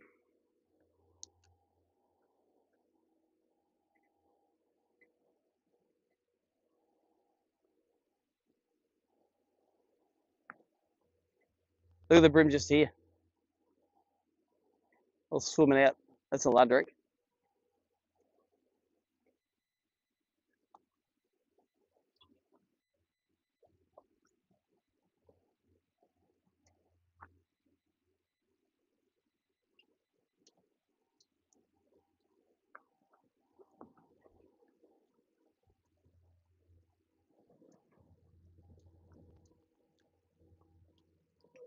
Look at the brim just here. All swimming out. That's a Ludrick.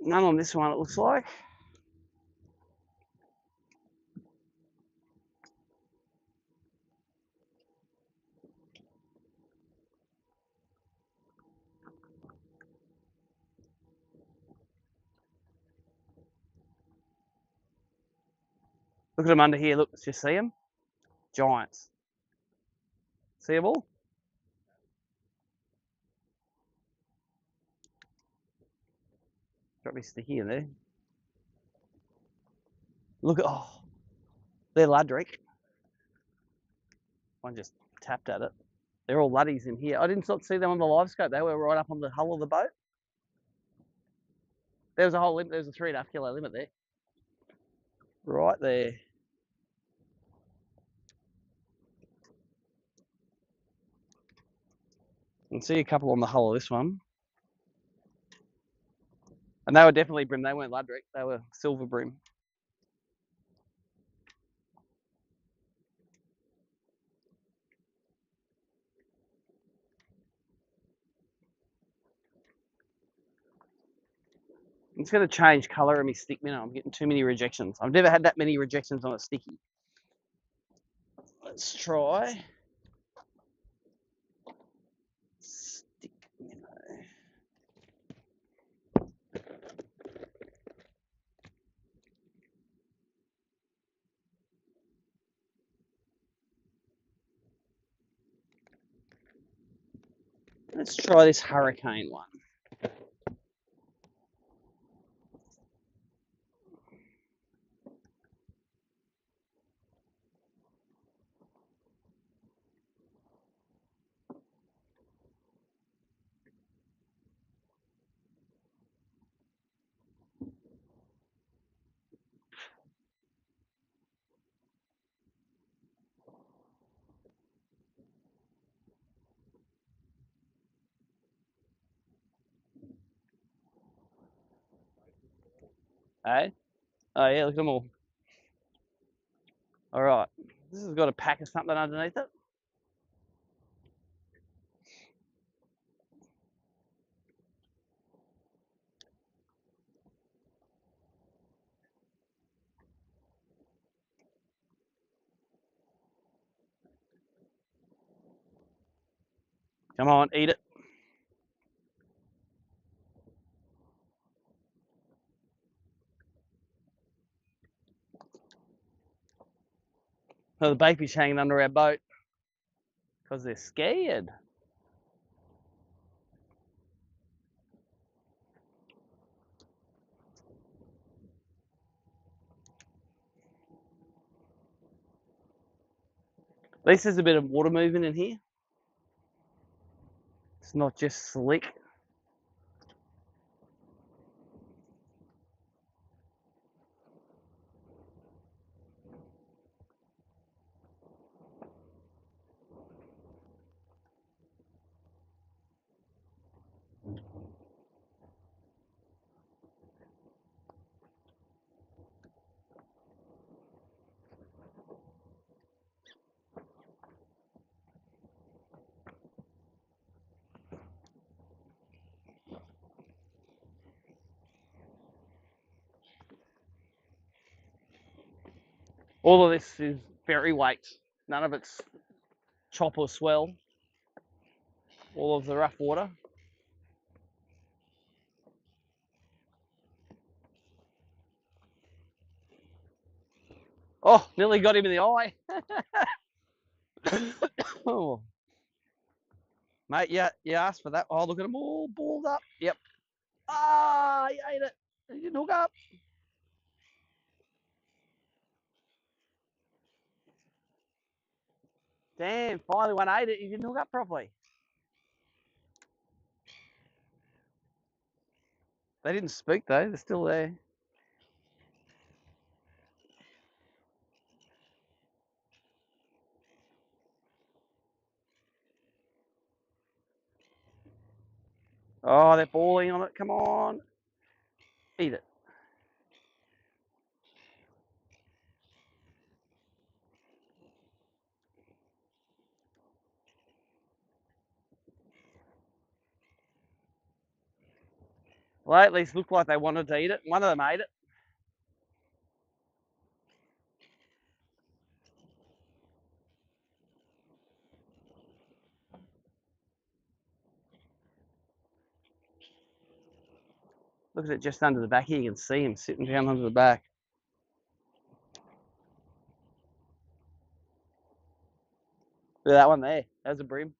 None on this one, it looks like. Look at them under here. Look, just see them? Giants. See them all? Got me sticky in there. Look at, oh, they're Ludrick. One just tapped at it. They're all Luddies in here. I didn't see them on the live scope. They were right up on the hull of the boat. There was a whole limit. There was a 3.5 kilo limit there. Right there. You can see a couple on the hull of this one. And they were definitely brim. They weren't Ludrick. They were silver brim. It's going to change colour of my stick minnow. I'm getting too many rejections. I've never had that many rejections on a sticky. Let's try stick minnow. Let's try this hurricane one. Hey? Oh yeah, look at them all. All right. This has got a pack of something underneath it. Come on, eat it. So the baby's hanging under our boat because they're scared. At least there's a bit of water movement in here. It's not just slick. All of this is ferry weight. None of it's chop or swell. All of the rough water. Oh, nearly got him in the eye. Oh, mate, yeah, you asked for that. Oh, look at them all balled up. Yep. Ah, he ate it. He didn't hook up. Damn, finally one ate it. He didn't hook up properly. They didn't speak though. They're still there. Oh, they're balling on it. Come on. Eat it. Well, at least looked like they wanted to eat it. One of them ate it. Look at it just under the back here. You can see him sitting down under the back. Look at that one there. There's a bream.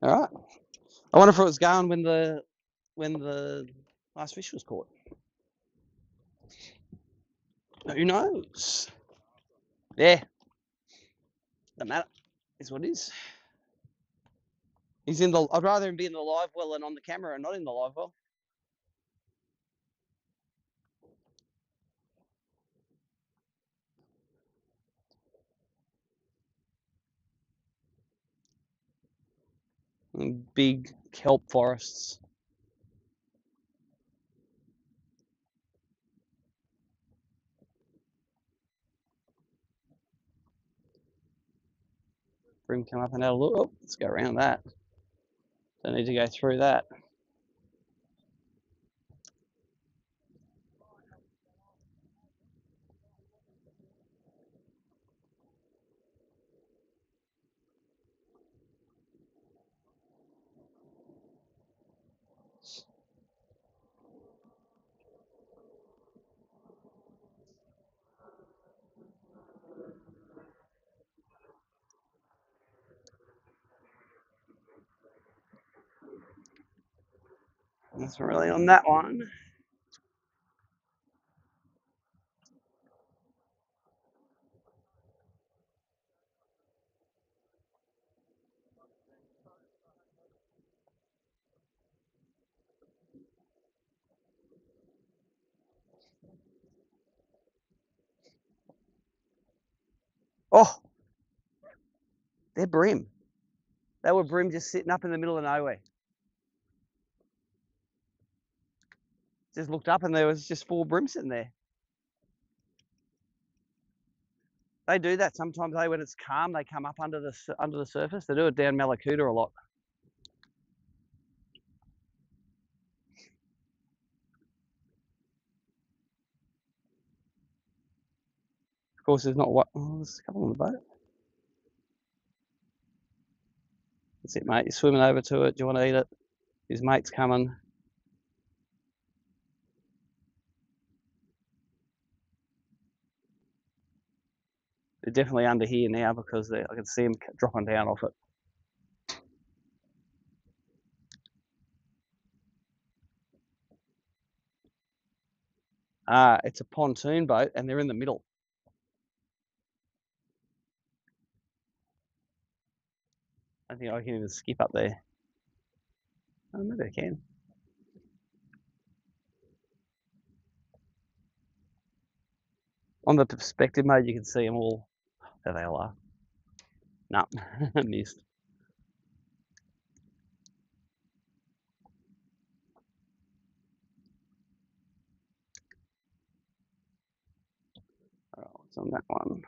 All right. I wonder if it was going when the last fish was caught. Who knows? Yeah. Doesn't matter. It's what it is. He's in the. I'd rather him be in the live well than on the camera and not in the live well. And big kelp forests. Bream come up and have a look. Oh, let's go around that. Don't need to go through that. That's really on that one. Oh, they're bream. They were bream just sitting up in the middle of nowhere. Just looked up and there was just 4 bream sitting there. They do that sometimes. When it's calm, they come up under the surface. They do it down Malakuta a lot. Of course, there's not what. Oh, there's a couple on the boat. That's it, mate. You're swimming over to it. Do you want to eat it? His mate's coming. They're definitely under here now because I can see them dropping down off it. It's a pontoon boat and they're in the middle. I think I can even skip up there. Oh, maybe I can. On the perspective mode, you can see them all. There they all are. No, missed. All right, what's on that one?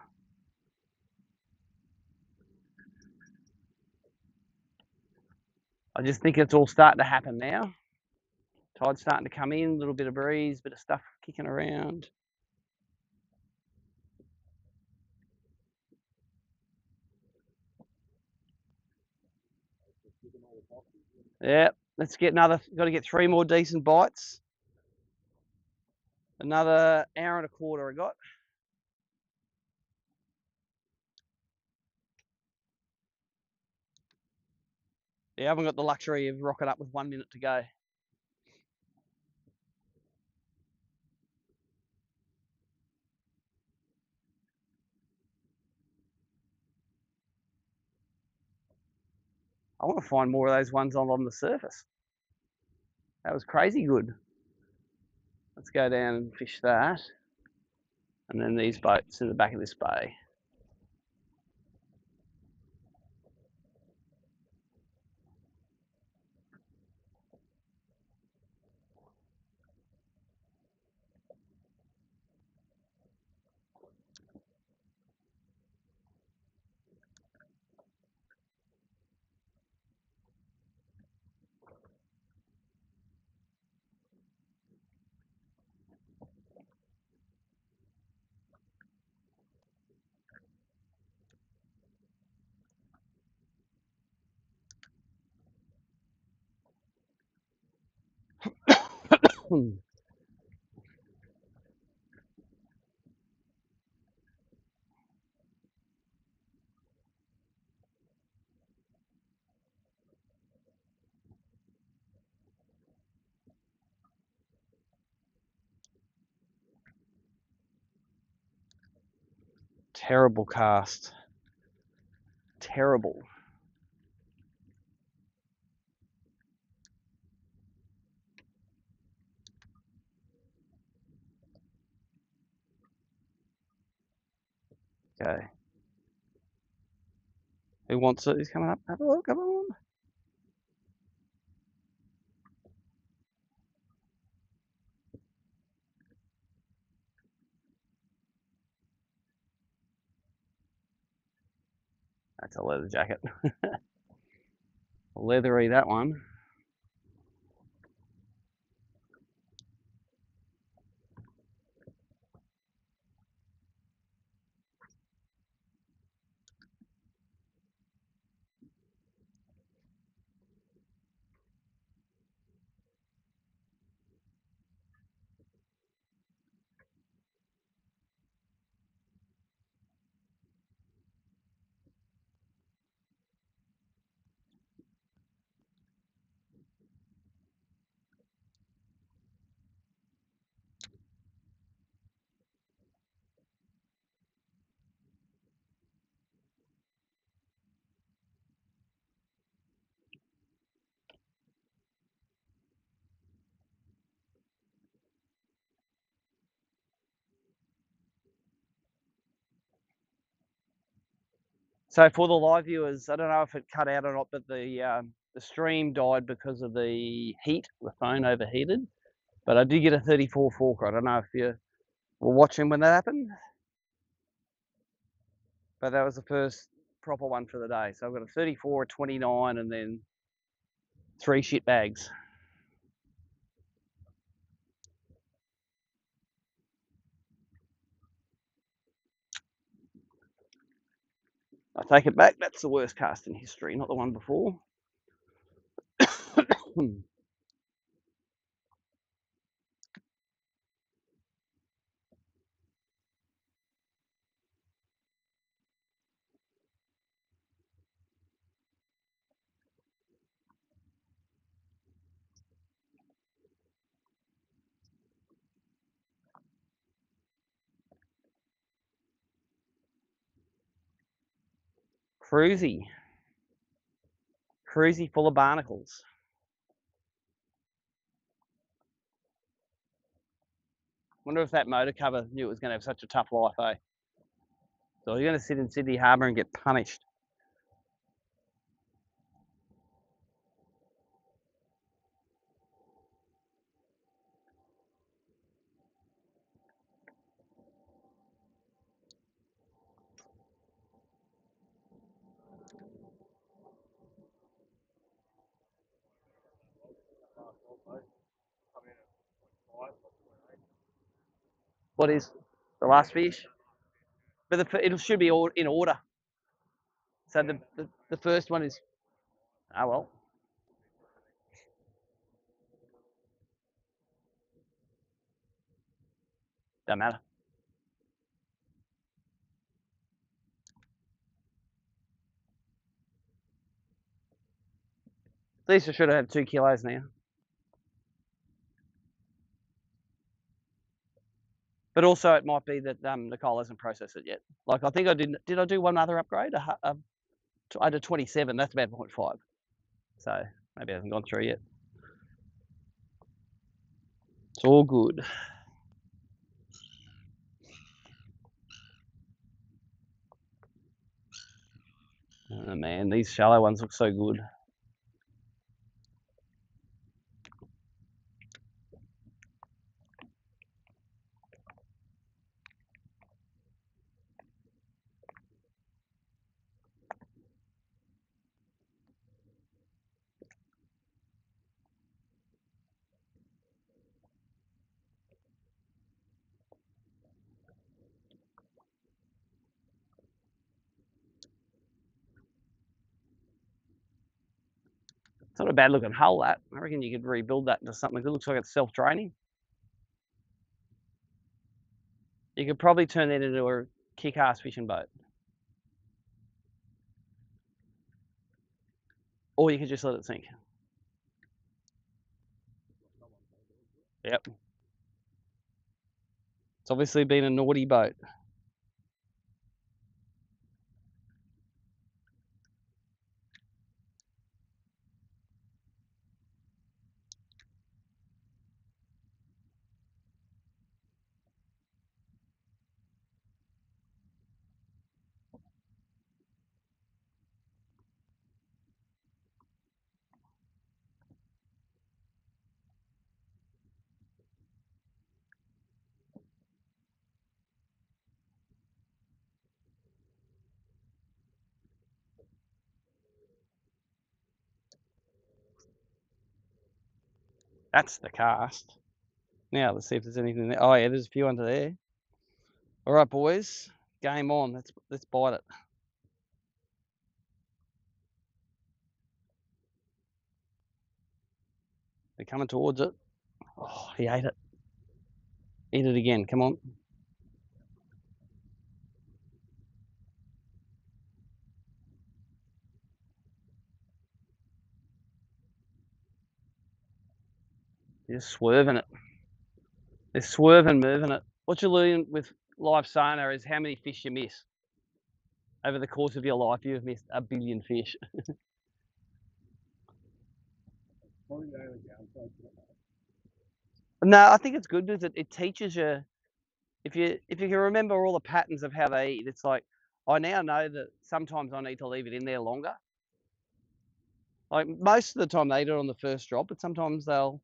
I just think it's all starting to happen now. Tide's starting to come in, a little bit of breeze, bit of stuff kicking around. Yeah, let's get another, got to get 3 more decent bites. Another hour and a quarter I got. Yeah, I haven't got the luxury of rocking up with 1 minute to go. I want to find more of those ones on the surface. That was crazy good. Let's go down and fish that. And then these boats in the back of this bay. Terrible cast. Terrible. Okay. Who wants it? Who's coming up? Have a look, come on. That's a leather jacket. Leathery, that one. So for the live viewers, I don't know if it cut out or not, but the stream died because of the heat. The phone overheated. But I did get a 34 forker. I don't know if you were watching when that happened. But that was the first proper one for the day. So I've got a 34, a 29, and then 3 shit bags. I take it back. That's the worst cast in history, not the one before. Cruisy. Cruisy full of barnacles. Wonder if that motor cover knew it was going to have such a tough life, eh? So you're going to sit in Sydney Harbour and get punished. What is the last fish? But it should be all in order. So the first one is, oh well, don't matter. At least I should have had 2 kilos now. But also it might be that Nicole hasn't processed it yet. Like I think I did I do one other upgrade? I did 27, that's about 0.5. So maybe it hasn't gone through yet. It's all good. Oh man, these shallow ones look so good. It's not a bad looking hull, that. I reckon you could rebuild that into something that looks like it's self-draining. You could probably turn that into a kick-ass fishing boat. Or you could just let it sink. Yep. It's obviously been a naughty boat. That's the cast. Now let's see if there's anything there. Oh yeah, there's a few under there. All right, boys, game on. Let's bite it. They're coming towards it. Oh, he ate it. Eat it again. Come on. They're just swerving it. They're swerving, moving it. What you learn with live sonar is how many fish you miss. Over the course of your life, you've missed 1 billion fish. No, I think it's good because it teaches you. If you can remember all the patterns of how they eat, it's like I now know that sometimes I need to leave it in there longer. Like most of the time they eat it on the first drop, but sometimes they'll,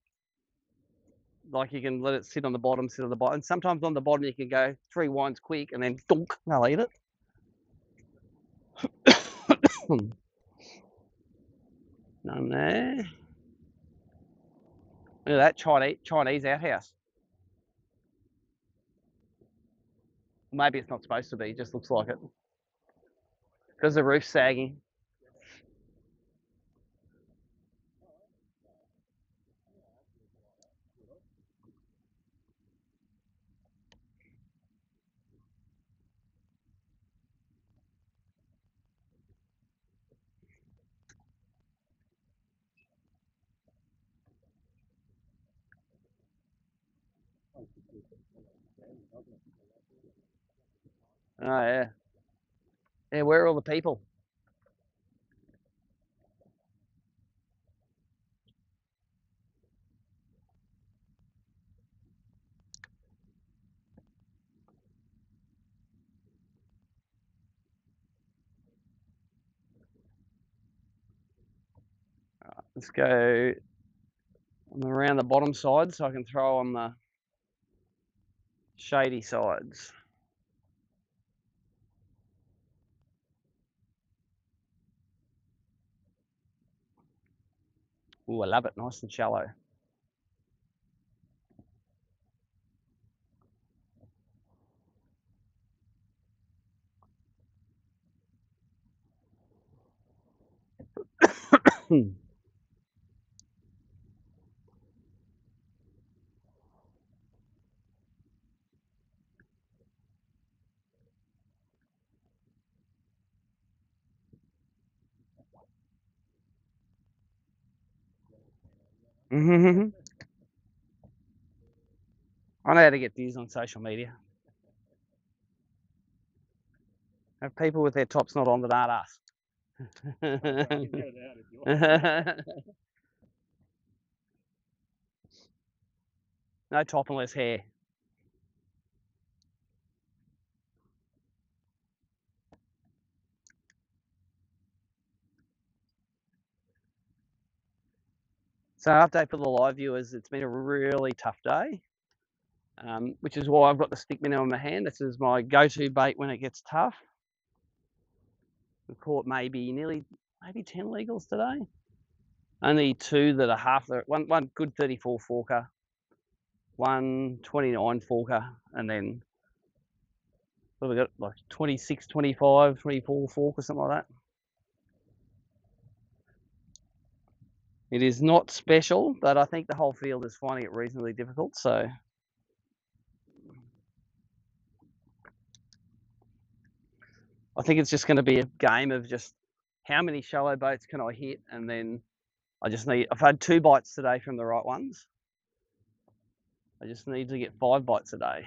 like you can let it sit on the bottom, and sometimes on the bottom you can go 3 winds quick and then dunk, they'll eat it. None there. Look at that Chinese outhouse. Maybe it's not supposed to be, it just looks like it. because the roof's sagging. Oh yeah. Yeah, where are all the people? Let's go around the bottom side so I can throw on the shady sides. Ooh, I love it, nice and shallow. I know how to get views on social media. Have people with their tops not on that aren't us. No top unless hair. So update for the live viewers, it's been a really tough day, which is why I've got the stick minnow in my hand. This is my go-to bait when it gets tough. We've caught maybe 10 legals today. Only two that are half the one good 34 forker, one 29 forker, and then what have we got, like 26, 25, 24 fork or something like that. It is not special, but I think the whole field is finding it reasonably difficult. So I think it's just going to be a game of just how many shallow boats can I hit, and then I've had 2 bites today from the right ones. I just need to get 5 bites a day.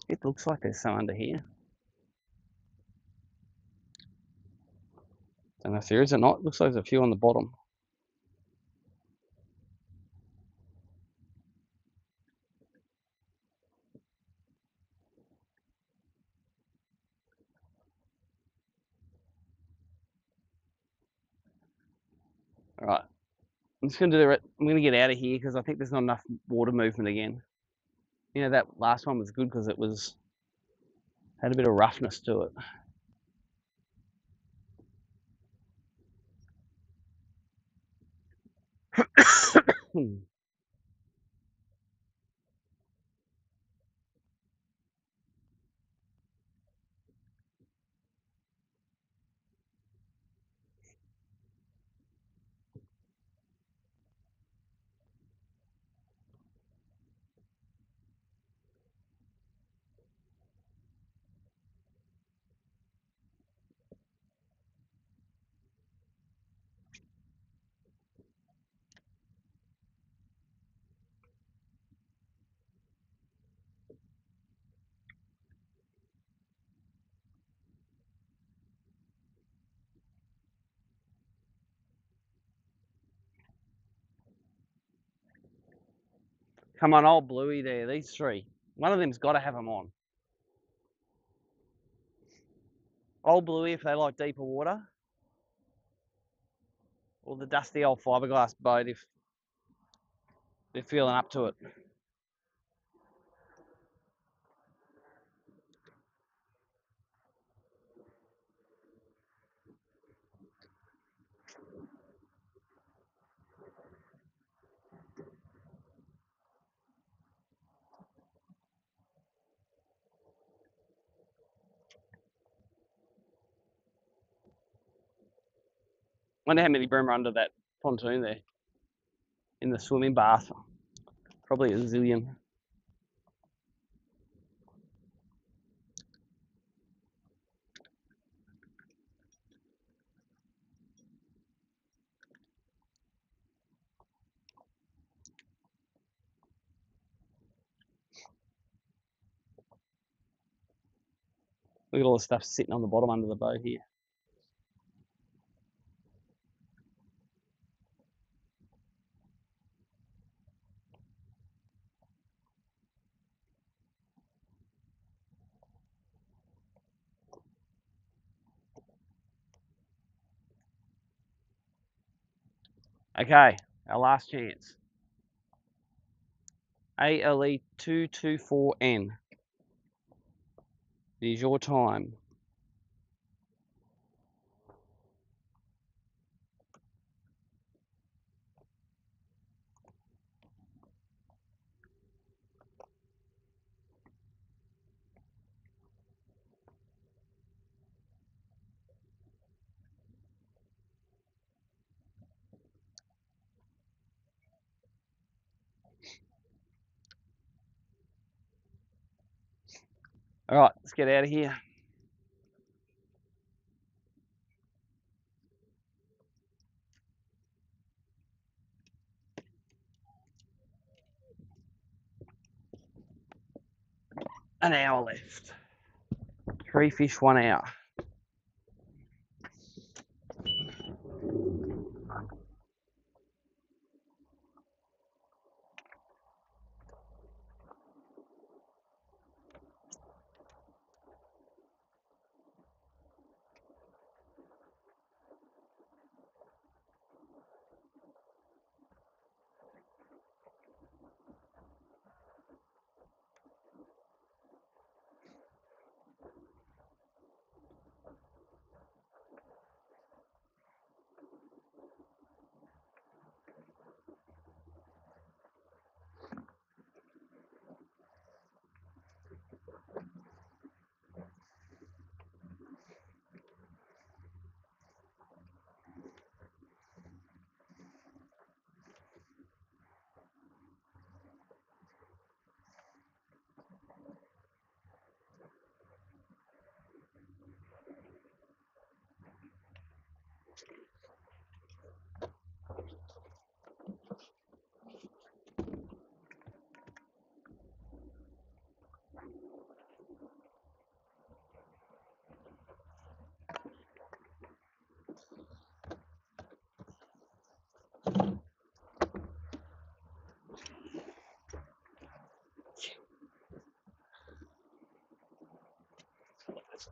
It looks like there's some under here. Don't know if there is or not. Looks like there's a few on the bottom. All right, I'm just going to do it. I'm going to get out of here because I think there's not enough water movement again. You know, that last one was good because it had a bit of roughness to it. Come on, old Bluey there. These 3. One of them's got to have them on. Old Bluey if they like deeper water. Or the dusty old fiberglass boat if they're feeling up to it. Wonder how many bream are under that pontoon there in the swimming bath. Probably a zillion. Look at all the stuff sitting on the bottom under the boat here. Okay, our last chance. ALE 224N. It is your time. All right, let's get out of here. An hour left. 3 fish, 1 hour.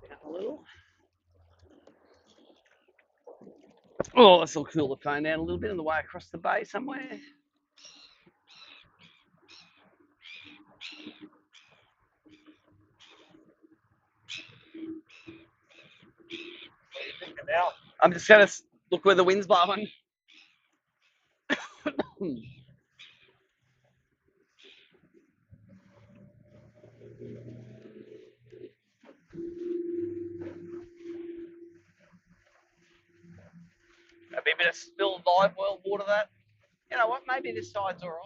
Down a little. Oh, this will cool the phone down a little bit on the way across the bay somewhere. I'm just going to look where the wind's blowing. Maybe a bit of spilled live well water that. You know what? Maybe this side's all right.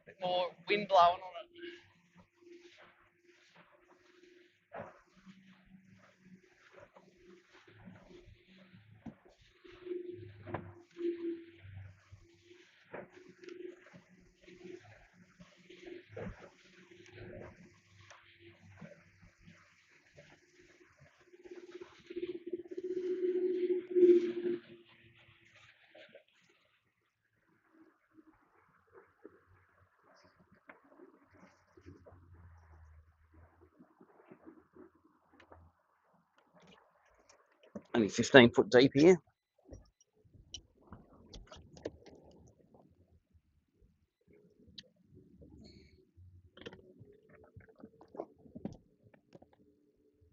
A bit more wind blowing on it. Only 15 foot deep here.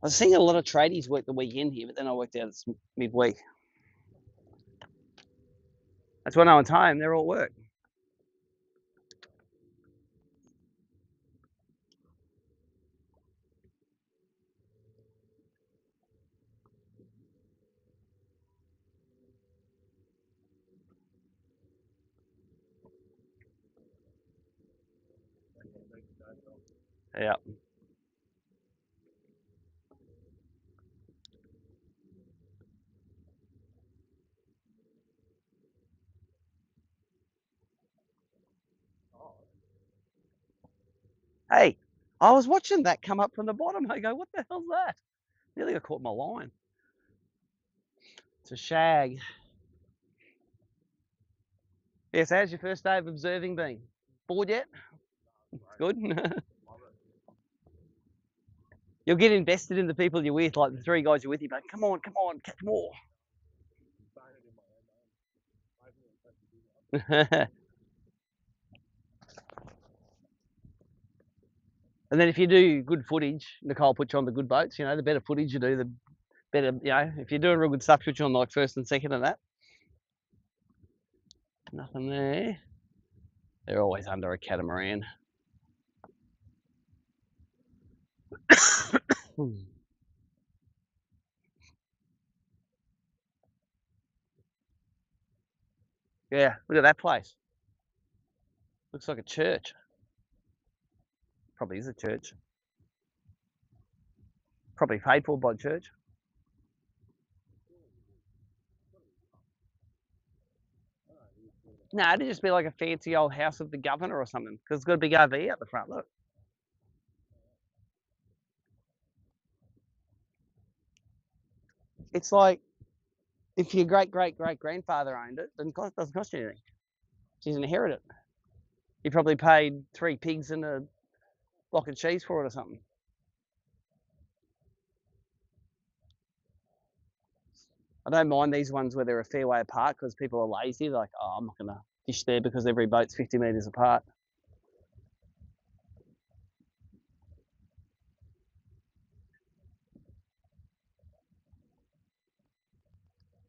I was seeing a lot of tradies work the weekend here, but then I worked out it's midweek. That's when no one's home. They're all at work. Yeah. Hey, I was watching that come up from the bottom. I go, what the hell's that? Nearly got caught my line. It's a shag. Yes, how's your first day of observing been? Bored yet? Good. You'll get invested in the people you're with, like the three guys you're with. You go, come on, catch more. And then if you do good footage, Nicole puts you on the good boats. You know, the better footage you do, the better. You know, if you're doing real good stuff, put you on like first and second and that. Nothing there. They're always under a catamaran. Yeah, look at that place. Looks like a church. Probably is a church. Probably paid for by the church. No, it'd just be like a fancy old house of the governor or something, because it's got a big RV out the front. Look. It's like if your great grandfather owned it, then it doesn't cost you anything. She's inherited it. You probably paid 3 pigs and a block of cheese for it or something. I don't mind these ones where they're a fair way apart because people are lazy. They're like, oh, I'm not going to fish there because every boat's 50 metres apart.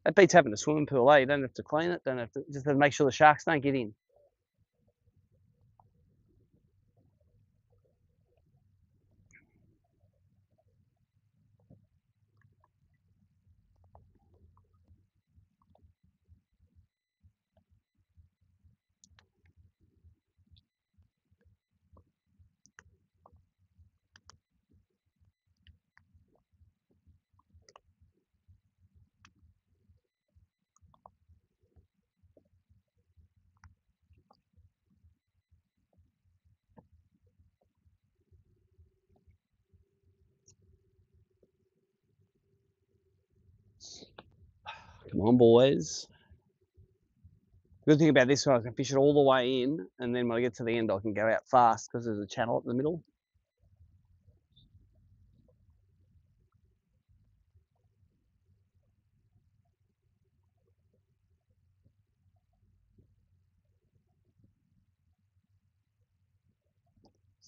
That beats having a swimming pool, eh? You don't have to clean it, don't have to, just have to make sure the sharks don't get in. Come on, boys. The good thing about this one, I can fish it all the way in, and then when I get to the end, I can go out fast because there's a channel up the middle.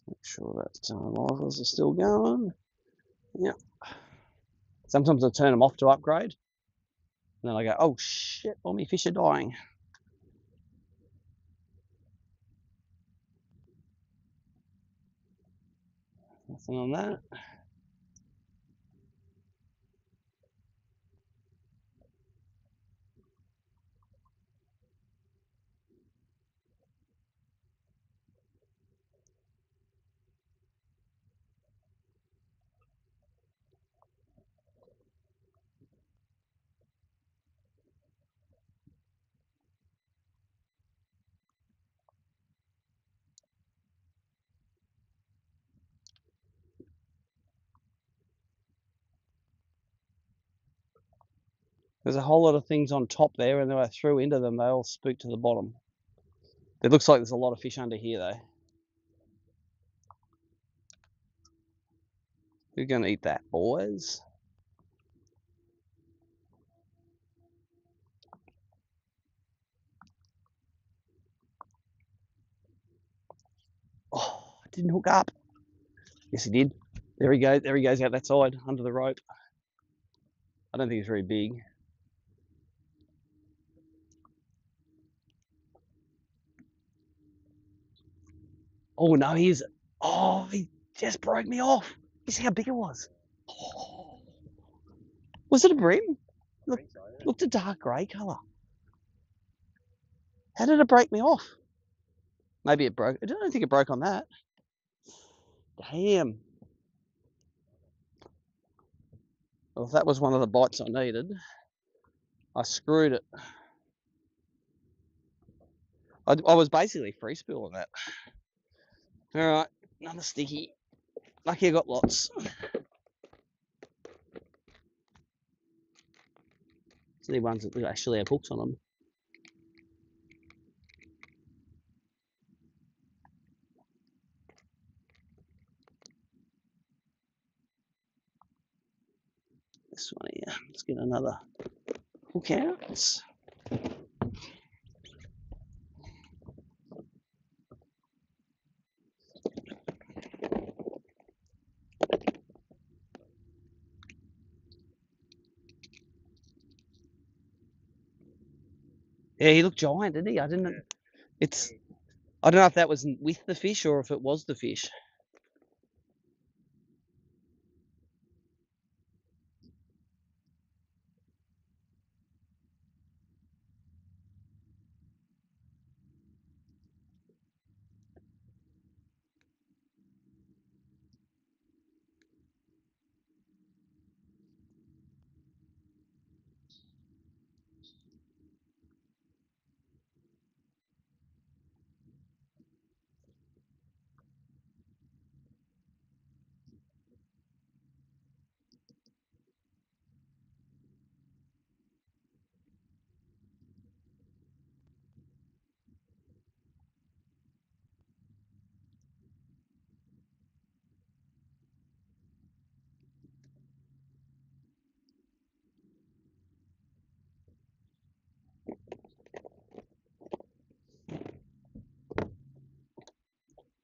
Make sure that rifles are still going. Yeah. Sometimes I turn them off to upgrade. And then I go, oh shit, all my fish are dying. Nothing on that. There's a whole lot of things on top there, and then I threw into them, they all spooked to the bottom. It looks like there's a lot of fish under here, though. Who's going to eat that, boys? Oh, it didn't hook up. Yes, he did. There he goes. There he goes out that side, under the rope. I don't think it's very big. Oh, no, he's... Oh, he just broke me off. You see how big it was? Oh. Was it a bream? Looked a dark grey colour. How did it break me off? Maybe it broke. I don't think it broke on that. Damn. Well, if that was one of the bites I needed, I screwed it. I was basically free spooling that. All right, another sticky. Lucky I got lots. It's the ones that actually have hooks on them. This one here. Let's get another hook out. Yeah, he looked giant, didn't he? I didn't. Yeah. I don't know if that was with the fish or if it was the fish.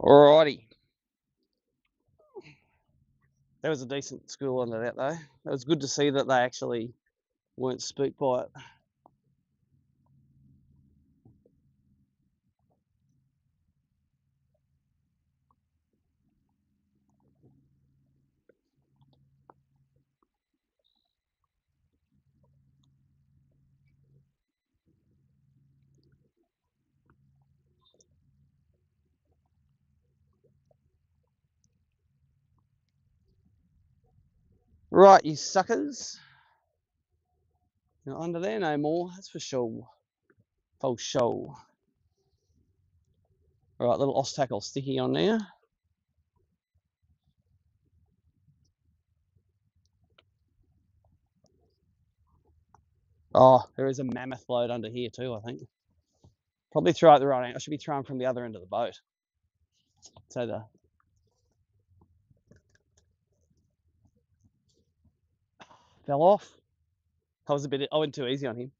Alrighty. That was a decent school under that though. It was good to see that they actually weren't spooked by it. Right, you suckers. You're under there no more, that's for sure. For sure. Alright, little os tackle sticky on there. Oh, there is a mammoth load under here too, I think. Probably throw it the right end. I should be throwing from the other end of the boat. So the fell off. I went too easy on him.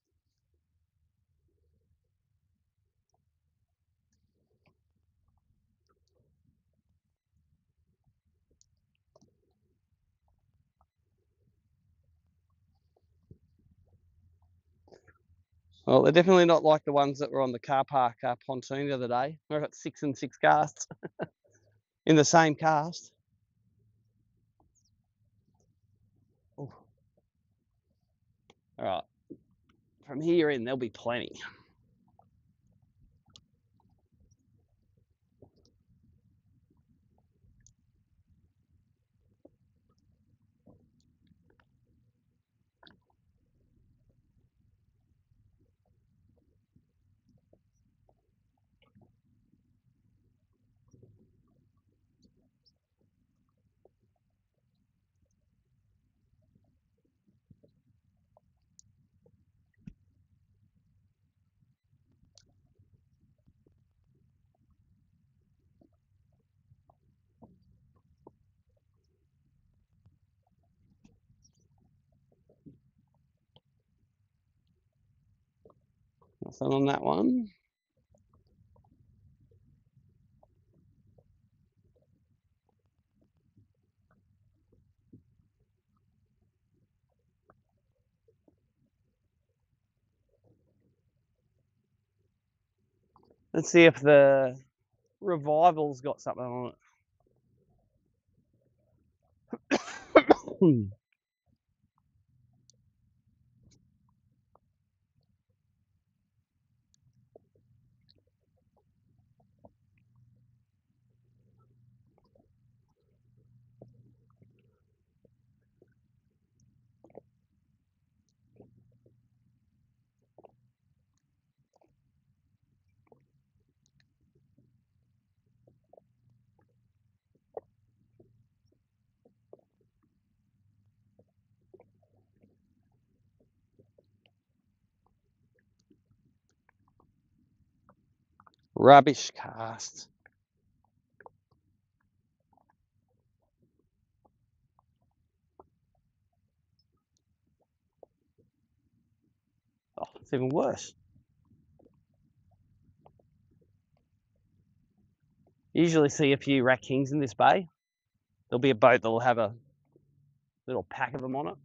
Well, they're definitely not like the ones that were on the car park pontoon the other day. We're at 6 and 6 casts in the same cast. Ooh. All right, from here in, there'll be plenty. Nothing on that one. Let's see if the Revival's got something on it. Rubbish cast. Oh, it's even worse. You usually see a few rat kings in this bay. There'll be a boat that'll have a little pack of them on it.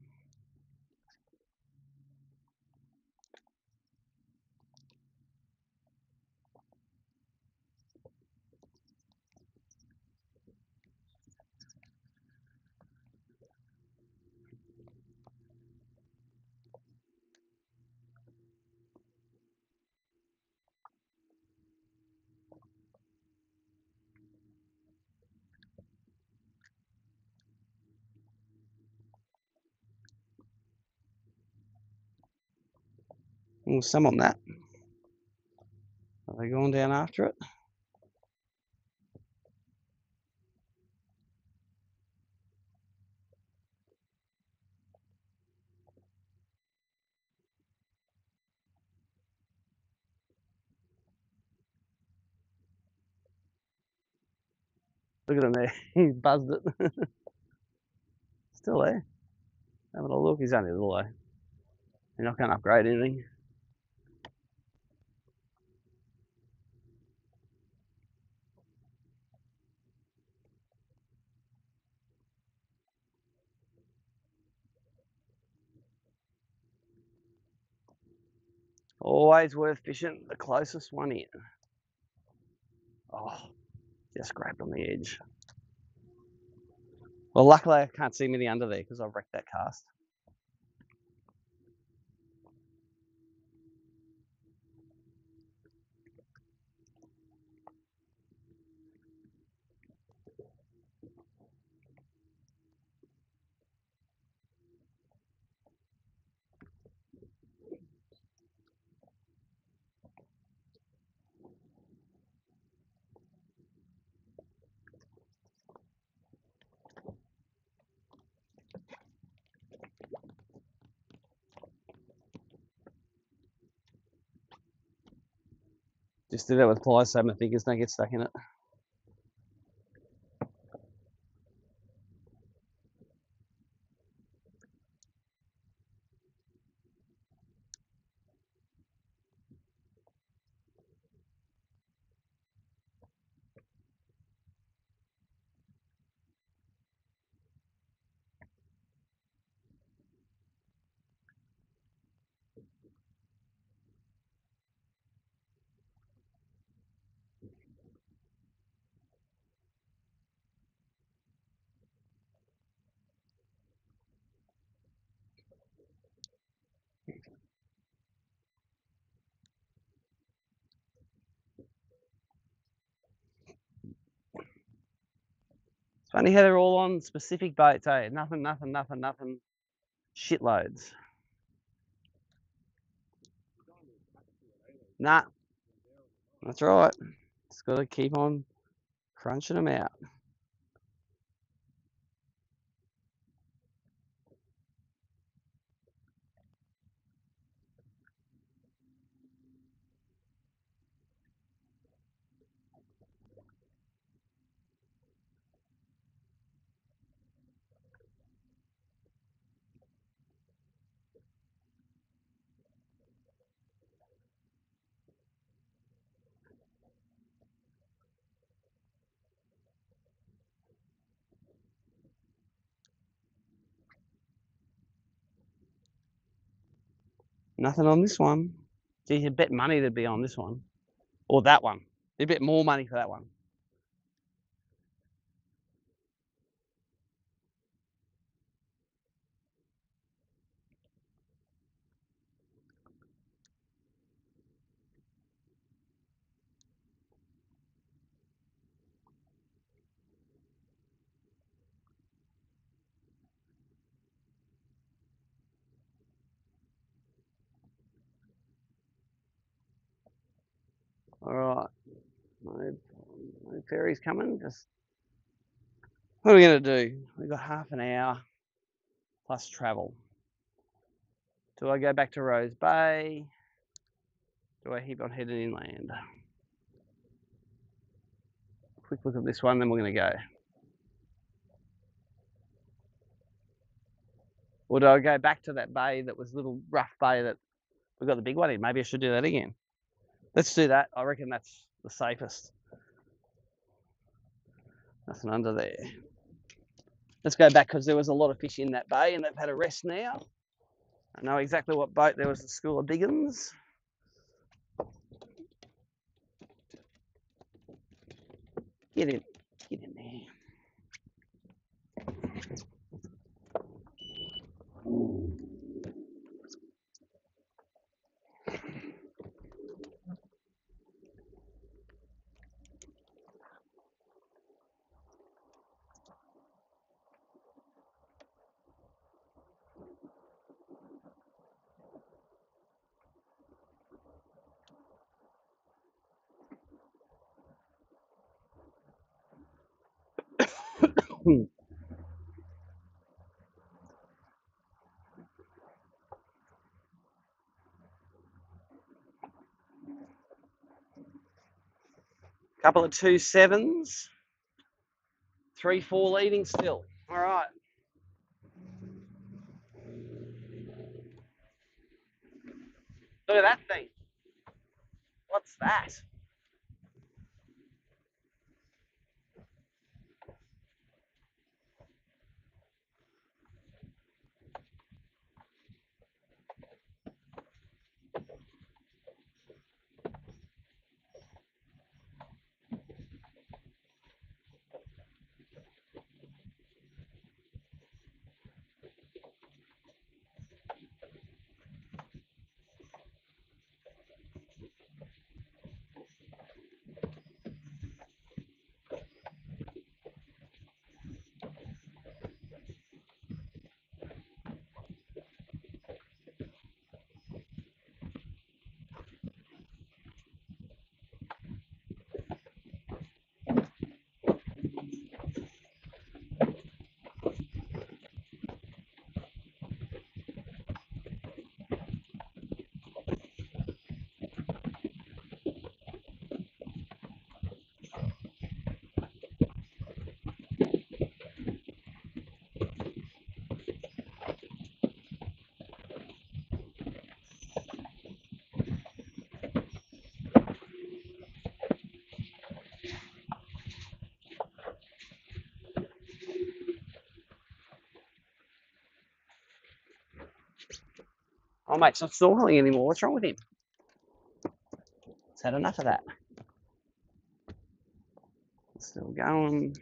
Oh, some on that. Are they going down after it? Look at him there. He's buzzed it. Still there. Having a look. He's only a little low. You're not going to upgrade anything. Always worth fishing the closest one in. Oh, just grabbed on the edge. Well, luckily I can't see many under there because I've wrecked that cast. Just do that with pliers so my fingers don't get stuck in it. It's funny how they're all on specific boats, eh? Nothing, shitloads. Nah, that's right. Just got to keep on crunching them out. Nothing on this one. Geez, you bet money to be on this one. Or that one. You bet more money for that one. All right. No ferries coming. Just what are we going to do? We've got half an hour plus travel. Do I go back to Rose Bay? Do I keep on heading inland? quick look at this one, then we're going to go. Or do I go back to that bay that was a little rough bay that we got the big one in? Maybe I should do that again. Let's do that. I reckon that's the safest. Nothing under there. Let's go back because there was a lot of fish in that bay and they've had a rest now. I know exactly what boat there was, the school of big uns. Get in there. Couple of 2.7s, 3-4 leading still. All right. Look at that thing. What's that? Oh, mate, it's not snorkeling anymore. What's wrong with him? He's had enough of that. Still going.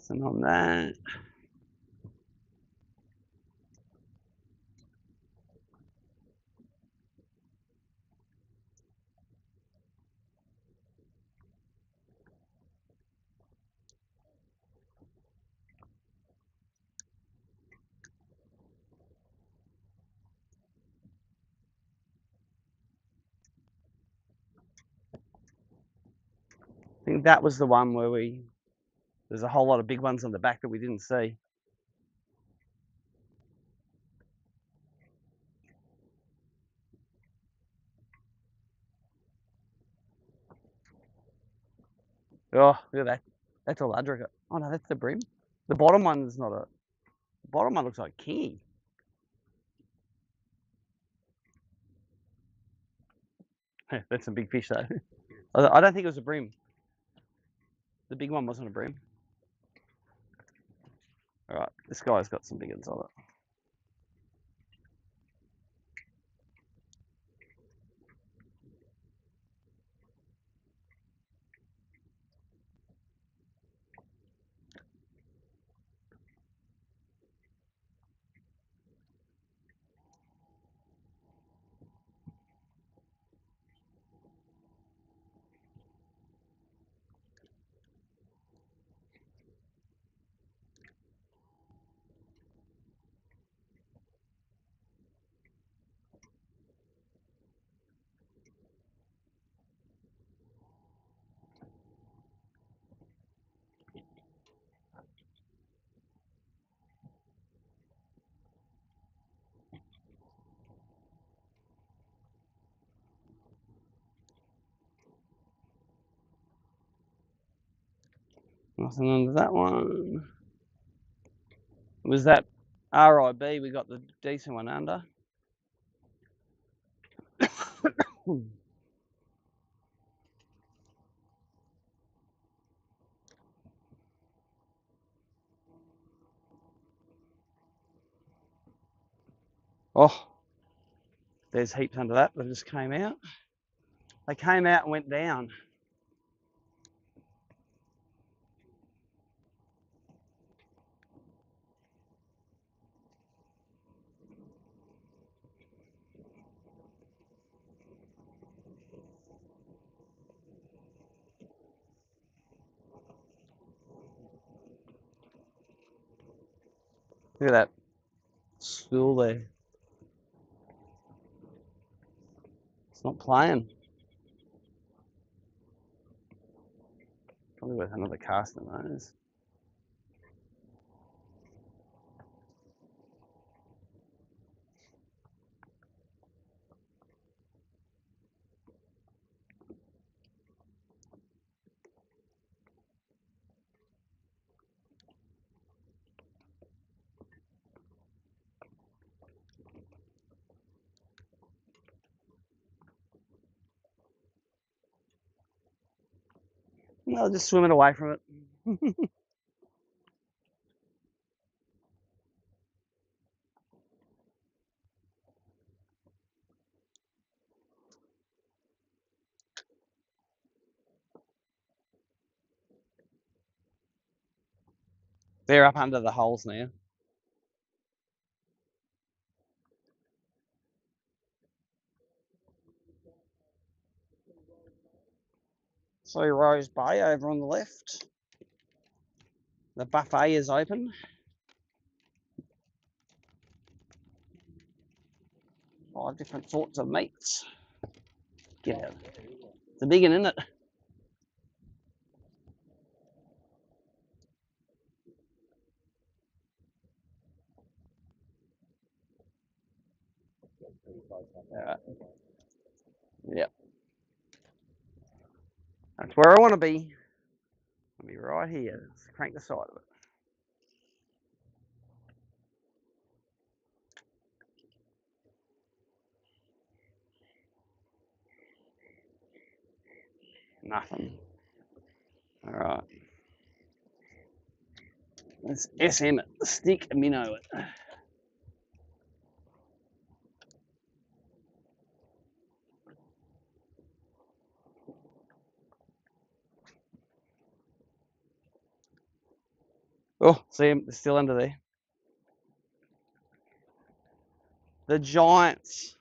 Nothing on that. I think that was the one where there's a whole lot of big ones on the back that we didn't see. Oh, look at that. That's a ladriga. Oh no, that's the brim. The bottom one is not a. The bottom one looks like kingy. That's some big fish though. I don't think it was a brim. The big one wasn't a brim. All right, this guy's got some big ones on it. Nothing under that one. Was that RIB? We got the decent one under. Oh, there's heaps under that just came out. They came out and went down. Look at that school there. It's not playing. Probably worth another cast of those. No, just swimming away from it. They're up under the holes now. So Rose Bay over on the left. The buffet is open. 5 different sorts of meats. Get out. It's a big one, isn't it? Alright. Yep. That's where I want to be. I'll be right here. Let's crank the side of it. Nothing. Alright. Let's SM it. Stick a minnow it. Oh, see them, they're still under there. The giants.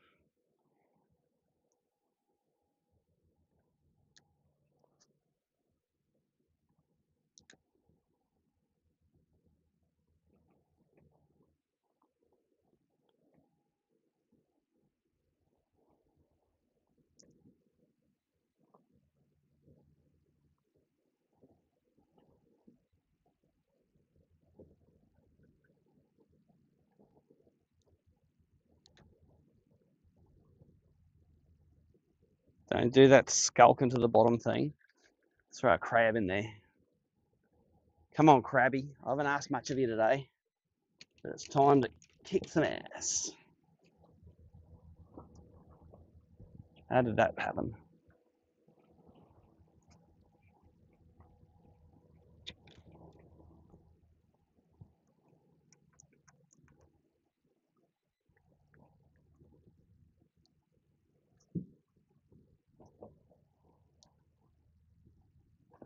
Don't do that skulk into the bottom thing. Throw a crab in there. Come on, crabby. I haven't asked much of you today, but it's time to kick some ass. How did that happen?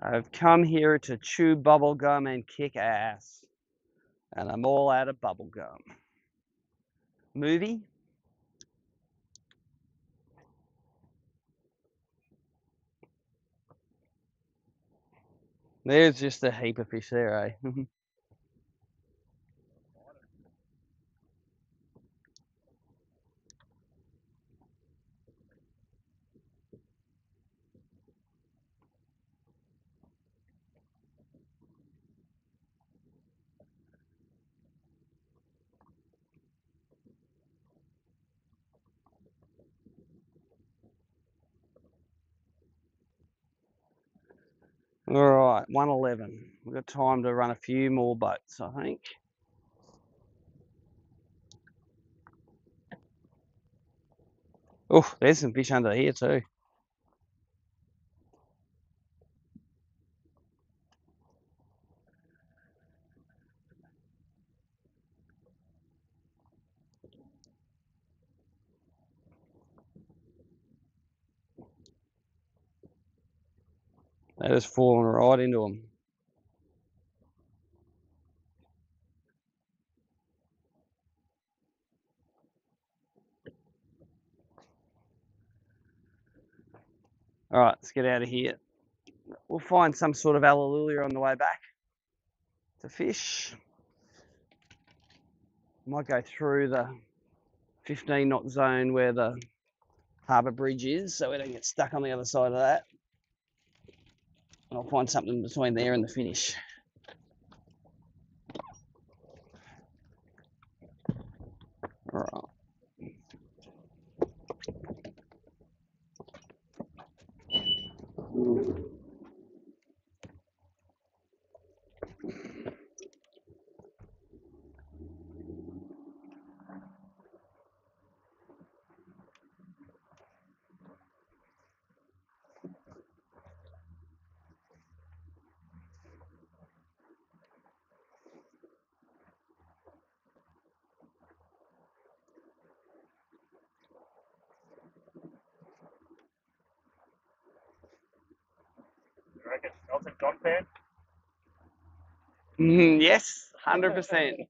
I've come here to chew bubble gum and kick ass, and I'm all out of bubble gum. Movie? There's just a heap of fish there, eh? All right, 1:11. We've got time to run a few more boats, I think. Oh, there's some fish under here too. They're just falling right into them. All right, let's get out of here. We'll find some sort of Alleluia on the way back to fish. Might go through the 15 knot zone where the harbour bridge is, so we don't get stuck on the other side of that. And I'll find something between there and the finish. All right. You reckon? Melted cod pan? Yes, 100%.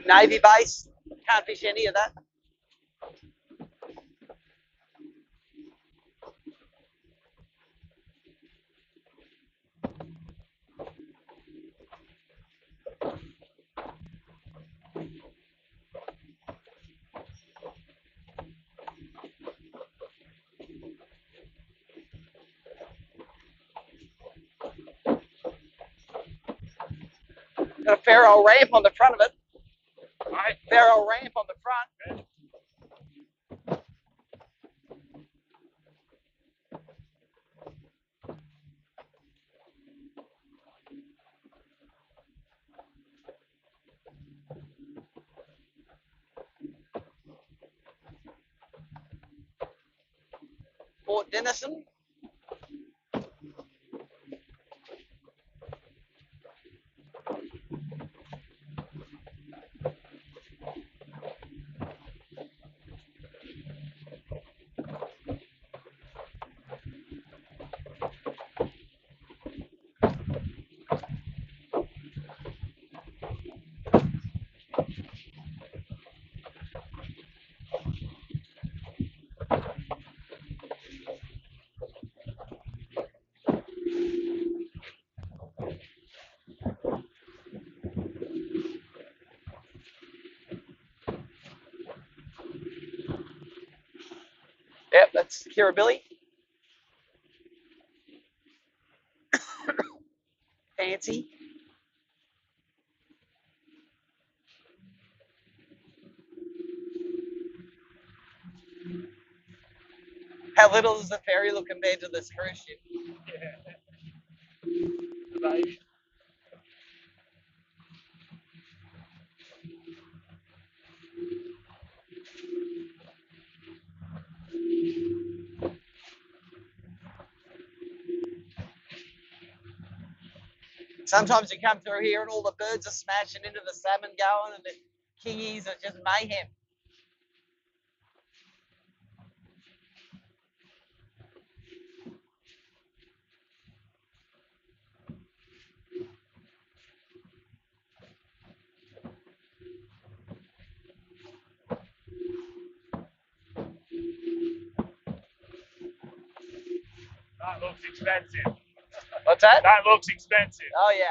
Navy base, can't fish any of that. Got a fair old ramp on the front of it. Right, fair old ramp on the front. Port Denison. Yep, that's Kirribilli. Fancy. How little does the ferry look compared to this cruise ship? Yeah. The baby. Sometimes you come through here and all the birds are smashing into the salmon going and the kingies are just mayhem. That looks expensive. What's that? That looks expensive. Oh, yeah.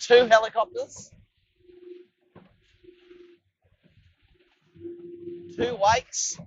Two helicopters. Two wakes.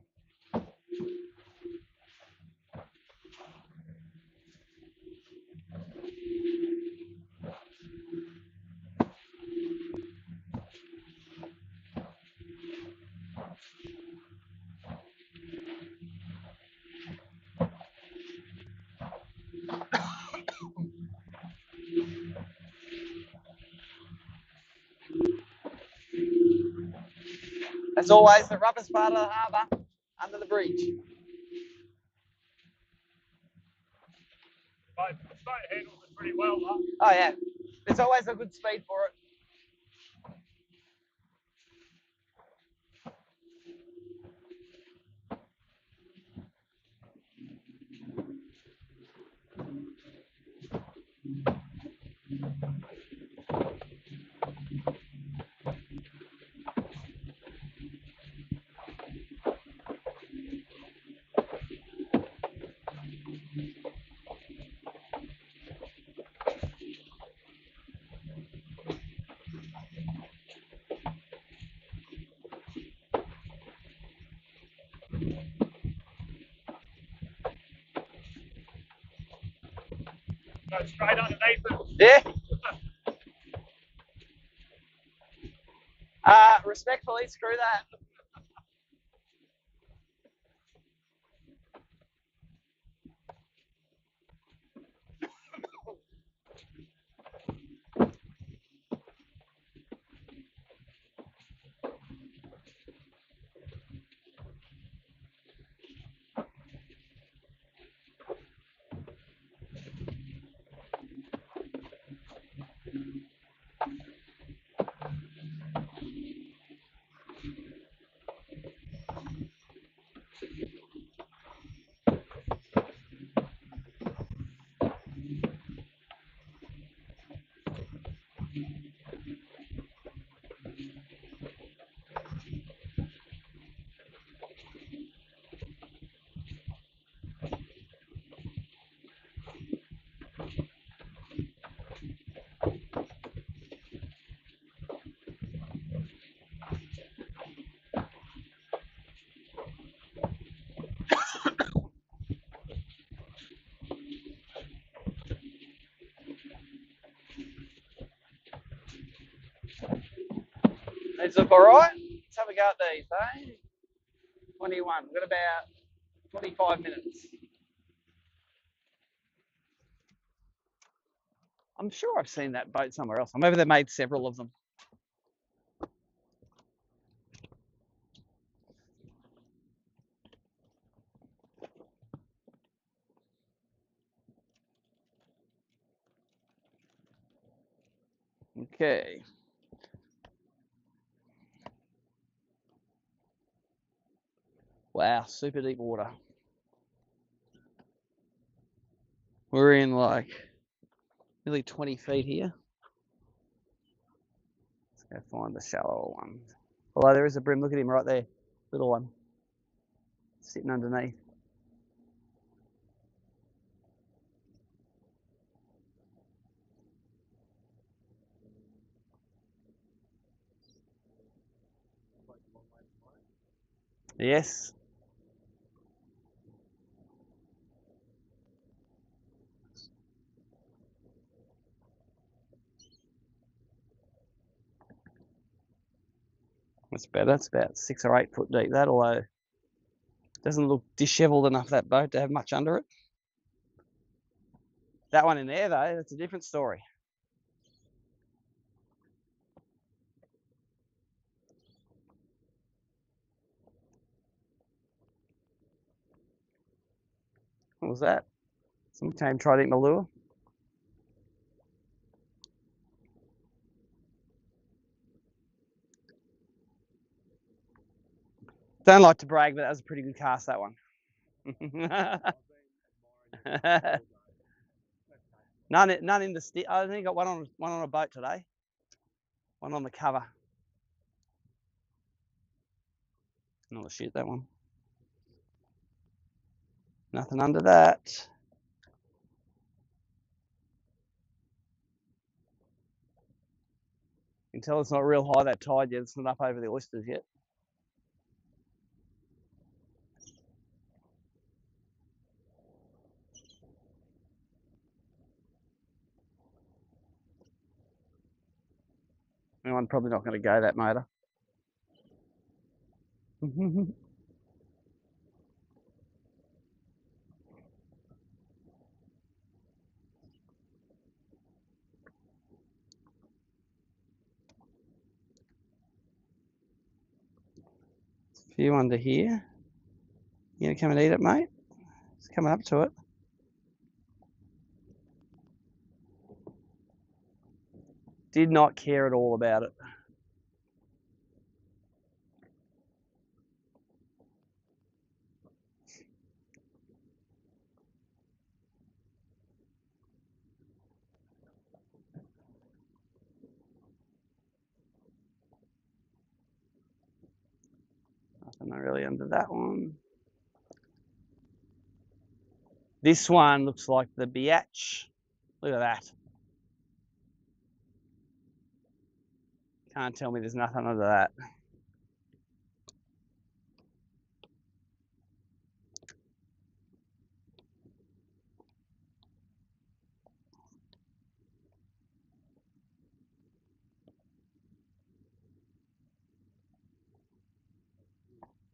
As always, the roughest part of the harbour, under the bridge. The boat handles it pretty well, huh? Oh, yeah. There's always a good speed for it. Go straight underneath it. Yeah. Respectfully, screw that. These look alright. Let's have a go at these, eh? 21. We've got about 25 minutes. I'm sure I've seen that boat somewhere else. Maybe they made several of them. Okay. Wow, super deep water. We're in like nearly 20 feet here. Let's go find the shallower one. Although there is a brim, look at him right there, little one, sitting underneath. Yes. That's better. It's about 6 or 8 foot deep, that, although it doesn't look dishevelled enough, that boat, to have much under it. That one in there, though, that's a different story. What was that? Someone came tried to eat my lure. Don't like to brag, but that was a pretty good cast, that one. None in the stick. I think I got one on a boat today. One on the cover. Not a shoot that one. Nothing under that. You can tell it's not real high, that tide yet. It's not up over the oysters yet. I'm probably not going to go that motor. A few under here. You gonna come and eat it, mate? It's coming up to it. Did not care at all about it. Nothing really under that one. This one looks like the biatch. Look at that. Can't tell me there's nothing under that.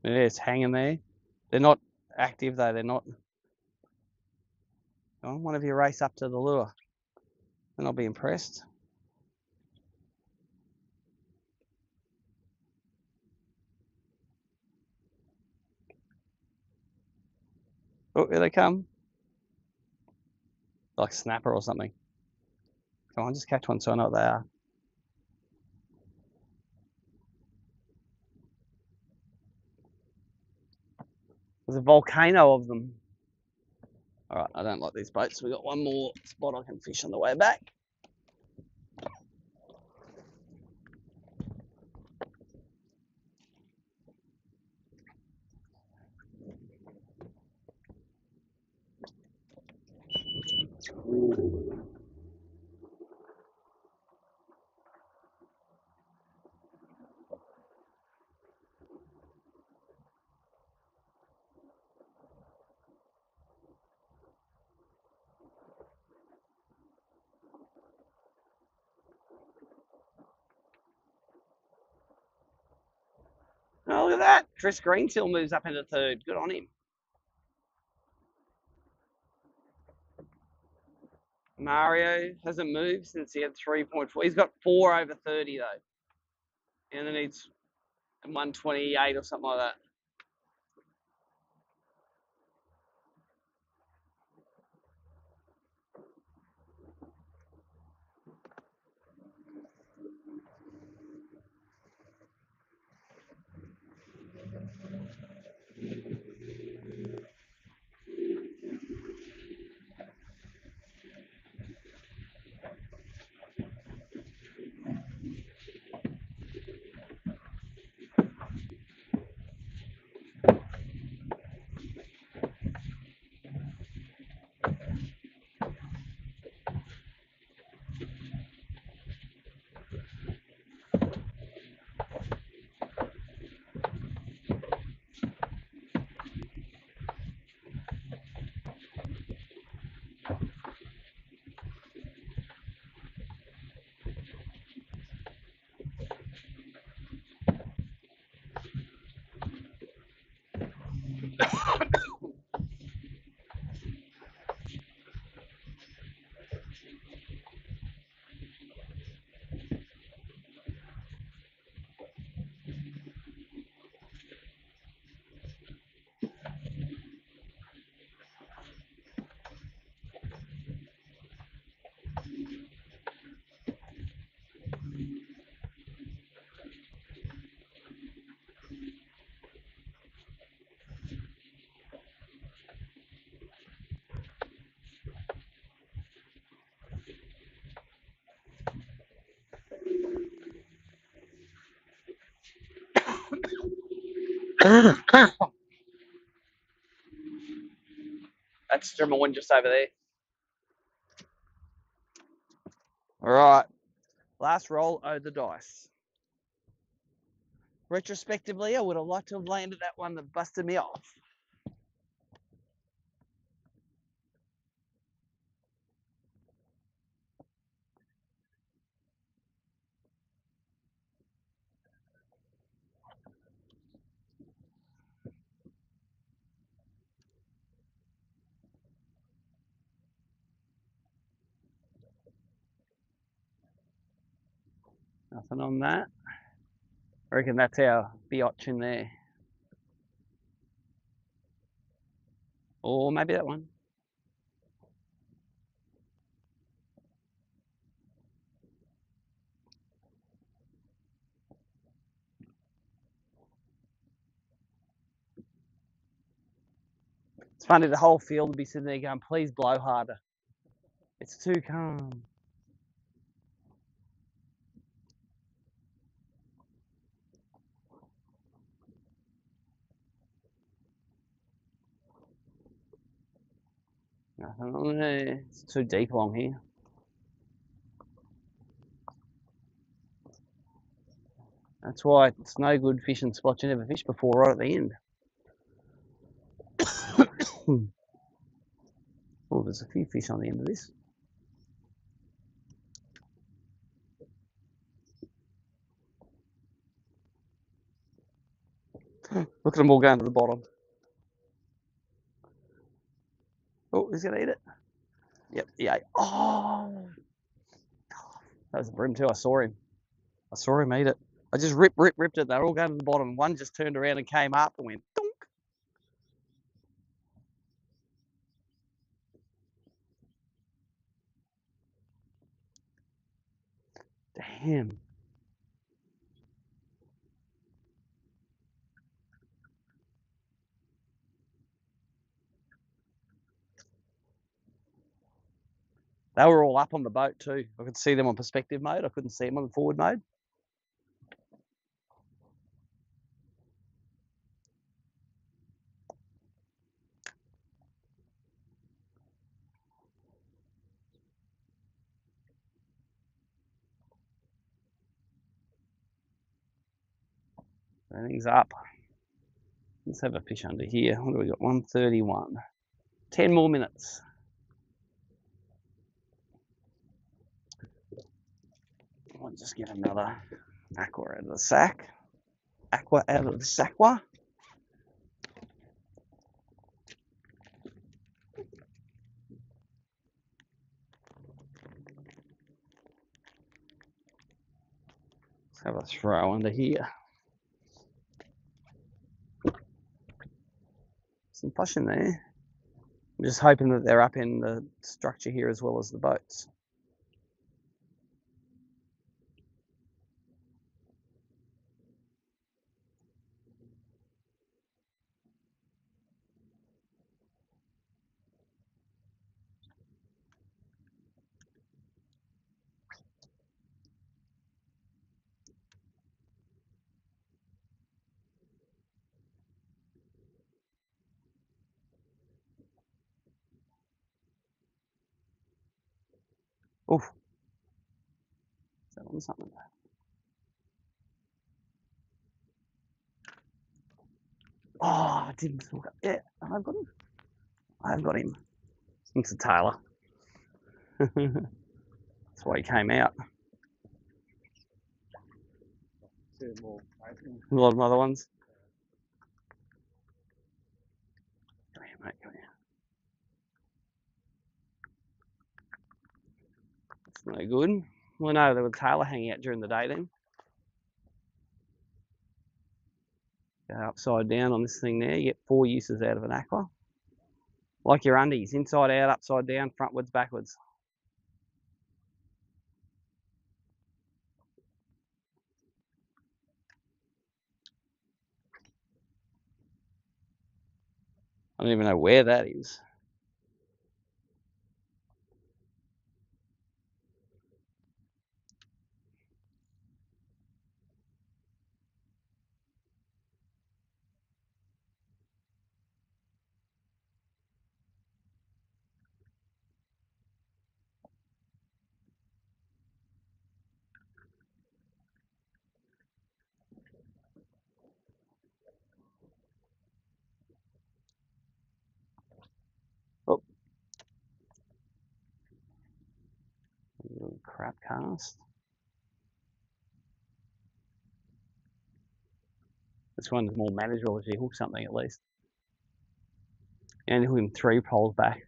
Yeah, it's hanging there. They're not active though, they're not. Oh, one of you race up to the lure and I'll be impressed. Oh, here they come. Like snapper or something. Come on, just catch one so I know what they are. There's a volcano of them. All right, I don't like these boats. We've got one more spot I can fish on the way back. Oh, look at that. Tris Greensill moves up into third. Good on him. Mario hasn't moved since he had 3.4. He's got 4 over 30 though. And then needs 128 or something like that. That's Strimmer one just over there. All right. Last roll of the dice. Retrospectively, I would have liked to have landed that one that busted me off. Nothing on that. I reckon that's our biotch in there. Or maybe that one. It's funny, the whole field would be sitting there going, please blow harder. It's too calm. Nothing on there. It's too deep along here. That's why it's no good fishing spots you never fished before right at the end. Oh, there's a few fish on the end of this. Look at them all going to the bottom. Oh, he's going to eat it. Yep, yeah. Oh, that was a bream too. I saw him eat it. I just ripped it. They're all going to the bottom. One just turned around and came up and went, donk. Damn. They were all up on the boat too. I could see them on perspective mode. I couldn't see them on forward mode. Everything's up. Let's have a fish under here. What do we got? 131. 10 more minutes. I'll just get another aqua out of the sack. aqua out of this aqua. Let's have a throw under here. Some fish in there. I'm just hoping that they're up in the structure here as well as the boats. Oof. Is that on something? Oh, I didn't look up. Yeah, I've got him. I've got him. It's a tailor. That's why he came out. A lot of other ones. Come here, mate, come here. That's no good. Well, no, there was a tailor hanging out during the day then. Go upside down on this thing there. You get 4 uses out of an aqua. Like your undies, inside out, upside down, frontwards, backwards. I don't even know where that is. Oh, little crap cast. This one's more manageable if you hook something at least. You only hook him 3 poles back.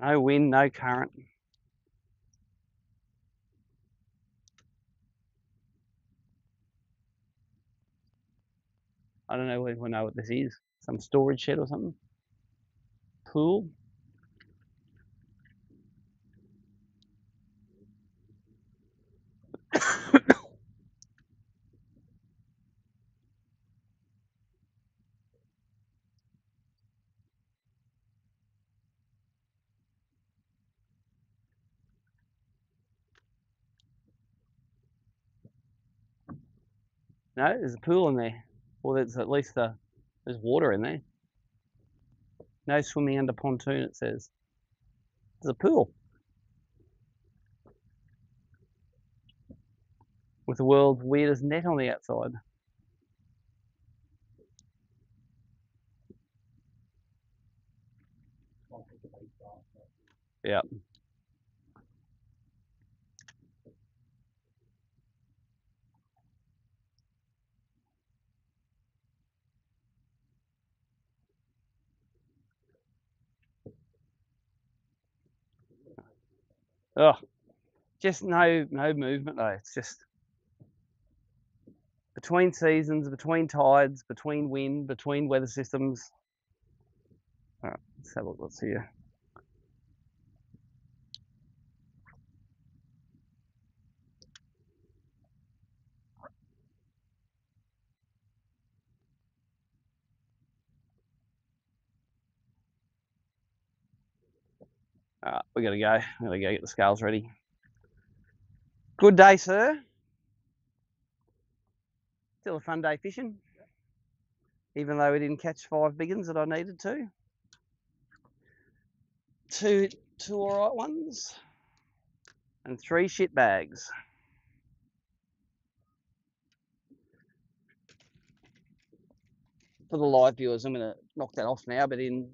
No wind, no current. I don't know if we know what this is. Some storage shed or something. Pool. No, there's a pool in there. Well, there's at least there's water in there. No swimming under pontoon, it says. There's a pool. With the world's weirdest net on the outside. Yeah. Oh, just no movement though. It's just between seasons, between tides, between wind, between weather systems. All right, let's have a look. What's here. All right, we gotta go. We gotta go get the scales ready. Good day, sir. Still a fun day fishing, even though we didn't catch 5 big ones that I needed to. 2 alright ones, and 3 shit bags. For the live viewers, I'm going to knock that off now, but in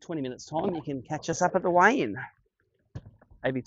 20 minutes time you can catch us up at the weigh-in. ABT